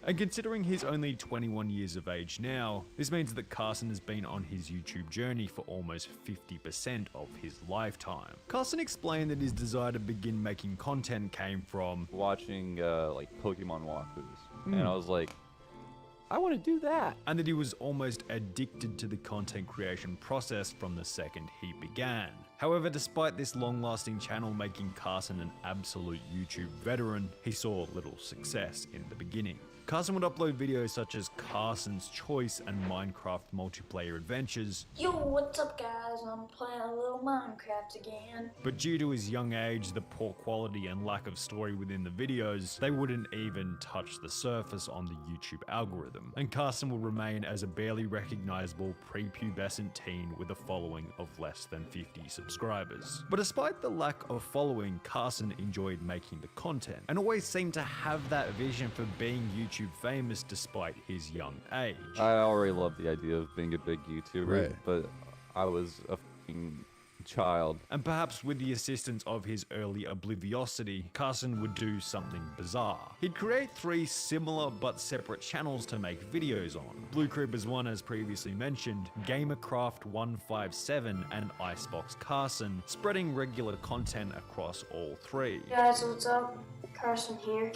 S4: And considering he's only 21 years of age now, this means that Carson has been on his YouTube journey for almost 50% of his lifetime. Carson explained that his desire to begin making content came from
S8: watching like Pokemon walkthroughs, and I was like, I want to do that.
S4: And that he was almost addicted to the content creation process from the second he began. However, despite this long-lasting channel making Carson an absolute YouTube veteran, he saw little success in the beginning. Carson would upload videos such as Carson's Choice and Minecraft multiplayer adventures.
S20: Yo, what's up guys? I'm playing a little Minecraft again.
S4: But due to his young age, the poor quality and lack of story within the videos, they wouldn't even touch the surface on the YouTube algorithm. And Carson will remain as a barely recognizable prepubescent teen with a following of less than 50 subscribers. But despite the lack of following, Carson enjoyed making the content and always seemed to have that vision for being YouTube famous despite his young age.
S8: I already love the idea of being a big YouTuber,
S4: Right.
S8: but I was a f***ing child.
S4: And perhaps with the assistance of his early obliviosity, Carson would do something bizarre. He'd create 3 similar but separate channels to make videos on. Blue Creepers 1 as previously mentioned, Gamercraft 157 and Icebox Carson, spreading regular content across all 3.
S20: Guys, what's up? Carson here.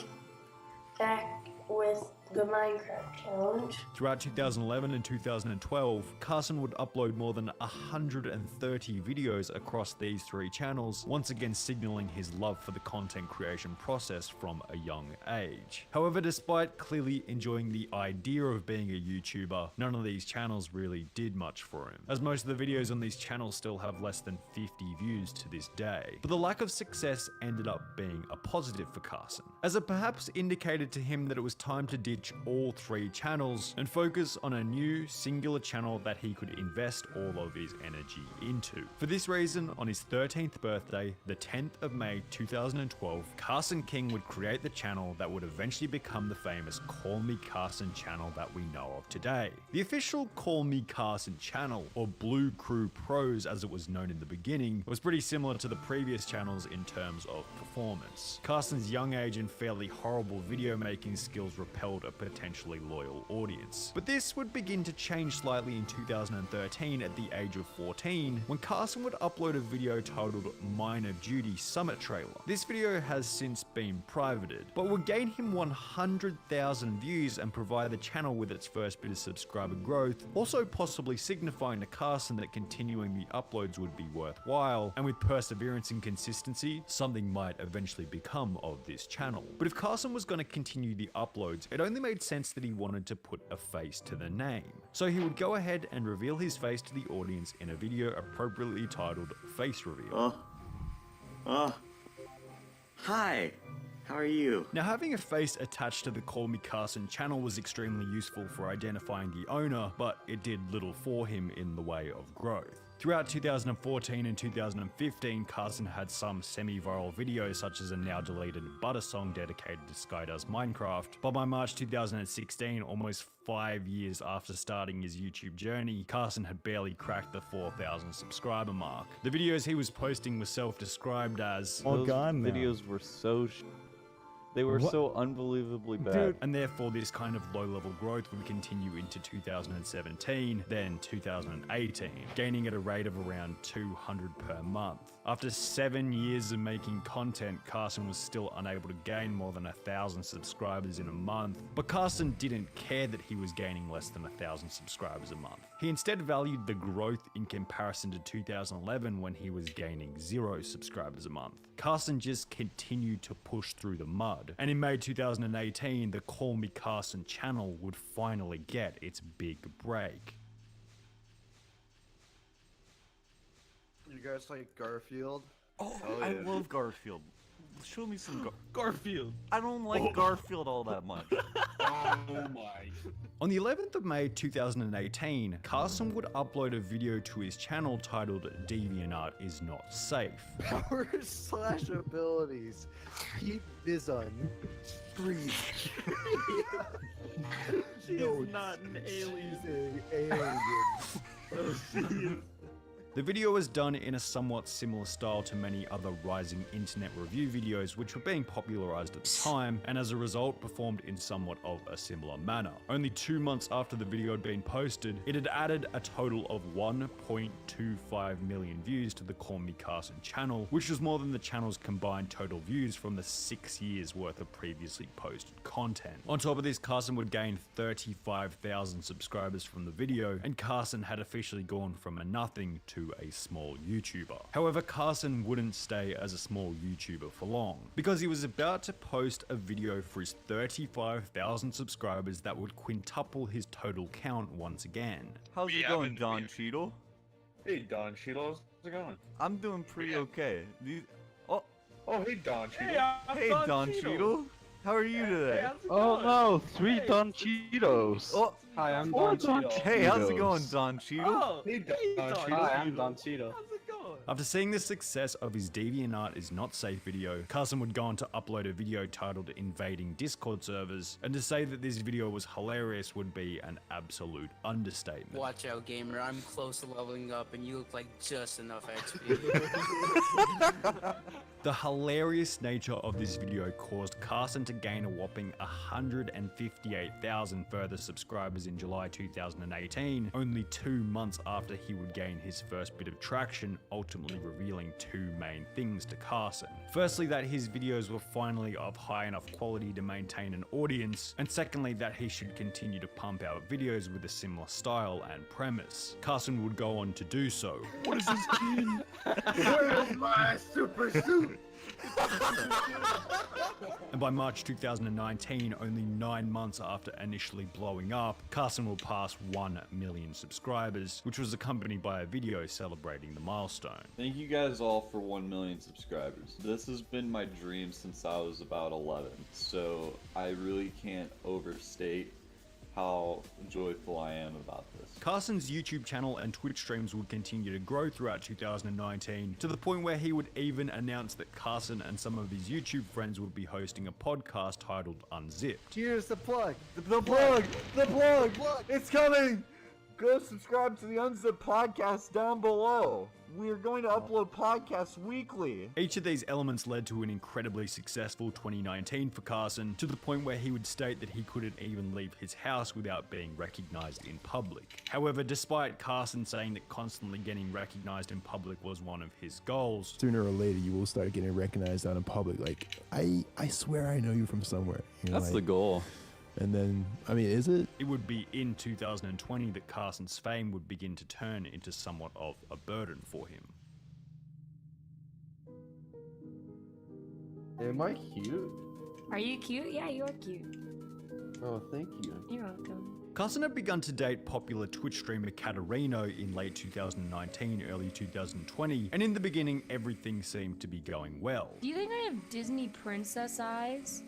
S20: Back with the Minecraft challenge.
S4: Throughout 2011 and 2012, Carson would upload more than 130 videos across these 3 channels, once again signaling his love for the content creation process from a young age. However, despite clearly enjoying the idea of being a YouTuber, none of these channels really did much for him, as most of the videos on these channels still have less than 50 views to this day. But the lack of success ended up being a positive for Carson, as it perhaps indicated to him that it was time to ditch all 3 channels and focus on a new singular channel that he could invest all of his energy into. For this reason, on his 13th birthday, the 10th of May 2012, Carson King would create the channel that would eventually become the famous Call Me Carson channel that we know of today. The official Call Me Carson channel, or Blue Crew Pros as it was known in the beginning, was pretty similar to the previous channels in terms of performance. Carson's young age and fairly horrible video making skills repelled a potentially loyal audience. But this would begin to change slightly in 2013 at the age of 14, when Carson would upload a video titled Mine of Duty Summit Trailer. This video has since been privated, but would gain him 100,000 views and provide the channel with its first bit of subscriber growth, also possibly signifying to Carson that continuing the uploads would be worthwhile, and with perseverance and consistency, something might eventually become of this channel. But if Carson was going to continue the uploads, it only made sense that he wanted to put a face to the name. So he would go ahead and reveal his face to the audience in a video appropriately titled Face Reveal.
S3: Hi, how are you?
S4: Now, having a face attached to the Call Me Carson channel was extremely useful for identifying the owner, but it did little for him in the way of growth. Throughout 2014 and 2015, Carson had some semi-viral videos such as a now deleted Butter song dedicated to Skydoes Minecraft, but by March 2016, almost 5 years after starting his YouTube journey, Carson had barely cracked the 4,000 subscriber mark. The videos he was posting were self-described as
S8: Those videos were so they were so unbelievably bad.
S4: Dude. And therefore this kind of low-level growth would continue into 2017, then 2018, gaining at a rate of around 200 per month. After 7 years of making content, Carson was still unable to gain more than 1,000 subscribers in a month, but Carson didn't care that he was gaining less than 1,000 subscribers a month. He instead valued the growth in comparison to 2011 when he was gaining 0 subscribers a month. Carson just continued to push through the mud, and in May 2018, the Call Me Carson channel would finally get its big break.
S27: You guys like Garfield?
S8: Oh,
S27: yeah.
S8: I love Garfield. Show me some
S6: Garfield.
S8: I don't like Garfield all that much.
S27: Oh my.
S4: On the 11th of May 2018, Carson would upload a video to his channel titled DeviantArt is not safe.
S27: Powers/abilities. Keep Bizon. Breathe.
S6: She is not an alien.
S27: Alien.
S4: The video was done in a somewhat similar style to many other rising internet review videos which were being popularized at the time, and as a result performed in somewhat of a similar manner. Only 2 months after the video had been posted, it had added a total of 1.25 million views to the Call Me Carson channel, which was more than the channel's combined total views from the 6 years worth of previously posted content. On top of this, Carson would gain 35,000 subscribers from the video, and Carson had officially gone from a nothing to a small YouTuber. However, Carson wouldn't stay as a small YouTuber for long, because he was about to post a video for his 35,000 subscribers that would quintuple his total count once again.
S8: How's it going, Don Cheadle?
S27: Hey, Don Cheadle, how's it going?
S8: I'm doing pretty okay.
S27: Oh, hey, Don Cheadle.
S8: Hey, Don Cheadle. How are you today?
S27: Oh no,
S8: 3 Don Cheetos. Oh,
S27: hi, I'm Don Cheadle.
S8: Hey, how's it going, Don Cheadle?
S27: Oh, hey, Don Cheadle. Hi, I'm Don Cheadle.
S4: After seeing the success of his DeviantArt is not safe video, Carson would go on to upload a video titled Invading Discord Servers, and to say that this video was hilarious would be an absolute understatement.
S5: Watch out, gamer, I'm close to leveling up and you look like just enough XP.
S4: The hilarious nature of this video caused Carson to gain a whopping 158,000 further subscribers in July 2018, only 2 months after he would gain his first bit of traction, ultimately ultimately revealing two main things to Carson. Firstly, that his videos were finally of high enough quality to maintain an audience, and secondly, that he should continue to pump out videos with a similar style and premise. Carson would go on to do so. What is this kid?
S27: Where's my super suit?
S4: And by March 2019, only 9 months after initially blowing up, Carson will pass 1 million subscribers, which was accompanied by a video celebrating the milestone.
S8: Thank you guys all for 1 million subscribers. This has been my dream since I was about 11, so I really can't overstate how joyful I am about this.
S4: Carson's YouTube channel and Twitch streams would continue to grow throughout 2019, to the point where he would even announce that Carson and some of his YouTube friends would be hosting a podcast titled Unzipped.
S7: Here's the plug. The plug! It's coming! Go subscribe to the Unzipped podcast down below. We're going to upload podcasts weekly.
S4: Each of these elements led to an incredibly successful 2019 for Carson, to the point where he would state that he couldn't even leave his house without being recognized in public. However, despite Carson saying that constantly getting recognized in public was one of his goals,
S9: sooner or later you will start getting recognized out in public. Like, I swear I know you from somewhere. You know,
S8: That's the goal.
S9: And then, I mean, is it?
S4: It would be in 2020 that Carson's fame would begin to turn into somewhat of a burden for him.
S15: Am I cute?
S11: Are you cute? Yeah, you're cute.
S15: Oh, thank you.
S11: You're welcome.
S4: Carson had begun to date popular Twitch streamer Katarino in late 2019, early 2020, and in the beginning everything seemed to be going well.
S11: Do you think I have Disney princess eyes?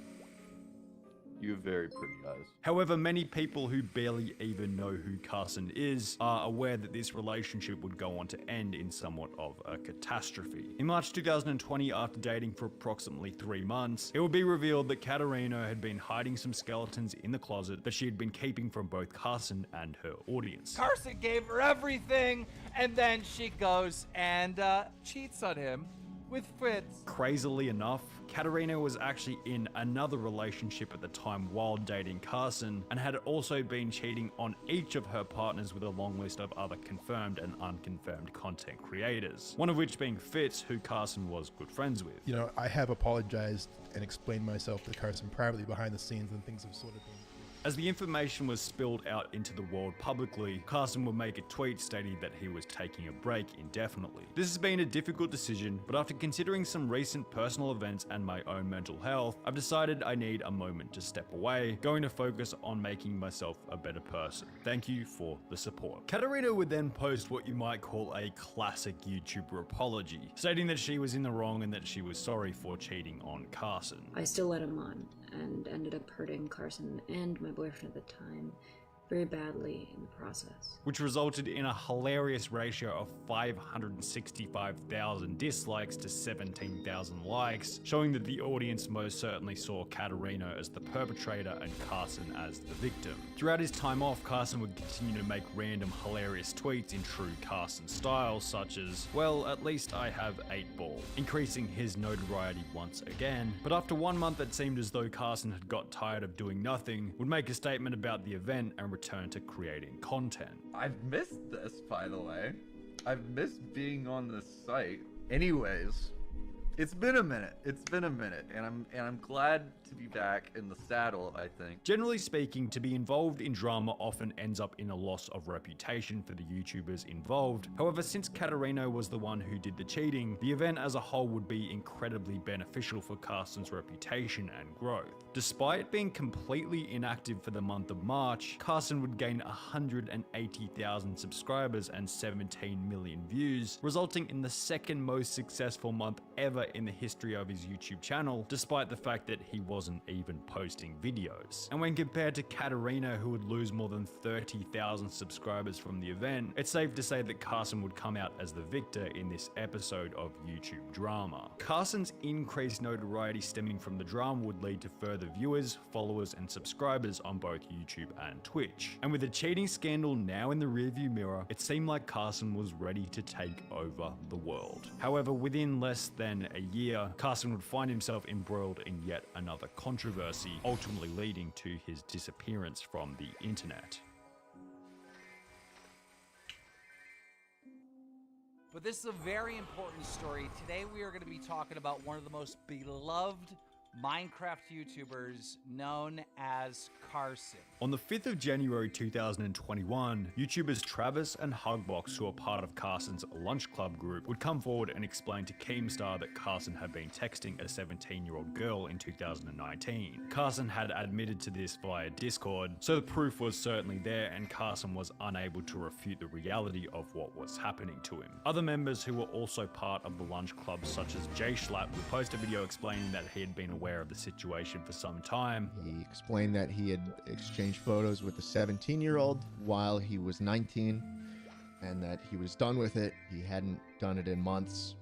S8: You have very pretty eyes.
S4: However, many people who barely even know who Carson is are aware that this relationship would go on to end in somewhat of a catastrophe. In March 2020, after dating for approximately 3 months, it would be revealed that Katarino had been hiding some skeletons in the closet that she had been keeping from both Carson and her audience.
S16: Carson gave her everything, and then she goes and cheats on him with Fritz.
S4: Crazily enough, Katarina was actually in another relationship at the time while dating Carson, and had also been cheating on each of her partners with a long list of other confirmed and unconfirmed content creators, one of which being Fitz, who Carson was good friends with.
S9: You know, I have apologized and explained myself to Carson privately behind the scenes, and things have sort of been...
S4: As the information was spilled out into the world publicly, Carson would make a tweet stating that he was taking a break indefinitely. This has been a difficult decision, but after considering some recent personal events and my own mental health, I've decided I need a moment to step away, going to focus on making myself a better person. Thank you for the support. Katarina would then post what you might call a classic YouTuber apology, stating that she was in the wrong and that she was sorry for cheating on Carson.
S12: I still let him on, and ended up hurting Carson and my boyfriend at the time very badly in the process.
S4: Which resulted in a hilarious ratio of 565,000 dislikes to 17,000 likes, showing that the audience most certainly saw Katarina as the perpetrator and Carson as the victim. Throughout his time off, Carson would continue to make random hilarious tweets in true Carson style, such as, well, at least I have 8-ball, increasing his notoriety once again. But after 1 month, it seemed as though Carson had got tired of doing nothing, would make a statement about the event and return to creating content.
S7: I've missed this, by the way. I've missed being on this site. Anyways, it's been a minute. And I'm glad to be back in the saddle, I think.
S4: Generally speaking, to be involved in drama often ends up in a loss of reputation for the YouTubers involved. However, since Katarina was the one who did the cheating, the event as a whole would be incredibly beneficial for Carson's reputation and growth. Despite being completely inactive for the month of March, Carson would gain 180,000 subscribers and 17 million views, resulting in the second most successful month ever in the history of his YouTube channel, despite the fact that he wasn't even posting videos. And when compared to Katarina, who would lose more than 30,000 subscribers from the event, it's safe to say that Carson would come out as the victor in this episode of YouTube drama. Carson's increased notoriety stemming from the drama would lead to further viewers, followers, and subscribers on both YouTube and Twitch. And with the cheating scandal now in the rearview mirror, it seemed like Carson was ready to take over the world. However, within less than a year, Carson would find himself embroiled in yet another controversy, ultimately leading to his disappearance from the internet.
S16: But this is a very important story. Today we are going to be talking about one of the most beloved Minecraft YouTubers known as Carson.
S4: On the 5th of January 2021, YouTubers Travis and Hugbox, who are part of Carson's Lunch Club group, would come forward and explain to Keemstar that Carson had been texting a 17-year-old girl in 2019. Carson had admitted to this via Discord, so the proof was certainly there and Carson was unable to refute the reality of what was happening to him. Other members who were also part of the Lunch Club, such as Jay Schlapp, would post a video explaining that he had been aware of the situation for some time.
S1: He explained that he had exchanged photos with a 17-year-old while he was 19 and that he was done with it. He hadn't done it in months.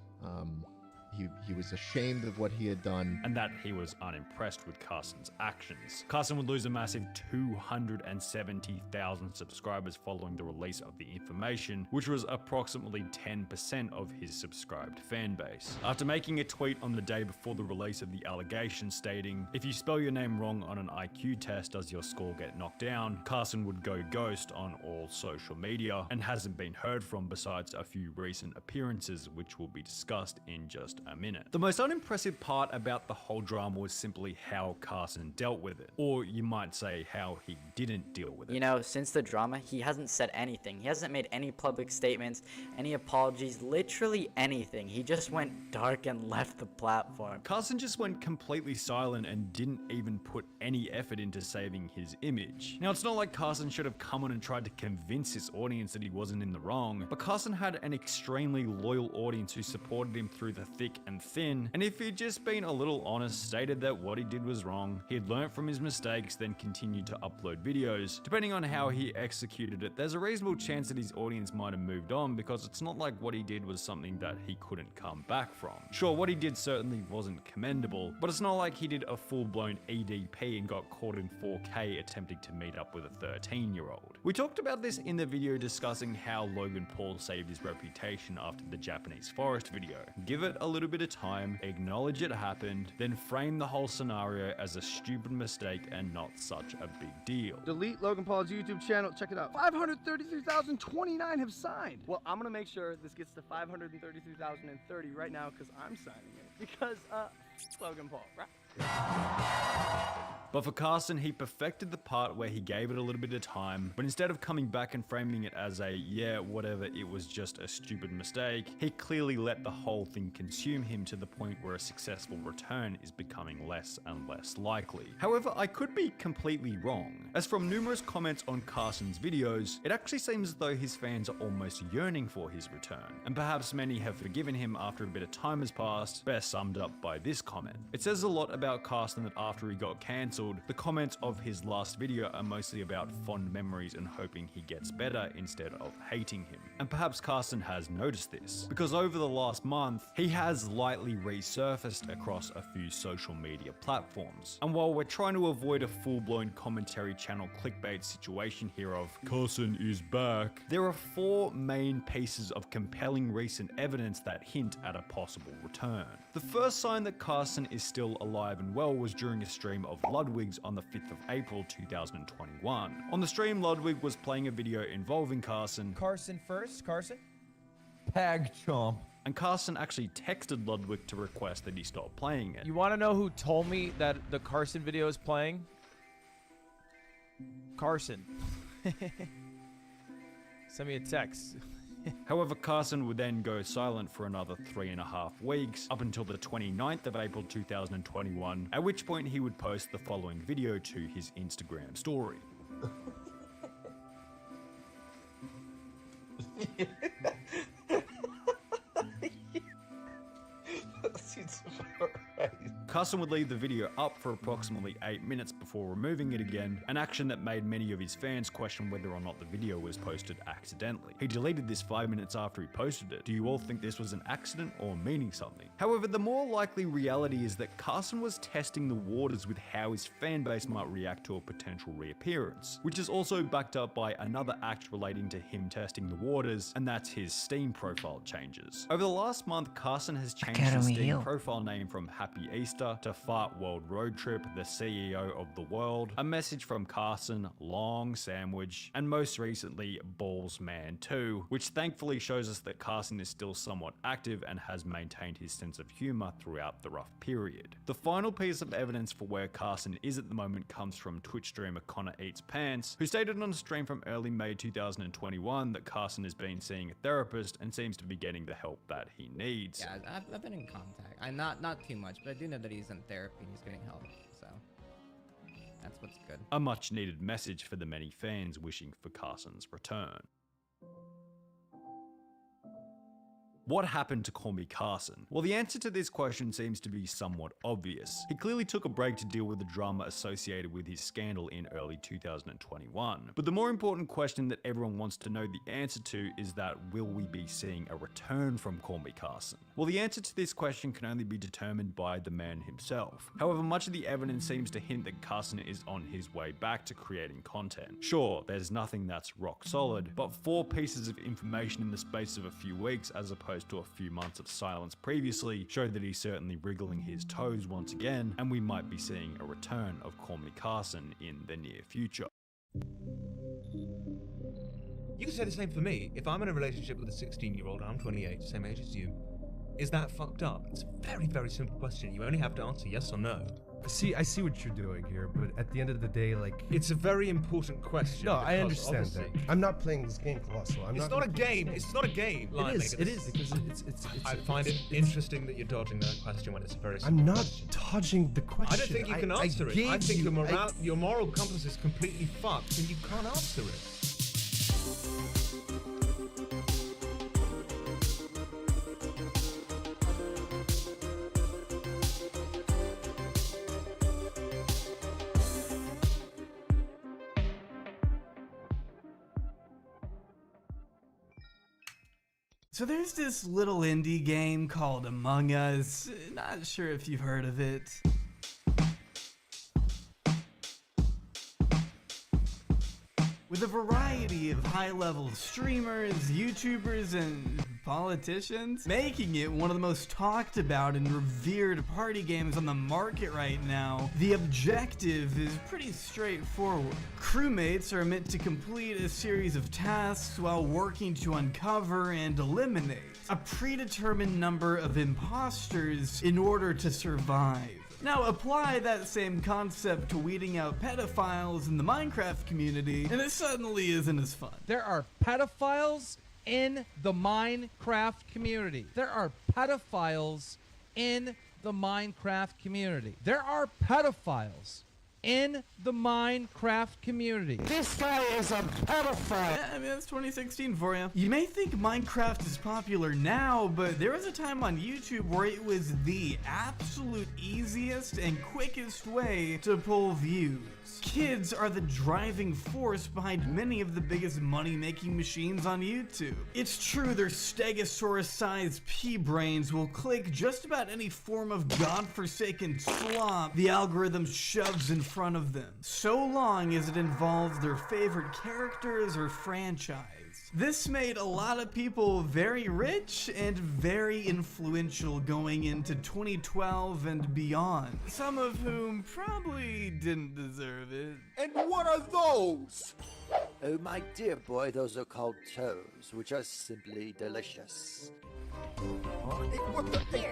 S1: He was ashamed of what he had done.
S4: And that he was unimpressed with Carson's actions. Carson would lose a massive 270,000 subscribers following the release of the information, which was approximately 10% of his subscribed fan base. After making a tweet on the day before the release of the allegation stating, "If you spell your name wrong on an IQ test, does your score get knocked down?" Carson would go ghost on all social media and hasn't been heard from besides a few recent appearances, which will be discussed in just a minute. The most unimpressive part about the whole drama was simply how Carson dealt with it, or you might say how he didn't deal with it.
S13: You know, since the drama, he hasn't said anything. He hasn't made any public statements, any apologies, literally anything. He just went dark and left the platform.
S4: Carson just went completely silent and didn't even put any effort into saving his image. Now, it's not like Carson should have come on and tried to convince his audience that he wasn't in the wrong, but Carson had an extremely loyal audience who supported him through the thick and thin, and if he'd just been a little honest, stated that what he did was wrong, he'd learnt from his mistakes, then continued to upload videos. Depending on how he executed it, there's a reasonable chance that his audience might have moved on, because it's not like what he did was something that he couldn't come back from. Sure, what he did certainly wasn't commendable, but it's not like he did a full-blown EDP and got caught in 4K attempting to meet up with a 13-year-old. We talked about this in the video discussing how Logan Paul saved his reputation after the Japanese forest video. Give it a little bit of time, acknowledge it happened, then frame the whole scenario as a stupid mistake and not such a big deal.
S21: Delete Logan Paul's YouTube channel. Check it out. 533,029 have signed. Well, I'm gonna make sure this gets to 533,030 right now because I'm signing it. Because, Logan Paul, right?
S4: But for Carson, he perfected the part where he gave it a little bit of time, but instead of coming back and framing it as a, yeah, whatever, it was just a stupid mistake, he clearly let the whole thing consume him to the point where a successful return is becoming less and less likely. However, I could be completely wrong, as from numerous comments on Carson's videos, it actually seems as though his fans are almost yearning for his return, and perhaps many have forgiven him after a bit of time has passed, best summed up by this comment. It says a lot about Carson that after he got cancelled, the comments of his last video are mostly about fond memories and hoping he gets better instead of hating him. And perhaps Carson has noticed this, because over the last month, he has lightly resurfaced across a few social media platforms. And while we're trying to avoid a full-blown commentary channel clickbait situation here of Carson is back, there are 4 main pieces of compelling recent evidence that hint at a possible return. The first sign that Carson is still alive and well was during a stream of Ludwig's on the 5th of April 2021. On the stream, Ludwig was playing a video involving Carson.
S23: Carson first, Carson? Pag chomp.
S4: And Carson actually texted Ludwig to request that he stop playing it.
S23: You want to know who told me that the Carson video is playing? Carson. Send me a text.
S4: However, Carson would then go silent for another 3.5 weeks, up until the 29th of April 2021, at which point he would post the following video to his Instagram story. Carson would leave the video up for approximately 8 minutes before removing it again, an action that made many of his fans question whether or not the video was posted accidentally. He deleted this 5 minutes after he posted it. Do you all think this was an accident or meaning something? However, the more likely reality is that Carson was testing the waters with how his fan base might react to a potential reappearance, which is also backed up by another act relating to him testing the waters, and that's his Steam profile changes. Over the last month, Carson has changed his Steam profile name from Happy Easter Insta, to Fart World Road Trip, the CEO of the world, a message from Carson, Long Sandwich, and most recently Balls Man 2, which thankfully shows us that Carson is still somewhat active and has maintained his sense of humor throughout the rough period. The final piece of evidence for where Carson is at the moment comes from Twitch streamer Connor Eats Pants, who stated on a stream from early May 2021 that Carson has been seeing a therapist and seems to be getting the help that he needs.
S10: Yeah, I've been in contact. I'm not too much, but I do know that he's in therapy and he's getting help, so that's what's good.
S4: A much needed message for the many fans wishing for Carson's return. What happened to Call Me Carson? Well, the answer to this question seems to be somewhat obvious. He clearly took a break to deal with the drama associated with his scandal in early 2021. But the more important question that everyone wants to know the answer to is that, will we be seeing a return from Call Me Carson? Well, the answer to this question can only be determined by the man himself. However, much of the evidence seems to hint that Carson is on his way back to creating content. Sure, there's nothing that's rock solid, but 4 pieces of information in the space of a few weeks as opposed to a few months of silence previously show that he's certainly wriggling his toes once again, and we might be seeing a return of Call Me Carson in the near future.
S14: You can say the same for me. If I'm in a relationship with a 16-year-old and I'm 28, same age as you, is that fucked up? It's a very, very simple question. You only have to answer yes or no.
S19: I see what you're doing here, but at the end of the day, like...
S14: It's a very important question.
S19: No, I understand that. I'm not playing this game, Colossal.
S14: It's not a game. It's not a game.
S19: It is, because it's
S14: I find it interesting that you're dodging that question when it's a very simple
S19: I'm not
S14: question.
S19: dodging the question.
S14: I don't think you can answer it. I think your moral compass is completely fucked and you can't answer it.
S22: So there's this little indie game called Among Us. Not sure if you've heard of it. With a variety of high-level streamers, YouTubers, and politicians, making it one of the most talked about and revered party games on the market right now. The objective is pretty straightforward. Crewmates are meant to complete a series of tasks while working to uncover and eliminate a predetermined number of imposters in order to survive. Now apply that same concept to weeding out pedophiles in the Minecraft community, and it suddenly isn't as fun.
S24: There are pedophiles in the Minecraft community. There are pedophiles in the Minecraft community. There are pedophiles in the Minecraft community.
S22: This guy is a pedophile! I mean, that's 2016 for you. You may think Minecraft is popular now, but there was a time on YouTube where it was the absolute easiest and quickest way to pull views. Kids are the driving force behind many of the biggest money-making machines on YouTube. It's true their Stegosaurus-sized pea-brains will click just about any form of godforsaken slop the algorithm shoves in front of them, so long as it involves their favorite characters or franchise. This made a lot of people very rich and very influential going into 2012 and beyond, some of whom probably didn't deserve it.
S27: And what are those? Oh, my dear boy, those are called toes, which are simply delicious. What the
S25: They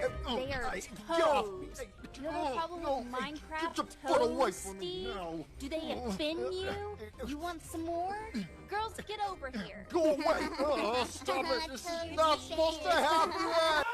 S25: are toes. You have a problem with Minecraft toes, Steve? Do they offend you? You want some more? Girls, get over here.
S27: Go away! Oh, stop it! This is not supposed to happen!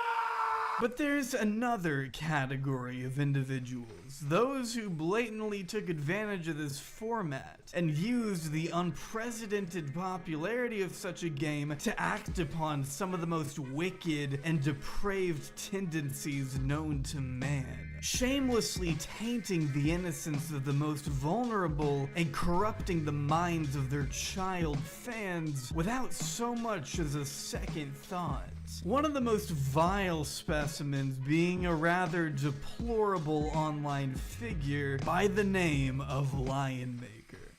S22: But there's another category of individuals, those who blatantly took advantage of this format and used the unprecedented popularity of such a game to act upon some of the most wicked and depraved tendencies known to man, shamelessly tainting the innocence of the most vulnerable and corrupting the minds of their child fans without so much as a second thought. One of the most vile specimens being a rather deplorable online figure by the name of Lionmaker.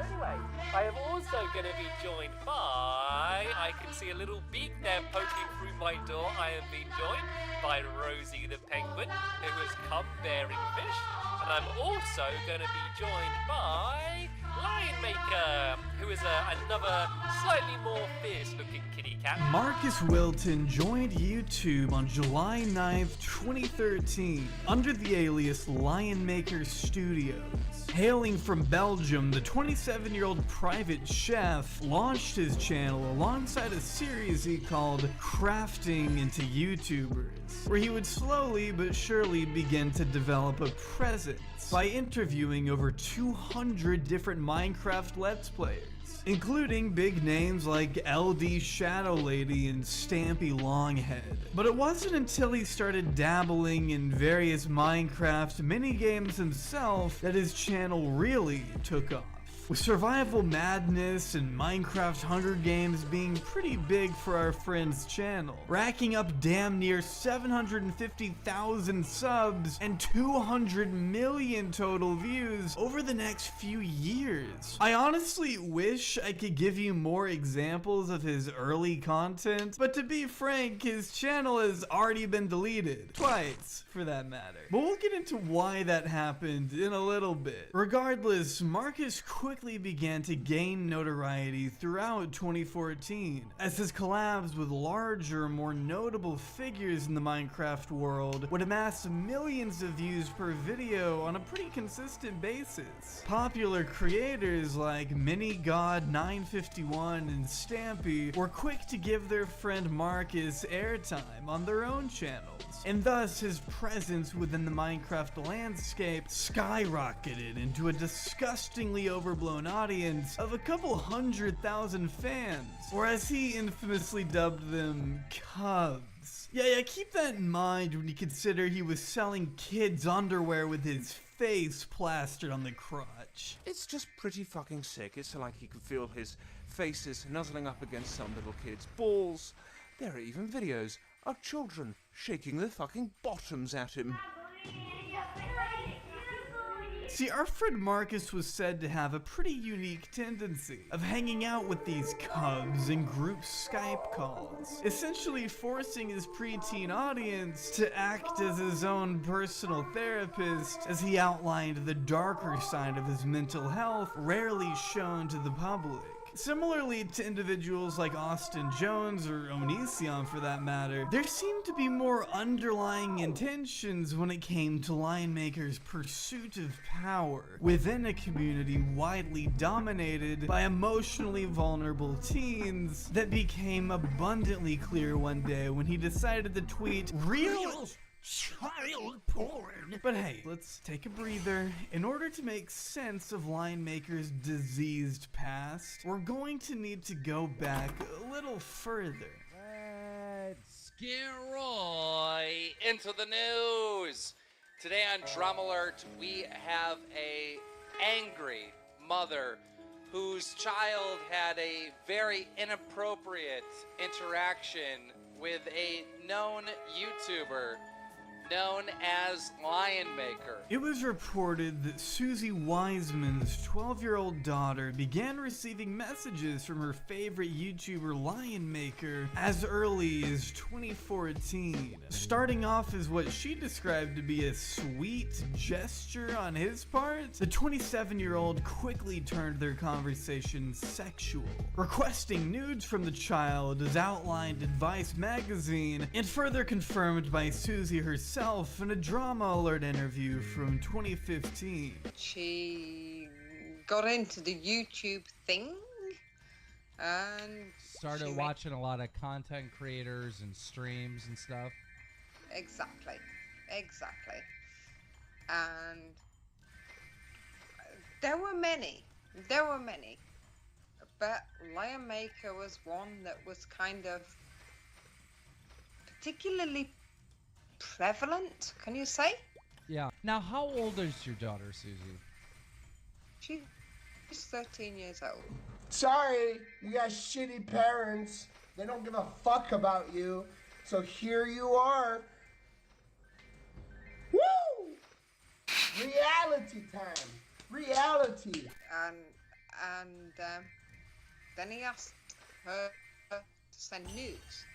S26: Anyway, I am also going to be joined by... I
S2: can see a little beak there poking through my door. I have been joined by Rosie the Penguin, who has come bearing fish. And I'm also going to be joined by Lion Maker, who is another slightly more fierce-looking kitty cat.
S22: Marcus Wilton joined YouTube on July 9th, 2013, under the alias Lion Maker Studios. Hailing from Belgium, the 27-year-old private chef launched his channel alongside a series he called Crafting into YouTubers, where he would slowly but surely begin to develop a presence by interviewing over 200 different Minecraft Let's Players, including big names like LD Shadow Lady and Stampy Longhead. But it wasn't until he started dabbling in various Minecraft minigames himself that his channel really took off, with Survival Madness and Minecraft Hunger Games being pretty big for our friend's channel, racking up damn near 750,000 subs and 200 million total views over the next few years. I honestly wish I could give you more examples of his early content, but to be frank, his channel has already been deleted. Twice, for that matter. But we'll get into why that happened in a little bit. Regardless, Marcus quickly began to gain notoriety throughout 2014 as his collabs with larger, more notable figures in the Minecraft world would amass millions of views per video on a pretty consistent basis. Popular creators like MiniGod951 and Stampy were quick to give their friend Marcus airtime on their own channels, and thus his presence within the Minecraft landscape skyrocketed into a disgustingly overblown audience of a couple 100,000 fans, or as he infamously dubbed them, Cubs. Yeah, keep that in mind when you consider he was selling kids' underwear with his face plastered on the crotch.
S3: It's just pretty fucking sick. It's like he could feel his faces nuzzling up against some little kid's balls. There are even videos of children shaking their fucking bottoms at him.
S22: See, our friend Marcus was said to have a pretty unique tendency of hanging out with these cubs in group Skype calls, essentially forcing his preteen audience to act as his own personal therapist as he outlined the darker side of his mental health rarely shown to the public. Similarly to individuals like Austin Jones or Onision for that matter, there seemed to be more underlying intentions when it came to Lion Maker's pursuit of power within a community widely dominated by emotionally vulnerable teens that became abundantly clear one day when he decided to tweet real child porn. But hey, let's take a breather. In order to make sense of Lion Maker's diseased past, we're going to need to go back a little further.
S16: Let's get right into the news. Today on Drum Alert, we have a angry mother whose child had a very inappropriate interaction with a known YouTuber known as Lion Maker.
S22: It was reported that Susie Wiseman's 12-year-old daughter began receiving messages from her favorite YouTuber Lion Maker as early as 2014, starting off as what she described to be a sweet gesture on his part. The 27-year-old quickly turned their conversation sexual, requesting nudes from the child as outlined in Vice magazine and further confirmed by Susie herself in a Drama Alert interview from 2015.
S6: She got into the YouTube thing and
S24: started watching a lot of content creators and streams and stuff.
S6: Exactly. And there were many, but Lion Maker was one that was kind of particularly prevalent, can you say?
S24: Yeah. Now, how old is your daughter, Susie?
S6: She's 13 years old.
S17: Sorry, you got shitty parents. They don't give a fuck about you. So here you are. Woo! Reality time. Reality.
S6: And then he asked her send nudes.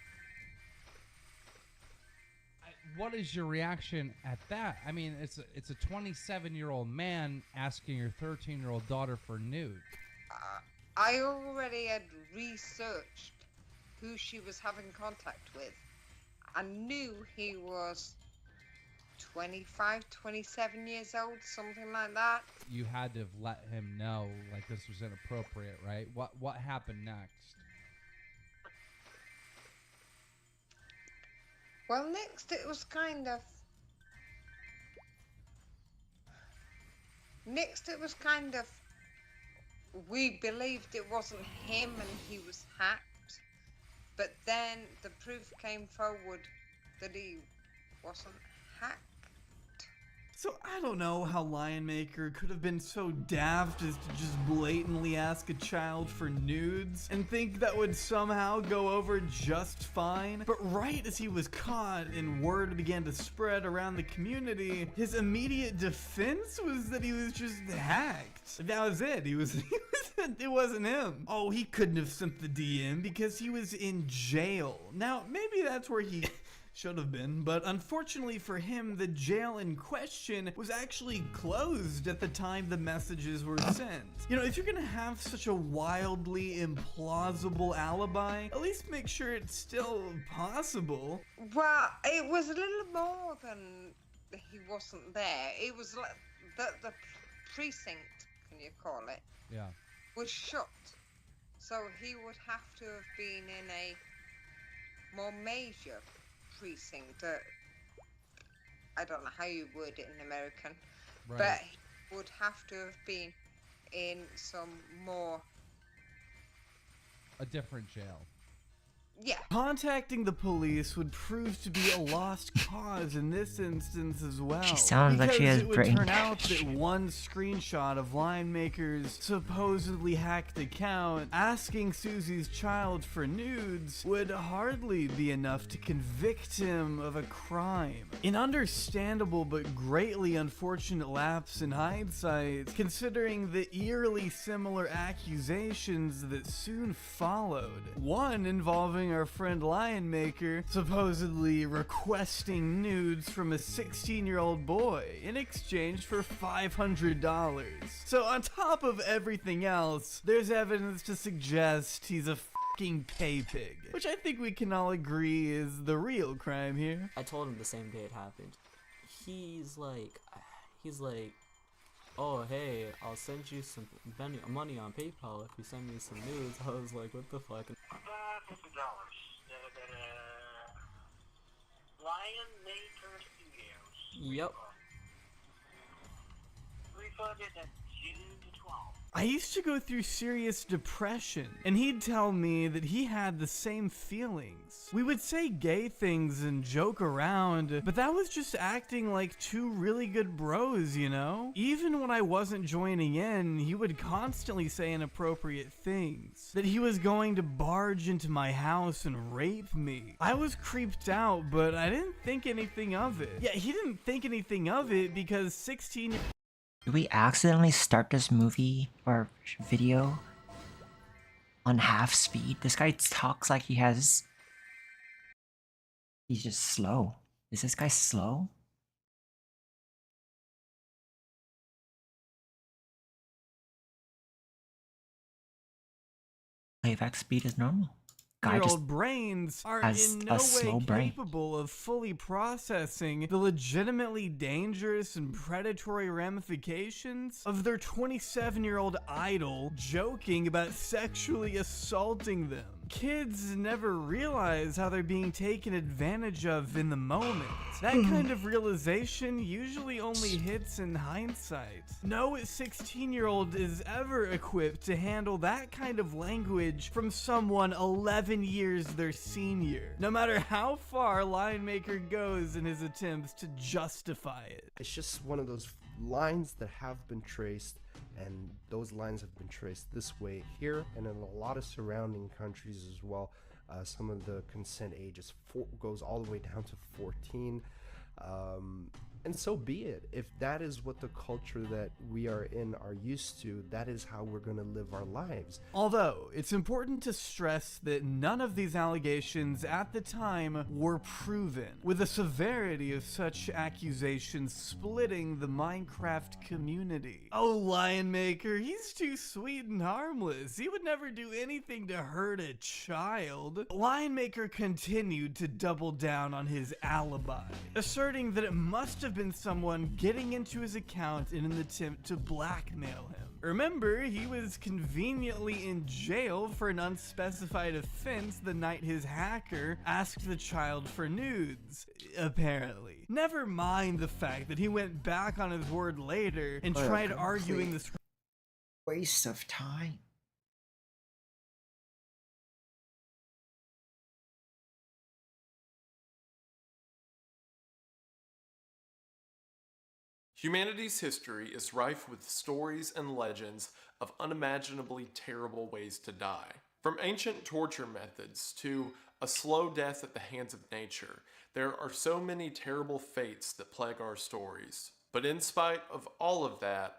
S24: What is your reaction at that? I mean, it's a 27-year-old man asking your 13-year-old daughter for nude.
S6: I already had researched who she was having contact with. I knew he was 25, 27 years old, something like that.
S24: You had to have let him know, like, this was inappropriate, right? What happened next?
S6: Well, next it was kind of... we believed it wasn't him and he was hacked. But then the proof came forward that he wasn't hacked.
S22: So I don't know how Lionmaker could have been so daft as to just blatantly ask a child for nudes and think that would somehow go over just fine. But right as he was caught and word began to spread around the community, his immediate defense was that he was just hacked. That was it. It wasn't him. Oh, he couldn't have sent the DM because he was in jail. Now, maybe that's where he should have been, but unfortunately for him, the jail in question was actually closed at the time the messages were sent. You know, if you're gonna have such a wildly implausible alibi, at least make sure it's still possible.
S6: Well, it was a little more than he wasn't there. It was like the precinct, can you call it?
S24: Yeah.
S6: Was shut. So he would have to have been in a more major precinct. I don't know how you would it in American,
S24: Right.
S6: but he would have to have been in some more...
S24: A different jail.
S6: Yeah.
S22: Contacting the police would prove to be a lost cause in this instance as well.
S5: She sounds like she has
S22: it would
S5: brain
S22: turn out
S5: damage.
S22: that one screenshot of Lionmaker's supposedly hacked account asking Susie's child for nudes would hardly be enough to convict him of a crime. An understandable but greatly unfortunate lapse in hindsight, considering the eerily similar accusations that soon followed. One involving our friend Lionmaker supposedly requesting nudes from a 16-year-old boy in exchange for $500. So on top of everything else, there's evidence to suggest he's a fucking pay pig, which I think we can all agree is the real crime here.
S13: I told him the same day it happened. He's like, oh hey, I'll send you some money on PayPal if you send me some nudes. I was like, what the fuck?
S8: $50. Lionmaker Studios.
S13: Yep.
S8: Refunded at June 12th.
S22: I used to go through serious depression, and he'd tell me that he had the same feelings. We would say gay things and joke around, but that was just acting like two really good bros, you know? Even when I wasn't joining in, he would constantly say inappropriate things. That he was going to barge into my house and rape me. I was creeped out, but I didn't think anything of it. Yeah, he didn't think anything of it because 16...
S5: Did we accidentally start this movie or video on half speed? This guy talks like he's just slow. Is this guy slow? Playback speed is normal. Guy just
S22: Year-old brains are
S5: has
S22: in
S5: a
S22: no
S5: slow
S22: way
S5: brain.
S22: capable of fully processing the legitimately dangerous and predatory ramifications of their 27-year-old idol joking about sexually assaulting them. Kids never realize how they're being taken advantage of in the moment. That kind of realization usually only hits in hindsight. No 16-year-old is ever equipped to handle that kind of language from someone 11 years their senior, no matter how far Lionmaker goes in his attempts to justify it.
S11: It's just one of those lines that have been traced, and those lines have been traced this way here and in a lot of surrounding countries as well. Some of the consent age goes all the way down to 14. And so be it. If that is what the culture that we are in are used to, that is how we're going to live our lives.
S22: Although, it's important to stress that none of these allegations at the time were proven, with the severity of such accusations splitting the Minecraft community. Oh, Lionmaker, he's too sweet and harmless. He would never do anything to hurt a child. Lionmaker continued to double down on his alibi, asserting that it must have been someone getting into his account in an attempt to blackmail him. Remember, he was conveniently in jail for an unspecified offense the night his hacker asked the child for nudes, apparently. Never mind the fact that he went back on his word later and tried arguing this
S5: waste of time.
S7: Humanity's history is rife with stories and legends of unimaginably terrible ways to die. From ancient torture methods to a slow death at the hands of nature, there are so many terrible fates that plague our stories. But in spite of all of that,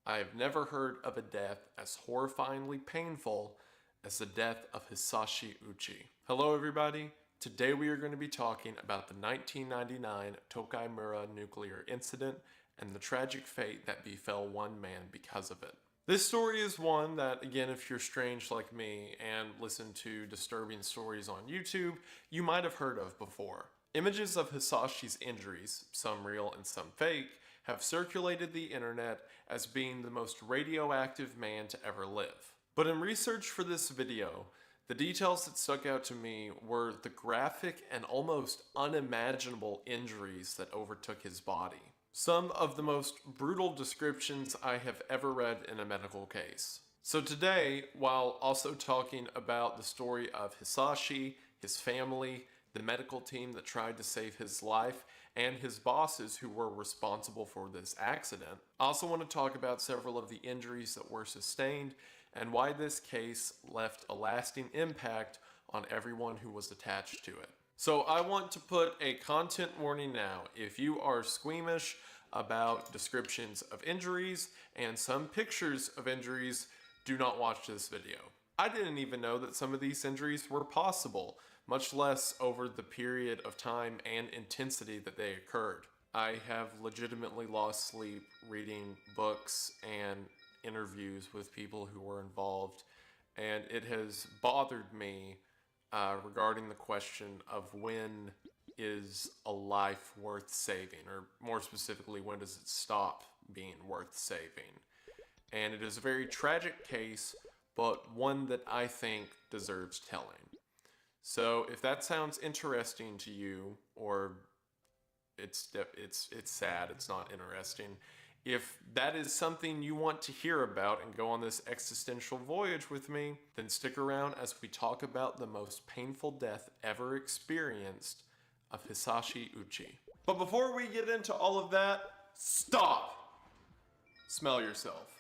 S7: I have never heard of a death as horrifyingly painful as the death of Hisashi Uchi. Hello everybody, today we are going to be talking about the 1999 Tokaimura nuclear incident and the tragic fate that befell one man because of it. This story is one that, again, if you're strange like me and listen to disturbing stories on YouTube, you might have heard of before. Images of Hisashi's injuries, some real and some fake, have circulated the internet as being the most radioactive man to ever live. But in research for this video, the details that stuck out to me were the graphic and almost unimaginable injuries that overtook his body. Some of the most brutal descriptions I have ever read in a medical case. So today, while also talking about the story of Hisashi, his family, the medical team that tried to save his life, and his bosses who were responsible for this accident, I also want to talk about several of the injuries that were sustained and why this case left a lasting impact on everyone who was attached to it. So I want to put a content warning now. If you are squeamish about descriptions of injuries and some pictures of injuries, do not watch this video. I didn't even know that some of these injuries were possible, much less over the period of time and intensity that they occurred. I have legitimately lost sleep reading books and interviews with people who were involved, and it has bothered me regarding the question of when is a life worth saving, or more specifically, when does it stop being worth saving? And it is a very tragic case, but one that I think deserves telling. So if that sounds interesting to you, or it's sad, it's not interesting, if that is something you want to hear about and go on this existential voyage with me, then stick around as we talk about the most painful death ever experienced of Hisashi Uchi. But before we get into all of that, stop! Smell yourself.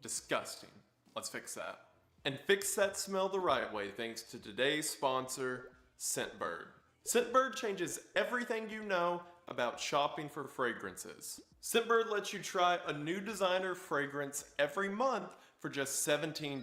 S7: Disgusting. Let's fix that. And fix that smell the right way thanks to today's sponsor, Scentbird. Scentbird changes everything you know about shopping for fragrances. Scentbird lets you try a new designer fragrance every month for just $17.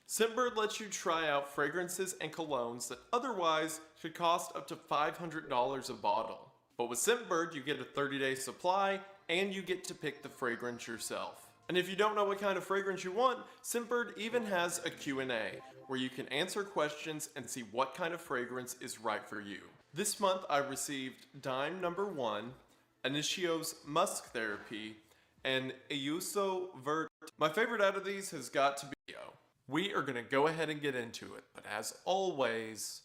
S7: Scentbird lets you try out fragrances and colognes that otherwise could cost up to $500 a bottle. But with Scentbird, you get a 30-day supply and you get to pick the fragrance yourself. And if you don't know what kind of fragrance you want, Scentbird even has a Q&A where you can answer questions and see what kind of fragrance is right for you. This month I received Dime number 1, Initio's Musk Therapy, and Ayuso Vert. My favorite out of these has got to be Yo. We are going to go ahead and get into it, but as always,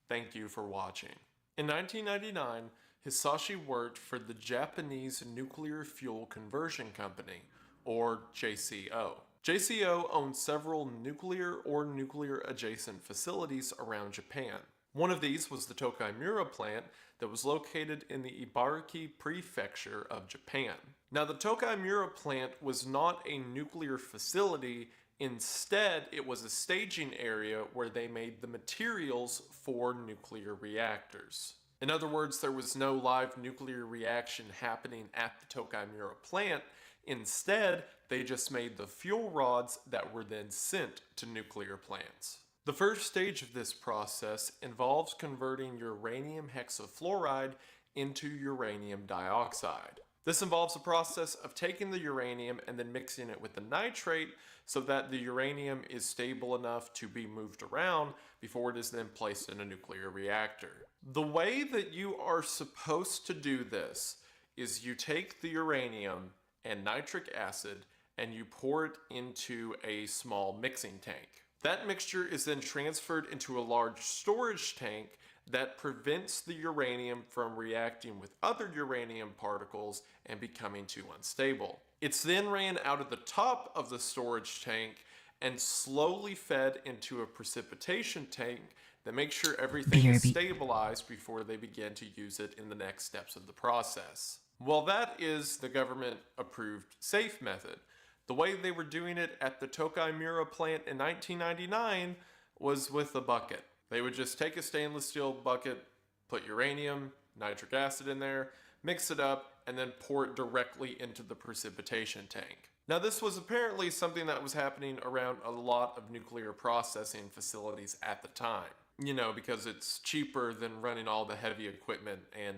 S7: thank you for watching. In 1999, Hisashi worked for the Japanese Nuclear Fuel Conversion Company, or JCO. JCO owns several nuclear or nuclear-adjacent facilities around Japan. One of these was the Tokaimura plant that was located in the Ibaraki Prefecture of Japan. Now, the Tokaimura plant was not a nuclear facility. Instead, it was a staging area where they made the materials for nuclear reactors. In other words, there was no live nuclear reaction happening at the Tokai Mura plant. Instead, they just made the fuel rods that were then sent to nuclear plants. The first stage of this process involves converting uranium hexafluoride into uranium dioxide. This involves a process of taking the uranium and then mixing it with the nitrate so that the uranium is stable enough to be moved around before it is then placed in a nuclear reactor. The way that you are supposed to do this is you take the uranium and nitric acid and you pour it into a small mixing tank. That mixture is then transferred into a large storage tank that prevents the uranium from reacting with other uranium particles and becoming too unstable. It's then ran out of the top of the storage tank and slowly fed into a precipitation tank that makes sure everything is stabilized before they begin to use it in the next steps of the process. Well, that is the government-approved safe method. The way they were doing it at the Tokai Mura plant in 1999 was with a bucket. They would just take a stainless steel bucket, put uranium, nitric acid in there, mix it up, and then pour it directly into the precipitation tank. Now, this was apparently something that was happening around a lot of nuclear processing facilities at the time. You know, because it's cheaper than running all the heavy equipment and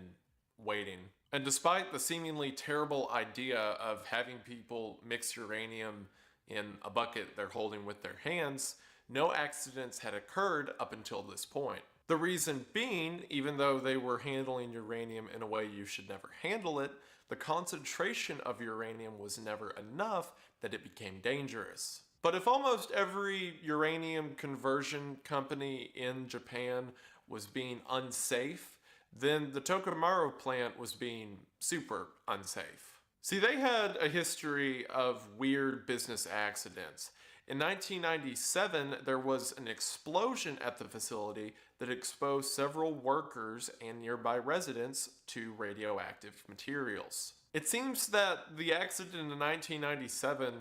S7: waiting. And despite the seemingly terrible idea of having people mix uranium in a bucket they're holding with their hands, no accidents had occurred up until this point. The reason being, even though they were handling uranium in a way you should never handle it, the concentration of uranium was never enough that it became dangerous. But if almost every uranium conversion company in Japan was being unsafe, then the Tokai plant was being super unsafe. See, they had a history of weird business accidents. In 1997, there was an explosion at the facility that exposed several workers and nearby residents to radioactive materials. It seems that the accident in 1997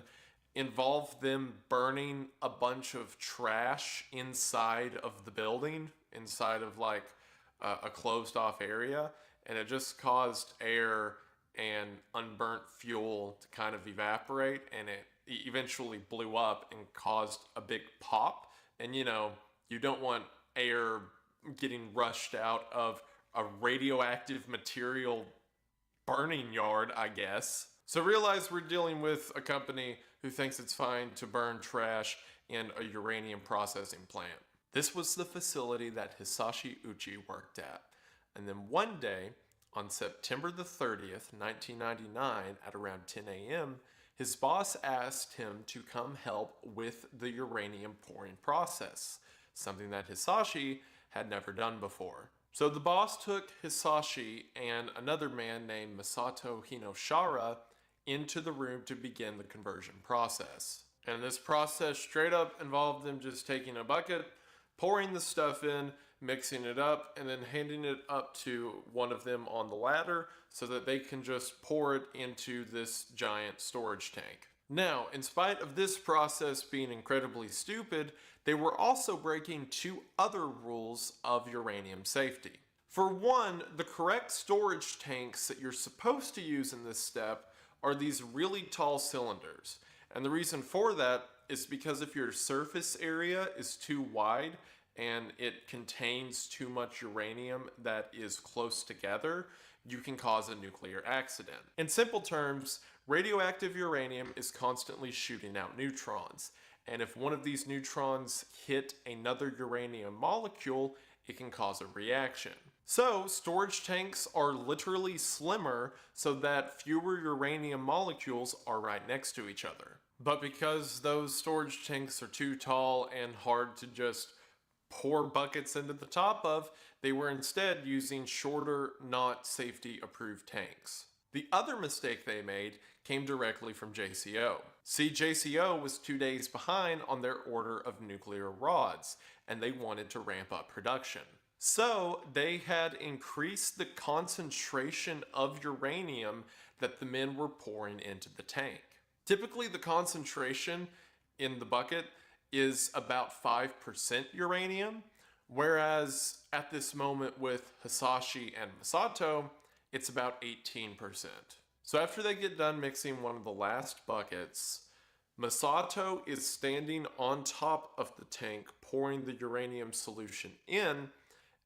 S7: involved them burning a bunch of trash inside of the building, inside of like a closed off area, and it just caused air and unburnt fuel to kind of evaporate, and it eventually blew up and caused a big pop. And you know, you don't want air getting rushed out of a radioactive material burning yard, I guess. So realize we're dealing with a company who thinks it's fine to burn trash in a uranium processing plant. This was the facility that Hisashi Uchi worked at. And then one day, on September the 30th, 1999, at around 10 a.m., his boss asked him to come help with the uranium pouring process, something that Hisashi had never done before. So the boss took Hisashi and another man named Masato Hinoshara into the room to begin the conversion process. And this process straight up involved them just taking a bucket, pouring the stuff in, mixing it up, and then handing it up to one of them on the ladder so that they can just pour it into this giant storage tank. Now, in spite of this process being incredibly stupid, they were also breaking two other rules of uranium safety. For one, the correct storage tanks that you're supposed to use in this step are these really tall cylinders. And the reason for that is because if your surface area is too wide and it contains too much uranium that is close together, you can cause a nuclear accident. In simple terms, radioactive uranium is constantly shooting out neutrons. And if one of these neutrons hit another uranium molecule, it can cause a reaction. So storage tanks are literally slimmer so that fewer uranium molecules are right next to each other. But because those storage tanks are too tall and hard to just pour buckets into the top of, they were instead using shorter, not safety approved tanks. The other mistake they made came directly from JCO. See, JCO was 2 days behind on their order of nuclear rods, and they wanted to ramp up production. So they had increased the concentration of uranium that the men were pouring into the tank. Typically, the concentration in the bucket is about 5% uranium, Whereas at this moment with Hisashi and Masato, it's about 18%. So after they get done mixing one of the last buckets, Masato is standing on top of the tank pouring the uranium solution in,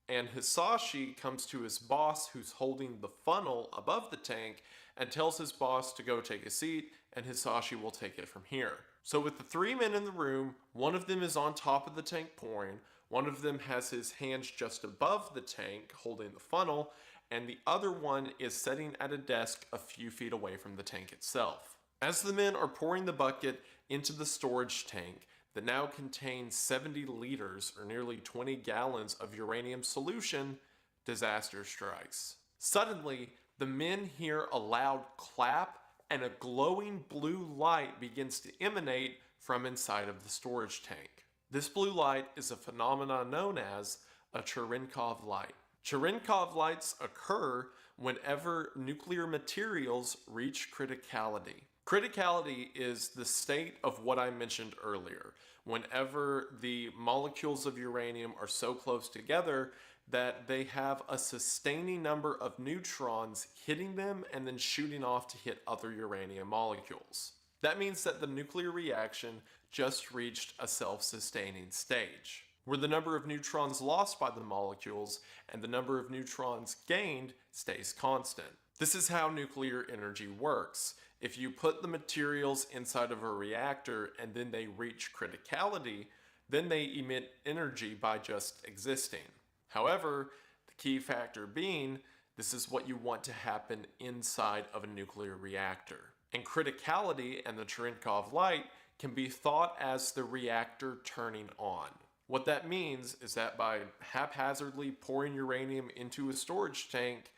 S7: and Hisashi comes to his boss who's holding the funnel above the tank and tells his boss to go take a seat, and Hisashi will take it from here. So with the three men in the room, one of them is on top of the tank pouring, one of them has his hands just above the tank holding the funnel, and the other one is sitting at a desk a few feet away from the tank itself. As the men are pouring the bucket into the storage tank that now contains 70 liters or nearly 20 gallons of uranium solution, disaster strikes. Suddenly, the men hear a loud clap and a glowing blue light begins to emanate from inside of the storage tank. This blue light is a phenomenon known as a Cherenkov light. Cherenkov lights occur whenever nuclear materials reach criticality. Criticality is the state of what I mentioned earlier. Whenever the molecules of uranium are so close together that they have a sustaining number of neutrons hitting them and then shooting off to hit other uranium molecules. That means that the nuclear reaction just reached a self-sustaining stage, where the number of neutrons lost by the molecules and the number of neutrons gained stays constant. This is how nuclear energy works. If you put the materials inside of a reactor and then they reach criticality, then they emit energy by just existing. However, the key factor being, this is what you want to happen inside of a nuclear reactor. And criticality and the Cherenkov light can be thought as the reactor turning on. What that means is that by haphazardly pouring uranium into a storage tank,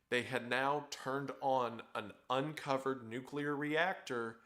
S7: they had now turned on an uncovered nuclear reactor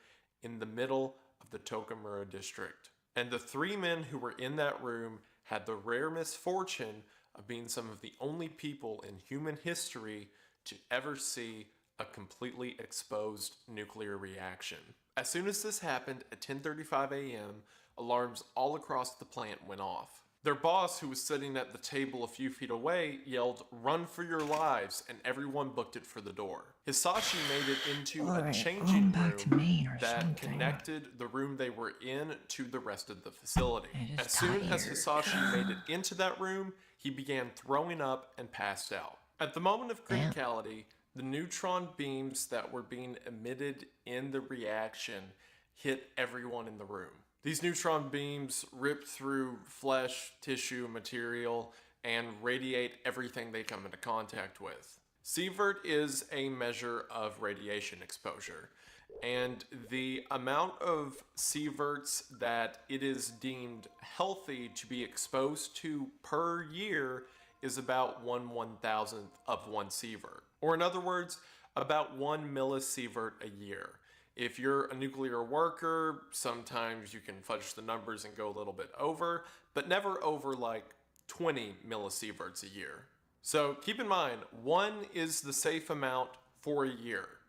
S7: in the middle of the Tokamura district. And the three men who were in that room had the rare misfortune of being some of the only people in human history to ever see a completely exposed nuclear reaction. As soon as this happened at 10:35 a.m., alarms all across the plant went off. Their boss, who was sitting at the table a few feet away, yelled, "Run for your lives," and everyone booked it for the door. Hisashi made it into a changing room that connected the room they were in to the rest of the facility. As soon as Hisashi made it into that room, he began throwing up and passed out. At the moment of criticality, the neutron beams that were being emitted in the reaction hit everyone in the room. These neutron beams rip through flesh, tissue, material, and radiate everything they come into contact with. Sievert is a measure of radiation exposure, and the amount of sieverts that it is deemed healthy to be exposed to per year is about 1/1000th of one sievert. Or in other words, about 1 millisievert a year. If you're a nuclear worker, sometimes you can fudge the numbers and go a little bit over, but never over like 20 millisieverts a year. So keep in mind, 1 is the safe amount for a year.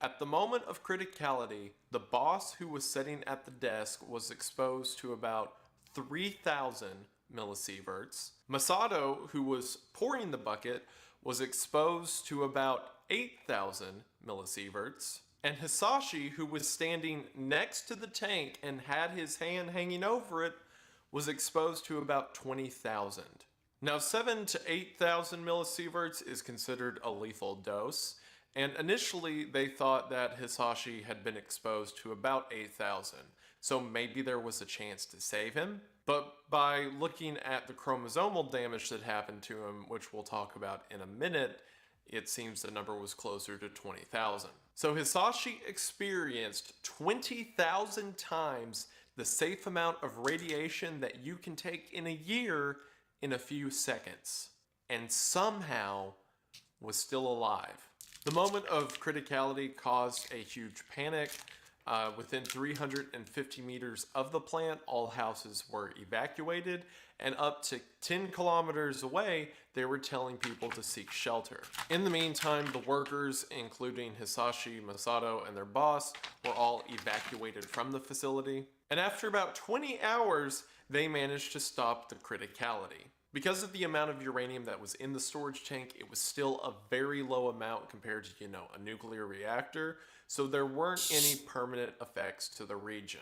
S7: At the moment of criticality, the boss who was sitting at the desk was exposed to about 3,000 millisieverts. Masato, who was pouring the bucket, was exposed to about 8,000 millisieverts. And Hisashi, who was standing next to the tank and had his hand hanging over it, was exposed to about 20,000. Now 7,000 to 8,000 millisieverts is considered a lethal dose, and initially they thought that Hisashi had been exposed to about 8,000, so maybe there was a chance to save him. But by looking at the chromosomal damage that happened to him, which we'll talk about in a minute, it seems the number was closer to 20,000. So Hisashi experienced 20,000 times the safe amount of radiation that you can take in a year in a few seconds, and somehow was still alive. The moment of criticality caused a huge panic. Within 350 meters of the plant, all houses were evacuated, and up to 10 kilometers away, they were telling people to seek shelter. In the meantime, the workers, including Hisashi, Masato, and their boss, were all evacuated from the facility. And after about 20 hours, they managed to stop the criticality. Because of the amount of uranium that was in the storage tank, it was still a very low amount compared to, a nuclear reactor, so there weren't any permanent effects to the region.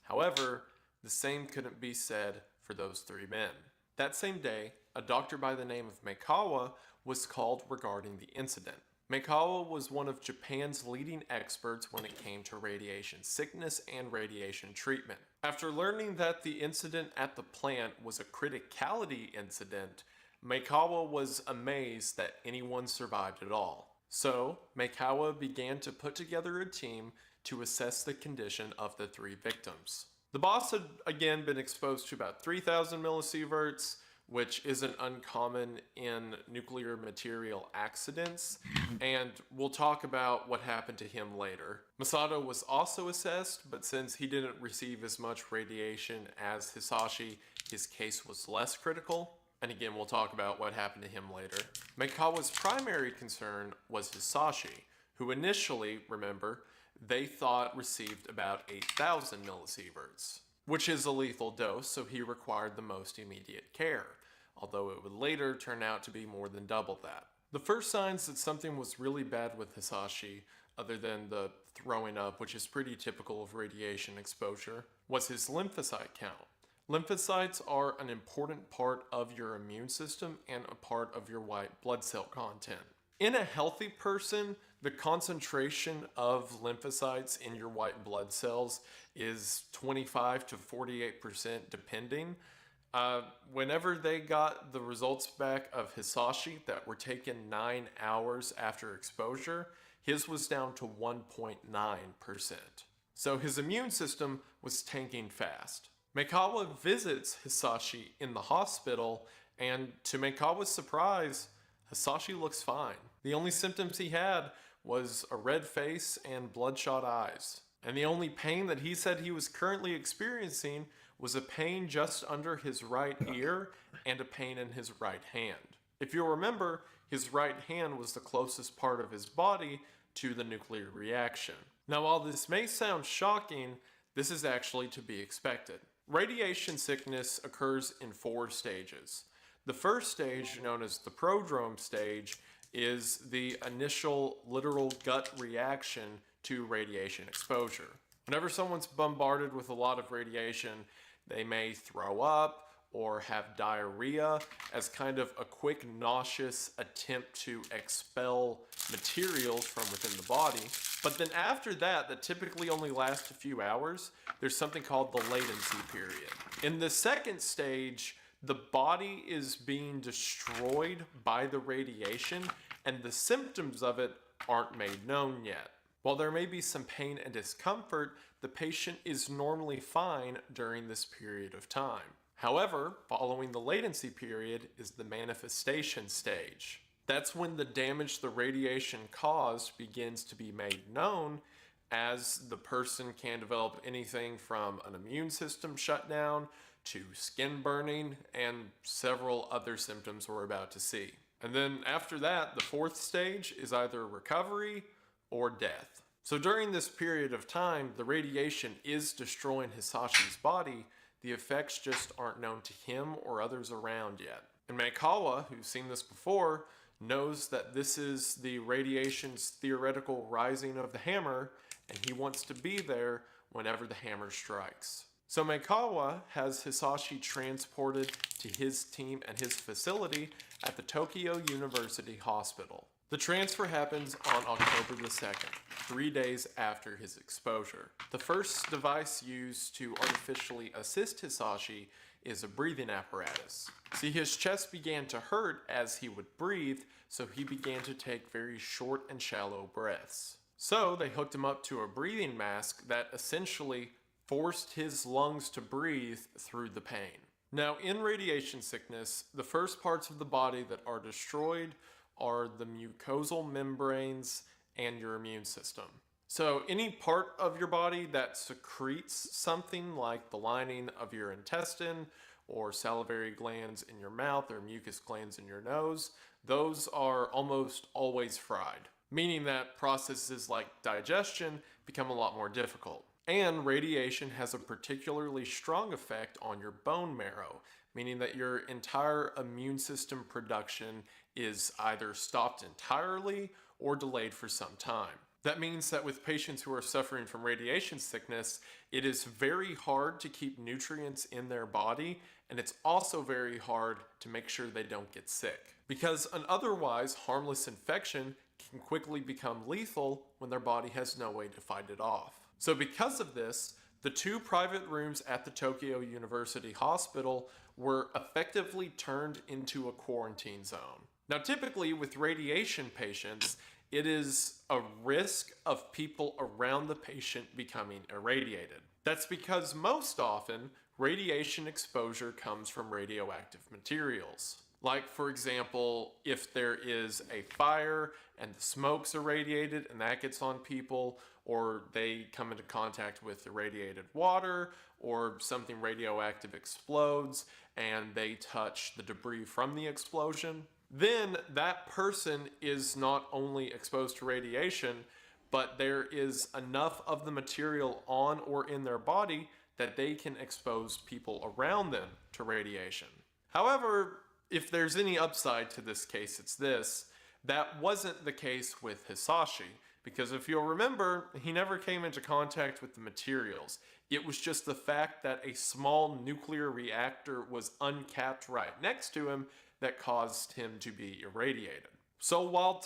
S7: However, the same couldn't be said for those 3 men. That same day, a doctor by the name of Meikawa was called regarding the incident. Meikawa was one of Japan's leading experts when it came to radiation sickness and radiation treatment. After learning that the incident at the plant was a criticality incident, Meikawa was amazed that anyone survived at all. So, Meikawa began to put together a team to assess the condition of the 3 victims. The boss had again been exposed to about 3,000 millisieverts, which isn't uncommon in nuclear material accidents, and we'll talk about what happened to him later. Masato was also assessed, but since he didn't receive as much radiation as Hisashi, his case was less critical, and again we'll talk about what happened to him later. Meikawa's primary concern was Hisashi, who initially, remember, they thought received about 8,000 millisieverts, which is a lethal dose, so he required the most immediate care, although it would later turn out to be more than double that. The first signs that something was really bad with Hisashi, other than the throwing up, which is pretty typical of radiation exposure, was his lymphocyte count. Lymphocytes are an important part of your immune system and a part of your white blood cell content. In a healthy person, the concentration of lymphocytes in your white blood cells is 25 to 48% depending. Whenever they got the results back of Hisashi that were taken 9 hours after exposure, his was down to 1.9%. So his immune system was tanking fast. Meikawa visits Hisashi in the hospital, and to Meikawa's surprise, Hisashi looks fine. The only symptoms he had was a red face and bloodshot eyes. And the only pain that he said he was currently experiencing was a pain just under his right ear and a pain in his right hand. If you'll remember, his right hand was the closest part of his body to the nuclear reaction. Now, while this may sound shocking, this is actually to be expected. Radiation sickness occurs in 4 stages. The first stage, known as the prodrome stage, is the initial literal gut reaction to radiation exposure. Whenever someone's bombarded with a lot of radiation, they may throw up or have diarrhea as kind of a quick nauseous attempt to expel materials from within the body. But then after that typically only lasts a few hours, there's something called the latency period. In the second stage, the body is being destroyed by the radiation and the symptoms of it aren't made known yet. While there may be some pain and discomfort, the patient is normally fine during this period of time. However, following the latency period is the manifestation stage. That's when the damage the radiation caused begins to be made known, as the person can develop anything from an immune system shutdown to skin burning and several other symptoms we're about to see. And then after that, the 4th stage is either recovery or death. So during this period of time, the radiation is destroying Hisashi's body. The effects just aren't known to him or others around yet. And Meikawa, who's seen this before, knows that this is the radiation's theoretical rising of the hammer, and he wants to be there whenever the hammer strikes. So Meikawa has Hisashi transported to his team and his facility at the Tokyo University Hospital. The transfer happens on October the 2nd, 3 days after his exposure. The first device used to artificially assist Hisashi is a breathing apparatus. See, his chest began to hurt as he would breathe, so he began to take very short and shallow breaths. So they hooked him up to a breathing mask that essentially forced his lungs to breathe through the pain. Now, in radiation sickness, the first parts of the body that are destroyed are the mucosal membranes and your immune system. So any part of your body that secretes something like the lining of your intestine or salivary glands in your mouth or mucus glands in your nose, those are almost always fried, meaning that processes like digestion become a lot more difficult. And radiation has a particularly strong effect on your bone marrow, meaning that your entire immune system production is either stopped entirely or delayed for some time. That means that with patients who are suffering from radiation sickness, it is very hard to keep nutrients in their body, and it's also very hard to make sure they don't get sick. Because an otherwise harmless infection can quickly become lethal when their body has no way to fight it off. So because of this, the 2 private rooms at the Tokyo University Hospital were effectively turned into a quarantine zone. Now typically with radiation patients, it is a risk of people around the patient becoming irradiated. That's because most often, radiation exposure comes from radioactive materials. Like, for example, if there is a fire and the smoke's irradiated and that gets on people, or they come into contact with irradiated water, or something radioactive explodes and they touch the debris from the explosion, then that person is not only exposed to radiation, but there is enough of the material on or in their body that they can expose people around them to radiation. However, if there's any upside to this case, it's this. That wasn't the case with Hisashi, because if you'll remember, he never came into contact with the materials. It was just the fact that a small nuclear reactor was uncapped right next to him that caused him to be irradiated. So while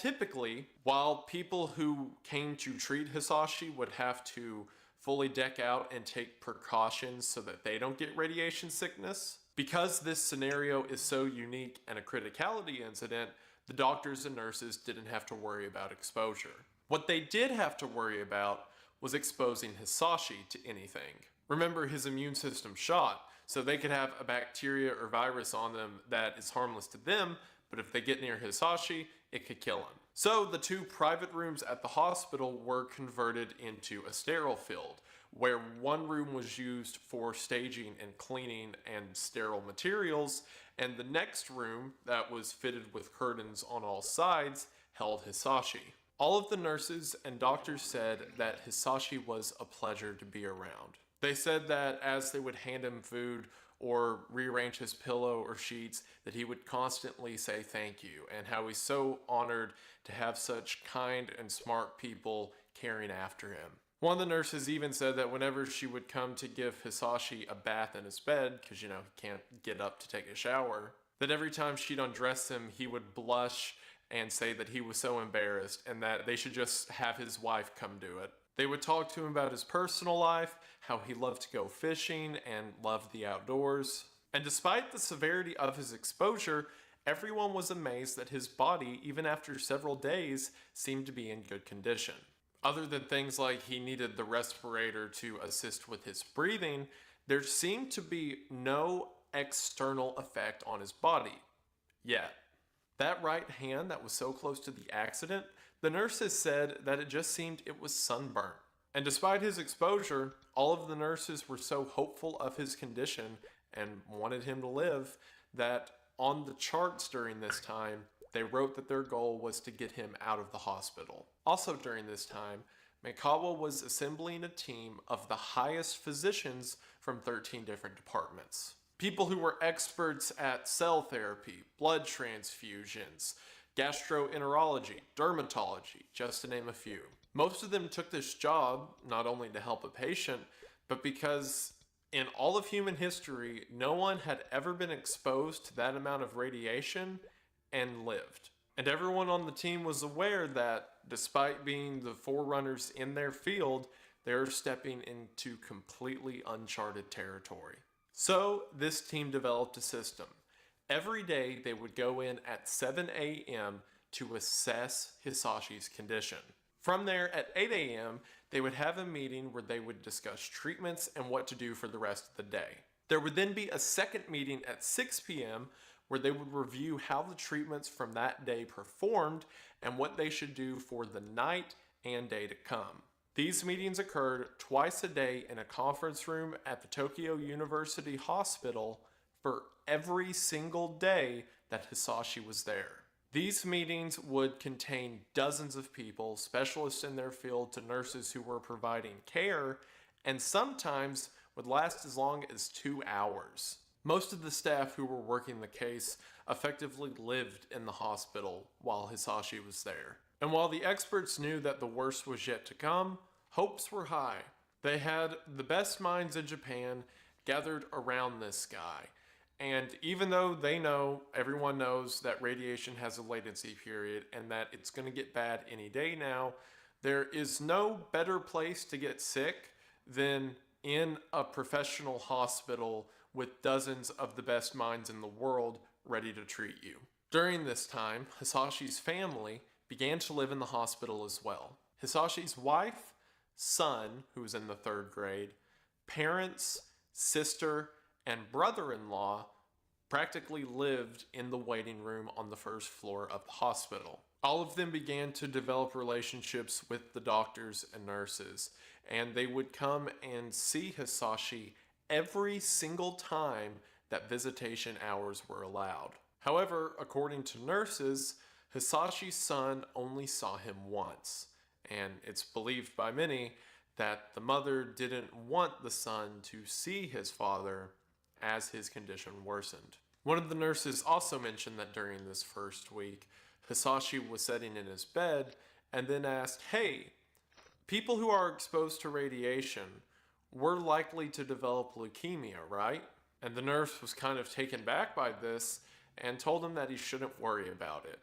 S7: people who came to treat Hisashi would have to fully deck out and take precautions so that they don't get radiation sickness, because this scenario is so unique and a criticality incident, the doctors and nurses didn't have to worry about exposure. What they did have to worry about was exposing Hisashi to anything. Remember, his immune system shot, so they could have a bacteria or virus on them that is harmless to them, but if they get near Hisashi, it could kill him. So the 2 private rooms at the hospital were converted into a sterile field, where one room was used for staging and cleaning and sterile materials, and the next room that was fitted with curtains on all sides held Hisashi. All of the nurses and doctors said that Hisashi was a pleasure to be around. They said that as they would hand him food or rearrange his pillow or sheets, that he would constantly say thank you, and how he's so honored to have such kind and smart people caring after him. One of the nurses even said that whenever she would come to give Hisashi a bath in his bed, because he can't get up to take a shower, that every time she'd undress him, he would blush and say that he was so embarrassed and that they should just have his wife come do it. They would talk to him about his personal life, how he loved to go fishing and loved the outdoors. And despite the severity of his exposure, everyone was amazed that his body, even after several days, seemed to be in good condition. Other than things like he needed the respirator to assist with his breathing, there seemed to be no external effect on his body yet. That right hand that was so close to the accident, the nurses said that it just seemed it was sunburnt. And despite his exposure, all of the nurses were so hopeful of his condition and wanted him to live that on the charts during this time, they wrote that their goal was to get him out of the hospital. Also during this time, Meikawa was assembling a team of the highest physicians from 13 different departments. People who were experts at cell therapy, blood transfusions, gastroenterology, dermatology, just to name a few. Most of them took this job not only to help a patient, but because in all of human history, no one had ever been exposed to that amount of radiation and lived. And everyone on the team was aware that despite being the forerunners in their field, they're stepping into completely uncharted territory. So this team developed a system. Every day they would go in at 7 a.m. to assess Hisashi's condition. From there at 8 a.m. they would have a meeting where they would discuss treatments and what to do for the rest of the day. There would then be a second meeting at 6 p.m. where they would review how the treatments from that day performed and what they should do for the night and day to come. These meetings occurred twice a day in a conference room at the Tokyo University Hospital for every single day that Hisashi was there. These meetings would contain dozens of people, specialists in their field to nurses who were providing care, and sometimes would last as long as 2 hours. Most of the staff who were working the case effectively lived in the hospital while Hisashi was there. And while the experts knew that the worst was yet to come, hopes were high. They had the best minds in Japan gathered around this guy. And even though everyone knows that radiation has a latency period and that it's going to get bad any day now, there is no better place to get sick than in a professional hospital with dozens of the best minds in the world ready to treat you. During this time, Hisashi's family began to live in the hospital as well. Hisashi's wife, son, who was in the 3rd grade, parents, sister, and brother-in-law practically lived in the waiting room on the 1st floor of the hospital. All of them began to develop relationships with the doctors and nurses, and they would come and see Hisashi every single time that visitation hours were allowed. However, according to nurses, Hisashi's son only saw him once, and it's believed by many that the mother didn't want the son to see his father as his condition worsened. One of the nurses also mentioned that during this first week, Hisashi was sitting in his bed and then asked, "Hey, people who are exposed to radiation, we're likely to develop leukemia, right?" And the nurse was kind of taken back by this and told him that he shouldn't worry about it.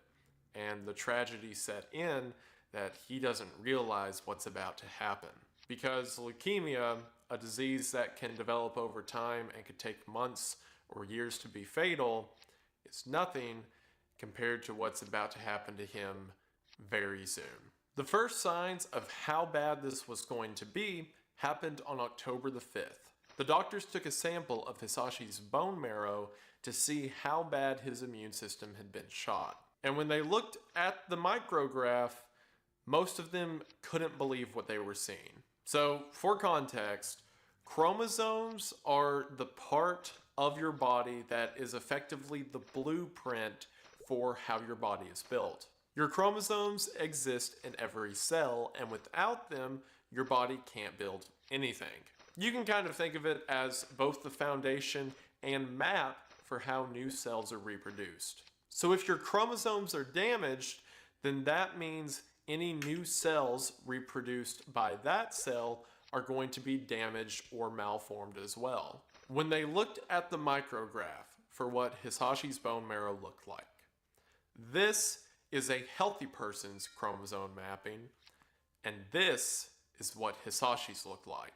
S7: And the tragedy set in that he doesn't realize what's about to happen. Because leukemia, a disease that can develop over time and could take months or years to be fatal, is nothing compared to what's about to happen to him very soon. The first signs of how bad this was going to be happened on October the 5th. The doctors took a sample of Hisashi's bone marrow to see how bad his immune system had been shot. And when they looked at the micrograph, most of them couldn't believe what they were seeing. So, for context, chromosomes are the part of your body that is effectively the blueprint for how your body is built. Your chromosomes exist in every cell, and without them, your body can't build anything. You can kind of think of it as both the foundation and map for how new cells are reproduced. So if your chromosomes are damaged, then that means any new cells reproduced by that cell are going to be damaged or malformed as well. When they looked at the micrograph for what Hisashi's bone marrow looked like, this is a healthy person's chromosome mapping, and this is what Hisashi's looked like.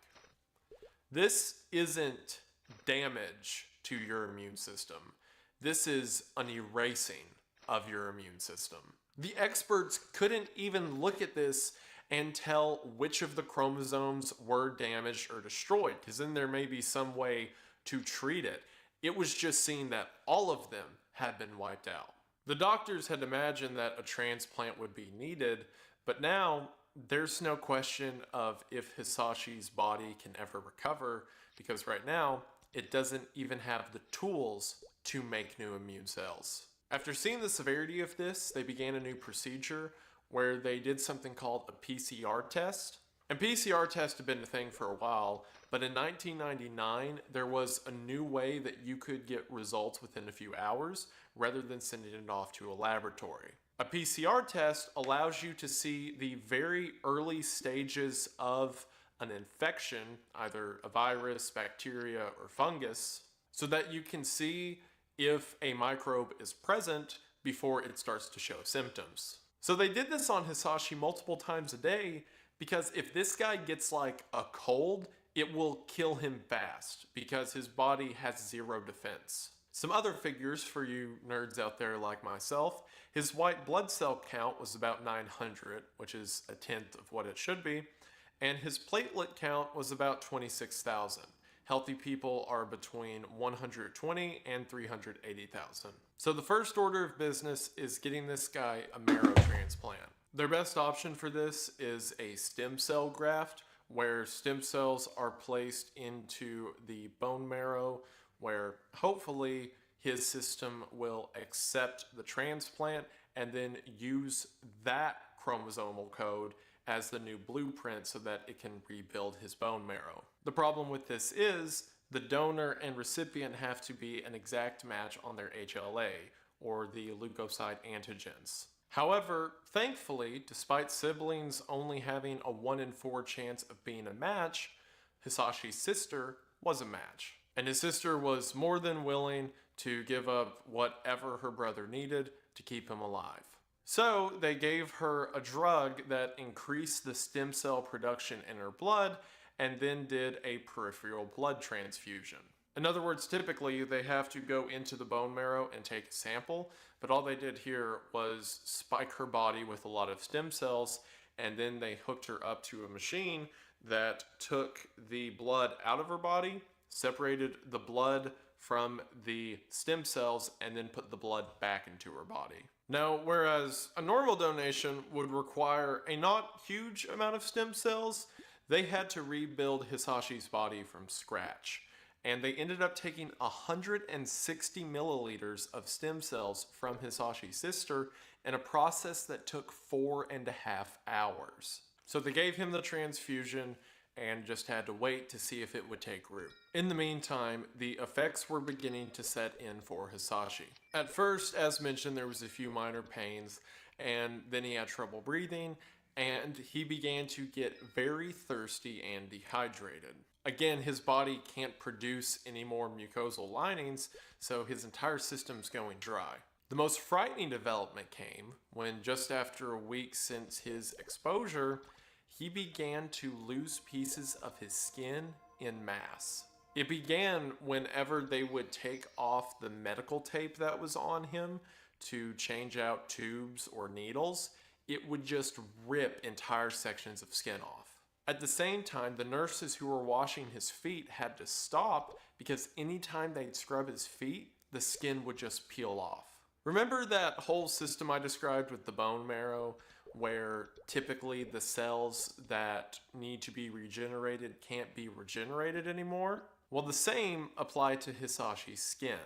S7: This isn't damage to your immune system. This is an erasing of your immune system. The experts couldn't even look at this and tell which of the chromosomes were damaged or destroyed, because then there may be some way to treat it. It was just seen that all of them had been wiped out. The doctors had imagined that a transplant would be needed, but now there's no question of if Hisashi's body can ever recover, because right now it doesn't even have the tools to make new immune cells. After seeing the severity of this, they began a new procedure where they did something called a PCR test. And PCR tests had been a thing for a while, but in 1999, there was a new way that you could get results within a few hours rather than sending it off to a laboratory. A PCR test allows you to see the very early stages of an infection, either a virus, bacteria, or fungus, so that you can see if a microbe is present before it starts to show symptoms. So they did this on Hisashi multiple times a day, because if this guy gets like a cold, it will kill him fast because his body has zero defense. Some other figures for you nerds out there like myself: his white blood cell count was about 900, which is a tenth of what it should be, and his platelet count was about 26,000. Healthy people are between 120 and 380,000. So the first order of business is getting this guy a marrow transplant. Their best option for this is a stem cell graft, where stem cells are placed into the bone marrow, where hopefully his system will accept the transplant and then use that chromosomal code as the new blueprint so that it can rebuild his bone marrow. The problem with this is the donor and recipient have to be an exact match on their HLA, or the leukocyte antigens. However, thankfully, despite siblings only having a 1 in 4 chance of being a match, Hisashi's sister was a match. And his sister was more than willing to give up whatever her brother needed to keep him alive. So they gave her a drug that increased the stem cell production in her blood and then did a peripheral blood transfusion. In other words, typically they have to go into the bone marrow and take a sample, but all they did here was spike her body with a lot of stem cells, and then they hooked her up to a machine that took the blood out of her body, separated the blood from the stem cells, and then put the blood back into her body. Now, whereas a normal donation would require a not huge amount of stem cells, they had to rebuild Hisashi's body from scratch. And they ended up taking 160 milliliters of stem cells from Hisashi's sister in a process that took 4.5 hours. So they gave him the transfusion and just had to wait to see if it would take root. In the meantime, the effects were beginning to set in for Hisashi. At first, as mentioned, there was a few minor pains, and then he had trouble breathing, and he began to get very thirsty and dehydrated. Again, his body can't produce any more mucosal linings, so his entire system's going dry. The most frightening development came when, just after a week since his exposure, he began to lose pieces of his skin en masse. It began whenever they would take off the medical tape that was on him to change out tubes or needles. It would just rip entire sections of skin off. At the same time, the nurses who were washing his feet had to stop because anytime they'd scrub his feet, the skin would just peel off. Remember that whole system I described with the bone marrow, where typically the cells that need to be regenerated can't be regenerated anymore? Well, the same applied to Hisashi's skin.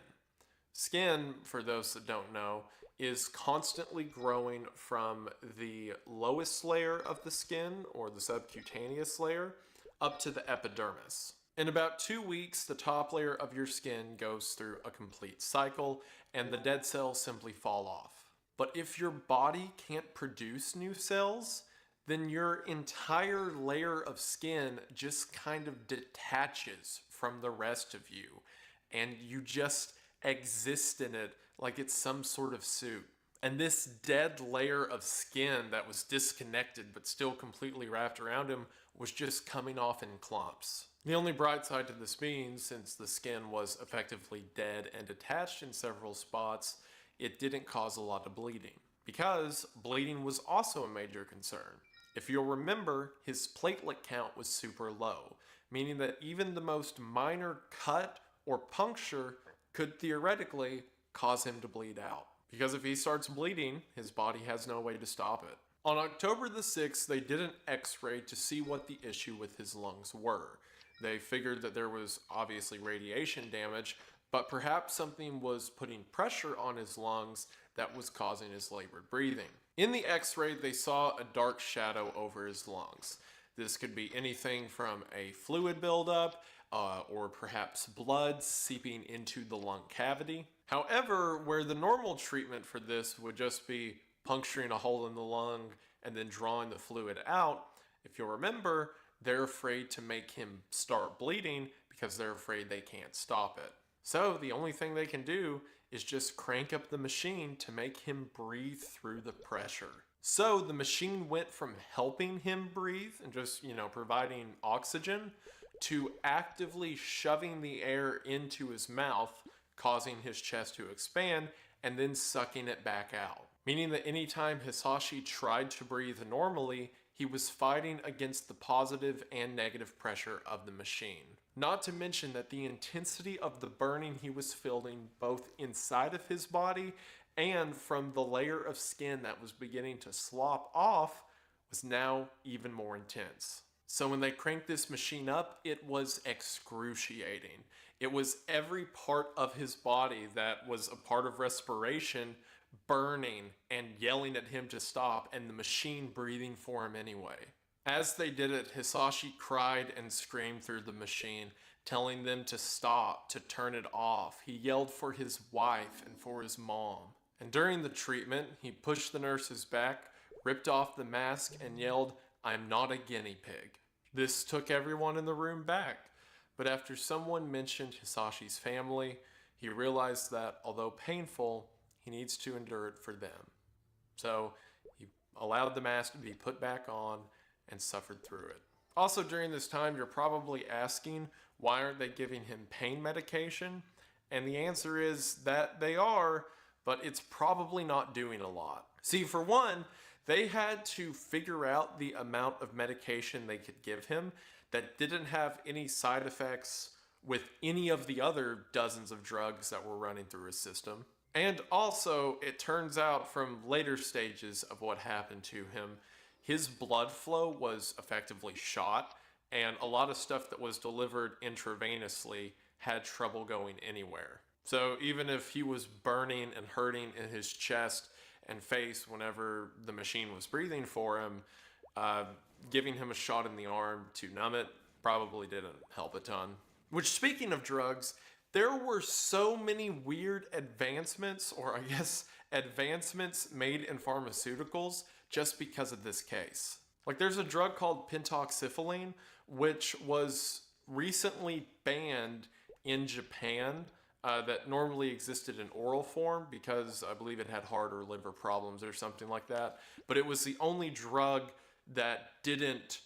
S7: Skin, for those that don't know, is constantly growing from the lowest layer of the skin, or the subcutaneous layer, up to the epidermis. In about 2 weeks, the top layer of your skin goes through a complete cycle, and the dead cells simply fall off. But if your body can't produce new cells, then your entire layer of skin just kind of detaches from the rest of you, and you just exist in it like it's some sort of suit. And this dead layer of skin that was disconnected but still completely wrapped around him was just coming off in clumps. The only bright side to this being, since the skin was effectively dead and detached in several spots, it didn't cause a lot of bleeding, because bleeding was also a major concern. If you'll remember, his platelet count was super low, meaning that even the most minor cut or puncture could theoretically cause him to bleed out. Because if he starts bleeding, his body has no way to stop it. On October the 6th, they did an x-ray to see what the issue with his lungs were. They figured that there was obviously radiation damage, but perhaps something was putting pressure on his lungs that was causing his labored breathing. In the x-ray, they saw a dark shadow over his lungs. This could be anything from a fluid buildup, or perhaps blood seeping into the lung cavity. However, where the normal treatment for this would just be puncturing a hole in the lung and then drawing the fluid out, if you'll remember, they're afraid to make him start bleeding because they're afraid they can't stop it. So the only thing they can do is just crank up the machine to make him breathe through the pressure. So the machine went from helping him breathe and just, providing oxygen, to actively shoving the air into his mouth, causing his chest to expand, and then sucking it back out. Meaning that anytime Hisashi tried to breathe normally, he was fighting against the positive and negative pressure of the machine. Not to mention that the intensity of the burning he was feeling both inside of his body and from the layer of skin that was beginning to slop off was now even more intense. So when they cranked this machine up, it was excruciating. It was every part of his body that was a part of respiration burning and yelling at him to stop, and the machine breathing for him anyway. As they did it, Hisashi cried and screamed through the machine, telling them to stop, to turn it off. He yelled for his wife and for his mom. And during the treatment, he pushed the nurses back, ripped off the mask, and yelled, "I'm not a guinea pig." This took everyone in the room back, but after someone mentioned Hisashi's family, he realized that, although painful, he needs to endure it for them. So he allowed the mask to be put back on and suffered through it. Also, during this time, you're probably asking, why aren't they giving him pain medication? And the answer is that they are, but it's probably not doing a lot. See, for one, they had to figure out the amount of medication they could give him that didn't have any side effects with any of the other dozens of drugs that were running through his system. And also, it turns out from later stages of what happened to him, his blood flow was effectively shot, and a lot of stuff that was delivered intravenously had trouble going anywhere. So even if he was burning and hurting in his chest and face whenever the machine was breathing for him, giving him a shot in the arm to numb it probably didn't help a ton. Which, speaking of drugs, there were so many weird advancements, or I guess advancements made in pharmaceuticals just because of this case. Like, there's a drug called pentoxifylline, which was recently banned in Japan, that normally existed in oral form because I believe it had heart or liver problems or something like that. But it was the only drug that didn't,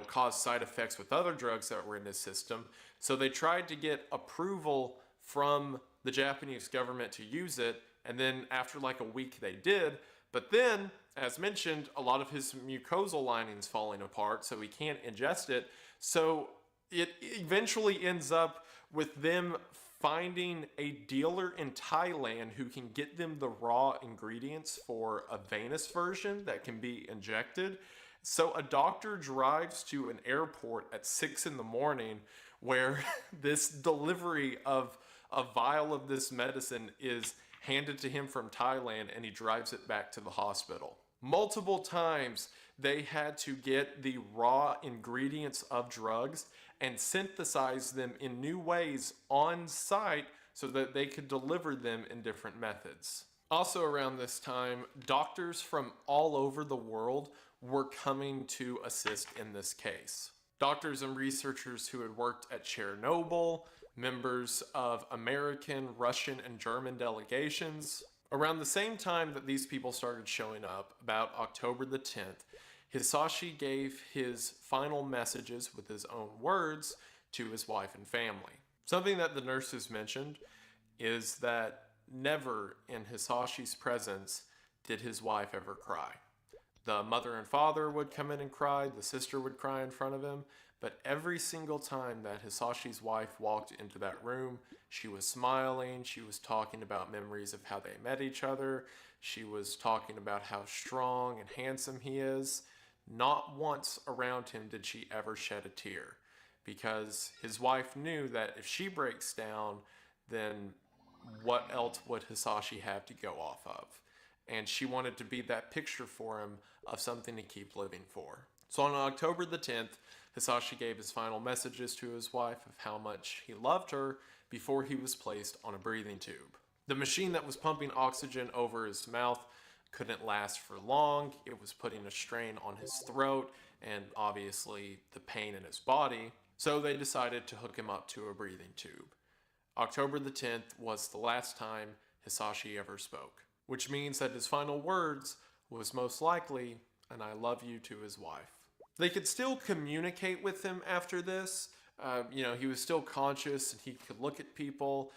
S7: cause side effects with other drugs that were in his system. So they tried to get approval from the Japanese government to use it, and then after like a week they did. But then, as mentioned, a lot of his mucosal lining's falling apart, so he can't ingest it. So it eventually ends up with them finding a dealer in Thailand who can get them the raw ingredients for a venous version that can be injected. So a doctor drives to an airport at 6 in the morning where this delivery of a vial of this medicine is handed to him from Thailand, and he drives it back to the hospital. Multiple times they had to get the raw ingredients of drugs and synthesize them in new ways on site so that they could deliver them in different methods. Also around this time, doctors from all over the world were coming to assist in this case. Doctors and researchers who had worked at Chernobyl, members of American, Russian, and German delegations. Around the same time that these people started showing up, about October the 10th, Hisashi gave his final messages with his own words to his wife and family. Something that the nurses mentioned is that never in Hisashi's presence did his wife ever cry. The mother and father would come in and cry, the sister would cry in front of him, but every single time that Hisashi's wife walked into that room, she was smiling, she was talking about memories of how they met each other, she was talking about how strong and handsome he is. Not once around him did she ever shed a tear, because his wife knew that if she breaks down, then what else would Hisashi have to go off of? And she wanted to be that picture for him of something to keep living for. So on October the 10th, Hisashi gave his final messages to his wife of how much he loved her before he was placed on a breathing tube. The machine that was pumping oxygen over his mouth couldn't last for long. It was putting a strain on his throat and obviously the pain in his body. So they decided to hook him up to a breathing tube. October the 10th was the last time Hisashi ever spoke, which means that his final words was most likely an "I love you" to his wife. They could still communicate with him after this. He was still conscious and he could look at people.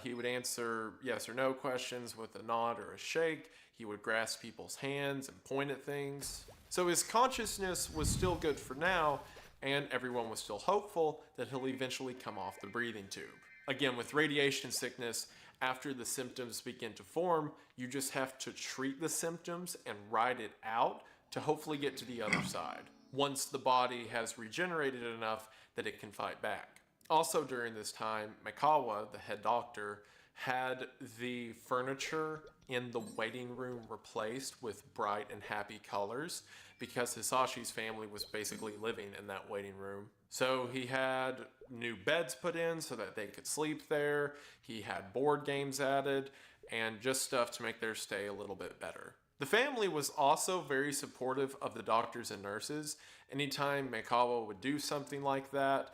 S7: He would answer yes or no questions with a nod or a shake. He would grasp people's hands and point at things. So his consciousness was still good for now, and everyone was still hopeful that he'll eventually come off the breathing tube. Again, with radiation sickness, after the symptoms begin to form, you just have to treat the symptoms and ride it out to hopefully get to the other side, once the body has regenerated enough that it can fight back. Also during this time, Mikawa, the head doctor, had the furniture in the waiting room replaced with bright and happy colors because Hisashi's family was basically living in that waiting room. So he had new beds put in so that they could sleep there. He had board games added and just stuff to make their stay a little bit better. The family was also very supportive of the doctors and nurses. Anytime Meikawa would do something like that,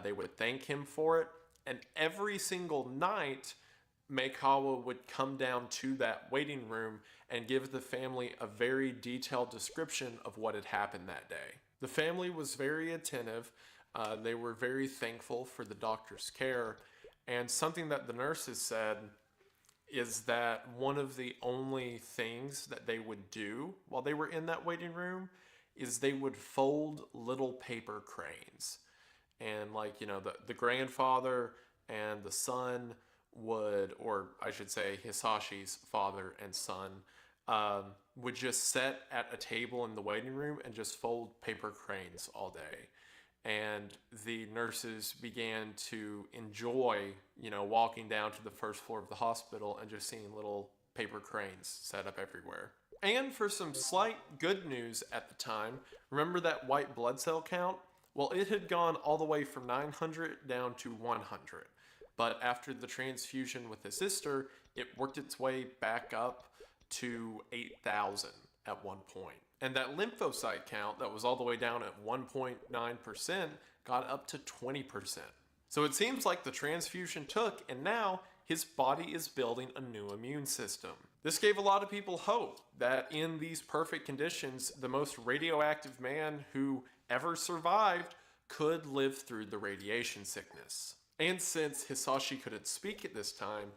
S7: they would thank him for it. And every single night, Meikawa would come down to that waiting room and give the family a very detailed description of what had happened that day. The family was very attentive. They were very thankful for the doctor's care. And something that the nurses said is that one of the only things that they would do while they were in that waiting room is they would fold little paper cranes. And like, you know, the grandfather and the son would, or I should say Hisashi's father and son, would just sit at a table in the waiting room and just fold paper cranes all day. And the nurses began to enjoy, you know, walking down to the first floor of the hospital and just seeing little paper cranes set up everywhere. And for some slight good news at the time, remember that white blood cell count? Well, it had gone all the way from 900 down to 100. But after the transfusion with his sister, it worked its way back up to 8,000 at one point. And that lymphocyte count that was all the way down at 1.9% got up to 20%. So it seems like the transfusion took, and now his body is building a new immune system. This gave a lot of people hope that in these perfect conditions, the most radioactive man who ever survived could live through the radiation sickness. And since Hisashi couldn't speak at this time,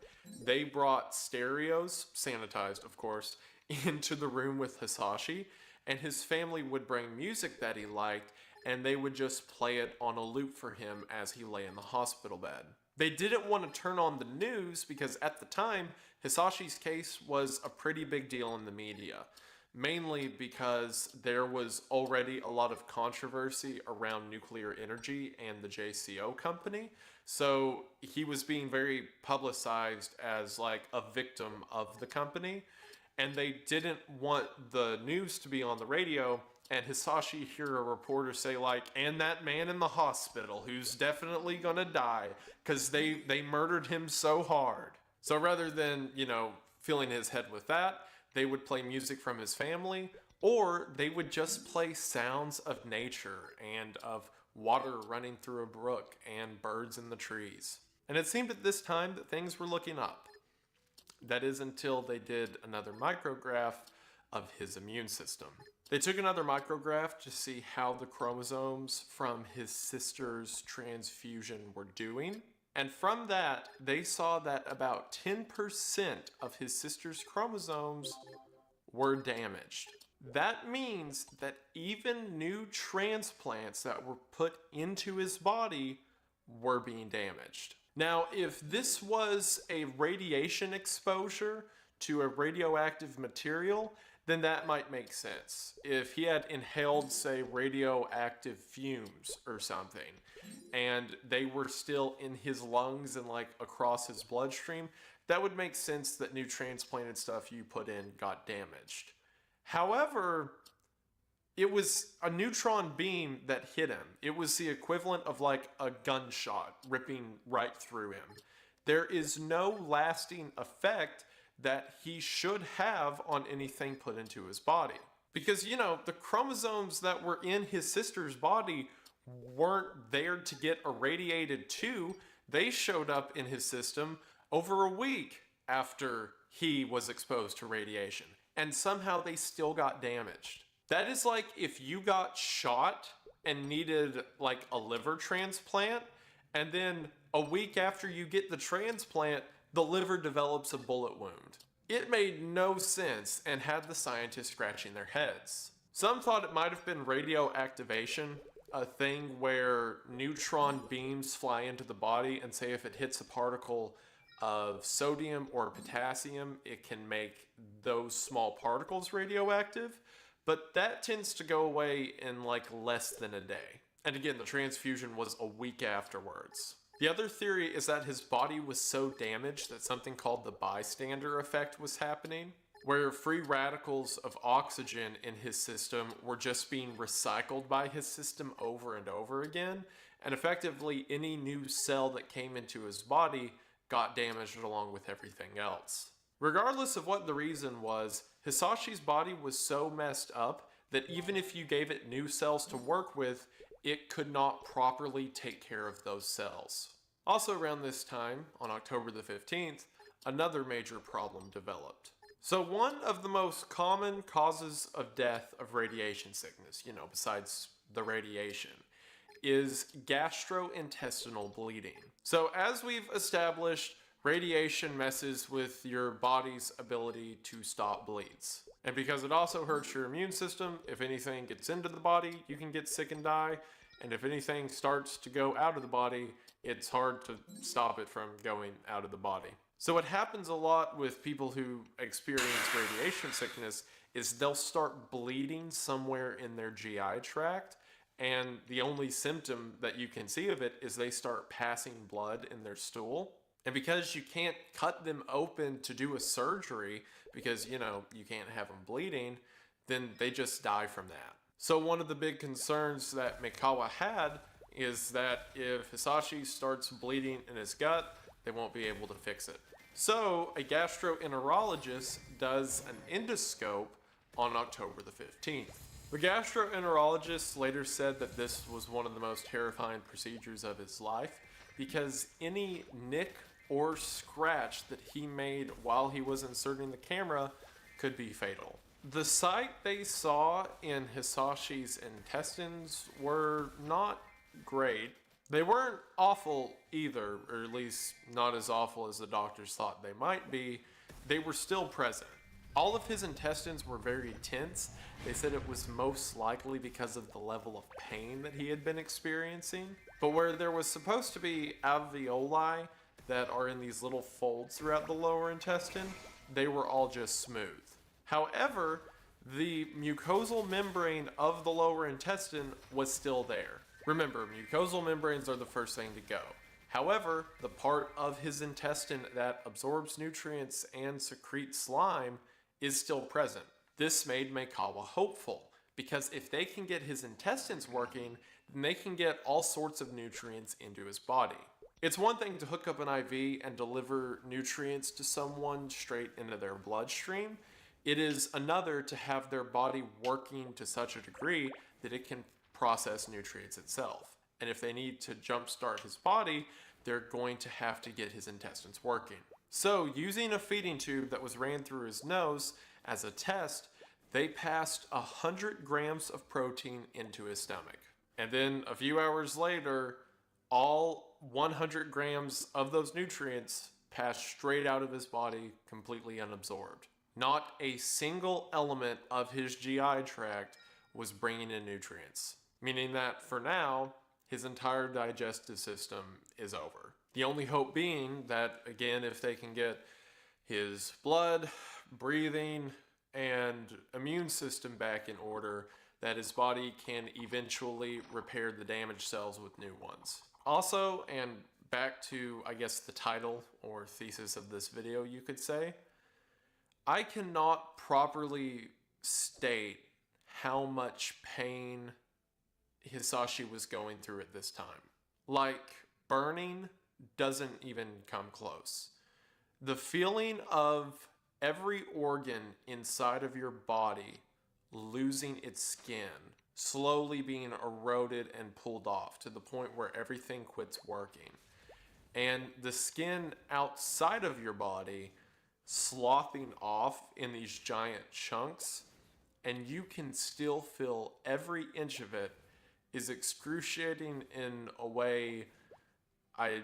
S7: they brought stereos, sanitized of course, into the room with Hisashi, and his family would bring music that he liked, and they would just play it on a loop for him as he lay in the hospital bed. They didn't want to turn on the news because at the time, Hisashi's case was a pretty big deal in the media, mainly because there was already a lot of controversy around nuclear energy and the JCO company. So he was being very publicized as like a victim of the company, and they didn't want the news to be on the radio and Hisashi hear a reporter say like, and that man in the hospital who's definitely gonna die because they murdered him so hard. So rather than, you know, filling his head with that, they would play music from his family, or they would just play sounds of nature and of water running through a brook and birds in the trees. And it seemed at this time that things were looking up. That is until they did another micrograph of his immune system. They took another micrograph to see how the chromosomes from his sister's transfusion were doing. And from that, they saw that about 10% of his sister's chromosomes were damaged. That means that even new transplants that were put into his body were being damaged. Now, if this was a radiation exposure to a radioactive material, then that might make sense. If he had inhaled, say, radioactive fumes or something, and they were still in his lungs and like across his bloodstream, that would make sense that new transplanted stuff you put in got damaged. However, it was a neutron beam that hit him. It was the equivalent of like a gunshot ripping right through him. There is no lasting effect that he should have on anything put into his body. Because, you know, the chromosomes that were in his sister's body weren't there to get irradiated too. They showed up in his system over a week after he was exposed to radiation. And somehow they still got damaged. That is like if you got shot and needed like a liver transplant, and then a week after you get the transplant, the liver develops a bullet wound. It made no sense and had the scientists scratching their heads. Some thought it might have been radioactivation, a thing where neutron beams fly into the body, and say if it hits a particle of sodium or potassium, it can make those small particles radioactive, but that tends to go away in like less than a day. And again, the transfusion was a week afterwards. The other theory is that his body was so damaged that something called the bystander effect was happening, where free radicals of oxygen in his system were just being recycled by his system over and over again, and effectively any new cell that came into his body got damaged along with everything else. Regardless of what the reason was, Hisashi's body was so messed up that even if you gave it new cells to work with, it could not properly take care of those cells. Also around this time, on October the 15th, another major problem developed. So one of the most common causes of death of radiation sickness, besides the radiation, is gastrointestinal bleeding. So as we've established, radiation messes with your body's ability to stop bleeds. And because it also hurts your immune system, if anything gets into the body, you can get sick and die. And if anything starts to go out of the body, it's hard to stop it from going out of the body. So what happens a lot with people who experience radiation sickness is they'll start bleeding somewhere in their GI tract, and the only symptom that you can see of it is they start passing blood in their stool. And because you can't cut them open to do a surgery, because you can't have them bleeding, then they just die from that. So one of the big concerns that Mikawa had is that if Hisashi starts bleeding in his gut, they won't be able to fix it. So a gastroenterologist does an endoscope on October the 15th. The gastroenterologist later said that this was one of the most terrifying procedures of his life because any nick or scratch that he made while he was inserting the camera could be fatal. The sight they saw in Hisashi's intestines were not great. They weren't awful either, or at least not as awful as the doctors thought they might be. They were still present. All of his intestines were very tense. They said it was most likely because of the level of pain that he had been experiencing. But where there was supposed to be alveoli that are in these little folds throughout the lower intestine, they were all just smooth. However, the mucosal membrane of the lower intestine was still there. Remember, mucosal membranes are the first thing to go. However, the part of his intestine that absorbs nutrients and secretes slime is still present. This made Mikawa hopeful, because if they can get his intestines working, then they can get all sorts of nutrients into his body. It's one thing to hook up an IV and deliver nutrients to someone straight into their bloodstream. It is another to have their body working to such a degree that it can process nutrients itself. And if they need to jumpstart his body, they're going to have to get his intestines working. So using a feeding tube that was ran through his nose as a test, they passed 100 grams of protein into his stomach. And then a few hours later, all 100 grams of those nutrients passed straight out of his body, completely unabsorbed. Not a single element of his GI tract was bringing in nutrients, meaning that for now, his entire digestive system is over. The only hope being that, again, if they can get his blood, breathing, and immune system back in order, that his body can eventually repair the damaged cells with new ones. Also, and back to, I guess, the title or thesis of this video, you could say, I cannot properly state how much pain Hisashi was going through at this time. Like, burning doesn't even come close. The feeling of every organ inside of your body losing its skin, slowly being eroded and pulled off to the point where everything quits working, and the skin outside of your body sloughing off in these giant chunks, and you can still feel every inch of it, is excruciating in a way I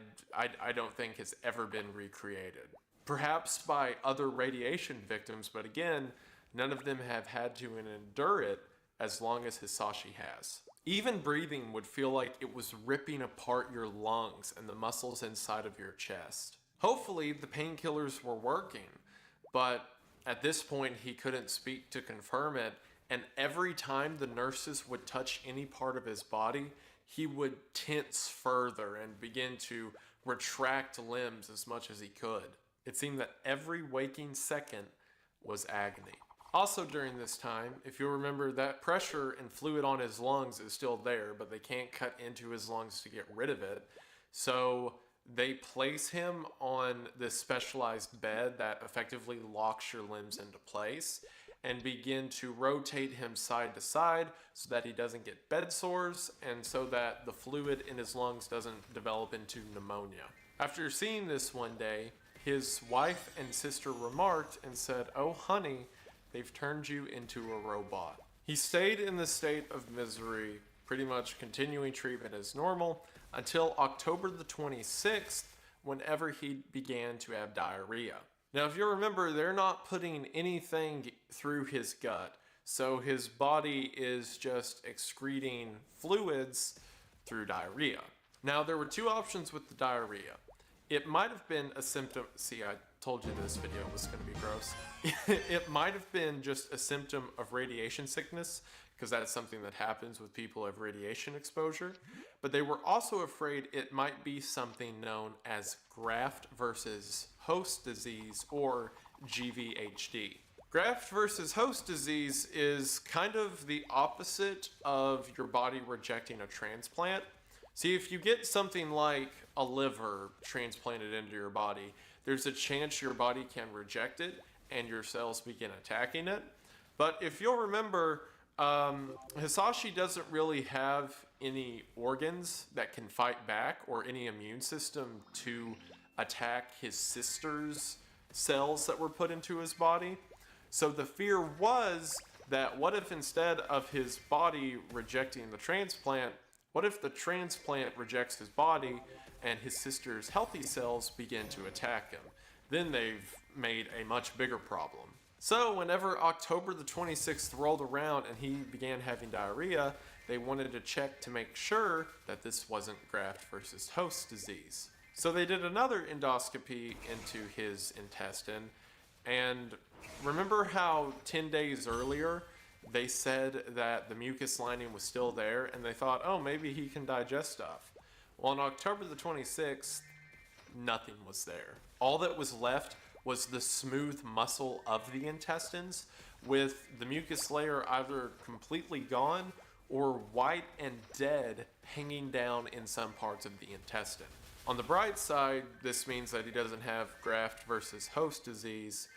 S7: don't think has ever been recreated. Perhaps by other radiation victims, but again, none of them have had to endure it as long as Hisashi has. Even breathing would feel like it was ripping apart your lungs and the muscles inside of your chest. Hopefully the painkillers were working, but at this point he couldn't speak to confirm it, and every time the nurses would touch any part of his body, he would tense further and begin to retract limbs as much as he could. It seemed that every waking second was agony. Also during this time, if you remember, that pressure and fluid on his lungs is still there, but they can't cut into his lungs to get rid of it. So they place him on this specialized bed that effectively locks your limbs into place and begin to rotate him side to side so that he doesn't get bed sores and so that the fluid in his lungs doesn't develop into pneumonia. After seeing this one day, his wife and sister remarked and said, "Oh honey, they've turned you into a robot." He stayed in this state of misery, pretty much continuing treatment as normal, until October the 26th, whenever he began to have diarrhea. Now, if you remember, they're not putting anything through his gut, so his body is just excreting fluids through diarrhea. Now, there were two options with the diarrhea. It might have been a symptom. See, I told you this video was going to be gross. It might have been just a symptom of radiation sickness, because that's something that happens with people of radiation exposure. But they were also afraid it might be something known as graft versus host disease, or GVHD. Graft versus host disease is kind of the opposite of your body rejecting a transplant. See, if you get something like a liver transplanted into your body, there's a chance your body can reject it and your cells begin attacking it. But if you'll remember, Hisashi doesn't really have any organs that can fight back or any immune system to attack his sister's cells that were put into his body. So the fear was that what if instead of his body rejecting the transplant, what if the transplant rejects his body and his sister's healthy cells begin to attack him? Then they've made a much bigger problem. So whenever October the 26th rolled around and he began having diarrhea, they wanted to check to make sure that this wasn't graft versus host disease. So they did another endoscopy into his intestine, and remember how 10 days earlier they said that the mucus lining was still there and they thought, oh, maybe he can digest stuff. Well, on October the 26th, nothing was there. All that was left was the smooth muscle of the intestines, with the mucus layer either completely gone or white and dead hanging down in some parts of the intestine. On the bright side, this means that he doesn't have graft versus host disease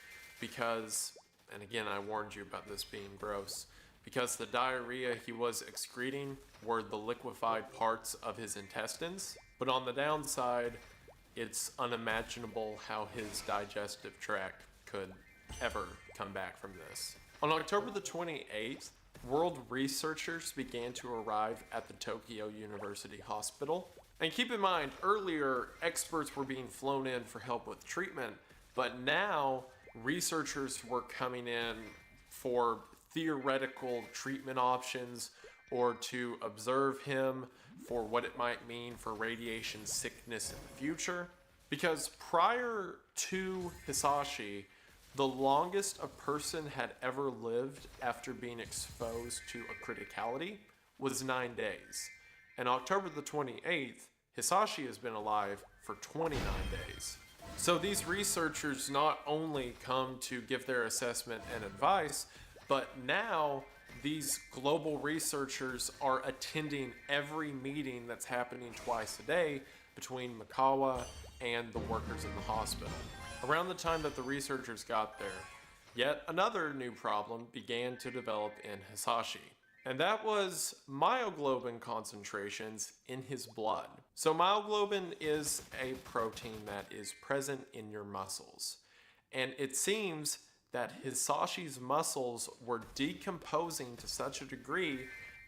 S7: because, and again, I warned you about this being gross, because the diarrhea he was excreting were the liquefied parts of his intestines. But on the downside, it's unimaginable how his digestive tract could ever come back from this. On October the 28th, world researchers began to arrive at the Tokyo University Hospital. And keep in mind, earlier experts were being flown in for help with treatment, but now researchers were coming in for theoretical treatment options or to observe him for what it might mean for radiation sickness in the future. Because prior to Hisashi, the longest a person had ever lived after being exposed to a criticality was 9 days. And October the 28th, Hisashi has been alive for 29 days. So these researchers not only come to give their assessment and advice, but now these global researchers are attending every meeting that's happening twice a day between Mikawa and the workers in the hospital. Around the time that the researchers got there, yet another new problem began to develop in Hisashi. And that was myoglobin concentrations in his blood. So myoglobin is a protein that is present in your muscles. And it seems that Hisashi's muscles were decomposing to such a degree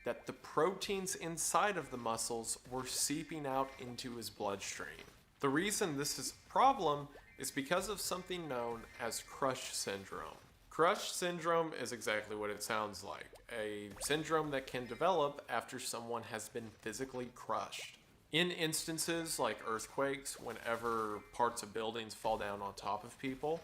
S7: that the proteins inside of the muscles were seeping out into his bloodstream. The reason this is a problem is because of something known as crush syndrome. Crush syndrome is exactly what it sounds like, a syndrome that can develop after someone has been physically crushed. In instances like earthquakes, whenever parts of buildings fall down on top of people,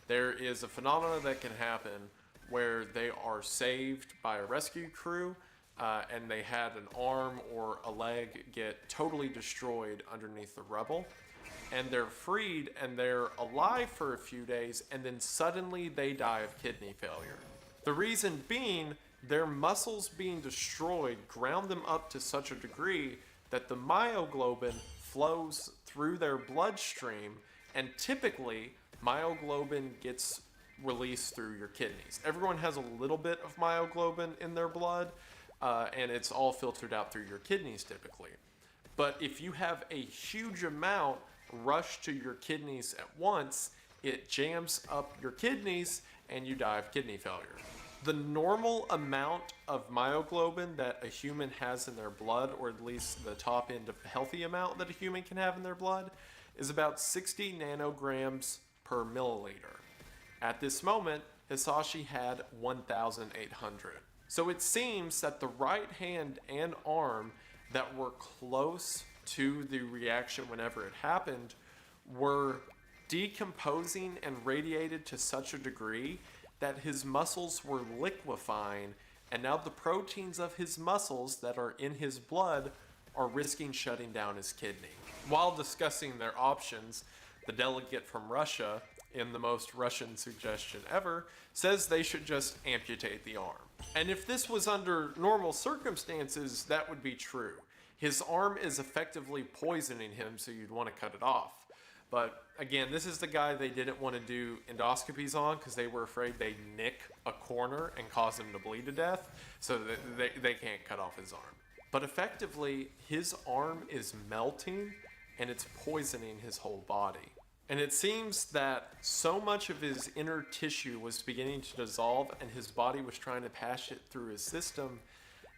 S7: there is a phenomenon that can happen where they are saved by a rescue crew, and they had an arm or a leg get totally destroyed underneath the rubble. And they're freed and they're alive for a few days, and then suddenly they die of kidney failure. The reason being, their muscles being destroyed ground them up to such a degree that the myoglobin flows through their bloodstream, and typically myoglobin gets released through your kidneys. Everyone has a little bit of myoglobin in their blood, and it's all filtered out through your kidneys typically. But if you have a huge amount rush to your kidneys at once, it jams up your kidneys and you die of kidney failure. The normal amount of myoglobin that a human has in their blood, or at least the top end of the healthy amount that a human can have in their blood, is about 60 nanograms per milliliter. At this moment, Hisashi had 1,800. So it seems that the right hand and arm that were close to the reaction whenever it happened were decomposing and radiated to such a degree that his muscles were liquefying, and now the proteins of his muscles that are in his blood are risking shutting down his kidney. While discussing their options, the delegate from Russia, in the most Russian suggestion ever, says they should just amputate the arm. And if this was under normal circumstances, that would be true. His arm is effectively poisoning him, so you'd want to cut it off. But again, this is the guy they didn't want to do endoscopies on because they were afraid they'd nick a corner and cause him to bleed to death, so that they can't cut off his arm. But effectively, his arm is melting and it's poisoning his whole body. And it seems that so much of his inner tissue was beginning to dissolve and his body was trying to pass it through his system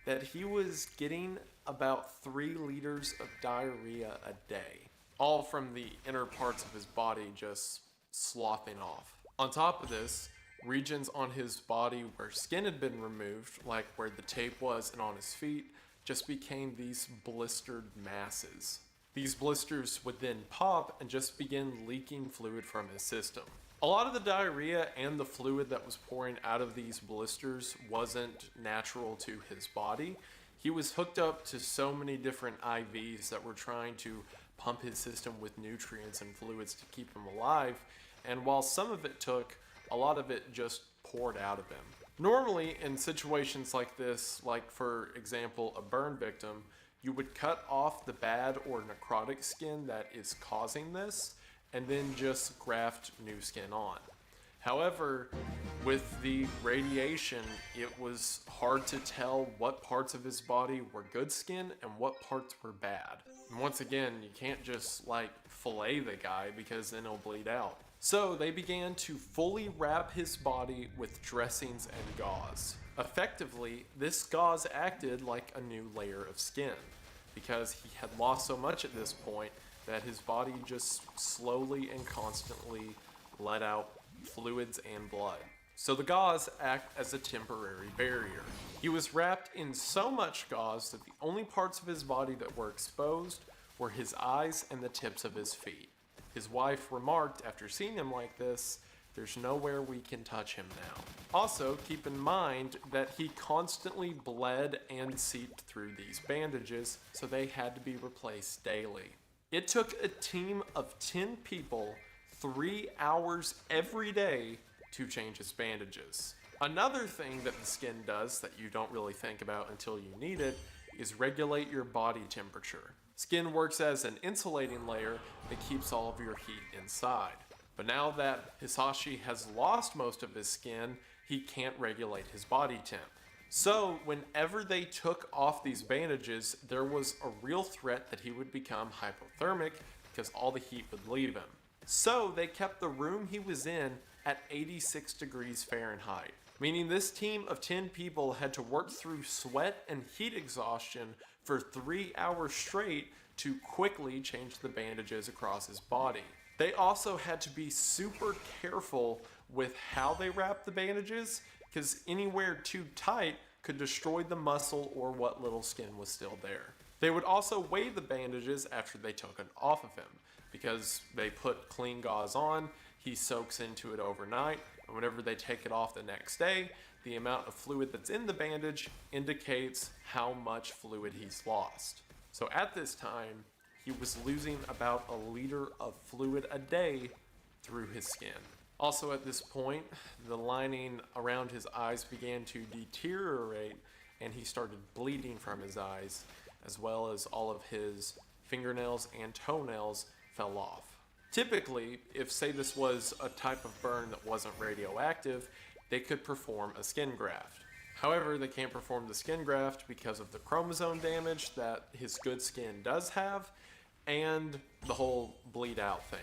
S7: that he was getting about 3 liters of diarrhea a day, all from the inner parts of his body just sloughing off. On top of this, regions on his body where skin had been removed, like where the tape was and on his feet, just became these blistered masses. These blisters would then pop and just begin leaking fluid from his system. A lot of the diarrhea and the fluid that was pouring out of these blisters wasn't natural to his body. He was hooked up to so many different IVs that were trying to pump his system with nutrients and fluids to keep him alive, and while some of it took, a lot of it just poured out of him. Normally, in situations like this, like for example a burn victim, you would cut off the bad or necrotic skin that is causing this, and then just graft new skin on. However, with the radiation, it was hard to tell what parts of his body were good skin and what parts were bad. And once again, you can't just like fillet the guy because then he'll bleed out. So they began to fully wrap his body with dressings and gauze. Effectively, this gauze acted like a new layer of skin because he had lost so much at this point that his body just slowly and constantly let out fluids and blood. So the gauze act as a temporary barrier. He was wrapped in so much gauze that the only parts of his body that were exposed were his eyes and the tips of his feet. His wife remarked after seeing him like this, "There's nowhere we can touch him now." Also, keep in mind that he constantly bled and seeped through these bandages, so they had to be replaced daily. It took a team of 10 people 3 hours every day to change his bandages. Another thing that the skin does that you don't really think about until you need it is regulate your body temperature. Skin works as an insulating layer that keeps all of your heat inside. But now that Hisashi has lost most of his skin, he can't regulate his body temp. So whenever they took off these bandages, there was a real threat that he would become hypothermic because all the heat would leave him. So they kept the room he was in at 86 degrees Fahrenheit, meaning this team of 10 people had to work through sweat and heat exhaustion for 3 hours straight to quickly change the bandages across his body. They also had to be super careful with how they wrapped the bandages, because anywhere too tight could destroy the muscle or what little skin was still there. They would also weigh the bandages after they took it off of him, because they put clean gauze on, he soaks into it overnight, and And whenever they take it off the next day, the amount of fluid that's in the bandage indicates how much fluid he's lost. So at this time, he was losing about a liter of fluid a day through his skin. Also at this point, the lining around his eyes began to deteriorate and he started bleeding from his eyes, as well as all of his fingernails and toenails fell off. Typically, if say this was a type of burn that wasn't radioactive, they could perform a skin graft. However, they can't perform the skin graft because of the chromosome damage that his good skin does have, and the whole bleed out thing.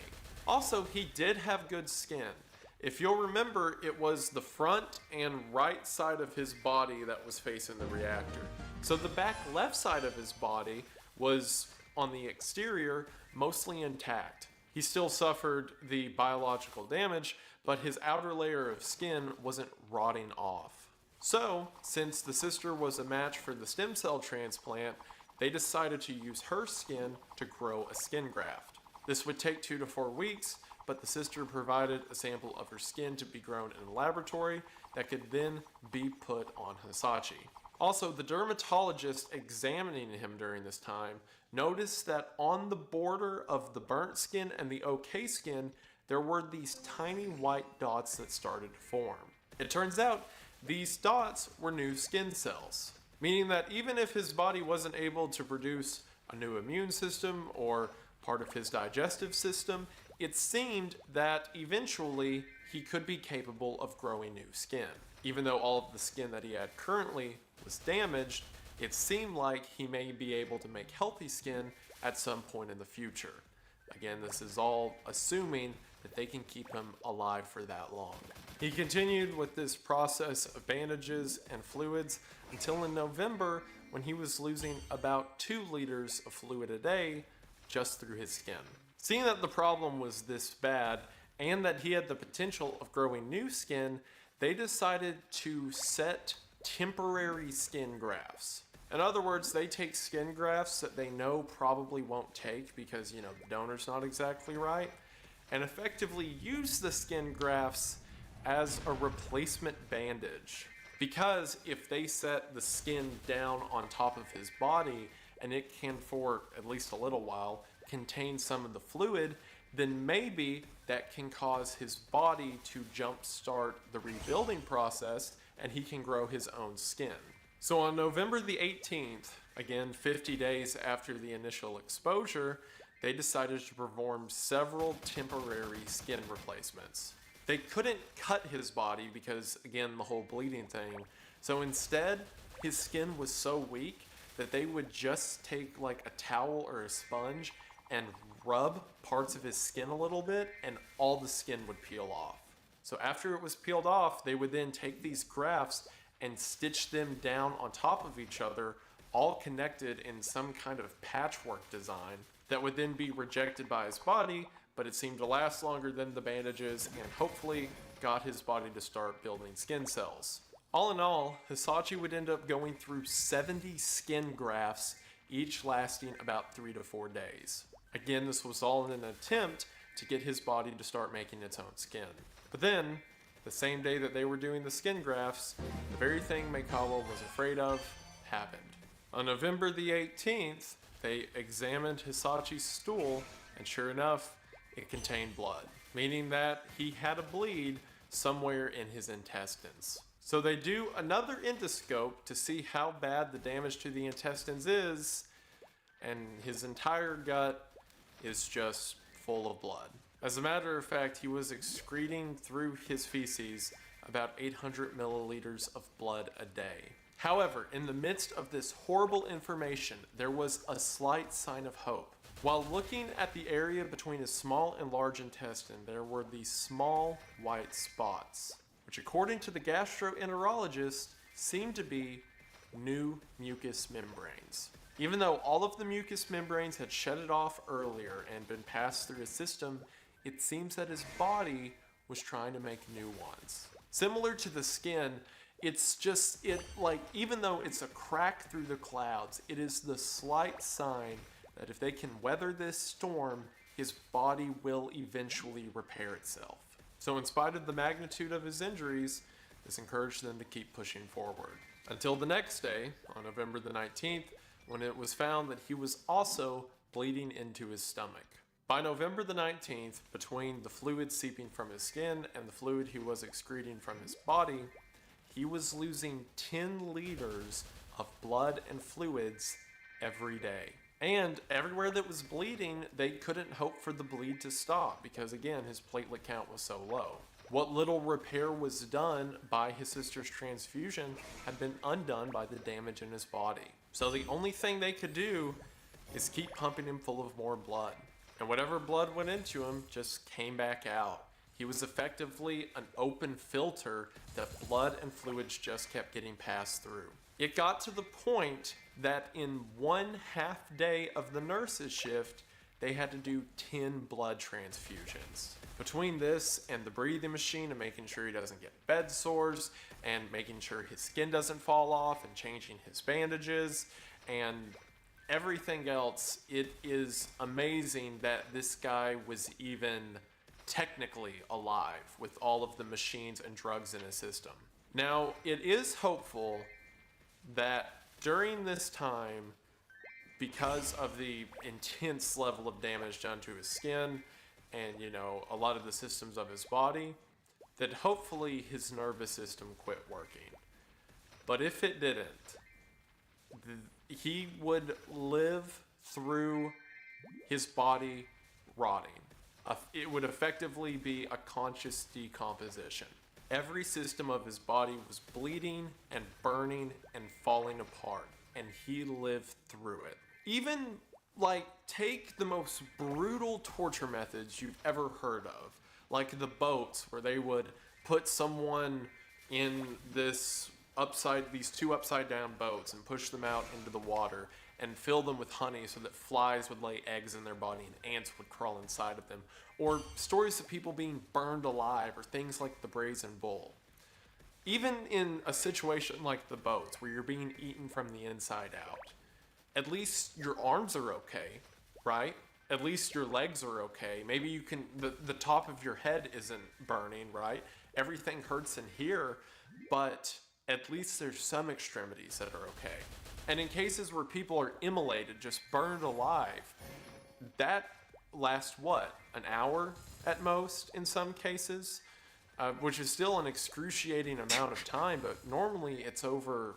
S7: Also, he did have good skin. If you'll remember, it was the front and right side of his body that was facing the reactor. So the back left side of his body was, on the exterior, mostly intact. He still suffered the biological damage, but his outer layer of skin wasn't rotting off. So, since the sister was a match for the stem cell transplant, they decided to use her skin to grow a skin graft. This would take 2 to 4 weeks, but the sister provided a sample of her skin to be grown in a laboratory that could then be put on Hisachi. Also, the dermatologist examining him during this time noticed that on the border of the burnt skin and the okay skin, there were these tiny white dots that started to form. It turns out these dots were new skin cells, meaning that even if his body wasn't able to produce a new immune system or part of his digestive system, it seemed that eventually he could be capable of growing new skin. Even though all of the skin that he had currently was damaged, it seemed like he may be able to make healthy skin at some point in the future. Again, this is all assuming that they can keep him alive for that long. He continued with this process of bandages and fluids until in November, when he was losing about 2 liters of fluid a day just through his skin. Seeing that the problem was this bad and that he had the potential of growing new skin, they decided to set temporary skin grafts. In other words, they take skin grafts that they know probably won't take because, the donor's not exactly right, and effectively use the skin grafts as a replacement bandage. Because if they set the skin down on top of his body and it can, for at least a little while, contain some of the fluid, then maybe that can cause his body to jumpstart the rebuilding process and he can grow his own skin. So on November the 18th, again 50 days after the initial exposure, they decided to perform several temporary skin replacements. They couldn't cut his body because, again, the whole bleeding thing. So instead, his skin was so weak that they would just take like a towel or a sponge and rub parts of his skin a little bit and all the skin would peel off. So after it was peeled off, they would then take these grafts and stitch them down on top of each other, all connected in some kind of patchwork design that would then be rejected by his body, but it seemed to last longer than the bandages and hopefully got his body to start building skin cells. All in all, Hisachi would end up going through 70 skin grafts, each lasting about 3 to 4 days. Again, this was all in an attempt to get his body to start making its own skin. But then, the same day that they were doing the skin grafts, the very thing Meikawa was afraid of happened. On November the 18th, they examined Hisachi's stool, and sure enough, it contained blood, meaning that he had a bleed somewhere in his intestines. So they do another endoscope to see how bad the damage to the intestines is, and his entire gut is just full of blood. As a matter of fact, he was excreting through his feces about 800 milliliters of blood a day. However, in the midst of this horrible information, there was a slight sign of hope. While looking at the area between his small and large intestine, there were these small white spots, which according to the gastroenterologist seemed to be new mucous membranes. Even though all of the mucous membranes had shed it off earlier and been passed through his system, it seems that his body was trying to make new ones. Similar to the skin, it's just, even though it's a crack through the clouds, it is the slight sign that if they can weather this storm, his body will eventually repair itself. So in spite of the magnitude of his injuries, this encouraged them to keep pushing forward. Until the next day, on November the 19th, when it was found that he was also bleeding into his stomach. By November the 19th, between the fluid seeping from his skin and the fluid he was excreting from his body, he was losing 10 liters of blood and fluids every day. And everywhere that was bleeding, they couldn't hope for the bleed to stop because, again, his platelet count was so low. What little repair was done by his sister's transfusion had been undone by the damage in his body. So the only thing they could do is keep pumping him full of more blood. And whatever blood went into him just came back out. He was effectively an open filter that blood and fluids just kept getting passed through. It got to the point that in 1/2 day of the nurse's shift, they had to do 10 blood transfusions. Between this and the breathing machine and making sure he doesn't get bed sores and making sure his skin doesn't fall off and changing his bandages and everything else, it is amazing that this guy was even technically alive with all of the machines and drugs in his system. Now, it is hopeful that during this time, because of the intense level of damage done to his skin and, a lot of the systems of his body, that hopefully his nervous system quit working. But if it didn't, he would live through his body rotting. It would effectively be a conscious decomposition. Every system of his body was bleeding and burning and falling apart, and he lived through it. Even, take the most brutal torture methods you've ever heard of, like the boats, where they would put someone in these two upside down boats and push them out into the water and fill them with honey so that flies would lay eggs in their body and ants would crawl inside of them. Or stories of people being burned alive, or things like the Brazen Bull. Even in a situation like the boats, where you're being eaten from the inside out, at least your arms are okay, right? At least your legs are okay. Maybe you can, the top of your head isn't burning, right? Everything hurts in here, but at least there's some extremities that are okay. And in cases where people are immolated, just burned alive, that lasts what? An hour at most in some cases, which is still an excruciating amount of time, but normally it's over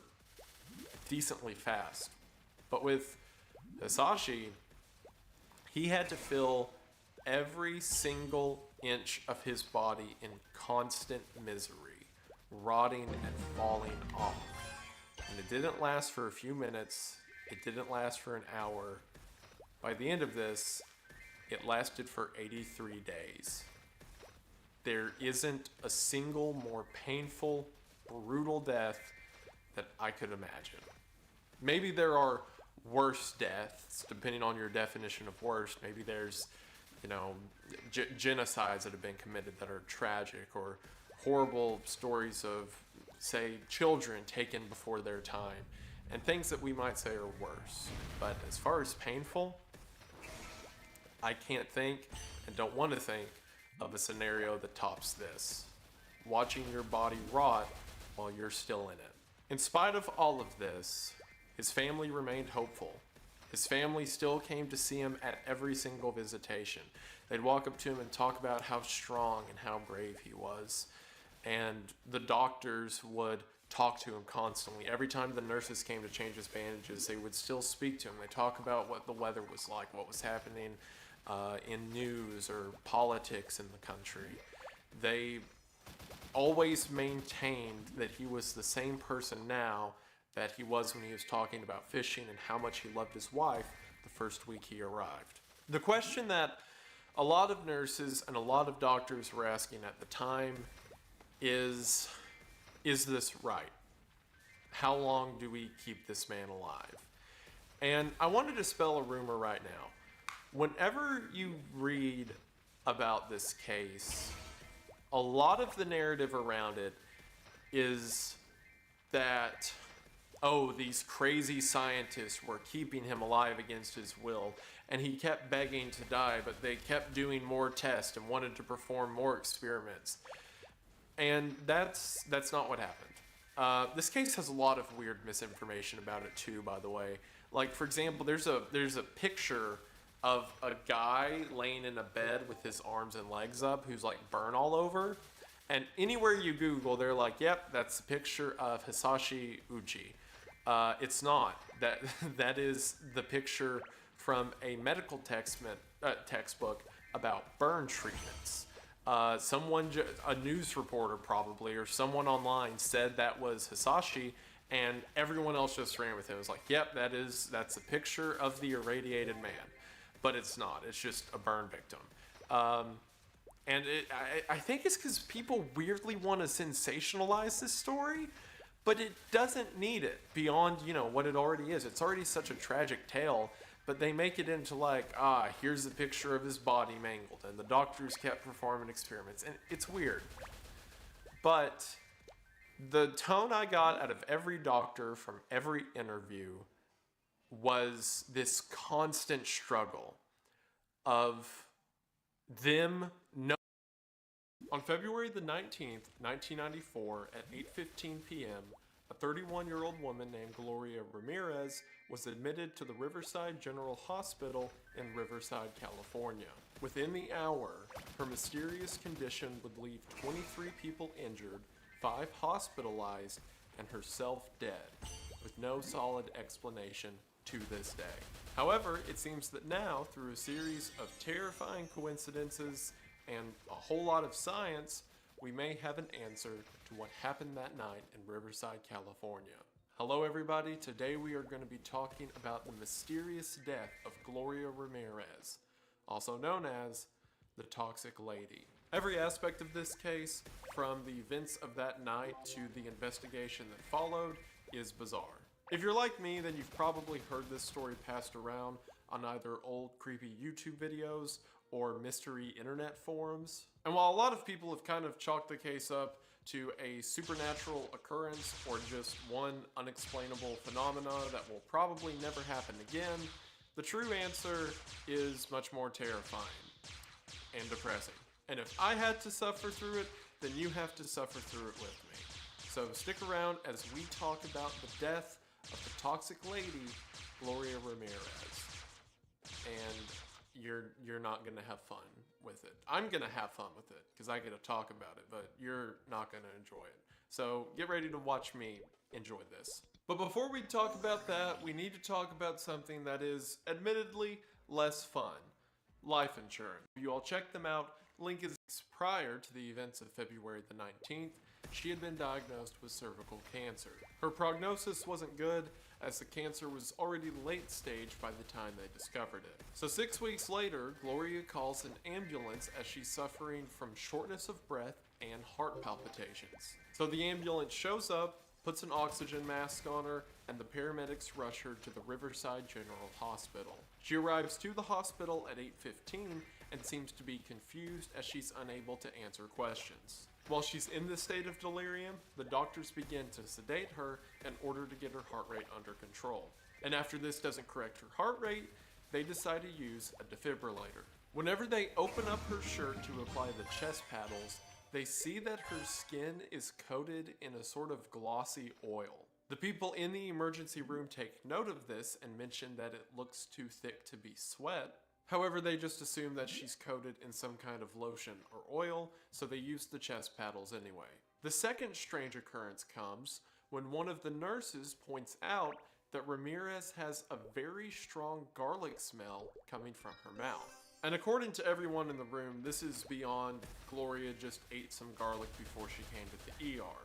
S7: decently fast. But with Hisashi, he had to fill every single inch of his body in constant misery, rotting and falling off. And it didn't last for a few minutes, it didn't last for an hour. By the end of this, it lasted for 83 days. There isn't a single more painful, brutal death that I could imagine. Maybe there are worse deaths, depending on your definition of worst. Maybe there's, genocides that have been committed that are tragic, or horrible stories of, say, children taken before their time, and things that we might say are worse. But as far as painful, I can't think and don't want to think of a scenario that tops this. Watching your body rot while you're still in it. In spite of all of this, his family remained hopeful. His family still came to see him at every single visitation. They'd walk up to him and talk about how strong and how brave he was. And the doctors would talk to him constantly. Every time the nurses came to change his bandages, they would still speak to him. They talk about what the weather was like, what was happening in news or politics in the country. They always maintained that he was the same person now that he was when he was talking about fishing and how much he loved his wife the first week he arrived. The question that a lot of nurses and a lot of doctors were asking at the time is this right? How long do we keep this man alive? And I want to dispel a rumor right now. Whenever you read about this case, a lot of the narrative around it is that oh, these crazy scientists were keeping him alive against his will, and he kept begging to die, but they kept doing more tests and wanted to perform more experiments. And that's not what happened. This case has a lot of weird misinformation about it too, by the way. Like, for example, there's a picture of a guy laying in a bed with his arms and legs up who's like burn all over. And anywhere you Google, they're like, yep, that's a picture of Hisashi Uji. It's not. That is the picture from a medical textbook about burn treatments. A news reporter probably, or someone online said that was Hisashi, and everyone else just ran with it. It was like, yep, that's a picture of the irradiated man. But it's not. It's just a burn victim. And I think it's because people weirdly want to sensationalize this story, but it doesn't need it beyond, what it already is. It's already such a tragic tale, but they make it into like, here's a picture of his body mangled, and the doctors kept performing experiments, and it's weird. But the tone I got out of every doctor from every interview was this constant struggle of them knowing. On February the 19th, 1994, at 8:15 p.m., a 31-year-old woman named Gloria Ramirez was admitted to the Riverside General Hospital in Riverside, California. Within the hour, her mysterious condition would leave 23 people injured, 5 hospitalized, and herself dead, with no solid explanation to this day. However, it seems that now, through a series of terrifying coincidences and a whole lot of science, we may have an answer to what happened that night in Riverside, California. Hello everybody, today we are going to be talking about the mysterious death of Gloria Ramirez, also known as the Toxic Lady. Every aspect of this case, from the events of that night to the investigation that followed, is bizarre. If you're like me, then you've probably heard this story passed around on either old creepy YouTube videos or mystery internet forums. And while a lot of people have kind of chalked the case up to a supernatural occurrence or just one unexplainable phenomena that will probably never happen again, the true answer is much more terrifying and depressing. And if I had to suffer through it, then you have to suffer through it with me. So stick around as we talk about the death of the Toxic Lady, Gloria Ramirez. And you're not gonna have fun with it. I'm gonna have fun with it because I get to talk about it, but you're not gonna enjoy it. So get ready to watch me enjoy this. But before we talk about that, we need to talk about something that is admittedly less fun. Life insurance. You all check them out. Link is prior to the events of February the 19th. She had been diagnosed with cervical cancer. Her prognosis wasn't good, as the cancer was already late stage by the time they discovered it. So 6 weeks later, Gloria calls an ambulance as she's suffering from shortness of breath and heart palpitations. So the ambulance shows up, puts an oxygen mask on her, and the paramedics rush her to the Riverside General Hospital. She arrives to the hospital at 8:15 and seems to be confused as she's unable to answer questions. While she's in this state of delirium, the doctors begin to sedate her in order to get her heart rate under control. And after this doesn't correct her heart rate, they decide to use a defibrillator. Whenever they open up her shirt to apply the chest paddles, they see that her skin is coated in a sort of glossy oil. The people in the emergency room take note of this and mention that it looks too thick to be sweat. However, they just assume that she's coated in some kind of lotion or oil, so they use the chest paddles anyway. The second strange occurrence comes when one of the nurses points out that Ramirez has a very strong garlic smell coming from her mouth. And according to everyone in the room, this is beyond Gloria just ate some garlic before she came to the ER.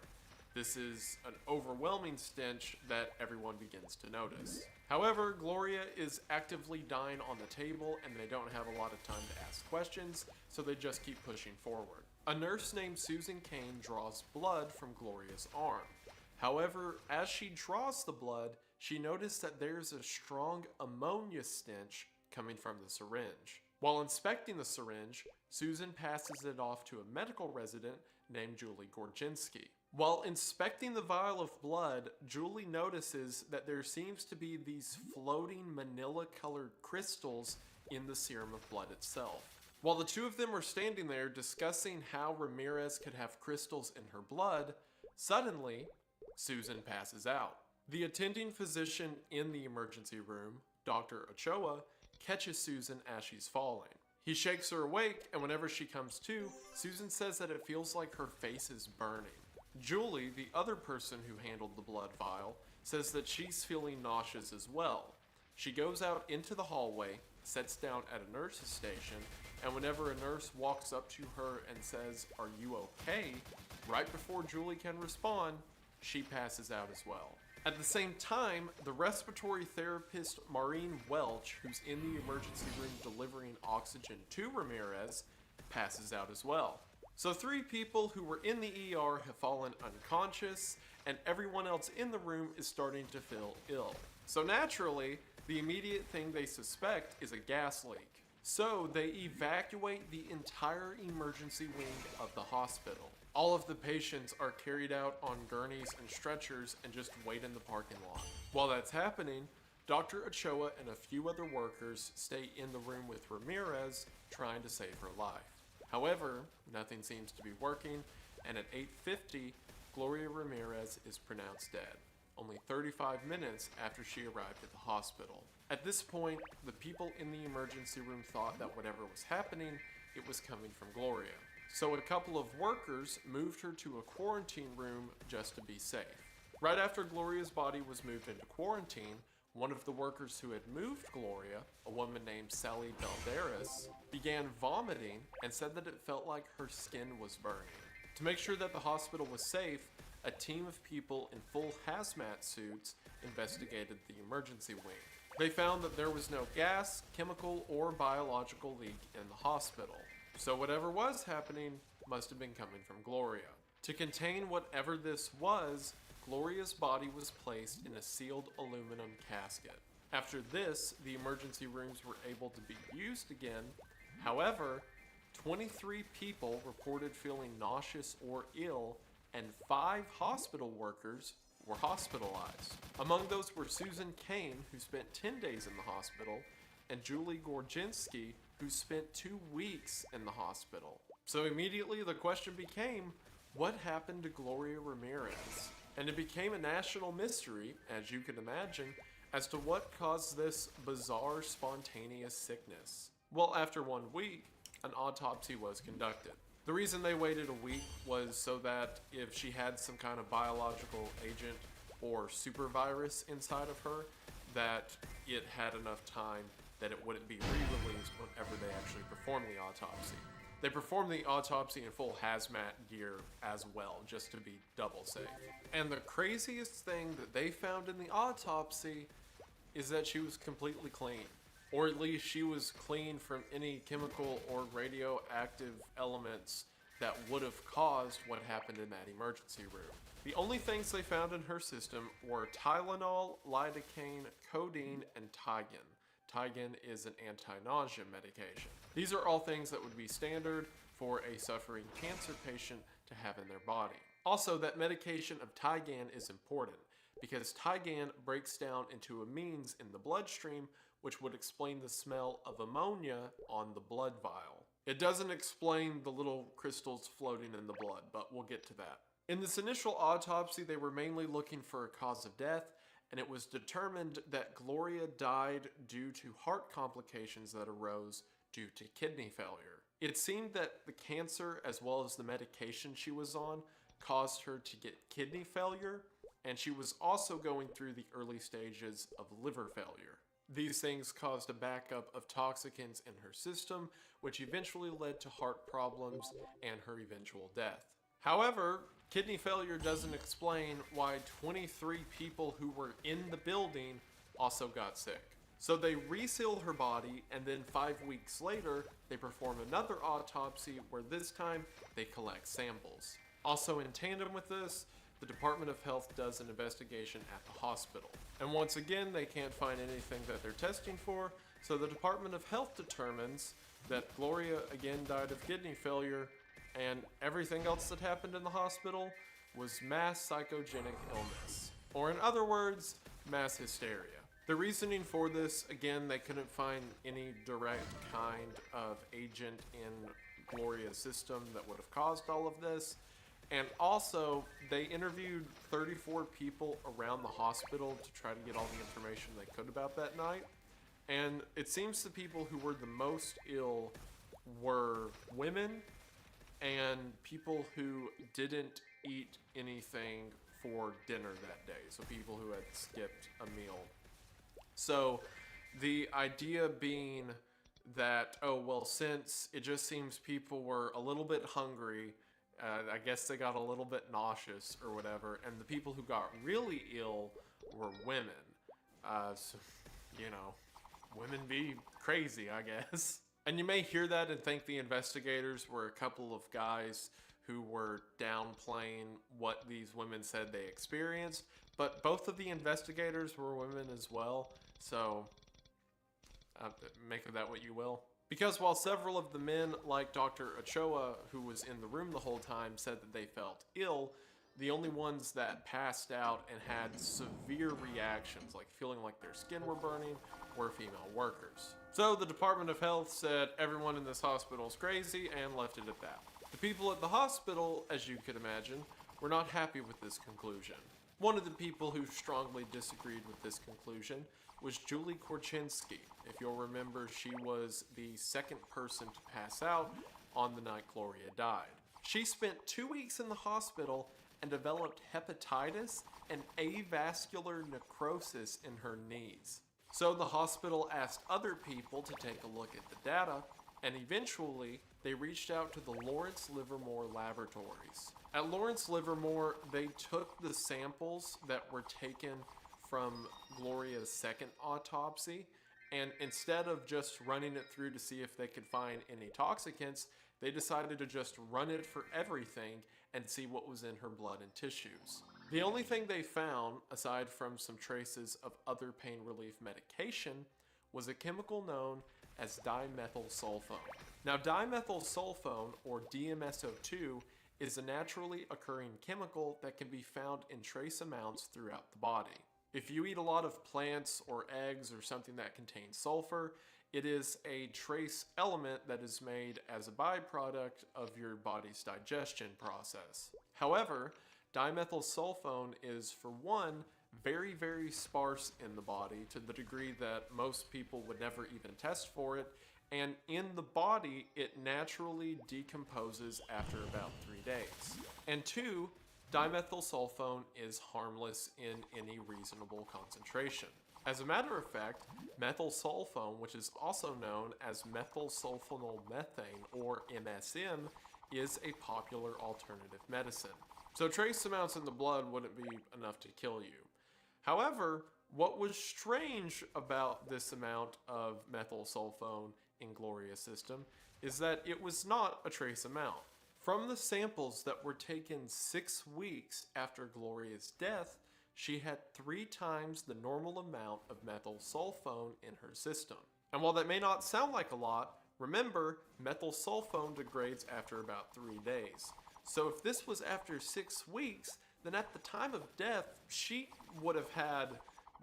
S7: This is an overwhelming stench that everyone begins to notice. However, Gloria is actively dying on the table and they don't have a lot of time to ask questions, so they just keep pushing forward. A nurse named Susan Kane draws blood from Gloria's arm. However, as she draws the blood, she noticed that there's a strong ammonia stench coming from the syringe. While inspecting the syringe, Susan passes it off to a medical resident named Julie Gorginski. While inspecting the vial of blood, Julie notices that there seems to be these floating manila-colored crystals in the serum of blood itself. While the two of them are standing there discussing how Ramirez could have crystals in her blood, suddenly, Susan passes out. The attending physician in the emergency room, Dr. Ochoa, catches Susan as she's falling. He shakes her awake, and whenever she comes to, Susan says that it feels like her face is burning. Julie, the other person who handled the blood vial, says that she's feeling nauseous as well. She goes out into the hallway, sits down at a nurse's station, and whenever a nurse walks up to her and says, "Are you okay?" right before Julie can respond, she passes out as well. At the same time, the respiratory therapist Maureen Welch, who's in the emergency room delivering oxygen to Ramirez, passes out as well. So 3 people who were in the ER have fallen unconscious, and everyone else in the room is starting to feel ill. So naturally, the immediate thing they suspect is a gas leak. So they evacuate the entire emergency wing of the hospital. All of the patients are carried out on gurneys and stretchers and just wait in the parking lot. While that's happening, Dr. Ochoa and a few other workers stay in the room with Ramirez, trying to save her life. However, nothing seems to be working, and at 8:50, Gloria Ramirez is pronounced dead, only 35 minutes after she arrived at the hospital. At this point, the people in the emergency room thought that whatever was happening, it was coming from Gloria. So a couple of workers moved her to a quarantine room just to be safe. Right after Gloria's body was moved into quarantine, one of the workers who had moved Gloria, a woman named Sally Balderas, began vomiting and said that it felt like her skin was burning. To make sure that the hospital was safe, a team of people in full hazmat suits investigated the emergency wing. They found that there was no gas, chemical, or biological leak in the hospital. So whatever was happening must have been coming from Gloria. To contain whatever this was, Gloria's body was placed in a sealed aluminum casket. After this, the emergency rooms were able to be used again. However, 23 people reported feeling nauseous or ill, and 5 hospital workers were hospitalized. Among those were Susan Kane, who spent 10 days in the hospital, and Julie Gorginski, who spent 2 weeks in the hospital. So immediately the question became, what happened to Gloria Ramirez? And it became a national mystery, as you can imagine, as to what caused this bizarre spontaneous sickness. Well, after 1 week, an autopsy was conducted. The reason they waited a week was so that if she had some kind of biological agent or super virus inside of her, that it had enough time that it wouldn't be re-released whenever they actually performed the autopsy. They performed the autopsy in full hazmat gear as well, just to be double safe. And the craziest thing that they found in the autopsy is that she was completely clean. Or at least she was clean from any chemical or radioactive elements that would have caused what happened in that emergency room. The only things they found in her system were Tylenol, lidocaine, codeine, and Tygan. Tygan is an anti-nausea medication. These are all things that would be standard for a suffering cancer patient to have in their body. Also, that medication of Tygan is important because Tygan breaks down into amines in the bloodstream, which would explain the smell of ammonia on the blood vial. It doesn't explain the little crystals floating in the blood, but we'll get to that. In this initial autopsy, they were mainly looking for a cause of death, and it was determined that Gloria died due to heart complications that arose due to kidney failure. It seemed that the cancer, as well as the medication she was on, caused her to get kidney failure, and she was also going through the early stages of liver failure. These things caused a backup of toxicants in her system, which eventually led to heart problems and her eventual death. However, kidney failure doesn't explain why 23 people who were in the building also got sick. So they reseal her body, and then 5 weeks later, they perform another autopsy where this time they collect samples. Also in tandem with this, the Department of Health does an investigation at the hospital. And once again, they can't find anything that they're testing for, so the Department of Health determines that Gloria again died of kidney failure, and everything else that happened in the hospital was mass psychogenic illness, or in other words, mass hysteria. The reasoning for this, again, they couldn't find any direct kind of agent in Gloria's system that would have caused all of this. And also, they interviewed 34 people around the hospital to try to get all the information they could about that night. And it seems the people who were the most ill were women and people who didn't eat anything for dinner that day. So people who had skipped a meal. So the idea being that, oh, well, since it just seems people were a little bit hungry, I guess they got a little bit nauseous or whatever, and the people who got really ill were women. So, you know, women be crazy, I guess. And you may hear that and think the investigators were a couple of guys who were downplaying what these women said they experienced, but both of the investigators were women as well, so make of that what you will. Because while several of the men, like Dr. Ochoa, who was in the room the whole time, said that they felt ill, the only ones that passed out and had severe reactions, like feeling like their skin were burning, were female workers. So the Department of Health said everyone in this hospital is crazy and left it at that. The people at the hospital, as you could imagine, were not happy with this conclusion. One of the people who strongly disagreed with this conclusion was Julie Korchinski. If you'll remember, she was the second person to pass out on the night Gloria died. She spent 2 weeks in the hospital and developed hepatitis and avascular necrosis in her knees. So the hospital asked other people to take a look at the data, and eventually they reached out to the Lawrence Livermore laboratories. At Lawrence Livermore, they took the samples that were taken from Gloria's second autopsy, and instead of just running it through to see if they could find any toxicants, they decided to just run it for everything and see what was in her blood and tissues. The only thing they found, aside from some traces of other pain relief medication, was a chemical known as dimethylsulfone. Now, dimethylsulfone, or DMSO2, is a naturally occurring chemical that can be found in trace amounts throughout the body. If you eat a lot of plants or eggs or something that contains sulfur, it is a trace element that is made as a byproduct of your body's digestion process. However, dimethylsulfone is, for one, very, very sparse in the body to the degree that most people would never even test for it, and in the body, it naturally decomposes after about 3 days. And two, dimethylsulfone is harmless in any reasonable concentration. As a matter of fact, methylsulfone, which is also known as methylsulfonylmethane, or MSM, is a popular alternative medicine. So trace amounts in the blood wouldn't be enough to kill you. However, what was strange about this amount of methylsulfone in Gloria's system is that it was not a trace amount. From the samples that were taken 6 weeks after Gloria's death, she had 3 times the normal amount of methylsulfone in her system. And while that may not sound like a lot, remember, methylsulfone degrades after about 3 days. So if this was after 6 weeks, then at the time of death, she would have had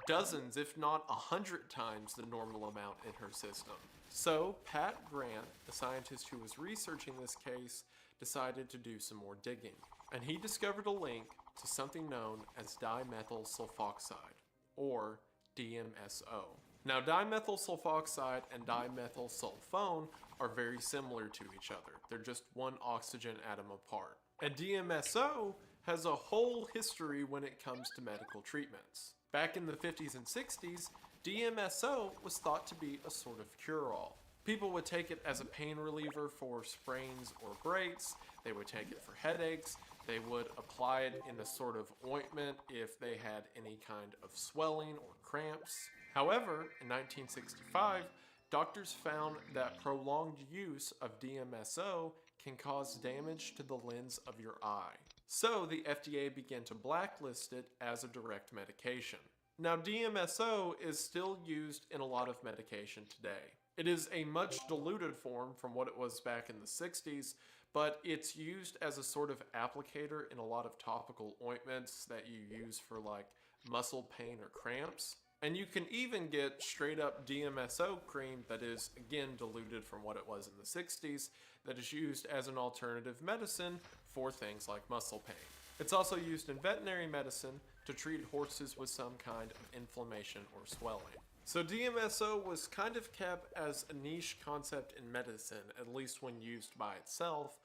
S7: dozens, if not 100 times the normal amount in her system. So Pat Grant, the scientist who was researching this case, decided to do some more digging. And he discovered a link to something known as dimethyl sulfoxide, or DMSO. Now, dimethyl sulfoxide and dimethyl sulfone are very similar to each other. They're just one oxygen atom apart. And DMSO has a whole history when it comes to medical treatments. Back in the 50s and 60s, DMSO was thought to be a sort of cure-all. People would take it as a pain reliever for sprains or breaks, they would take it for headaches, they would apply it in a sort of ointment if they had any kind of swelling or cramps. However, in 1965, doctors found that prolonged use of DMSO can cause damage to the lens of your eye. So the FDA began to blacklist it as a direct medication. Now, DMSO is still used in a lot of medication today. It is a much diluted form from what it was back in the 60s, but it's used as a sort of applicator in a lot of topical ointments that you use for like muscle pain or cramps. And you can even get straight up DMSO cream that is, again, diluted from what it was in the 60s, that is used as an alternative medicine for things like muscle pain. It's also used in veterinary medicine to treat horses with some kind of inflammation or swelling. So DMSO was kind of kept as a niche concept in medicine, at least when used by itself,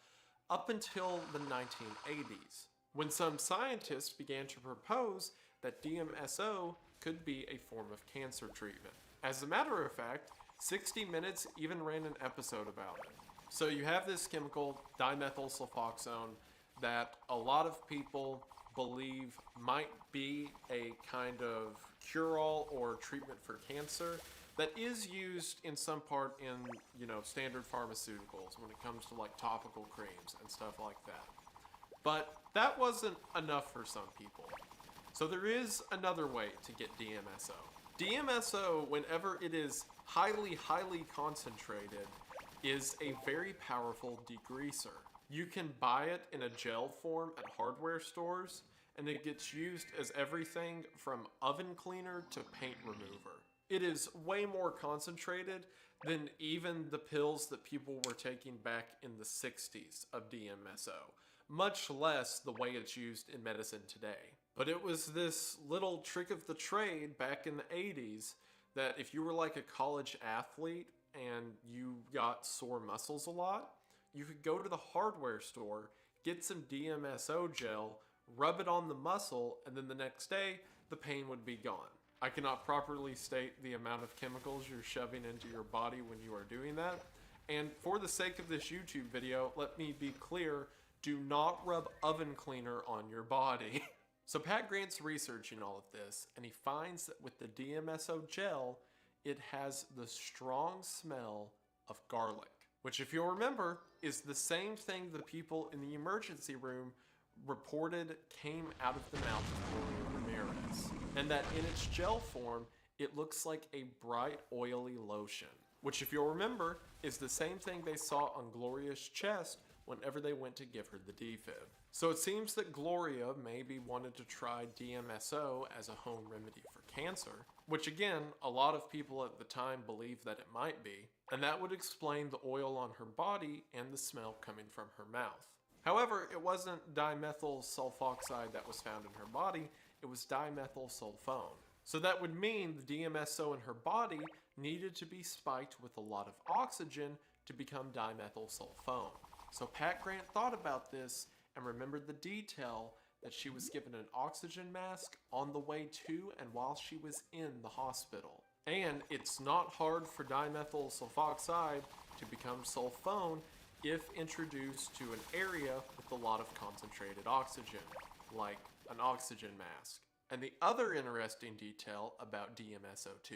S7: up until the 1980s, when some scientists began to propose that DMSO could be a form of cancer treatment. As a matter of fact, 60 Minutes even ran an episode about it. So you have this chemical, dimethylsulfoxone, that a lot of people believe might be a kind of cure-all or treatment for cancer that is used in some part in, you know, standard pharmaceuticals when it comes to like topical creams and stuff like that. But that wasn't enough for some people. So there is another way to get DMSO. DMSO, whenever it is highly concentrated, is a very powerful degreaser. You can buy it in a gel form at hardware stores, and it gets used as everything from oven cleaner to paint remover. It is way more concentrated than even the pills that people were taking back in the 60s of DMSO, much less the way it's used in medicine today. But it was this little trick of the trade back in the 80s that if you were like a college athlete and you got sore muscles a lot, you could go to the hardware store, get some DMSO gel, rub it on the muscle, and then the next day, the pain would be gone. I cannot properly state the amount of chemicals you're shoving into your body when you are doing that. And for the sake of this YouTube video, let me be clear, do not rub oven cleaner on your body. So Pat Grant's researching all of this, and he finds that with the DMSO gel, it has the strong smell of garlic, which if you'll remember, is the same thing the people in the emergency room reported came out of the mouth of Gloria Ramirez, and that in its gel form, it looks like a bright oily lotion, which if you'll remember, is the same thing they saw on Gloria's chest whenever they went to give her the defib. So it seems that Gloria maybe wanted to try DMSO as a home remedy for cancer, which again, a lot of people at the time believed that it might be, and that would explain the oil on her body and the smell coming from her mouth. However, it wasn't dimethyl sulfoxide that was found in her body, it was dimethylsulfone. So that would mean the DMSO in her body needed to be spiked with a lot of oxygen to become dimethylsulfone. So Pat Grant thought about this and remembered the detail that she was given an oxygen mask on the way to and while she was in the hospital. And it's not hard for dimethyl sulfoxide to become sulfone if introduced to an area with a lot of concentrated oxygen, like an oxygen mask. And the other interesting detail about DMSO2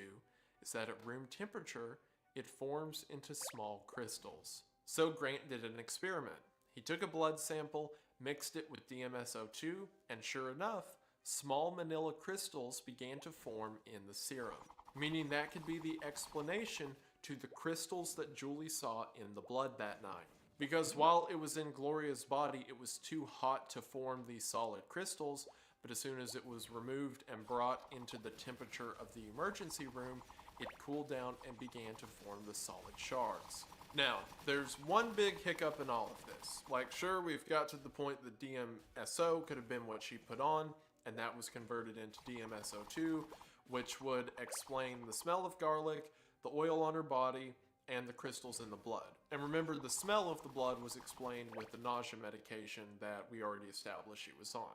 S7: is that at room temperature, it forms into small crystals. So Grant did an experiment. He took a blood sample, mixed it with DMSO2, and sure enough, small manila crystals began to form in the serum, meaning that could be the explanation to the crystals that Julie saw in the blood that night. Because while it was in Gloria's body, it was too hot to form these solid crystals, but as soon as it was removed and brought into the temperature of the emergency room, it cooled down and began to form the solid shards. Now, there's one big hiccup in all of this. Like, sure, we've got to the point that DMSO could have been what she put on, and that was converted into DMSO2, which would explain the smell of garlic, the oil on her body, and the crystals in the blood. And remember, the smell of the blood was explained with the nausea medication that we already established she was on.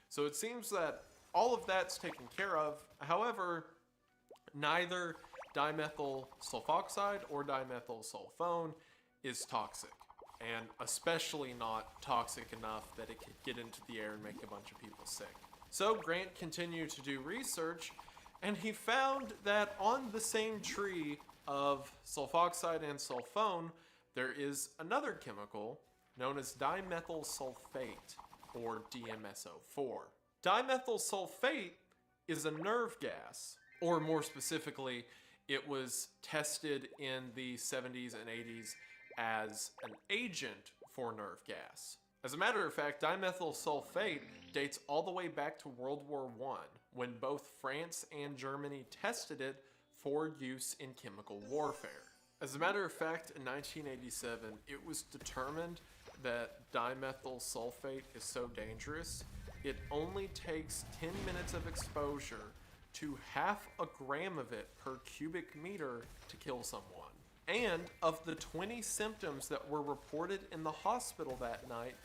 S7: So it seems that all of that's taken care of. However, neither dimethyl sulfoxide or dimethylsulfone is toxic, and especially not toxic enough that it could get into the air and make a bunch of people sick. So Grant continued to do research, and he found that on the same tree of sulfoxide and sulfone, there is another chemical known as dimethyl sulfate, or DMSO4. Dimethyl sulfate is a nerve gas, or more specifically, it was tested in the 70s and 80s as an agent for nerve gas. As a matter of fact, dimethyl sulfate dates all the way back to World War I, when both France and Germany tested it for use in chemical warfare. As a matter of fact, in 1987, it was determined that dimethyl sulfate is so dangerous, it only takes 10 minutes of exposure to half a gram of it per cubic meter to kill someone. And of the 20 symptoms that were reported in the hospital that night,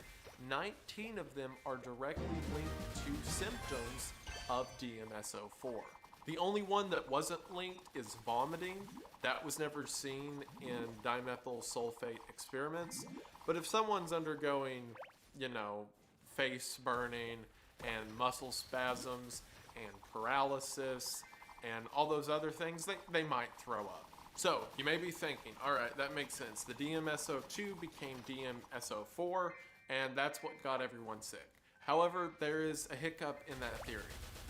S7: 19 of them are directly linked to symptoms of DMSO4. The only one that wasn't linked is vomiting. That was never seen in dimethyl sulfate experiments. But if someone's undergoing, you know, face burning and muscle spasms and paralysis and all those other things, they might throw up. So you may be thinking, all right, that makes sense. The DMSO2 became DMSO4, and that's what got everyone sick. However, there is a hiccup in that theory.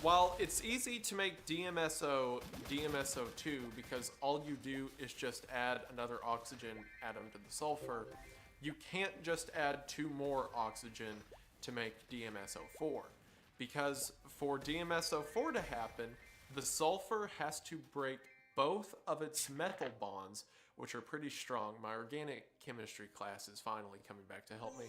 S7: While it's easy to make DMSO DMSO2 because all you do is just add another oxygen atom to the sulfur, you can't just add 2 more oxygen to make DMSO4. Because for DMSO4 to happen, the sulfur has to break both of its methyl bonds, which are pretty strong. My organic chemistry class is finally coming back to help me.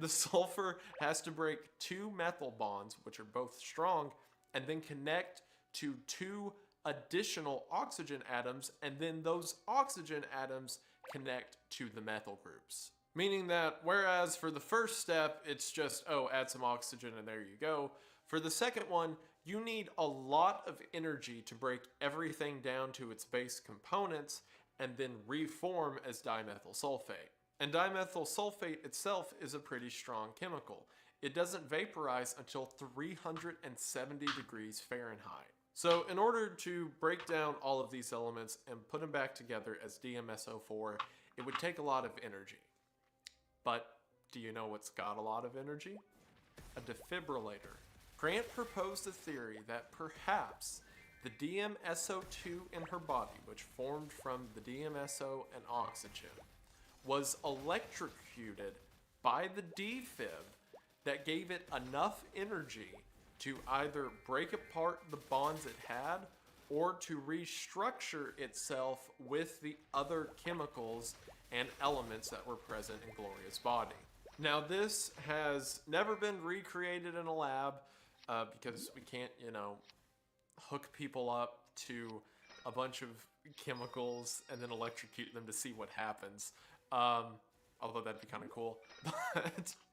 S7: The sulfur has to break 2 methyl bonds, which are both strong, and then connect to 2 additional oxygen atoms, and then those oxygen atoms connect to the methyl groups. Meaning that whereas for the first step, it's just, oh, add some oxygen and there you go. For the second one, you need a lot of energy to break everything down to its base components and then reform as dimethyl sulfate. And dimethyl sulfate itself is a pretty strong chemical. It doesn't vaporize until 370 degrees Fahrenheit. So in order to break down all of these elements and put them back together as DMSO4, it would take a lot of energy. But do you know what's got a lot of energy? A defibrillator. Grant proposed a theory that perhaps the DMSO2 in her body, which formed from the DMSO and oxygen, was electrocuted by the defib that gave it enough energy to either break apart the bonds it had or to restructure itself with the other chemicals and elements that were present in Gloria's body. Now this has never been recreated in a lab because we can't, you know, hook people up to a bunch of chemicals and then electrocute them to see what happens. Although that'd be kind of cool.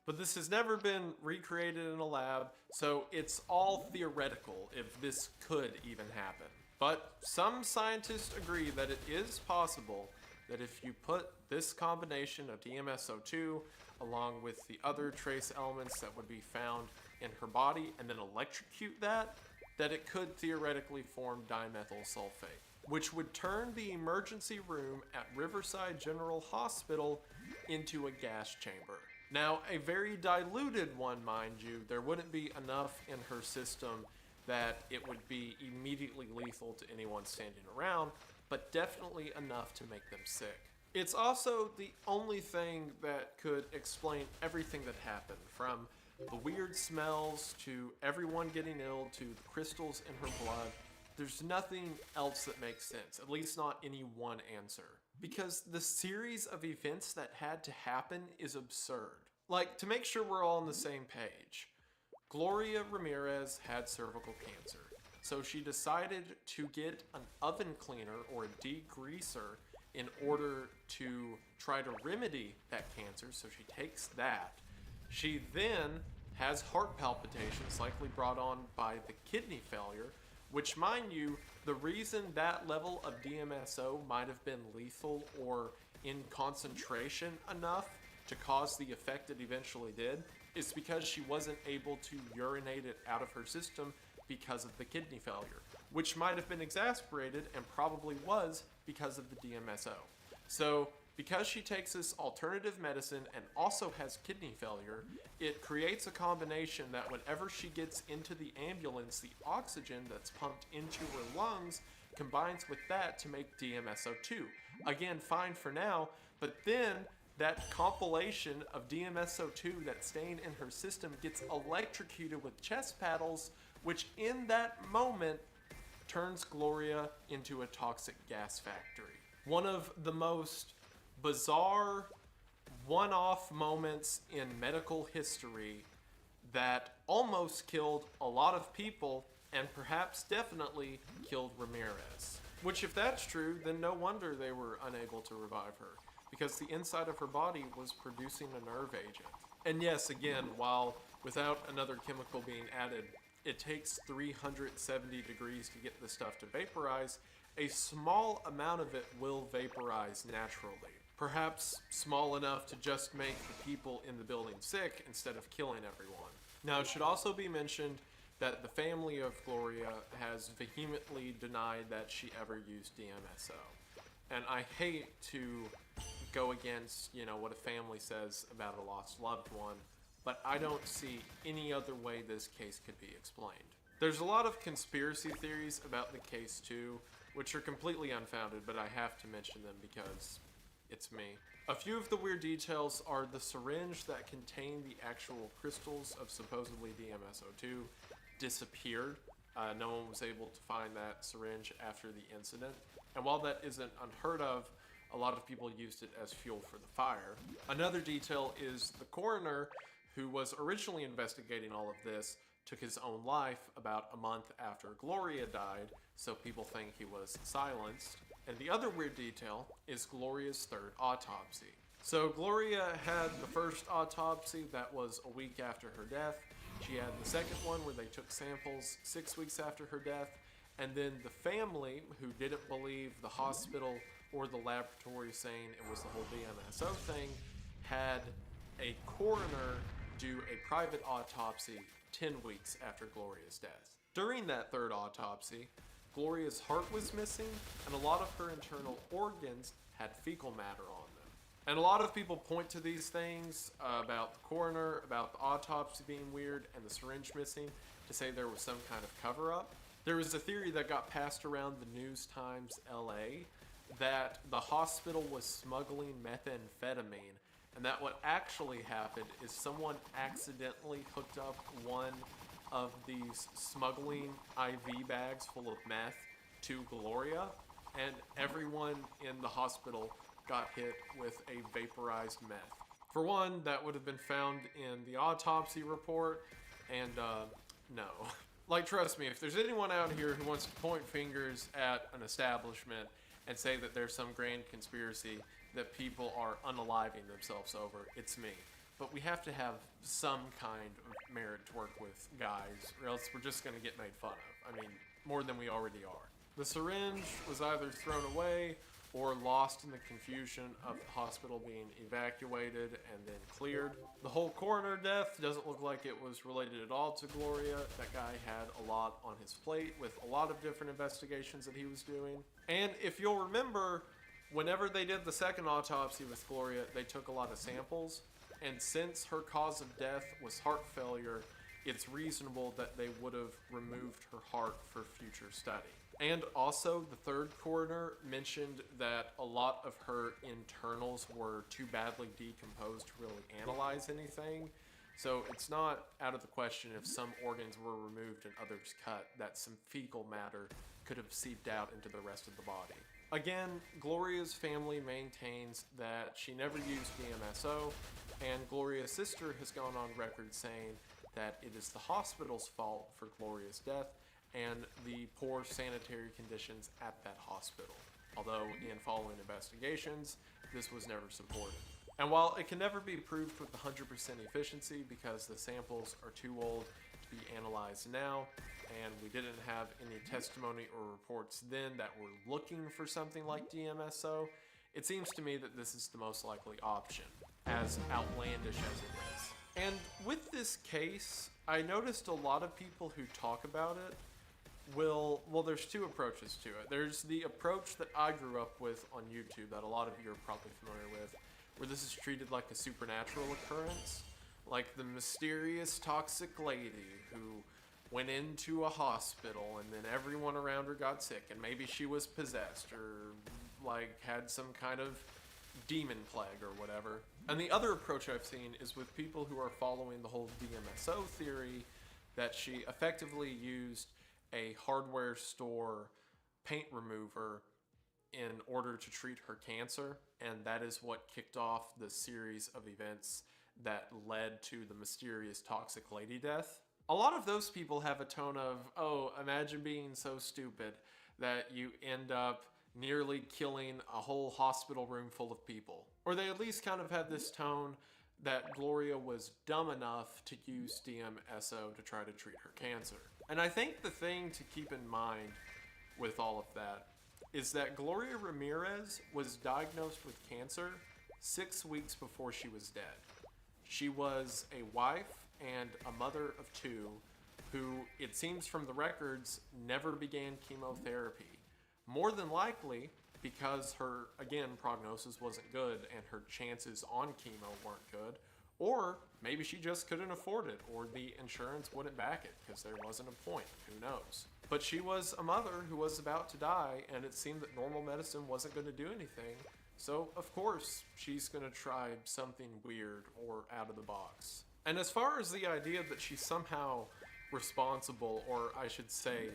S7: But this has never been recreated in a lab, so it's all theoretical if this could even happen. But some scientists agree that it is possible that if you put this combination of DMSO2 along with the other trace elements that would be found in her body and then electrocute that it could theoretically form dimethyl sulfate, which would turn the emergency room at Riverside General Hospital into a gas chamber. Now, a very diluted one, mind you. There wouldn't be enough in her system that it would be immediately lethal to anyone standing around, but definitely enough to make them sick. It's also the only thing that could explain everything that happened, from the weird smells to everyone getting ill to the crystals in her blood. There's nothing else that makes sense, at least not any one answer. Because the series of events that had to happen is absurd. Like, to make sure we're all on the same page, Gloria Ramirez had cervical cancer, so she decided to get an oven cleaner or a degreaser in order to try to remedy that cancer, so she takes that. She then has heart palpitations, likely brought on by the kidney failure, which, mind you, the reason that level of DMSO might have been lethal or in concentration enough to cause the effect it eventually did is because she wasn't able to urinate it out of her system because of the kidney failure, which might have been exasperated and probably was because of the DMSO. So, because she takes this alternative medicine and also has kidney failure, it creates a combination that whenever she gets into the ambulance, the oxygen that's pumped into her lungs combines with that to make DMSO2. Again, fine for now, but then that compilation of DMSO2 that's staying in her system gets electrocuted with chest paddles, which in that moment turns Gloria into a toxic gas factory. One of the most bizarre one-off moments in medical history that almost killed a lot of people and perhaps definitely killed Ramirez. Which, if that's true, then no wonder they were unable to revive her, because the inside of her body was producing a nerve agent. And yes, again, while without another chemical being added, it takes 370 degrees to get the stuff to vaporize, a small amount of it will vaporize naturally. Perhaps small enough to just make the people in the building sick instead of killing everyone. Now, it should also be mentioned that the family of Gloria has vehemently denied that she ever used DMSO. And I hate to go against, what a family says about a lost loved one, but I don't see any other way this case could be explained. There's a lot of conspiracy theories about the case too, which are completely unfounded, but I have to mention them because it's me. A few of the weird details are the syringe that contained the actual crystals of supposedly DMSO2 disappeared. No one was able to find that syringe after the incident. And while that isn't unheard of, a lot of people used it as fuel for the fire. Another detail is the coroner, who was originally investigating all of this, took his own life about a month after Gloria died, so people think he was silenced. And the other weird detail is Gloria's third autopsy. So Gloria had the first autopsy that was a week after her death. She had the second one where they took samples 6 weeks after her death. And then the family, who didn't believe the hospital or the laboratory saying it was the whole DMSO thing, had a coroner do a private autopsy 10 weeks after Gloria's death. During that third autopsy, Gloria's heart was missing, and a lot of her internal organs had fecal matter on them. And a lot of people point to these things about the coroner, about the autopsy being weird, and the syringe missing to say there was some kind of cover-up. There was a theory that got passed around the News Times LA that the hospital was smuggling methamphetamine, and that what actually happened is someone accidentally hooked up one of these smuggling IV bags full of meth to Gloria, and everyone in the hospital got hit with a vaporized meth. For one, that would have been found in the autopsy report, and no. Like, trust me, if there's anyone out here who wants to point fingers at an establishment and say that there's some grand conspiracy that people are unaliving themselves over, it's me. But we have to have some kind of merit to work with, guys, or else we're just gonna get made fun of. I mean, more than we already are. The syringe was either thrown away or lost in the confusion of the hospital being evacuated and then cleared. The whole coroner death doesn't look like it was related at all to Gloria. That guy had a lot on his plate with a lot of different investigations that he was doing. And if you'll remember, whenever they did the second autopsy with Gloria, they took a lot of samples. And since her cause of death was heart failure, it's reasonable that they would have removed her heart for future study. And also, the third coroner mentioned that a lot of her internals were too badly decomposed to really analyze anything. So it's not out of the question if some organs were removed and others cut, that some fecal matter could have seeped out into the rest of the body. Again, Gloria's family maintains that she never used DMSO, and Gloria's sister has gone on record saying that it is the hospital's fault for Gloria's death and the poor sanitary conditions at that hospital. Although in following investigations, this was never supported. And while it can never be proved with 100% efficiency because the samples are too old to be analyzed now, and we didn't have any testimony or reports then that were looking for something like DMSO, it seems to me that this is the most likely option, as outlandish as it is. And with this case, I noticed a lot of people who talk about it well, there's two approaches to it. There's the approach that I grew up with on YouTube that a lot of you are probably familiar with, where this is treated like a supernatural occurrence, like the mysterious toxic lady who went into a hospital and then everyone around her got sick and maybe she was possessed or like had some kind of demon plague or whatever. And the other approach I've seen is with people who are following the whole DMSO theory, that she effectively used a hardware store paint remover in order to treat her cancer, and that is what kicked off the series of events that led to the mysterious toxic lady death. A lot of those people have a tone of, oh, imagine being so stupid that you end up nearly killing a whole hospital room full of people. Or they at least kind of had this tone that Gloria was dumb enough to use DMSO to try to treat her cancer. And I think the thing to keep in mind with all of that is that Gloria Ramirez was diagnosed with cancer 6 weeks before she was dead. She was a wife and a mother of two who, it seems from the records, never began chemotherapy. More than likely because her, again, prognosis wasn't good and her chances on chemo weren't good, or maybe she just couldn't afford it, or the insurance wouldn't back it because there wasn't a point, who knows. But she was a mother who was about to die, and it seemed that normal medicine wasn't going to do anything, so of course she's going to try something weird or out of the box. And as far as the idea that she's somehow responsible, or I should say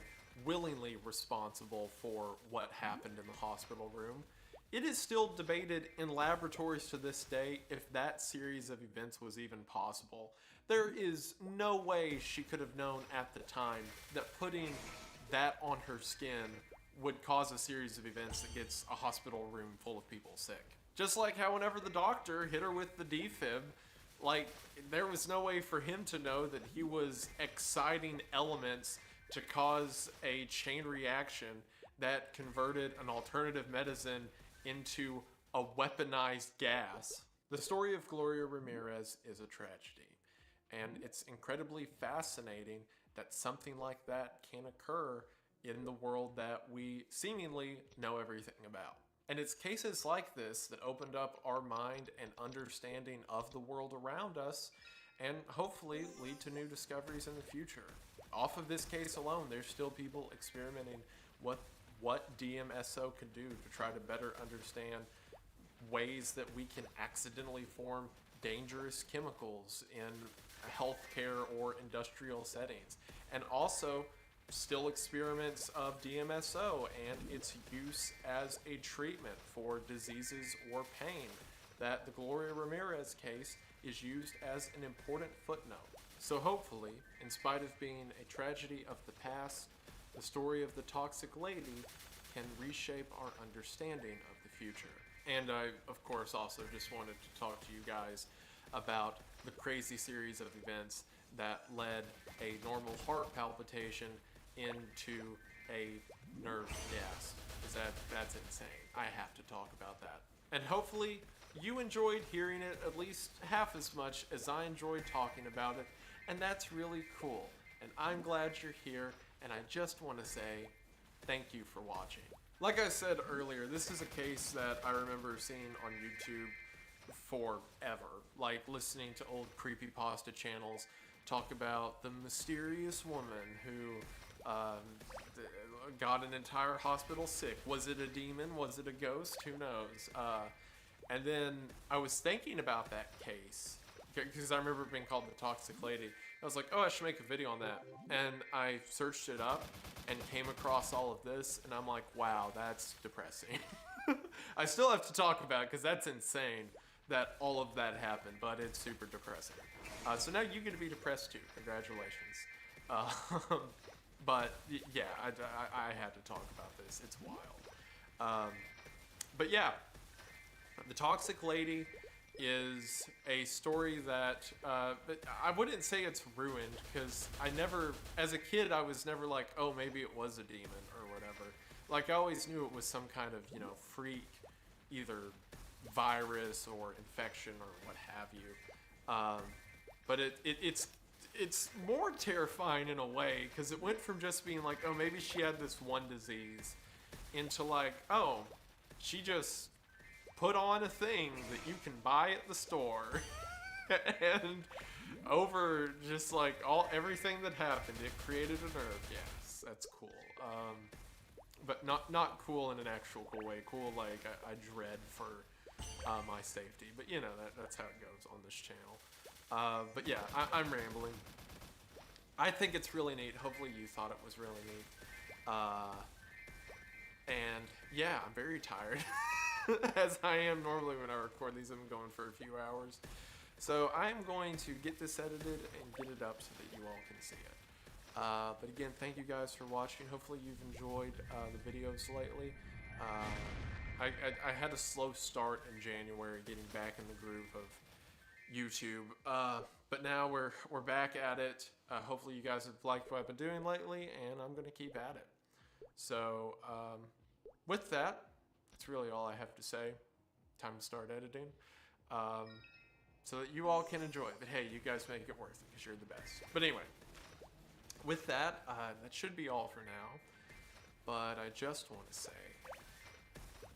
S7: willingly responsible for what happened in the hospital room, it is still debated in laboratories to this day if that series of events was even possible. There is no way she could have known at the time that putting that on her skin would cause a series of events that gets a hospital room full of people sick. Just like how whenever the doctor hit her with the defib, like, there was no way for him to know that he was exciting elements to cause a chain reaction that converted an alternative medicine into a weaponized gas. The story of Gloria Ramirez is a tragedy, and it's incredibly fascinating that something like that can occur in the world that we seemingly know everything about. And it's cases like this that opened up our mind and understanding of the world around us, and hopefully lead to new discoveries in the future. Off of this case alone, there's still people experimenting what DMSO can do to try to better understand ways that we can accidentally form dangerous chemicals in healthcare or industrial settings. And also still experiments of DMSO and its use as a treatment for diseases or pain. That the Gloria Ramirez case is used as an important footnote. So hopefully, in spite of being a tragedy of the past, the story of the toxic lady can reshape our understanding of the future. And I, of course, also just wanted to talk to you guys about the crazy series of events that led a normal heart palpitation into a nerve gas. Because that's insane. I have to talk about that. And hopefully you enjoyed hearing it at least half as much as I enjoyed talking about it. And that's really cool. And I'm glad you're here. And I just want to say thank you for watching. Like I said earlier, this is a case that I remember seeing on YouTube forever. Like listening to old creepypasta channels talk about the mysterious woman who got an entire hospital sick. Was it a demon? Was it a ghost? Who knows? And then I was thinking about that case because I remember it being called the Toxic Lady. I was like, oh, I should make a video on that. And I searched it up and came across all of this, and I'm like, wow, that's depressing. I still have to talk about it because that's insane that all of that happened, but it's super depressing. So now you get to be depressed too. Congratulations. But yeah, I had to talk about this. It's wild. But yeah, the Toxic Lady is a story that I wouldn't say it's ruined, because I never, as a kid, I was never like, oh, maybe it was a demon or whatever. Like, I always knew it was some kind of, you know, freak, either virus or infection or what have you. But it's more terrifying in a way, because it went from just being like, oh, maybe she had this one disease, into like, oh, she just put on a thing that you can buy at the store. And over just like everything that happened, it created a nerve gas. That's cool. But not cool in an actual cool way. Cool like I dread for my safety. But you know, that's how it goes on this channel. But yeah, I'm rambling. I think it's really neat. Hopefully you thought it was really neat. And yeah, I'm very tired, as I am normally when I record these. I've been going for a few hours. So I'm going to get this edited and get it up so that you all can see it. But again, thank you guys for watching. Hopefully you've enjoyed the videos lately. I had a slow start in January getting back in the groove of YouTube, but now we're back at it. Hopefully you guys have liked what I've been doing lately, and I'm going to keep at it. So with that, that's really all I have to say. Time to start editing, so that you all can enjoy it. But hey, you guys make it worth it because you're the best. But anyway, with that, that should be all for now. But I just want to say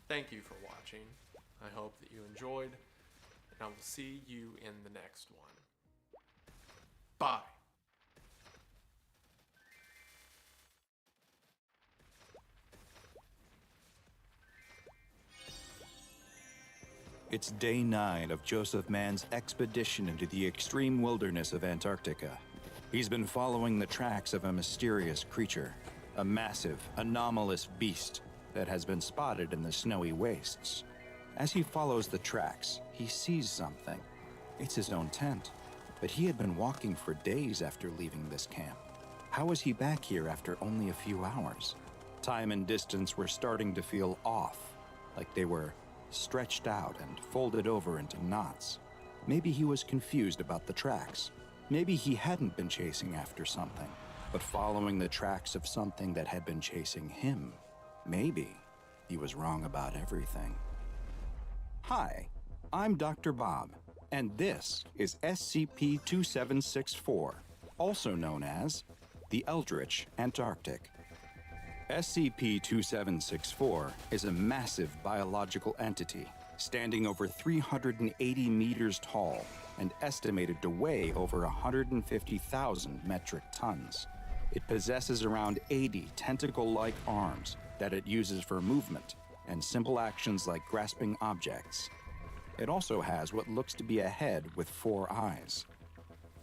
S7: thank you for watching. I hope that you enjoyed, and I will see you in the next one. Bye.
S1: It's day 9 of Joseph Mann's expedition into the extreme wilderness of Antarctica. He's been following the tracks of a mysterious creature, a massive, anomalous beast that has been spotted in the snowy wastes. As he follows the tracks, he sees something. It's his own tent, but he had been walking for days after leaving this camp. How was he back here after only a few hours? Time and distance were starting to feel off, like they were stretched out and folded over into knots. Maybe he was confused about the tracks. Maybe he hadn't been chasing after something, but following the tracks of something that had been chasing him. Maybe he was wrong about everything. Hi, I'm Dr. Bob, and this is SCP-2764, also known as the Eldritch Antarctic. SCP-2764 is a massive biological entity, standing over 380 meters tall and estimated to weigh over 150,000 metric tons. It possesses around 80 tentacle-like arms that it uses for movement and simple actions like grasping objects. It also has what looks to be a head with 4 eyes.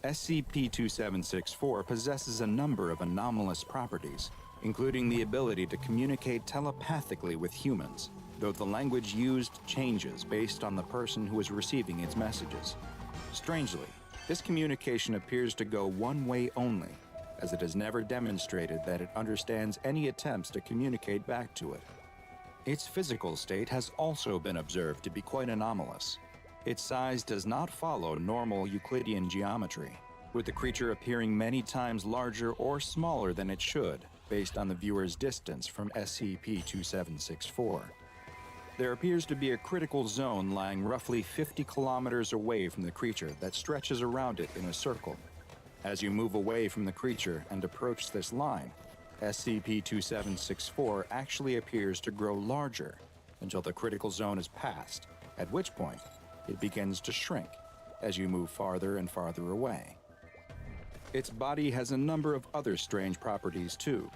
S1: SCP-2764 possesses a number of anomalous properties, including the ability to communicate telepathically with humans, though the language used changes based on the person who is receiving its messages. Strangely, this communication appears to go one way only, as it has never demonstrated that it understands any attempts to communicate back to it. Its physical state has also been observed to be quite anomalous. Its size does not follow normal Euclidean geometry, with the creature appearing many times larger or smaller than it should, based on the viewer's distance from SCP-2764. There appears to be a critical zone lying roughly 50 kilometers away from the creature that stretches around it in a circle. As you move away from the creature and approach this line, SCP-2764 actually appears to grow larger until the critical zone is passed, at which point it begins to shrink as you move farther and farther away. Its body has a number of other strange properties too.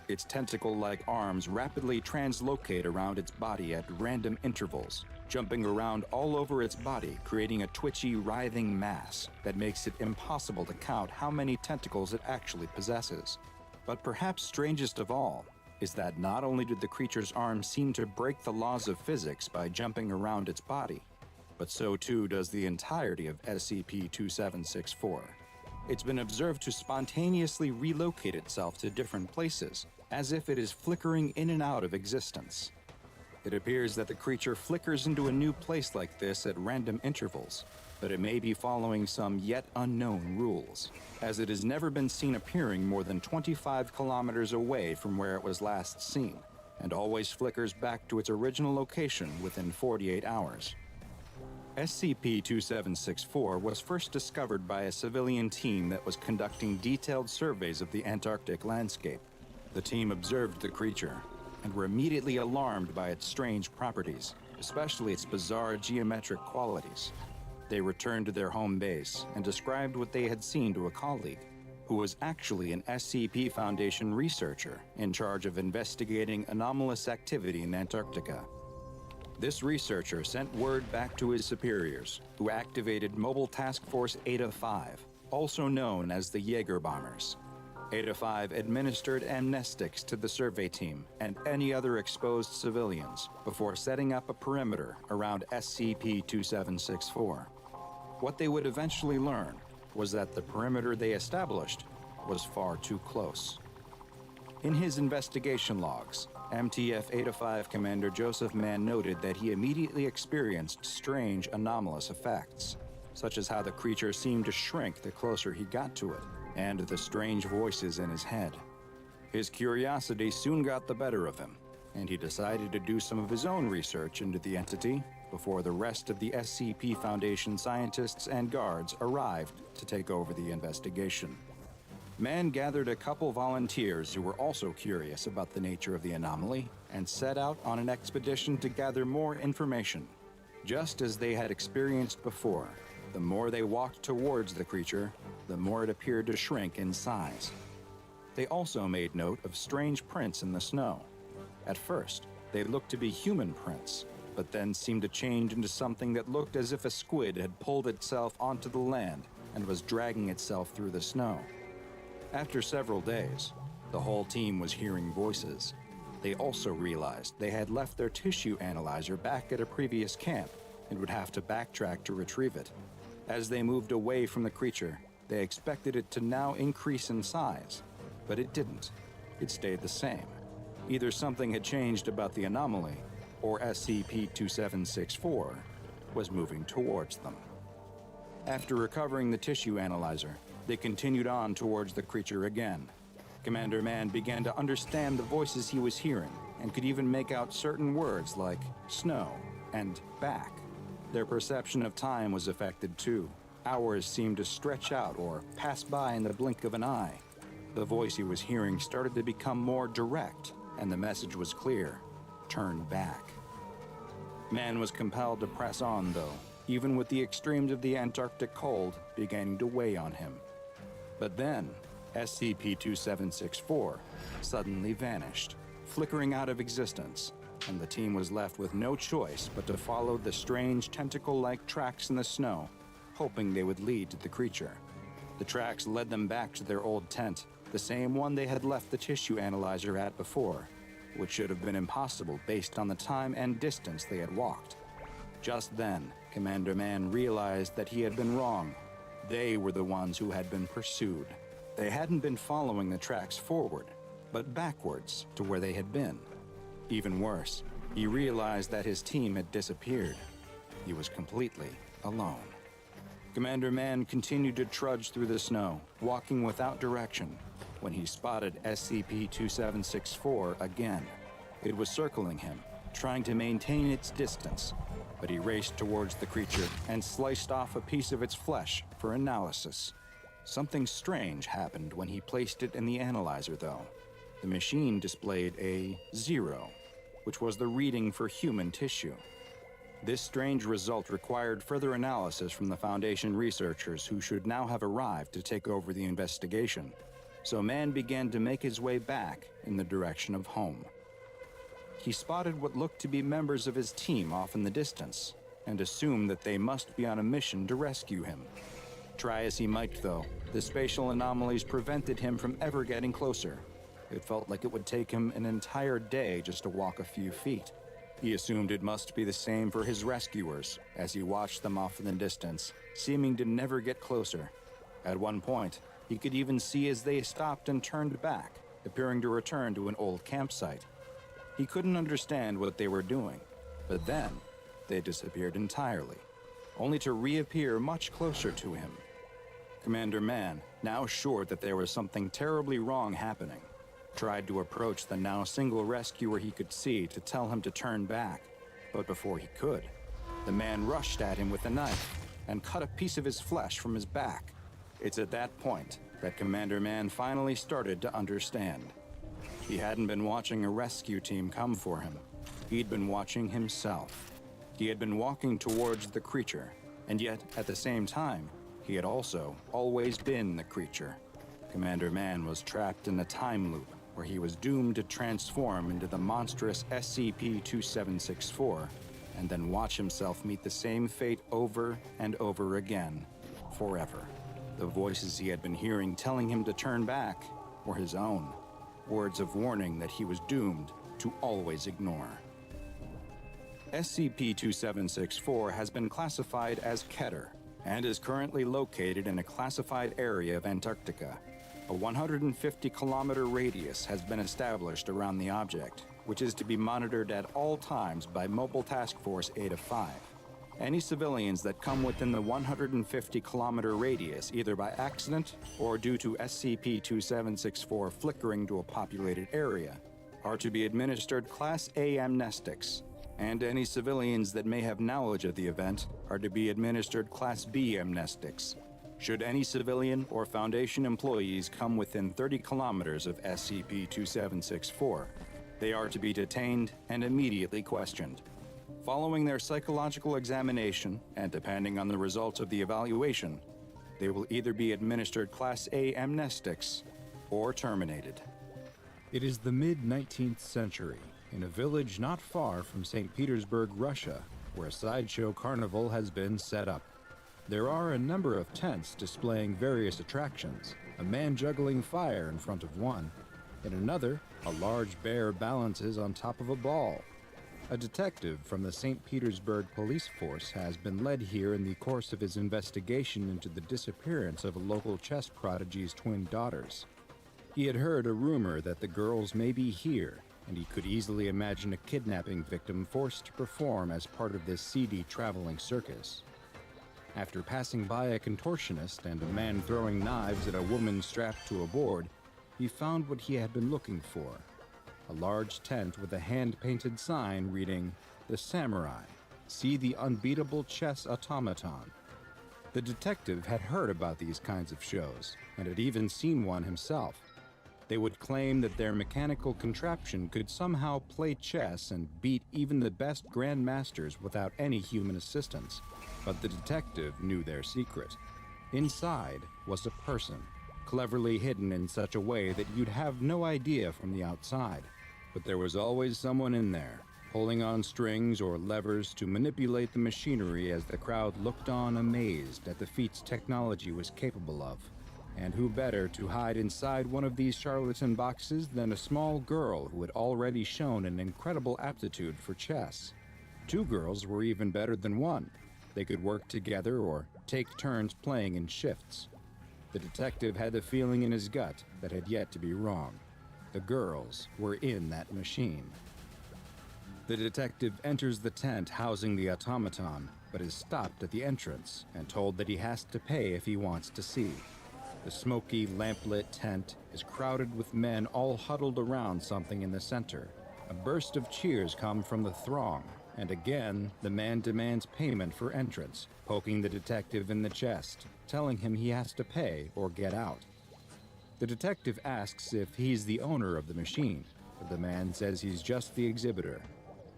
S1: Its tentacle-like arms rapidly translocate around its body at random intervals, jumping around all over its body, creating a twitchy, writhing mass that makes it impossible to count how many tentacles it actually possesses. But perhaps strangest of all is that not only do the creature's arms seem to break the laws of physics by jumping around its body, but so too does the entirety of SCP-2764. It's been observed to spontaneously relocate itself to different places, as if it is flickering in and out of existence. It appears that the creature flickers into a new place like this at random intervals, but it may be following some yet unknown rules, as it has never been seen appearing more than 25 kilometers away from where it was last seen, and always flickers back to its original location within 48 hours. SCP-2764 was first discovered by a civilian team that was conducting detailed surveys of the Antarctic landscape. The team observed the creature and were immediately alarmed by its strange properties, especially its bizarre geometric qualities. They returned to their home base and described what they had seen to a colleague, who was actually an SCP Foundation researcher in charge of investigating anomalous activity in Antarctica. This researcher sent word back to his superiors, who activated Mobile Task Force Eta 5, also known as the Jaeger Bombers. Eta 5 administered amnestics to the survey team and any other exposed civilians before setting up a perimeter around SCP-2764. What they would eventually learn was that the perimeter they established was far too close. In his investigation logs, MTF Eta 5 Commander Joseph Mann noted that he immediately experienced strange anomalous effects, such as how the creature seemed to shrink the closer he got to it, and the strange voices in his head. His curiosity soon got the better of him, and he decided to do some of his own research into the entity before the rest of the SCP Foundation scientists and guards arrived to take over the investigation. Mann gathered a couple volunteers who were also curious about the nature of the anomaly and set out on an expedition to gather more information. Just as they had experienced before, the more they walked towards the creature, the more it appeared to shrink in size. They also made note of strange prints in the snow. At first, they looked to be human prints, but then seemed to change into something that looked as if a squid had pulled itself onto the land and was dragging itself through the snow. After several days, the whole team was hearing voices. They also realized they had left their tissue analyzer back at a previous camp and would have to backtrack to retrieve it. As they moved away from the creature, they expected it to now increase in size, but it didn't. It stayed the same. Either something had changed about the anomaly, or SCP-2764 was moving towards them. After recovering the tissue analyzer, they continued on towards the creature again. Commander Mann began to understand the voices he was hearing and could even make out certain words like snow and back. Their perception of time was affected too. Hours seemed to stretch out or pass by in the blink of an eye. The voice he was hearing started to become more direct, and the message was clear: turn back. Mann was compelled to press on, though, even with the extremes of the Antarctic cold beginning to weigh on him. But then, SCP-2764 suddenly vanished, flickering out of existence, and the team was left with no choice but to follow the strange tentacle-like tracks in the snow, hoping they would lead to the creature. The tracks led them back to their old tent, the same one they had left the tissue analyzer at before, which should have been impossible based on the time and distance they had walked. Just then, Commander Mann realized that he had been wrong. They were the ones who had been pursued. They hadn't been following the tracks forward, but backwards to where they had been. Even worse, he realized that his team had disappeared. He was completely alone. Commander Mann continued to trudge through the snow, walking without direction, when he spotted SCP-2764 again. It was circling him, trying to maintain its distance, but he raced towards the creature and sliced off a piece of its flesh for analysis. Something strange happened when he placed it in the analyzer, though. The machine displayed a 0, which was the reading for human tissue. This strange result required further analysis from the Foundation researchers, who should now have arrived to take over the investigation. So Mann began to make his way back in the direction of home. He spotted what looked to be members of his team off in the distance, and assumed that they must be on a mission to rescue him. Try as he might, though, the spatial anomalies prevented him from ever getting closer. It felt like it would take him an entire day just to walk a few feet. He assumed it must be the same for his rescuers, as he watched them off in the distance, seeming to never get closer. At one point, he could even see as they stopped and turned back, appearing to return to an old campsite. He couldn't understand what they were doing, but then they disappeared entirely, only to reappear much closer to him. Commander Mann, now sure that there was something terribly wrong happening, tried to approach the now single rescuer he could see to tell him to turn back, but before he could, the man rushed at him with a knife and cut a piece of his flesh from his back. It's at that point that Commander Mann finally started to understand. He hadn't been watching a rescue team come for him. He'd been watching himself. He had been walking towards the creature, and yet, at the same time, he had also always been the creature. Commander Mann was trapped in a time loop where he was doomed to transform into the monstrous SCP-2764 and then watch himself meet the same fate over and over again, forever. The voices he had been hearing telling him to turn back were his own, words of warning that he was doomed to always ignore. SCP-2764 has been classified as Keter and is currently located in a classified area of Antarctica. A 150-kilometer radius has been established around the object, which is to be monitored at all times by Mobile Task Force Eta 5. Any civilians that come within the 150-kilometer radius, either by accident or due to SCP-2764 flickering to a populated area, are to be administered Class A amnestics, and any civilians that may have knowledge of the event are to be administered Class B amnestics. Should any civilian or Foundation employees come within 30 kilometers of SCP-2764, they are to be detained and immediately questioned. Following their psychological examination, and depending on the results of the evaluation, they will either be administered Class A amnestics or terminated. It is the mid-19th century, in a village not far from St. Petersburg, Russia, where a sideshow carnival has been set up. There are a number of tents displaying various attractions, a man juggling fire in front of one. In another, a large bear balances on top of a ball. A detective from the St. Petersburg police force has been led here in the course of his investigation into the disappearance of a local chess prodigy's twin daughters. He had heard a rumor that the girls may be here, and he could easily imagine a kidnapping victim forced to perform as part of this seedy traveling circus. After passing by a contortionist and a man throwing knives at a woman strapped to a board, he found what he had been looking for. A large tent with a hand-painted sign reading, "The Samurai, see the unbeatable chess automaton." The detective had heard about these kinds of shows, and had even seen one himself. They would claim that their mechanical contraption could somehow play chess and beat even the best grandmasters without any human assistance. But the detective knew their secret. Inside was a person, cleverly hidden in such a way that you'd have no idea from the outside. But there was always someone in there, pulling on strings or levers to manipulate the machinery as the crowd looked on amazed at the feats technology was capable of. And who better to hide inside one of these charlatan boxes than a small girl who had already shown an incredible aptitude for chess? Two girls were even better than one. They could work together or take turns playing in shifts. The detective had the feeling in his gut that had yet to be wrong. The girls were in that machine. The detective enters the tent housing the automaton, but is stopped at the entrance and told that he has to pay if he wants to see. The smoky, lamplit tent is crowded with men all huddled around something in the center. A burst of cheers come from the throng, and again the man demands payment for entrance, poking the detective in the chest, telling him he has to pay or get out. The detective asks if he's the owner of the machine, but the man says he's just the exhibitor.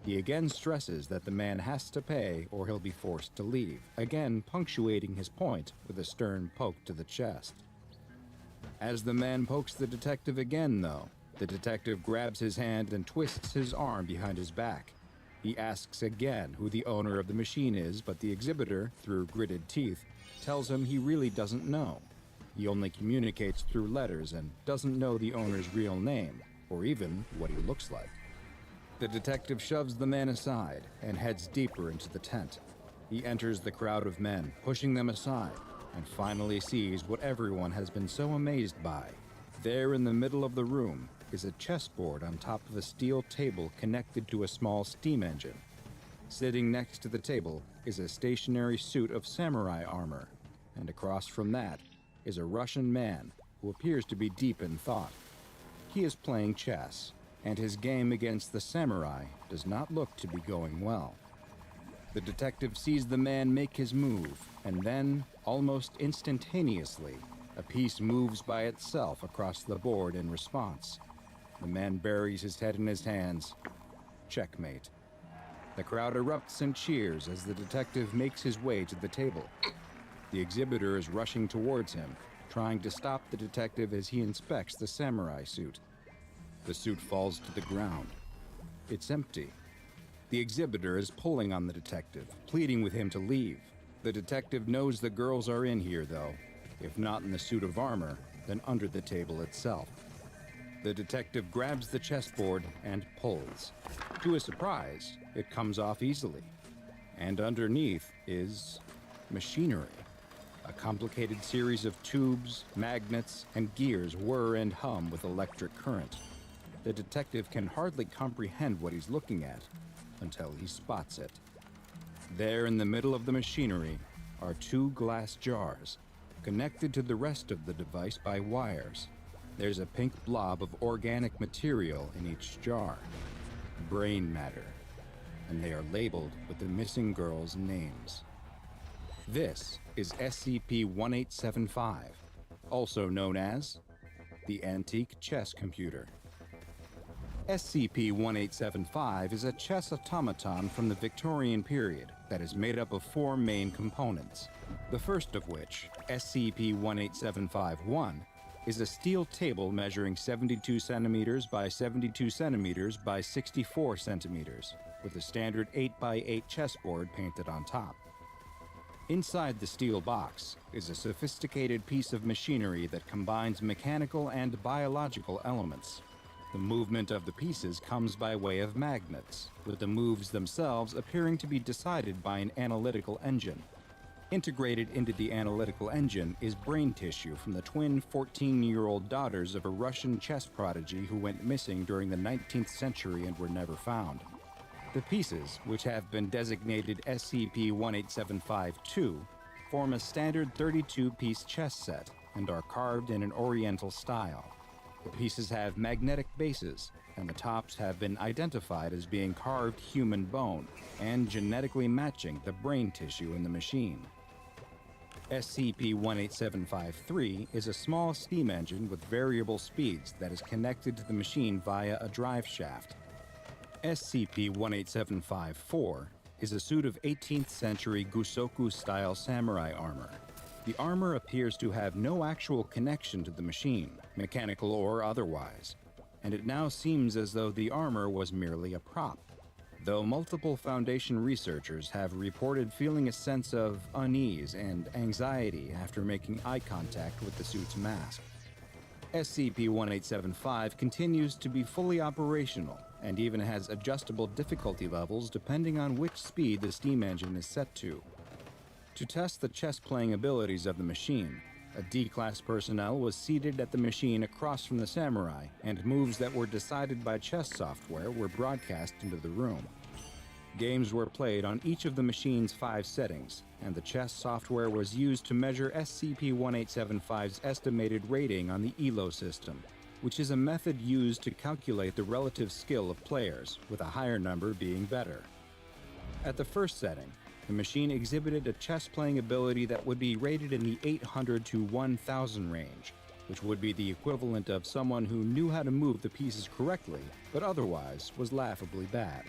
S1: He again stresses that the man has to pay or he'll be forced to leave, again punctuating his point with a stern poke to the chest. As the man pokes the detective again, though, the detective grabs his hand and twists his arm behind his back. He asks again who the owner of the machine is, but the exhibitor, through gritted teeth, tells him he really doesn't know. He only communicates through letters and doesn't know the owner's real name, or even what he looks like. The detective shoves the man aside and heads deeper into the tent. He enters the crowd of men, pushing them aside, and finally sees what everyone has been so amazed by. There in the middle of the room is a chessboard on top of a steel table connected to a small steam engine. Sitting next to the table is a stationary suit of samurai armor, and across from that is a Russian man who appears to be deep in thought. He is playing chess, and his game against the samurai does not look to be going well. The detective sees the man make his move, and then, almost instantaneously, a piece moves by itself across the board in response. The man buries his head in his hands. Checkmate. The crowd erupts in cheers as the detective makes his way to the table. The exhibitor is rushing towards him, trying to stop the detective as he inspects the samurai suit. The suit falls to the ground. It's empty. The exhibitor is pulling on the detective, pleading with him to leave. The detective knows the girls are in here, though. If not in the suit of armor, then under the table itself. The detective grabs the chessboard and pulls. To his surprise, it comes off easily. And underneath is machinery. A complicated series of tubes, magnets, and gears whir and hum with electric current. The detective can hardly comprehend what he's looking at until he spots it. There in the middle of the machinery are 2 glass jars, connected to the rest of the device by wires. There's a pink blob of organic material in each jar, brain matter, and they are labeled with the missing girls' names. This is SCP-1875, also known as the Antique Chess Computer. SCP-1875 is a chess automaton from the Victorian period that is made up of 4 main components. The first of which, SCP-1875-1, is a steel table measuring 72 centimeters by 72 centimeters by 64 centimeters, with a standard 8x8 chessboard painted on top. Inside the steel box is a sophisticated piece of machinery that combines mechanical and biological elements. The movement of the pieces comes by way of magnets, with the moves themselves appearing to be decided by an analytical engine. Integrated into the analytical engine is brain tissue from the twin 14-year-old daughters of a Russian chess prodigy who went missing during the 19th century and were never found. The pieces, which have been designated SCP-1875-2, form a standard 32-piece chess set and are carved in an Oriental style. The pieces have magnetic bases, and the tops have been identified as being carved human bone and genetically matching the brain tissue in the machine. SCP-18753 is a small steam engine with variable speeds that is connected to the machine via a drive shaft. SCP-18754 is a suit of 18th century Gusoku-style samurai armor. The armor appears to have no actual connection to the machine, mechanical or otherwise, and it now seems as though the armor was merely a prop, though multiple Foundation researchers have reported feeling a sense of unease and anxiety after making eye contact with the suit's mask. SCP-1875 continues to be fully operational and even has adjustable difficulty levels depending on which speed the steam engine is set to. To test the chess-playing abilities of the machine, a D-Class personnel was seated at the machine across from the samurai, and moves that were decided by chess software were broadcast into the room. Games were played on each of the machine's 5 settings, and the chess software was used to measure SCP-1875's estimated rating on the ELO system, which is a method used to calculate the relative skill of players, with a higher number being better. At the first setting, the machine exhibited a chess-playing ability that would be rated in the 800 to 1000 range, which would be the equivalent of someone who knew how to move the pieces correctly, but otherwise was laughably bad.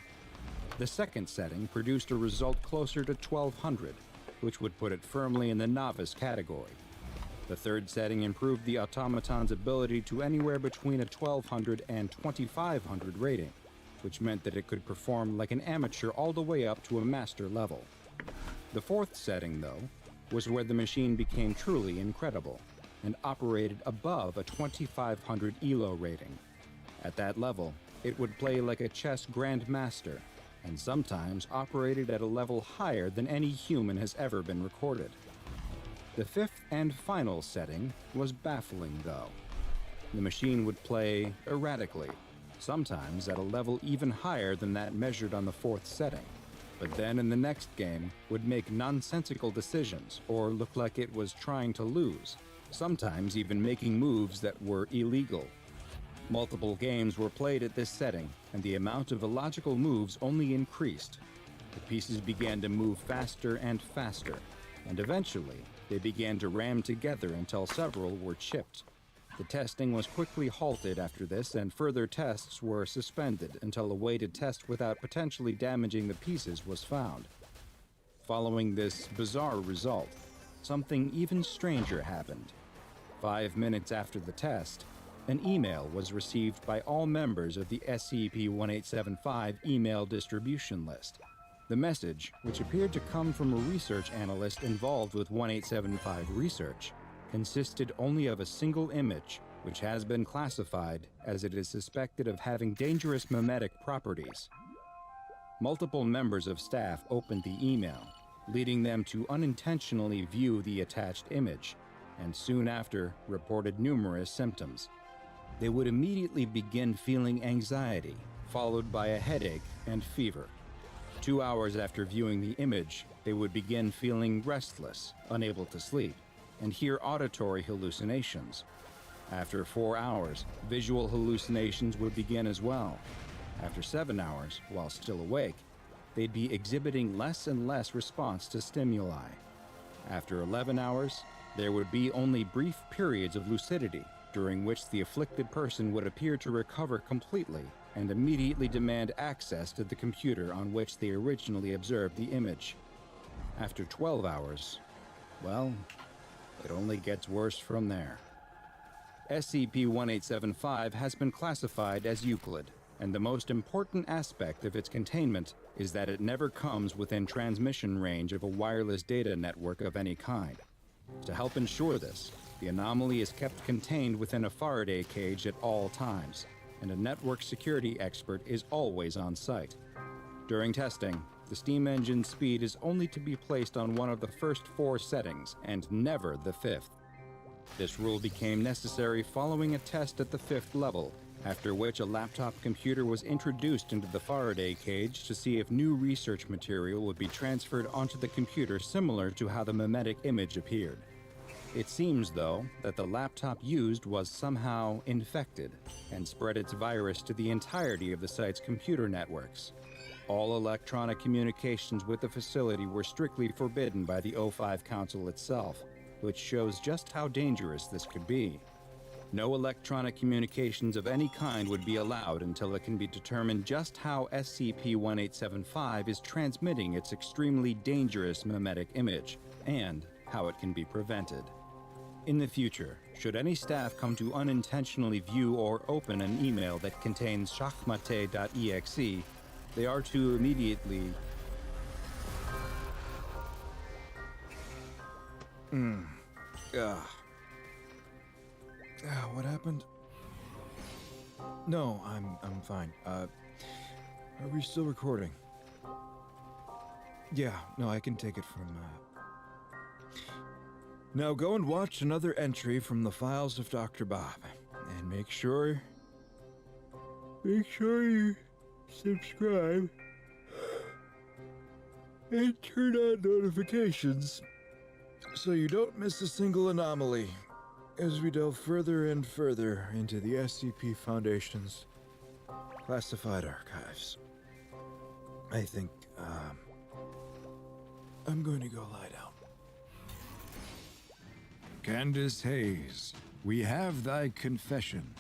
S1: The second setting produced a result closer to 1200, which would put it firmly in the novice category. The third setting improved the automaton's ability to anywhere between a 1200 and 2500 rating, which meant that it could perform like an amateur all the way up to a master level. The fourth setting, though, was where the machine became truly incredible and operated above a 2500 ELO rating. At that level, it would play like a chess grandmaster, and sometimes operated at a level higher than any human has ever been recorded. The fifth and final setting was baffling, though. The machine would play erratically, sometimes at a level even higher than that measured on the fourth setting, but then in the next game would make nonsensical decisions or look like it was trying to lose, sometimes even making moves that were illegal. Multiple games were played at this setting, and the amount of illogical moves only increased. The pieces began to move faster and faster, and eventually they began to ram together until several were chipped. The testing was quickly halted after this, and further tests were suspended until a way to test without potentially damaging the pieces was found. Following this bizarre result, something even stranger happened. 5 minutes after the test, an email was received by all members of the SCP-1875 email distribution list. The message, which appeared to come from a research analyst involved with 1875 research, consisted only of a single image, which has been classified as it is suspected of having dangerous memetic properties. Multiple members of staff opened the email, leading them to unintentionally view the attached image, and soon after reported numerous symptoms. They would immediately begin feeling anxiety, followed by a headache and fever. 2 hours after viewing the image, they would begin feeling restless, unable to sleep, and hear auditory hallucinations. After 4 hours, visual hallucinations would begin as well. After 7 hours, while still awake, they'd be exhibiting less and less response to stimuli. After 11 hours, there would be only brief periods of lucidity, during which the afflicted person would appear to recover completely and immediately demand access to the computer on which they originally observed the image. After 12 hours, well, it only gets worse from there. SCP-1875 has been classified as Euclid, and the most important aspect of its containment is that it never comes within transmission range of a wireless data network of any kind. To help ensure this, the anomaly is kept contained within a Faraday cage at all times, and a network security expert is always on site. During testing, the steam engine's speed is only to be placed on one of the first 4 settings, and never the 5th. This rule became necessary following a test at the 5th level, after which a laptop computer was introduced into the Faraday cage to see if new research material would be transferred onto the computer similar to how the memetic image appeared. It seems, though, that the laptop used was somehow infected and spread its virus to the entirety of the site's computer networks. All electronic communications with the facility were strictly forbidden by the O5 Council itself, which shows just how dangerous this could be. No electronic communications of any kind would be allowed until it can be determined just how SCP-1875 is transmitting its extremely dangerous memetic image, and how it can be prevented. In the future, should any staff come to unintentionally view or open an email that contains shachmate.exe, they are to immediately... What happened? No, I'm fine. Are we still recording? Yeah, no, I can take it from, Now go and watch another entry from the files of Dr. Bob, and make sure you subscribe and turn on notifications so you don't miss a single anomaly as we delve further and further into the SCP Foundation's classified archives. I think, I'm going to go lie down. Candace Hayes, we have thy confession.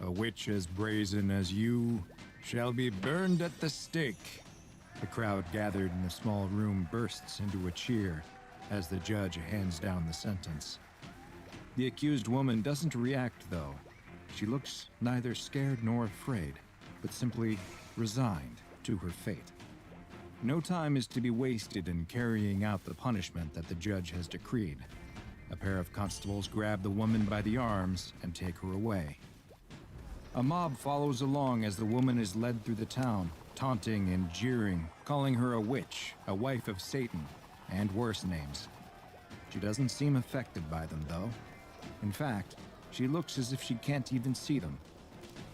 S1: A witch as brazen as you shall be burned at the stake. The crowd gathered in the small room bursts into a cheer as the judge hands down the sentence. The accused woman doesn't react, though. She looks neither scared nor afraid, but simply resigned to her fate. No time is to be wasted in carrying out the punishment that the judge has decreed. A pair of constables grab the woman by the arms and take her away. A mob follows along as the woman is led through the town, taunting and jeering, calling her a witch, a wife of Satan, and worse names. She doesn't seem affected by them, though. In fact, she looks as if she can't even see them.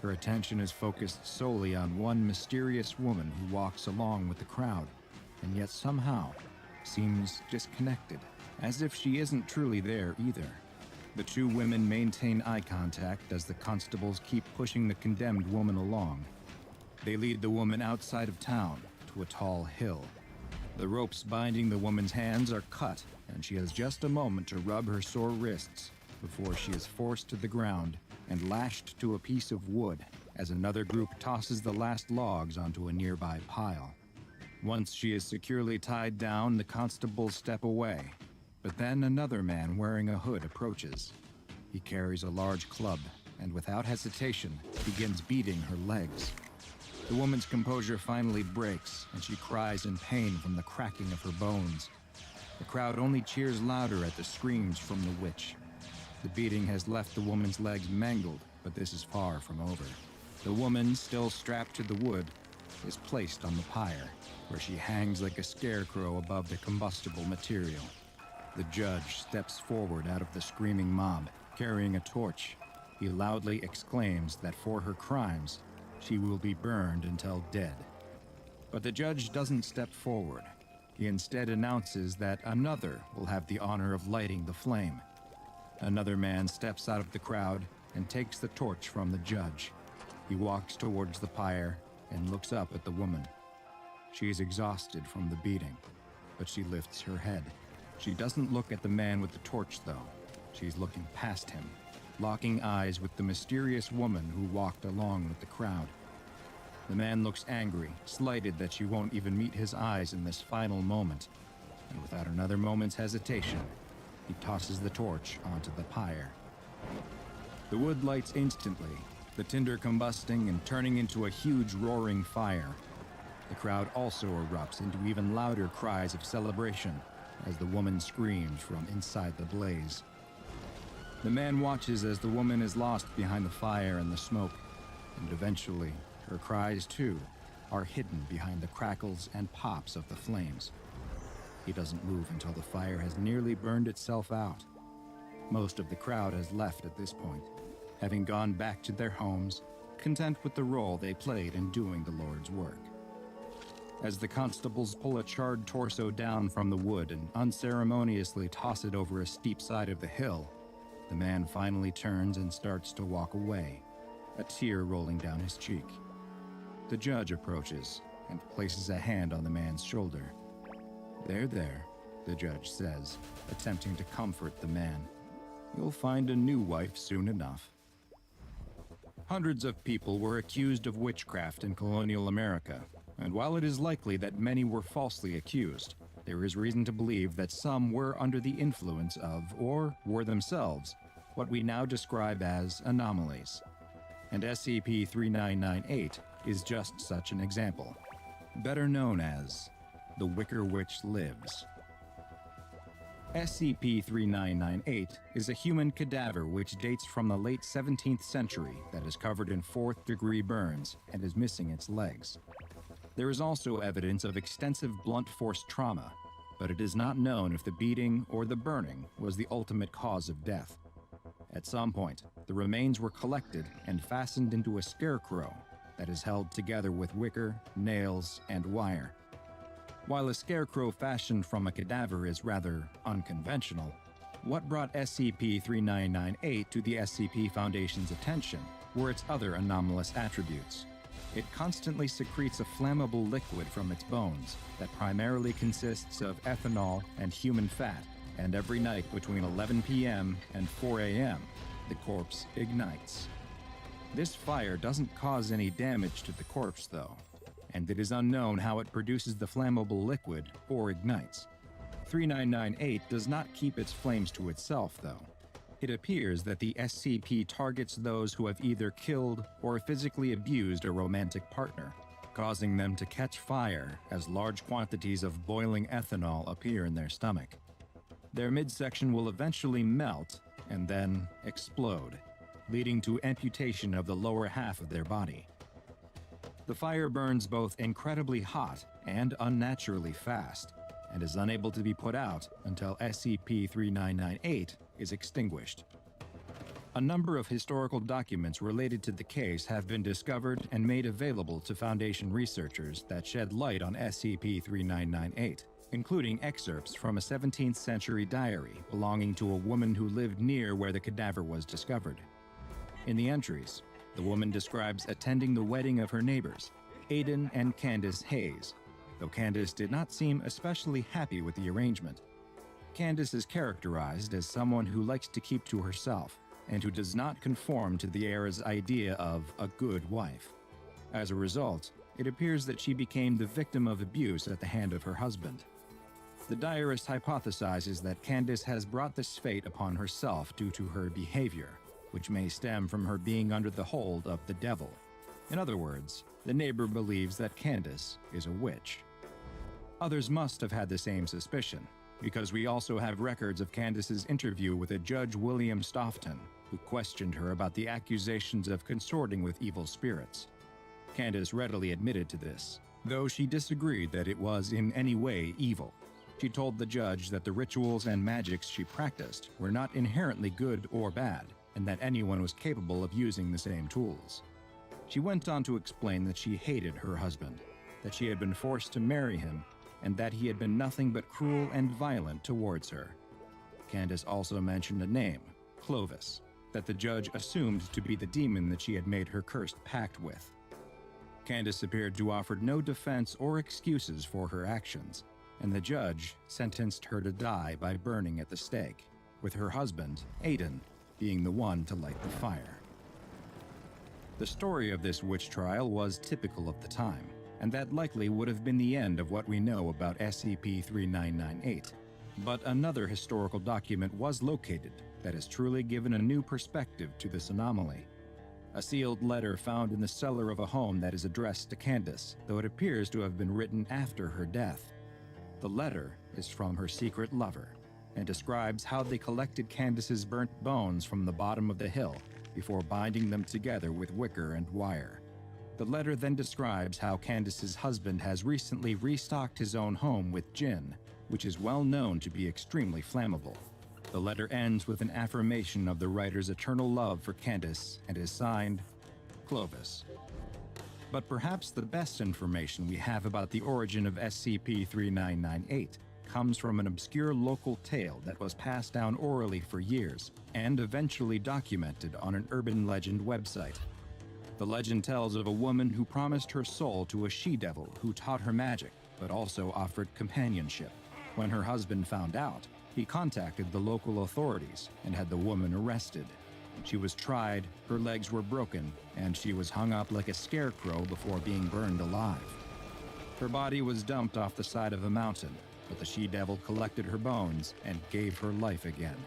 S1: Her attention is focused solely on one mysterious woman who walks along with the crowd, and yet somehow seems disconnected, as if she isn't truly there either. The two women maintain eye contact as the constables keep pushing the condemned woman along. They lead the woman outside of town to a tall hill. The ropes binding the woman's hands are cut, and she has just a moment to rub her sore wrists before she is forced to the ground and lashed to a piece of wood as another group tosses the last logs onto a nearby pile. Once she is securely tied down, the constables step away. But then another man wearing a hood approaches. He carries a large club and without hesitation begins beating her legs. The woman's composure finally breaks, and she cries in pain from the cracking of her bones. The crowd only cheers louder at the screams from the witch. The beating has left the woman's legs mangled, but this is far from over. The woman, still strapped to the wood, is placed on the pyre, where she hangs like a scarecrow above the combustible material. The judge steps forward out of the screaming mob, carrying a torch. He loudly exclaims that for her crimes, she will be burned until dead. But the judge doesn't step forward. He instead announces that another will have the honor of lighting the flame. Another man steps out of the crowd and takes the torch from the judge. He walks towards the pyre and looks up at the woman. She is exhausted from the beating, but she lifts her head. She doesn't look at the man with the torch, though. She's looking past him, locking eyes with the mysterious woman who walked along with the crowd. The man looks angry, slighted that she won't even meet his eyes in this final moment, and without another moment's hesitation, he tosses the torch onto the pyre. The wood lights instantly, the tinder combusting and turning into a huge roaring fire. The crowd also erupts into even louder cries of celebration as the woman screams from inside the blaze. The man watches as the woman is lost behind the fire and the smoke, and eventually, her cries too are hidden behind the crackles and pops of the flames. He doesn't move until the fire has nearly burned itself out. Most of the crowd has left at this point, having gone back to their homes, content with the role they played in doing the Lord's work. As the constables pull a charred torso down from the wood and unceremoniously toss it over a steep side of the hill, the man finally turns and starts to walk away, a tear rolling down his cheek. The judge approaches and places a hand on the man's shoulder. There, the judge says, attempting to comfort the man. You'll find a new wife soon enough. Hundreds of people were accused of witchcraft in colonial America, and while it is likely that many were falsely accused, there is reason to believe that some were under the influence of, or were themselves, what we now describe as anomalies. And SCP-3998 is just such an example, better known as the Wicker Witch Lives. SCP-3998 is a human cadaver which dates from the late 17th century that is covered in 4th-degree burns and is missing its legs. There is also evidence of extensive blunt force trauma, but it is not known if the beating or the burning was the ultimate cause of death. At some point, the remains were collected and fastened into a scarecrow that is held together with wicker, nails, and wire. While a scarecrow fashioned from a cadaver is rather unconventional, what brought SCP-3998 to the SCP Foundation's attention were its other anomalous attributes. It constantly secretes a flammable liquid from its bones that primarily consists of ethanol and human fat, and every night between 11 p.m. and 4 a.m., the corpse ignites. This fire doesn't cause any damage to the corpse, though, and it is unknown how it produces the flammable liquid or ignites. 3998 does not keep its flames to itself, though. It appears that the SCP targets those who have either killed or physically abused a romantic partner, causing them to catch fire as large quantities of boiling ethanol appear in their stomach. Their midsection will eventually melt and then explode, leading to amputation of the lower half of their body. The fire burns both incredibly hot and unnaturally fast, and is unable to be put out until SCP-3998 is extinguished. A number of historical documents related to the case have been discovered and made available to Foundation researchers that shed light on SCP-3998, including excerpts from a 17th century diary belonging to a woman who lived near where the cadaver was discovered. In the entries, the woman describes attending the wedding of her neighbors, Aidan and Candace Hayes, though Candace did not seem especially happy with the arrangement. Candace is characterized as someone who likes to keep to herself, and who does not conform to the era's idea of a good wife. As a result, it appears that she became the victim of abuse at the hand of her husband. The diarist hypothesizes that Candace has brought this fate upon herself due to her behavior, which may stem from her being under the hold of the devil. In other words, the neighbor believes that Candace is a witch. Others must have had the same suspicion, because we also have records of Candace's interview with a Judge William Stoughton, who questioned her about the accusations of consorting with evil spirits. Candace readily admitted to this, though she disagreed that it was in any way evil. She told the judge that the rituals and magics she practiced were not inherently good or bad, and that anyone was capable of using the same tools. She went on to explain that she hated her husband, that she had been forced to marry him, and that he had been nothing but cruel and violent towards her. Candace also mentioned a name, Clovis, that the judge assumed to be the demon that she had made her cursed pact with. Candace appeared to offer no defense or excuses for her actions, and the judge sentenced her to die by burning at the stake, with her husband, Aiden, being the one to light the fire. The story of this witch trial was typical of the time, and that likely would have been the end of what we know about SCP-3998. But another historical document was located that has truly given a new perspective to this anomaly. A sealed letter found in the cellar of a home that is addressed to Candace, though it appears to have been written after her death. The letter is from her secret lover, and describes how they collected Candace's burnt bones from the bottom of the hill before binding them together with wicker and wire. The letter then describes how Candace's husband has recently restocked his own home with gin, which is well known to be extremely flammable. The letter ends with an affirmation of the writer's eternal love for Candace and is signed, Clovis. But perhaps the best information we have about the origin of SCP-3998 comes from an obscure local tale that was passed down orally for years and eventually documented on an urban legend website. The legend tells of a woman who promised her soul to a she-devil who taught her magic, but also offered companionship. When her husband found out, he contacted the local authorities and had the woman arrested. She was tried, her legs were broken, and she was hung up like a scarecrow before being burned alive. Her body was dumped off the side of a mountain, but the she-devil collected her bones and gave her life again.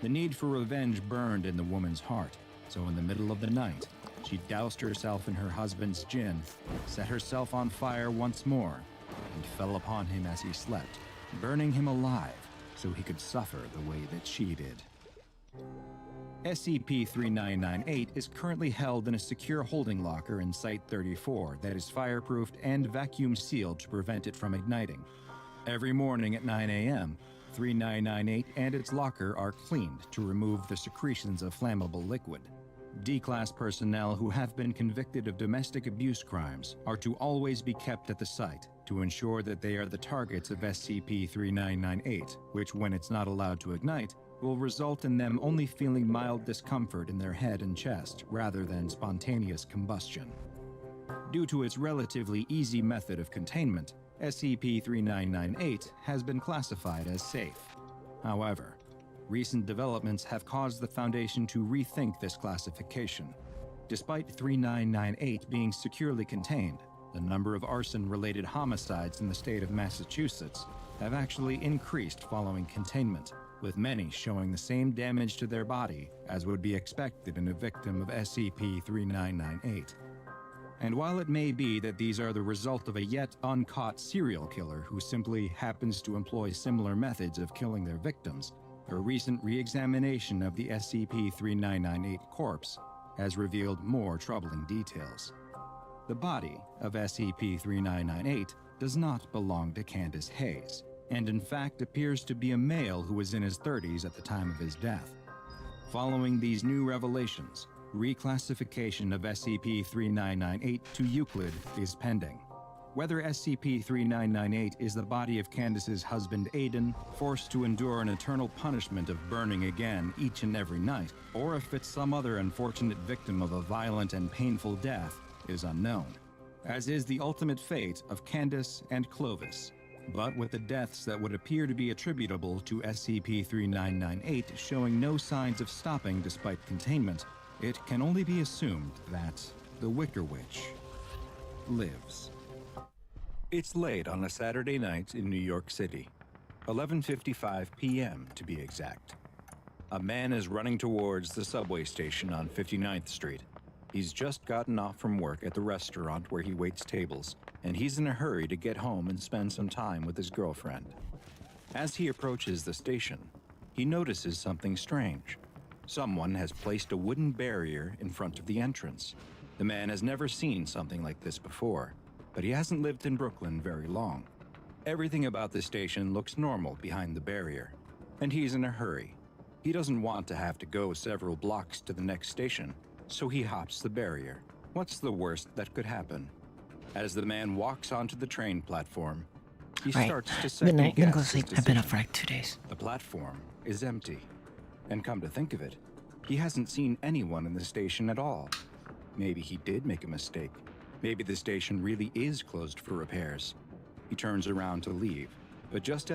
S1: The need for revenge burned in the woman's heart, so in the middle of the night, she doused herself in her husband's gin, set herself on fire once more, and fell upon him as he slept, burning him alive so he could suffer the way that she did. SCP-3998 is currently held in a secure holding locker in Site-34 that is fireproofed and vacuum sealed to prevent it from igniting. Every morning at 9 a.m., 3998 and its locker are cleaned to remove the secretions of flammable liquid. D-Class personnel who have been convicted of domestic abuse crimes are to always be kept at the site to ensure that they are the targets of SCP-3998, which, when it's not allowed to ignite, will result in them only feeling mild discomfort in their head and chest rather than spontaneous combustion. Due to its relatively easy method of containment, SCP-3998 has been classified as safe. However, recent developments have caused the Foundation to rethink this classification. Despite 3998 being securely contained, the number of arson-related homicides in the state of Massachusetts have actually increased following containment, with many showing the same damage to their body as would be expected in a victim of SCP-3998. And while it may be that these are the result of a yet uncaught serial killer who simply happens to employ similar methods of killing their victims, a recent re-examination of the SCP-3998 corpse has revealed more troubling details. The body of SCP-3998 does not belong to Candace Hayes, and in fact appears to be a male who was in his 30s at the time of his death. Following these new revelations, reclassification of SCP-3998 to Euclid is pending. Whether SCP-3998 is the body of Candace's husband Aiden, forced to endure an eternal punishment of burning again each and every night, or if it's some other unfortunate victim of a violent and painful death, is unknown, as is the ultimate fate of Candace and Clovis. But with the deaths that would appear to be attributable to SCP-3998 showing no signs of stopping despite containment, it can only be assumed that the Wicker Witch lives. It's late on a Saturday night in New York City, 11:55 p.m. to be exact. A man is running towards the subway station on 59th Street. He's just gotten off from work at the restaurant where he waits tables, and he's in a hurry to get home and spend some time with his girlfriend. As he approaches the station, he notices something strange. Someone has placed a wooden barrier in front of the entrance. The man has never seen something like this before, but he hasn't lived in Brooklyn very long. Everything about the station looks normal behind the barrier, and he's in a hurry. He doesn't want to have to go several blocks to the next station, so he hops the barrier. What's the worst that could happen? As the man walks onto the train platform, he starts to second
S5: Midnight, gonna go
S1: guess his
S5: sleep. I've been up
S1: decision.
S5: for like 2 days.
S1: The platform is empty. And come to think of it, he hasn't seen anyone in the station at all. Maybe he did make a mistake. Maybe the station really is closed for repairs. He turns around to leave, but just as